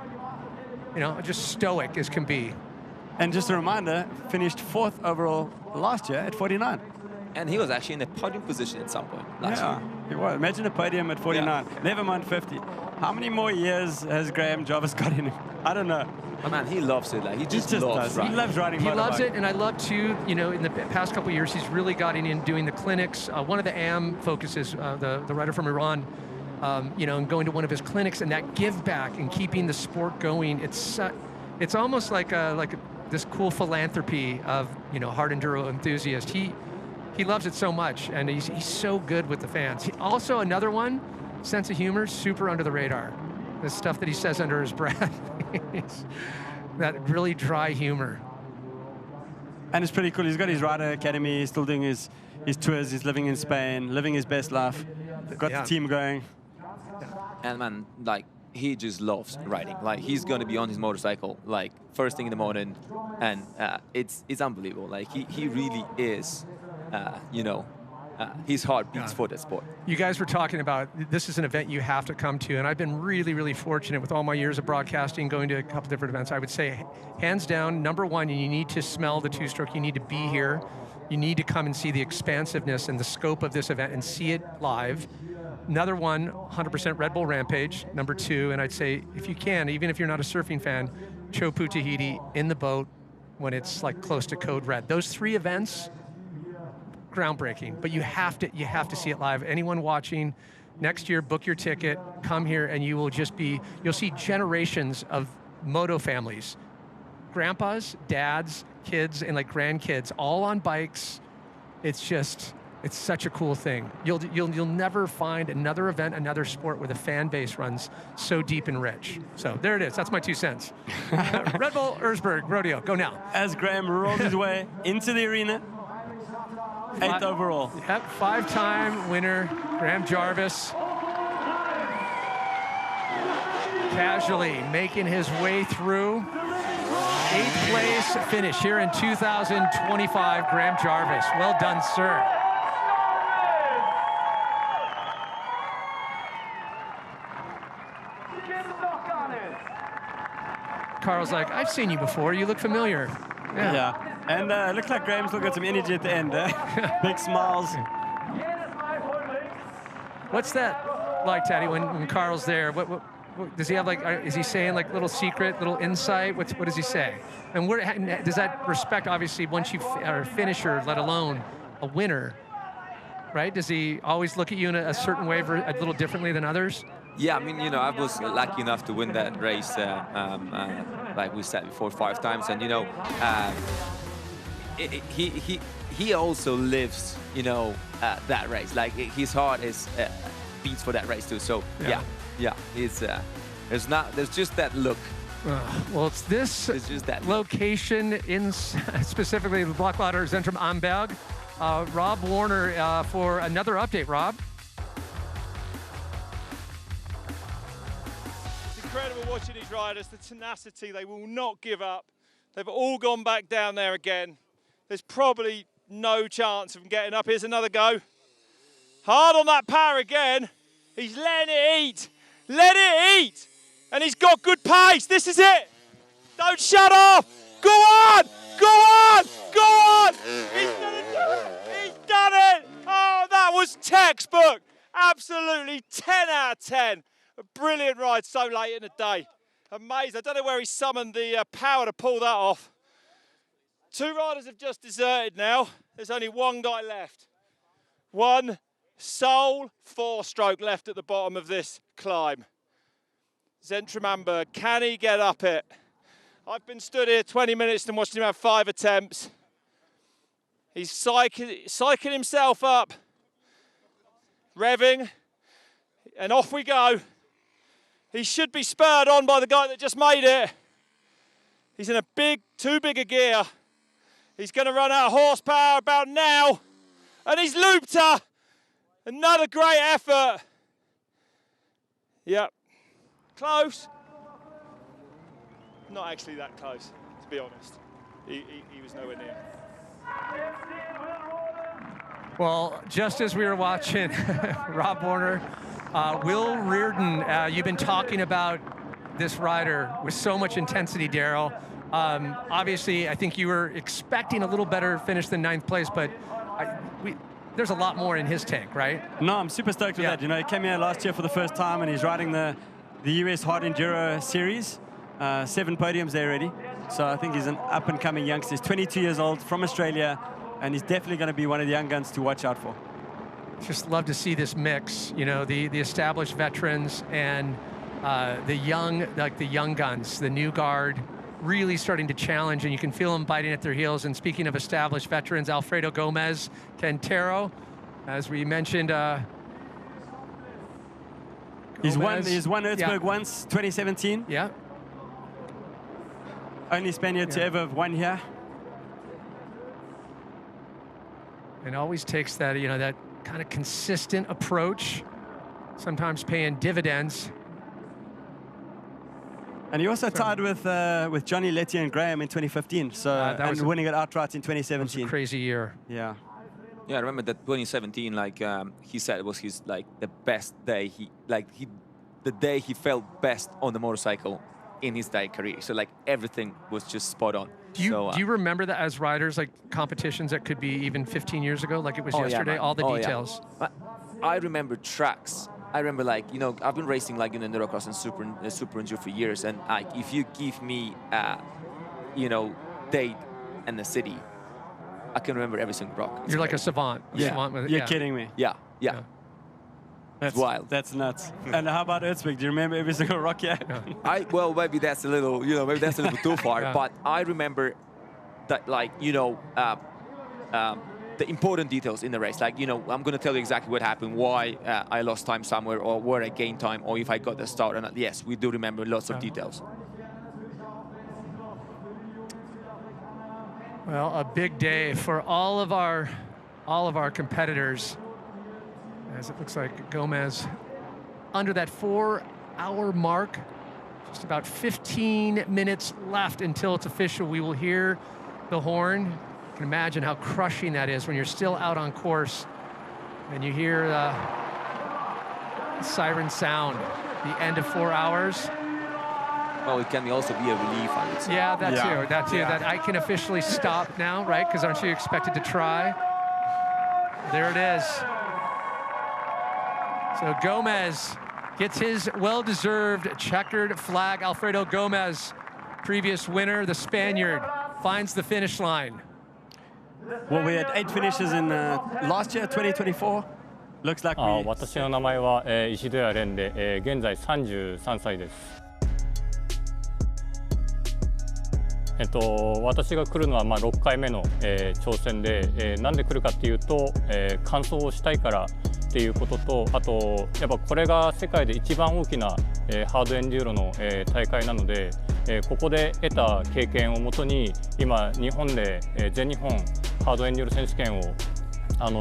Just stoic as can be. And just a reminder, finished 4th overall last year at 49. And he was actually in a podium position at some point last year. He was. Imagine a podium at 49. Yeah. Never mind 50. How many more years has Graham Jarvis got in him? I don't know. Man, he loves it. Like he just loves riding. He loves riding. He loves it, and I love too. In the past couple of years, he's really gotten in doing the clinics. One of the AM focuses, the rider from Iran, and going to one of his clinics, and that give back and keeping the sport going. It's almost like this cool philanthropy of hard enduro enthusiast. He loves it so much, and he's so good with the fans. Also, another one, sense of humor, super under the radar. The stuff that he says under his breath, that really dry humor. And it's pretty cool. He's got his rider academy. He's still doing his tours. He's living in Spain, living his best life. Got the team going. And man, like he just loves riding. Like he's gonna be on his motorcycle like first thing in the morning, and it's unbelievable. Like he really is. His heart beats for the sport. You guys were talking about this is an event you have to come to, and I've been really, really fortunate with all my years of broadcasting, going to a couple different events. I would say, hands down, number one, you need to smell the two-stroke. You need to be here. You need to come and see the expansiveness and the scope of this event and see it live. Another one, 100% Red Bull Rampage. Number two, and I'd say, if you can, even if you're not a surfing fan, Chopu Tahiti in the boat when it's like close to Code Red. Those 3 events, groundbreaking, but you have to see it live. Anyone watching, next year, book your ticket, come here, and you'll see generations of moto families, grandpas, dads, kids, and like grandkids, all on bikes. It's such a cool thing. You'll never find another event, another sport where the fan base runs so deep and rich. So there it is. That's my 2 cents. Red Bull Erzbergrodeo, go now. As Graham rolls his way into the arena, 8th overall. Yep, 5-time winner, Graham Jarvis. Casually making his way through. 8th place finish here in 2025, Graham Jarvis. Well done, sir. Carl's like, I've seen you before. You look familiar. Yeah. And it looks like Graham's got some energy at the end. Big smiles. What's that like, Taddy, when Carl's there? What does he have, like, is he saying like little secret, little insight? What does he say? And does that respect, obviously, once you are a finisher, let alone a winner, right? Does he always look at you in a certain way, a little differently than others? Yeah, I mean, I was lucky enough to win that race, like we said before, 5 times, and he also lives, that race. Like his heart is beats for that race too. So yeah, it's there's just that look. Well, it's just that location in specifically the Blockwater Zentrum am Berg. Rob Warner for another update. Rob. Incredible watching these riders, the tenacity, they will not give up. They've all gone back down there again. There's probably no chance of them getting up. Here's another go. Hard on that power again. He's letting it eat. Let it eat. And he's got good pace. This is it. Don't shut off. Go on. Go on. Go on. He's gonna do it. He's done it. Oh, that was textbook. Absolutely 10 out of 10. A brilliant ride so late in the day. Amazing. I don't know where he summoned the power to pull that off. 2 riders have just deserted now. There's only 1 guy left. 1 sole 4-stroke left at the bottom of this climb. Zentrum am Berg. Can he get up it? I've been stood here 20 minutes and watched him have 5 attempts. He's psyching himself up. Revving. And off we go. He should be spurred on by the guy that just made it. He's in too big a gear. He's going to run out of horsepower about now. And he's looped her. Another great effort. Yep. Close. Not actually that close, to be honest. He was nowhere near. Well, just as we were watching Rob Warner, Will Reardon, you've been talking about this rider with so much intensity, Daryl. Obviously, I think you were expecting a little better finish than 9th place, but there's a lot more in his tank, right? No, I'm super stoked with that. You know, he came here last year for the first time, and he's riding the US Hard Enduro series. 7 podiums there already. So I think he's an up-and-coming youngster. He's 22 years old, from Australia, and he's definitely going to be one of the young guns to watch out for. Just love to see this mix, you know, the established veterans and the young, like the young guns, the new guard, really starting to challenge, and you can feel them biting at their heels. And speaking of established veterans, Alfredo Gomez, Quintero, as we mentioned. He's won Erzberg once, 2017. Yeah. Only Spaniard to ever have won here. And always takes that, you know, that kind of consistent approach, sometimes paying dividends. And he also tied with Johnny Letty and Graham in 2015, so and winning it outright in 2017. That was a crazy year. Yeah. Yeah, I remember that 2017, like he said, it was his the best day. The day he felt best on the motorcycle in his entire career. So like everything was just spot on. Do you remember that as riders, like competitions that could be even 15 years ago, like it was yesterday, all the details? Yeah. I remember tracks. I remember, like, you know, I've been racing like in Endurocross and Super Enduro for years, and like if you give me, you know, date and the city, I can remember every single rock. You're like a savant. You're kidding me. Yeah. That's wild. That's nuts. And how about Erzberg? Do you remember every single rock yet? Well, maybe that's a little, you know, maybe that's a little too far. But I remember that, like, you know, the important details in the race. Like, you know, I'm going to tell you exactly what happened, why I lost time somewhere, or where I gained time, or if I got the start or not. Yes, we do remember lots of details. Well, a big day for all of our competitors, as it looks like Gomez under that 4-hour mark. Just about 15 minutes left until it's official. We will hear the horn. You can imagine how crushing that is when you're still out on course and you hear the siren sound, the end of 4 hours. Well, it can also be a relief, I would say. Yeah, that too. That I can officially stop now, right? Because aren't you expected to try? There it is. So Gomez gets his well-deserved checkered flag. Alfredo Gomez, previous winner, the Spaniard, finds the finish line. Well, we had 8 finishes in last year, 2024. Looks like we... 私の名前は石戸谷蓮で、現在33歳です。私が来るのは6回目の、挑戦で、なんで来るかっていうと、完走をしたいからっていうことと、あとやっぱこれが世界で一番大きな、ハードエンデューロの、大会なので、ここで得た経験をもとに今日本で、全日本ハードエンデューロ選手権を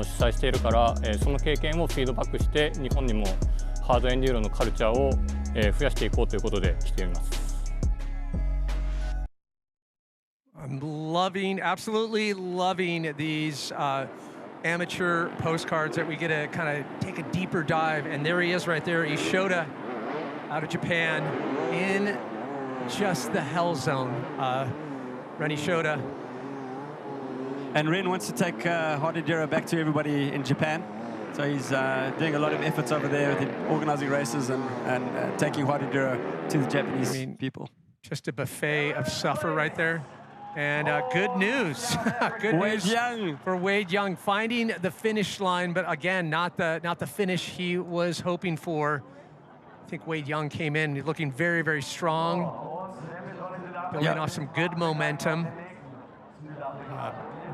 主催しているから、その経験をフィードバックして日本にもハードエンデューロのカルチャーを、増やしていこうということで来ています。I'm absolutely loving these amateur postcards that we get to kind of take a deeper dive. And there he is right there, Ishoda out of Japan in just the hell zone. Ren Ishoda. And Ren wants to take Hard Enduro back to everybody in Japan. So he's doing a lot of efforts over there with organizing races and taking Hard Enduro to the Japanese people. Just a buffet of suffer right there. And good news, Wade Young for Wade Young, finding the finish line, but again, not the finish he was hoping for. I think Wade Young came in looking very, very strong, building off some good momentum.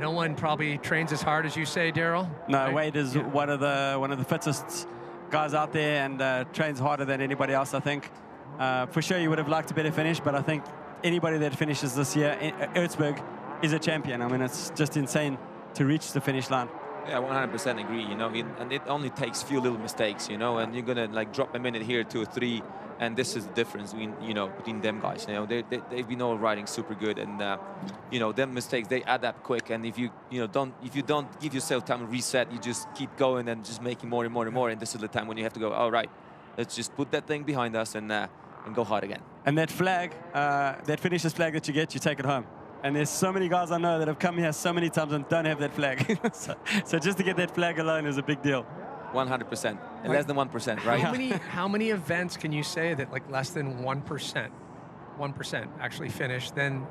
No one probably trains as hard as you say, Daryl. No, right? Wade is one of the fittest guys out there, and trains harder than anybody else, I think. For sure, you would have liked a better finish, but I think anybody that finishes this year, Erzberg is a champion. I mean, it's just insane to reach the finish line. Yeah, 100% agree, you know, and it only takes few little mistakes, you know, and you're gonna like drop a minute here, 2 or 3, and this is the difference between, you know, between them guys. You know, they've been all riding super good, and you know, them mistakes, they add up quick, and if you don't give yourself time to reset, you just keep going and just making more and more and more, and this is the time when you have to go, all right, let's just put that thing behind us and go hard again. And that flag, that finisher's flag that you get, you take it home. And there's so many guys I know that have come here so many times and don't have that flag. so just to get that flag alone is a big deal. 100%, less than 1%, right? How many events can you say that like less than 1% actually finish? Then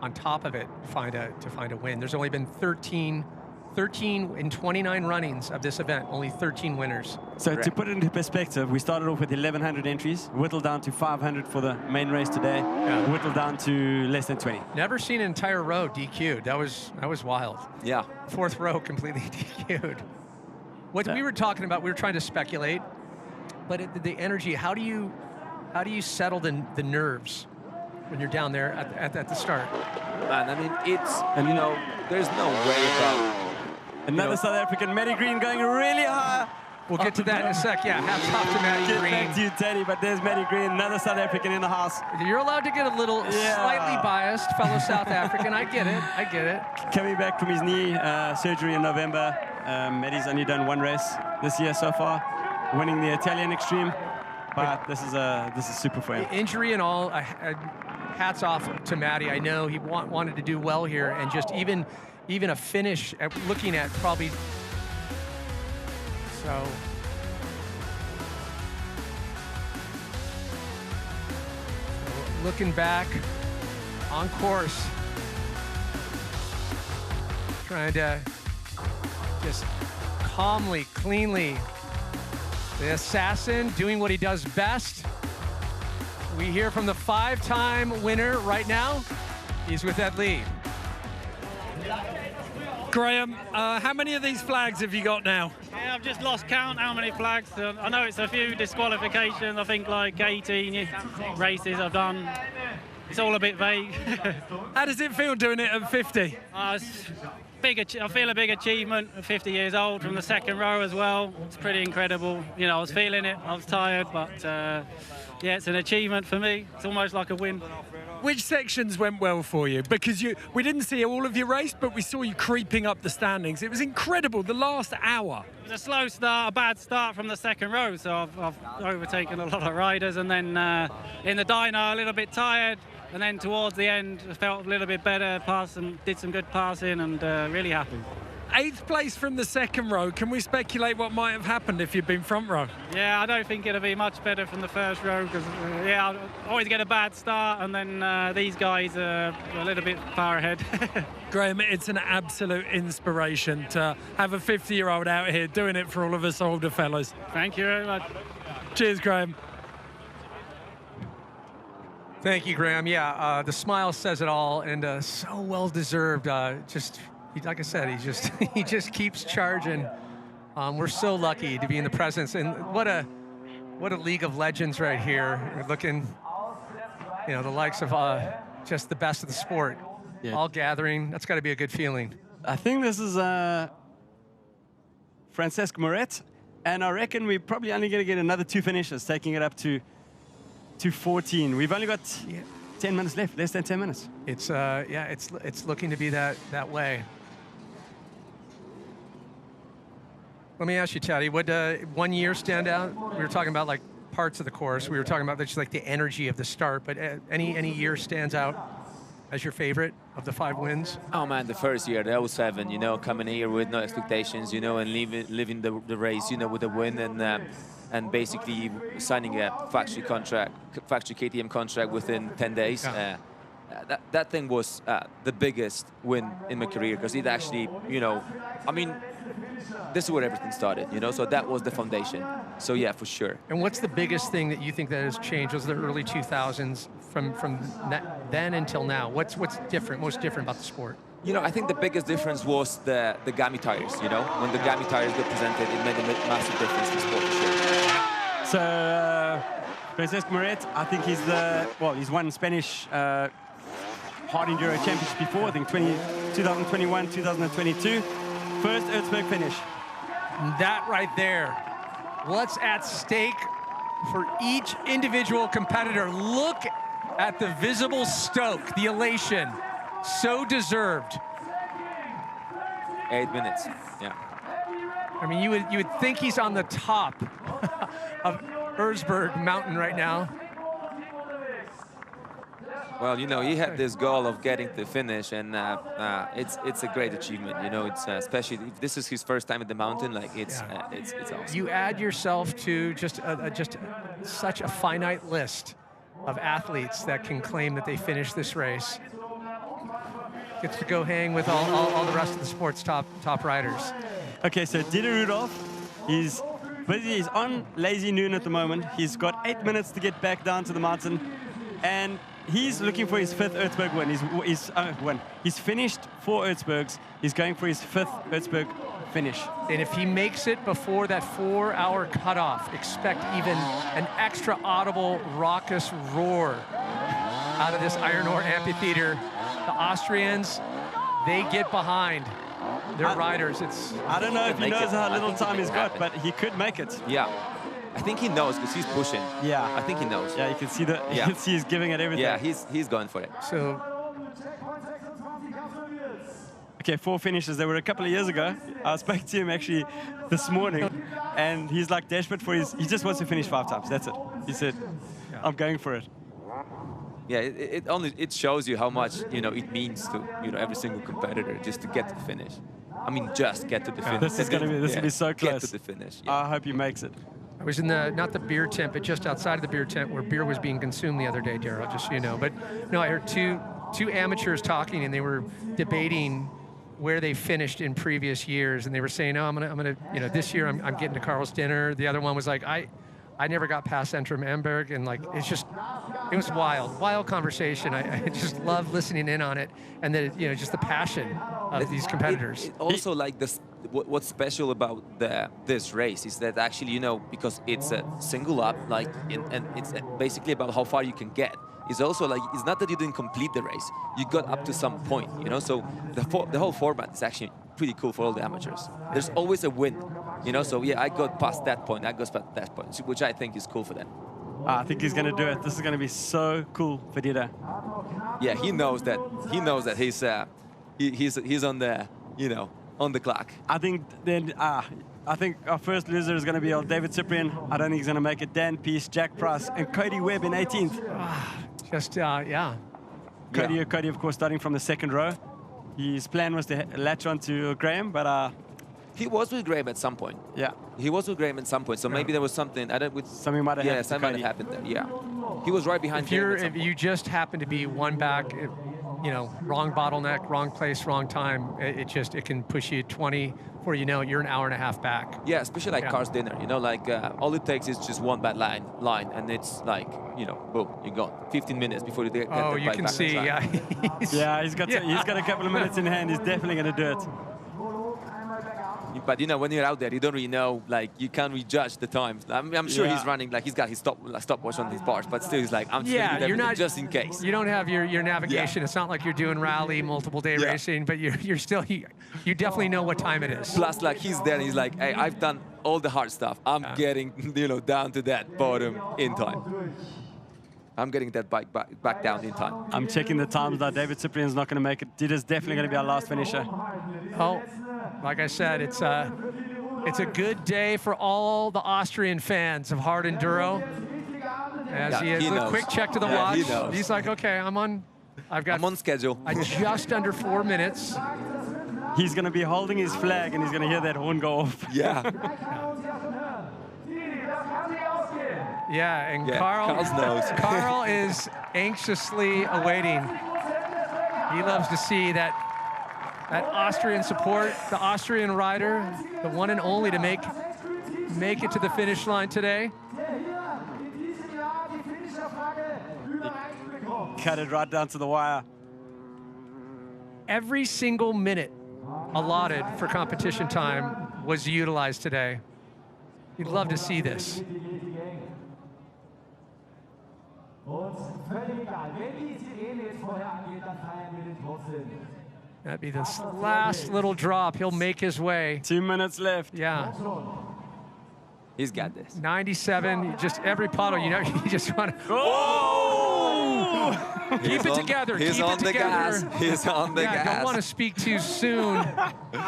on top of it, find a win. There's only been 13 in 29 runnings of this event, only 13 winners. So to put it into perspective, we started off with 1,100 entries, whittled down to 500 for the main race today, whittled down to less than 20. Never seen an entire row DQ'd. That was wild. Yeah. 4th row completely DQ'd. What we were talking about, we were trying to speculate, but the energy, how do you settle the nerves when you're down there at the start? Man, I mean, it's, you know, there's no way about. Another South African, Matty Green, going really high. We'll get to that in a sec. Yeah, hats off to Matty Green. Get back to you, Teddy, but there's Matty Green, another South African in the house. You're allowed to get a little slightly biased, fellow South African. I get it. Coming back from his knee surgery in November. Matty's only done 1 race this year so far, winning the Italian Extreme. But this is super for him. Injury and all, hats off to Matty. I know he wanted to do well here, and just even a finish, looking at probably. So. Looking back on course, trying to just calmly, cleanly, the assassin doing what he does best. We hear from the 5-time winner right now. He's with Ed Lee. Graham, how many of these flags have you got now? Yeah, I've just lost count how many flags. I know it's a few disqualifications. I think like 18 races I've done. It's all a bit vague. How does it feel doing it at 50? I feel a big achievement at 50 years old from the 2nd row as well. It's pretty incredible. You know, I was feeling it. I was tired, but yeah, it's an achievement for me. It's almost like a win. Which sections went well for you? Because we didn't see all of your race, but we saw you creeping up the standings. It was incredible, the last hour. It was a slow start, a bad start from the 2nd row, so I've overtaken a lot of riders, and then in the dyno a little bit tired, and then towards the end I felt a little bit better, did some good passing, and really happy. 8th place from the 2nd row. Can we speculate what might have happened if you'd been front row? Yeah, I don't think it'll be much better from the 1st row because, yeah, I always get a bad start, and then these guys are a little bit far ahead. Graham, it's an absolute inspiration to have a 50-year-old out here doing it for all of us older fellas. Thank you very much. Cheers, Graham. Thank you, Graham. Yeah, the smile says it all, and so well-deserved. Like I said, he just keeps charging. We're so lucky to be in the presence, and what a league of legends right here. We're looking, you know, the likes of just the best of the sport, all gathering. That's got to be a good feeling. I think this is Francesc Moret, and I reckon we're probably only going to get another 2 finishes, taking it up to 14. We've only got 10 minutes left, less than 10 minutes. It's it's looking to be that way. Let me ask you, Teddy, would 1 year stand out? We were talking about like parts of the course. We were talking about just like the energy of the start, but any year stands out as your favorite of the 5 wins? Oh man, the first year, the 07, you know, coming here with no expectations, you know, and living the race, you know, with a win, and basically signing a factory KTM contract within 10 days. Yeah. That thing was the biggest win in my career, because it actually, you know, I mean, this is where everything started, you know, so that was the foundation. So yeah, for sure. And what's the biggest thing that you think that has changed? Was the early 2000s from then until now? What's different, most different about the sport? You know, I think the biggest difference was the GAMI tires, you know. When the GAMI tires got presented, it made a massive difference in the sport, for sure. So, Francesc Moret, I think he's won Spanish Hard Enduro Championship before, I think 2021, 2022. first Erzberg finish. That right there, what's at stake for each individual competitor. Look at the visible stoke, the elation, so deserved. 8 minutes, yeah. I mean, you would think he's on the top of Erzberg Mountain right now. Well, you know, he had this goal of getting to finish, and it's a great achievement. You know, it's especially if this is his first time at the mountain. Like it's awesome. You add yourself to just such a finite list of athletes that can claim that they finished this race. Gets to go hang with all the rest of the sport's top riders. Okay, so Dieter Rudolph, he's busy. He's on lazy noon at the moment. He's got 8 minutes to get back down to the mountain, and he's looking for his 5th Erzberg win. He's finished 4 Erzbergs. He's going for his 5th Erzberg finish. And if he makes it before that 4-hour cutoff, expect even an extra audible, raucous roar out of this iron ore amphitheater. The Austrians, they get behind their riders. I don't know if he knows how little time he's got, but he could make it. Yeah. I think he knows because he's pushing. Yeah. I think he knows. Yeah, you can see that. You can see he's giving it everything. Yeah, he's going for it. So. Okay, 4 finishes. There were a couple of years ago. I spoke to him actually this morning, and he's like desperate for he just wants to finish 5 times. That's it. He said, I'm going for it. Yeah, it shows you how much, you know, it means to, you know, every single competitor just to get to the finish. I mean, just get to the finish. This is going to be so close. Get to the finish. Yeah. I hope he makes it. I was in not the beer tent, but just outside of the beer tent where beer was being consumed the other day, Daryl, just so you know. But no, I heard two amateurs talking, and they were debating where they finished in previous years, and they were saying, "Oh, I'm gonna, you know, this year I'm getting to Carl's dinner." The other one was like, I never got past Zentrum and Berg, and like it was wild conversation. I just love listening in on it, and then you know just the passion of these competitors. It also, like this, what's special about this race is that actually, you know, because it's a single up, like, and it's basically about how far you can get. It's also like, it's not that you didn't complete the race, you got up to some point, you know. So the whole format is actually pretty cool for all the amateurs. There's always a win, you know. So yeah, I got past that point, I got past that point, which I think is cool for them. I think he's going to do it. This is going to be so cool for Dieter. Yeah, he knows that. He knows that he's on the, you know, on the clock. I think then I think our first loser is going to be old David Cyprian. I don't think he's going to make it. Dan Peace, Jack Price, and Cody Webb in 18th. Yeah. Cody, of course, starting from the 2nd row. His plan was to latch on to Graham, but he was with Graham at some point. Yeah, he was with Graham at some point. So maybe there was something. Something might have happened. Yeah, something might have happened there. Yeah, he was right behind. If you just happen to be one back, you know, wrong bottleneck, wrong place, wrong time, it can push you 20. Before you know it, you're an hour and a half back. Yeah, especially like Carl's dinner. You know, like all it takes is just one bad line, and it's like, you know, boom, you're gone. 15 minutes before you get the bike back. Oh, you can see, yeah. He's got a couple of minutes in hand. He's definitely going to do it. But you know, when you're out there, you don't really know, like, you can't really judge the times. I'm sure he's running, like, he's got his stopwatch on his bars, but still he's like, I'm you're not, just in case. You don't have your navigation. It's not like you're doing rally, multiple day racing, but you're still, you definitely know what time it is. Plus, like, he's there and he's like, hey, I've done all the hard stuff. I'm getting, you know, down to that bottom in time. I'm getting that bike back down in time. I'm checking the times now. David Cyprian's not going to make it. Dieter's definitely going to be our last finisher. Oh, like I said, it's a good day for all the Austrian fans of Hard Enduro. As he has a quick check to the watch. He's like, okay, I'm on schedule. Just under 4 minutes. He's going to be holding his flag, and he's going to hear that horn go off. Yeah. Yeah, and Carl is anxiously awaiting. He loves to see that Austrian support, the Austrian rider, the one and only to make it to the finish line today. Cut it right down to the wire. Every single minute allotted for competition time was utilized today. You'd love to see this. That'd be this last little drop. He'll make his way. 2 minutes left. Yeah. He's got this. 97, just every puddle, you know, you just want to. Oh! Keep it together. He's Keep on it the together. gas. He's on the gas. Don't want to speak too soon.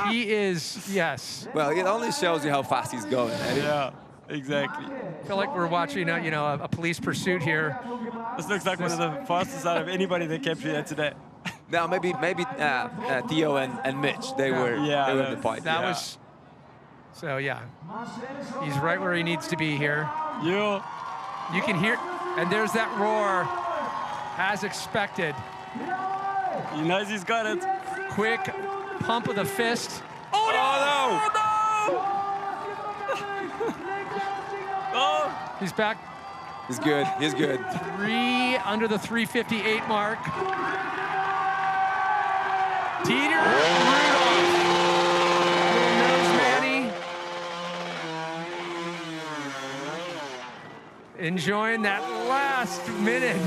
He is, yes. Well, it only shows you how fast he's going. Yeah, exactly. I feel like we're watching, a police pursuit here. This looks like one of the fastest out of anybody that came here today. Now maybe Theo and Mitch, they were in the fight. That was. So yeah, he's right where he needs to be here. Yeah. You can hear, and there's that roar, as expected. He knows he's got it. Quick pump of the fist. Oh no! Oh! He's back. He's good. He's good. 3 under the 3:58 mark. Dieter Rudolph. Little nose Manny. Enjoying that last minute.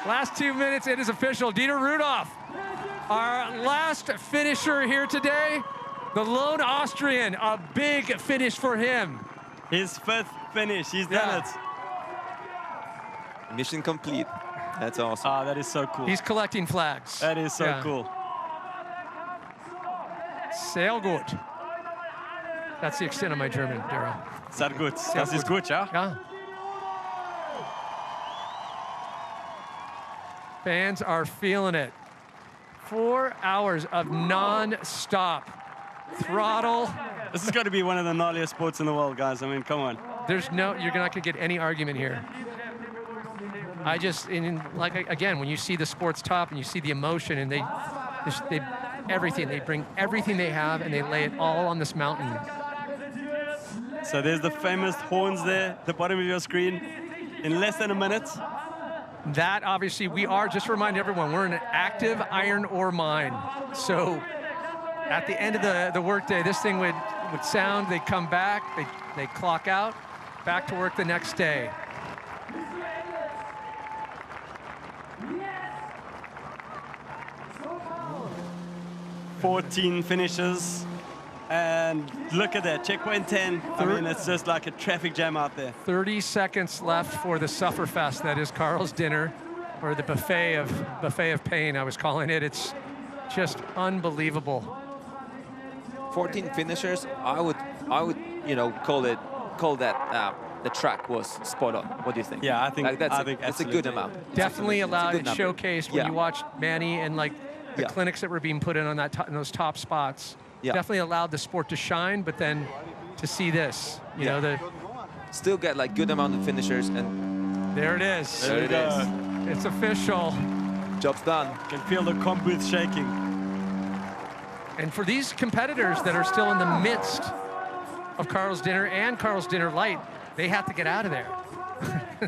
Last 2 minutes, it is official. Dieter Rudolph, our last finisher here today. The lone Austrian, a big finish for him. His 5th finish, he's done it. Mission complete. That's awesome. Ah, that is so cool. He's collecting flags. That is so cool. Sehr gut. That's the extent of my German, Daryl. Sehr gut. Das ist gut, ja? Yeah. Fans are feeling it. 4 hours of non-stop throttle. This is going to be one of the gnarliest sports in the world, guys. I mean, come on. You're not going to get any argument here. Again, when you see the sports top and you see the emotion and they bring everything they have and they lay it all on this mountain. So there's the famous horns there at the bottom of your screen in less than a minute. That obviously just to remind everyone, we're in an active iron ore mine. So at the end of the workday, this thing would sound, they'd come back, they clock out, back to work the next day. $14 finishes, and look at that, checkpoint 10. I mean, it's just like a traffic jam out there. 30 seconds left for the Sufferfest, that is Carl's dinner, or the buffet of pain, I was calling it. It's just unbelievable. 14 finishers. I would call that the track was spot on. What do you think? Yeah, I think that's a good amount. Definitely allowed it number. showcased when you watched Manny and the clinics that were being put in on in those top spots. Definitely allowed the sport to shine, but then to see this, you know, still get good amount of finishers, and there it is. There it is. It's official. Job's done. Can feel the comp booth shaking. And for these competitors that are still in the midst of Carl's dinner and Carl's dinner light, they have to get out of there.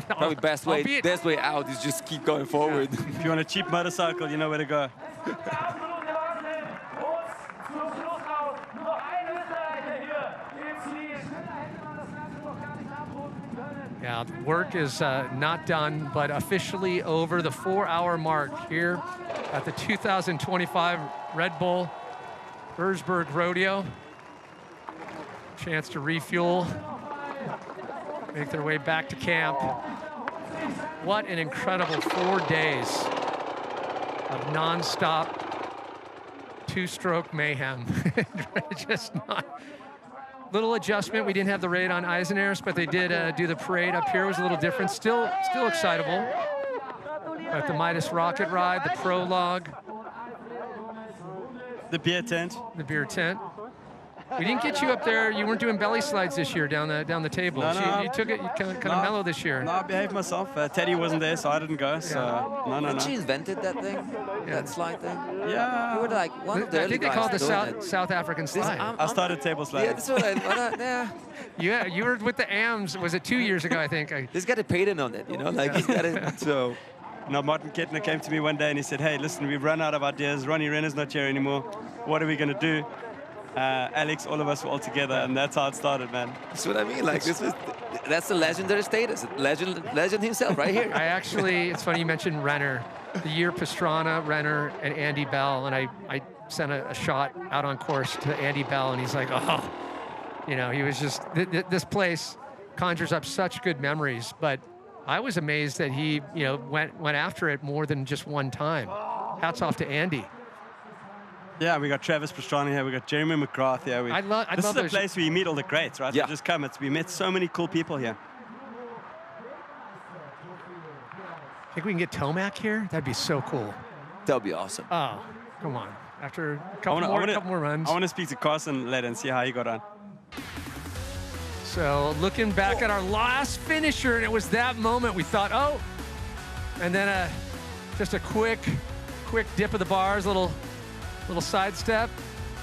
Probably best way out is just keep going forward. Yeah. If you want a cheap motorcycle, you know where to go. Yeah, work is not done, but officially over the 4-hour mark here at the 2025 Red Bull Erzbergrodeo. Chance to refuel, make their way back to camp. What an incredible 4 days of non-stop two-stroke mayhem. Just not. Little adjustment. We didn't have the raid on Eisenerz, but they did do the parade up here. It was a little different. Still excitable. At the Midas Rocket Ride, the prologue. The beer tent. The beer tent. We didn't get you up there. You weren't doing belly slides this year down the table. No. You took it kind of mellow this year. No, I behaved myself. Teddy wasn't there, so I didn't go. So no. Didn't she invented that thing? That slide thing? Yeah. You were like one of the I think they call it the South African slide. I started table sliding. Yeah, that's what I Yeah, you were with the AMs. Was it 2 years ago, I think? He's got a patent on it, you know? Like, he's got it, so... No, Martin Kettner came to me one day and he said, hey, listen, we've run out of ideas. Ronnie Renner's not here anymore. What are we going to do? Alex, all of us were all together, and that's how it started, man. That's what I mean. Like, that's the legendary status. Legend himself right here. It's funny you mentioned Renner. the year Pastrana, Renner, and Andy Bell, and I sent a shot out on course to Andy Bell, and he's like, oh, you know, he was just, this place conjures up such good memories, but I was amazed that he, you know, went after it more than just one time. Hats off to Andy. Yeah, we got Travis Pastrana here, we got Jeremy McGrath here. This is the place where you meet all the greats, right? Yeah. We just come, we met so many cool people here. Think we can get Tomac here? That'd be so cool. That would be awesome. Oh, come on. After a couple more runs. I want to speak to Carson later and see how he got on. So looking back at our last finisher, and it was that moment we thought, oh, and then just a quick dip of the bars, little sidestep,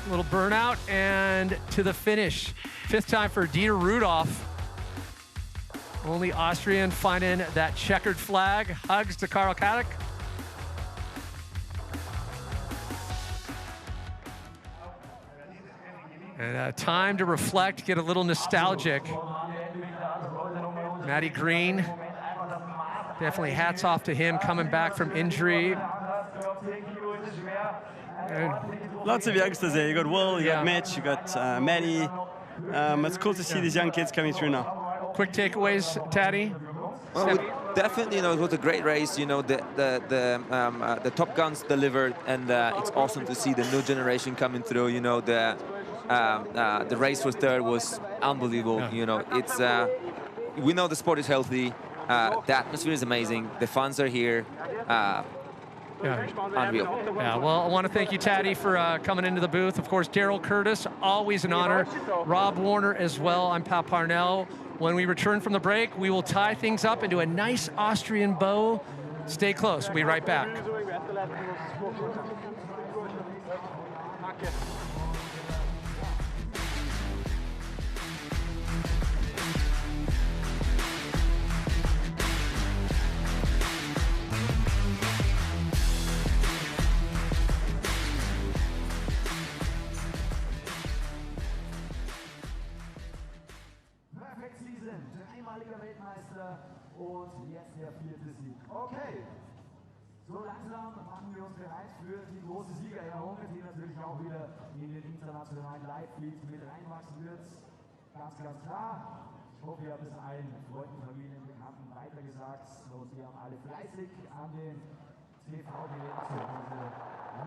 little burnout, and to the finish. 5th time for Dieter Rudolph. Only Austrian finding that checkered flag. Hugs to Karl Kadek. And time to reflect, get a little nostalgic. Matty Green, definitely hats off to him coming back from injury. Lots of youngsters there. You got Will, you got Mitch, you got Matty. It's cool to see these young kids coming through now. Quick takeaways, Taddy? Well, definitely, you know, it was a great race. You know, the Top Guns delivered, and it's awesome to see the new generation coming through. You know, the race was there was unbelievable. Yeah. You know, it's we know the sport is healthy. The atmosphere is amazing. The fans are here. Unreal. Yeah, well, I want to thank you, Taddy, for coming into the booth. Of course, Daryl Curtis, always an honor. Rob Warner as well. I'm Pat Parnell. When we return from the break, we will tie things up into a nice Austrian bow. Stay close. We'll be right back. Und jetzt der 4. Sieg. Okay, so langsam machen wir uns bereit für die große Siegerehrung, die natürlich auch wieder in den internationalen Live-Feed mit reinwachsen wird. Ganz, ganz klar. Ich hoffe, ihr habt es allen Freunden, Familien, Bekannten weitergesagt und wir haben alle fleißig an den TV-Geräten zu Hause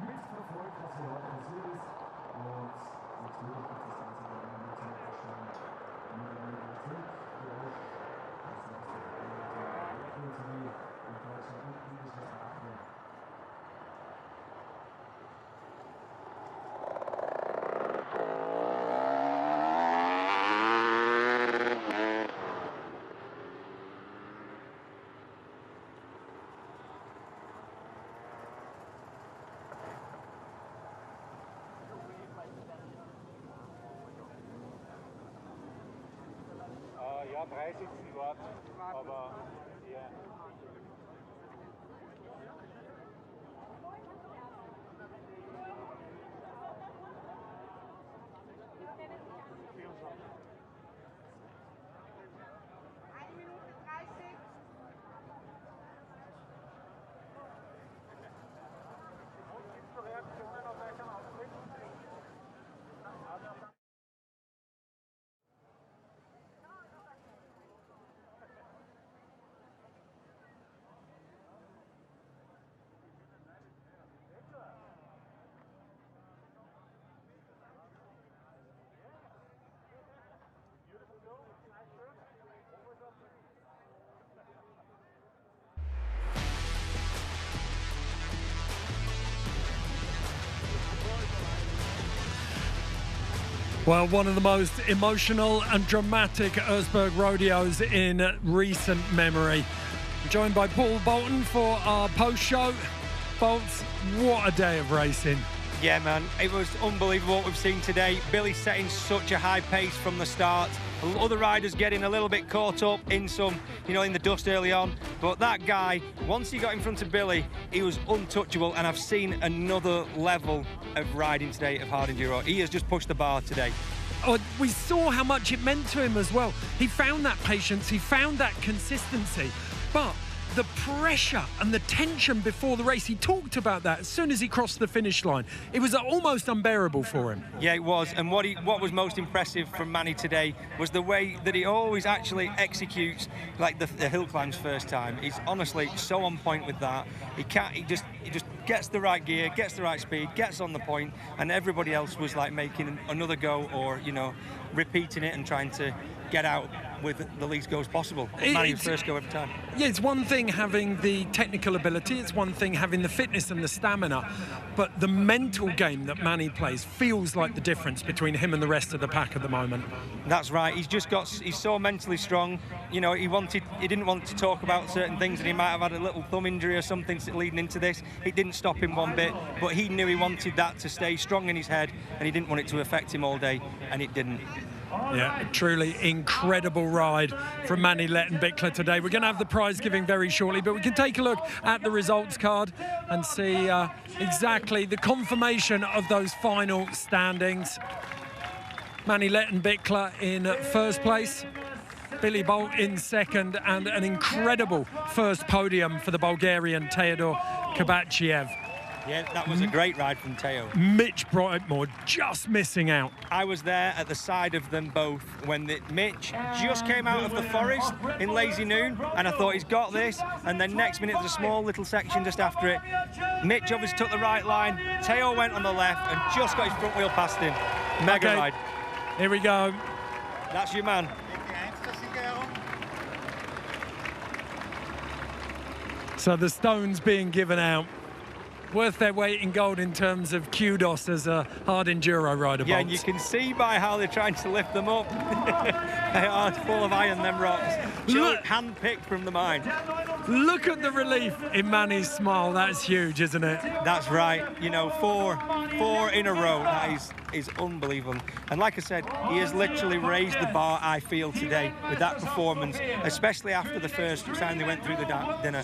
mitverfolgt, was hier heute passiert ist. Und natürlich gibt es das Ganze bei der Motorsport für euch. Ja, 3 sitzen dort, aber eher. Well, one of the most emotional and dramatic Erzbergrodeos in recent memory. I'm joined by Paul Bolton for our post-show. Bolts, what a day of racing. Yeah, man, it was unbelievable what we've seen today. Billy setting such a high pace from the start. Other riders getting a little bit caught up in some, you know, in the dust early on. But that guy, once he got in front of Billy, he was untouchable. And I've seen another level of riding today of Hard Enduro. He has just pushed the bar today. Oh, we saw how much it meant to him as well. He found that patience, he found that consistency. But the pressure and the tension before the race, he talked about that as soon as he crossed the finish line. It was almost unbearable for him. Yeah, it was. And what was most impressive from Manny today was the way that he always actually executes like the hill climbs first time. He's honestly so on point with that. He just gets the right gear, gets the right speed, gets on the point, and everybody else was like making another go or, you know, repeating it and trying to get out with the least goes possible. Manny was first go every time. Yeah, it's one thing having the technical ability, it's one thing having the fitness and the stamina, but the mental game that Manny plays feels like the difference between him and the rest of the pack at the moment. That's right. He's so mentally strong. You know, he didn't want to talk about certain things, and he might have had a little thumb injury or something leading into this. It didn't stop him one bit, but he knew he wanted that to stay strong in his head, and he didn't want it to affect him all day, and it didn't. Yeah, truly incredible ride from Manny Lettenbichler today. We're going to have the prize giving very shortly, but we can take a look at the results card and see exactly the confirmation of those final standings. Manny Lettenbichler in first place, Billy Bolt in second, and an incredible first podium for the Bulgarian Teodor Kabachiev. Yeah, that was a great ride from Teo. Mitch Brightmore just missing out. I was there at the side of them both when Mitch just came out of the forest in Lazy Noon, and I thought he's got this, and then next minute there's a small little section just after it. Mitch obviously took the right line, Teo went on the left and just got his front wheel past him. Mega ride. Here we go. That's your man. So the stones being given out, worth their weight in gold in terms of kudos as a hard enduro rider. Yeah, and you can see by how they're trying to lift them up. They are full of iron, them rocks. Hand-picked from the mine. Look at the relief in Manny's smile. That's huge, isn't it? That's right. You know, four in a row. That is unbelievable. And like I said, he has literally raised the bar, I feel, today with that performance, especially after the first time they went through the dinner.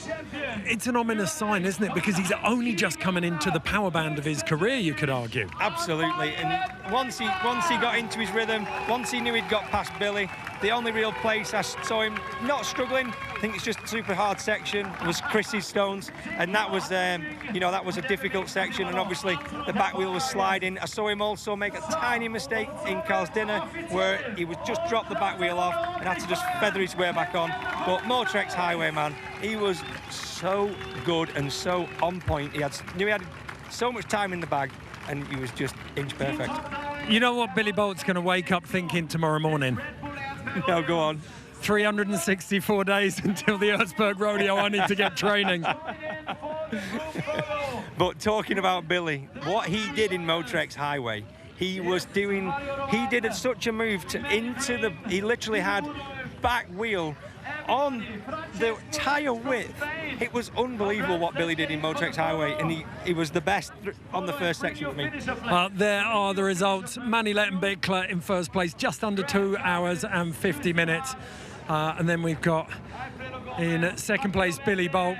It's an ominous sign, isn't it? Because he's only just coming into the power band of his career, you could argue. Absolutely. And once he got into his rhythm, once he knew he'd got past Billy, the only real place I saw him not struggling, I think it's just a super hard section, was Chris's stones, and that was that was a difficult section, and obviously the back wheel was sliding. I saw him also make a tiny mistake in Carl's dinner where he would just drop the back wheel off and had to just feather his way back on. But Moto X Highway, man, he was so good and so on point. He knew he had so much time in the bag, and he was just inch perfect. You know what Billy Bolt's going to wake up thinking tomorrow morning? No, go on. 364 days until the Erzbergrodeo. I need to get training. But talking about Billy, what he did in Moto X Highway, he did such a move he literally had back wheel on the tyre width. It was unbelievable what Billy did in Moto X Highway, and he was the best on the first section for me. There are the results. Manny Lettenbichler in first place, just under 2 hours and 50 minutes. And then we've got in second place Billy Bolt.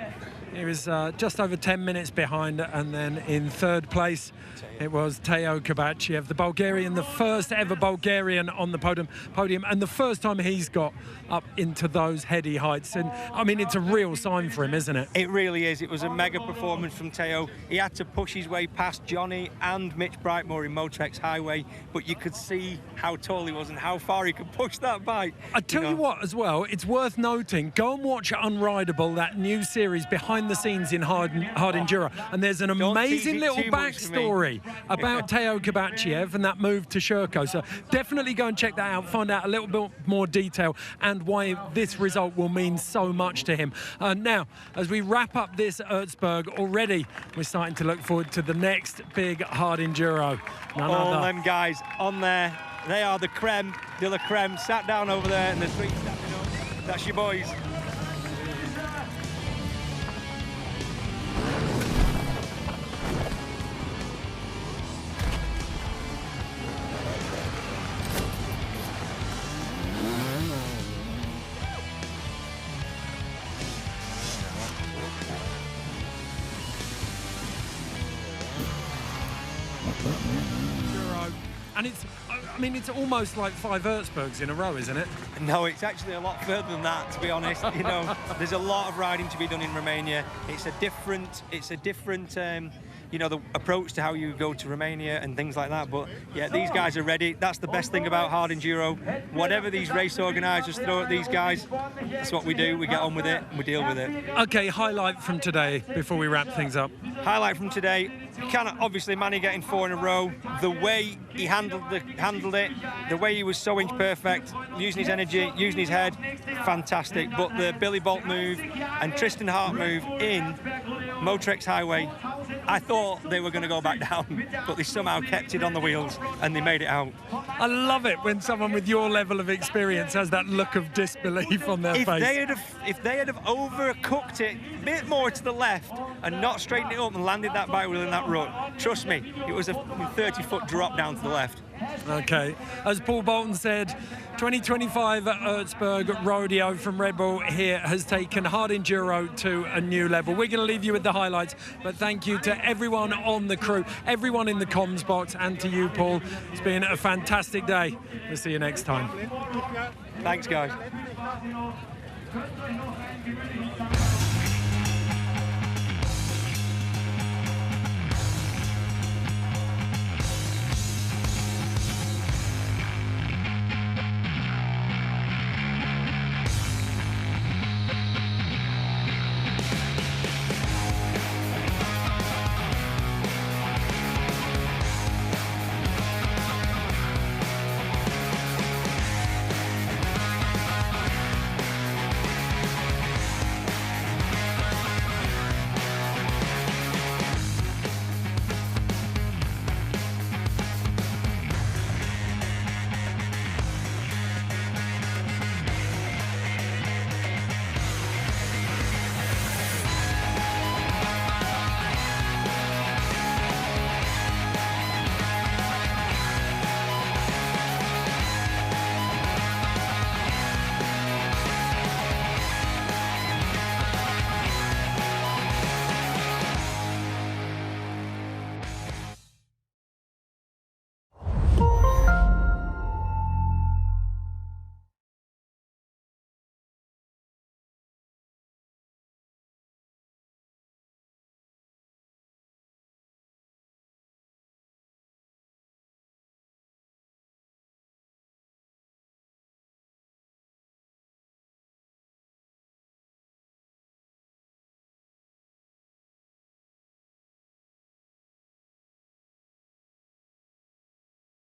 He was just over 10 minutes behind, and then in third place it was Teo Kabachiev, the Bulgarian, the first ever Bulgarian on the podium, and the first time he's got up into those heady heights. And I mean, it's a real sign for him, isn't it? It really is. It was a mega performance from Teo. He had to push his way past Johnny and Mitch Brightmore in Moto X Highway, but you could see how tall he was and how far he could push that bike. I tell you what, as well, it's worth noting, go and watch Unrideable, that new series behind the scenes in Hard Enduro, and there's an amazing little backstory about Teo Kabachiev and that move to Sherco. So definitely go and check that out, find out a little bit more detail and why this result will mean so much to him. Now, as we wrap up this Erzberg, already we're starting to look forward to the next big Hard Enduro. All them guys on there, they are the creme de la creme, sat down over there in the street standing up. That's your boys. And it's I mean, it's almost like 5 Erzbergs in a row, isn't it? No, it's actually a lot further than that, to be honest. You know, there's a lot of riding to be done in Romania. It's a different, you know, the approach to how you go to Romania and things like that. But yeah, these guys are ready. That's the best thing about Hard Enduro. Whatever these race organisers throw at these guys, that's what we do. We get on with it and we deal with it. Okay, highlight from today before we wrap things up. Highlight from today, obviously Manny getting 4 in a row. The way he handled it, the way he was so inch perfect, using his energy, using his head, fantastic. But the Billy Bolt move and Tristan Hart move in Moto X Highway, I thought they were going to go back down, but they somehow kept it on the wheels and they made it out. I love it when someone with your level of experience has that look of disbelief on their face. If they had overcooked it a bit more to the left and not straightened it up and landed that bike wheel in that rut, trust me, it was a 30-foot drop down to the left. Okay, as Paul Bolton said, 2025 Erzbergrodeo from Red Bull here has taken Hard Enduro to a new level. We're going to leave you with the highlights, but thank you to everyone on the crew, everyone in the comms box, and to you, Paul. It's been a fantastic day. We'll see you next time. Thanks, guys.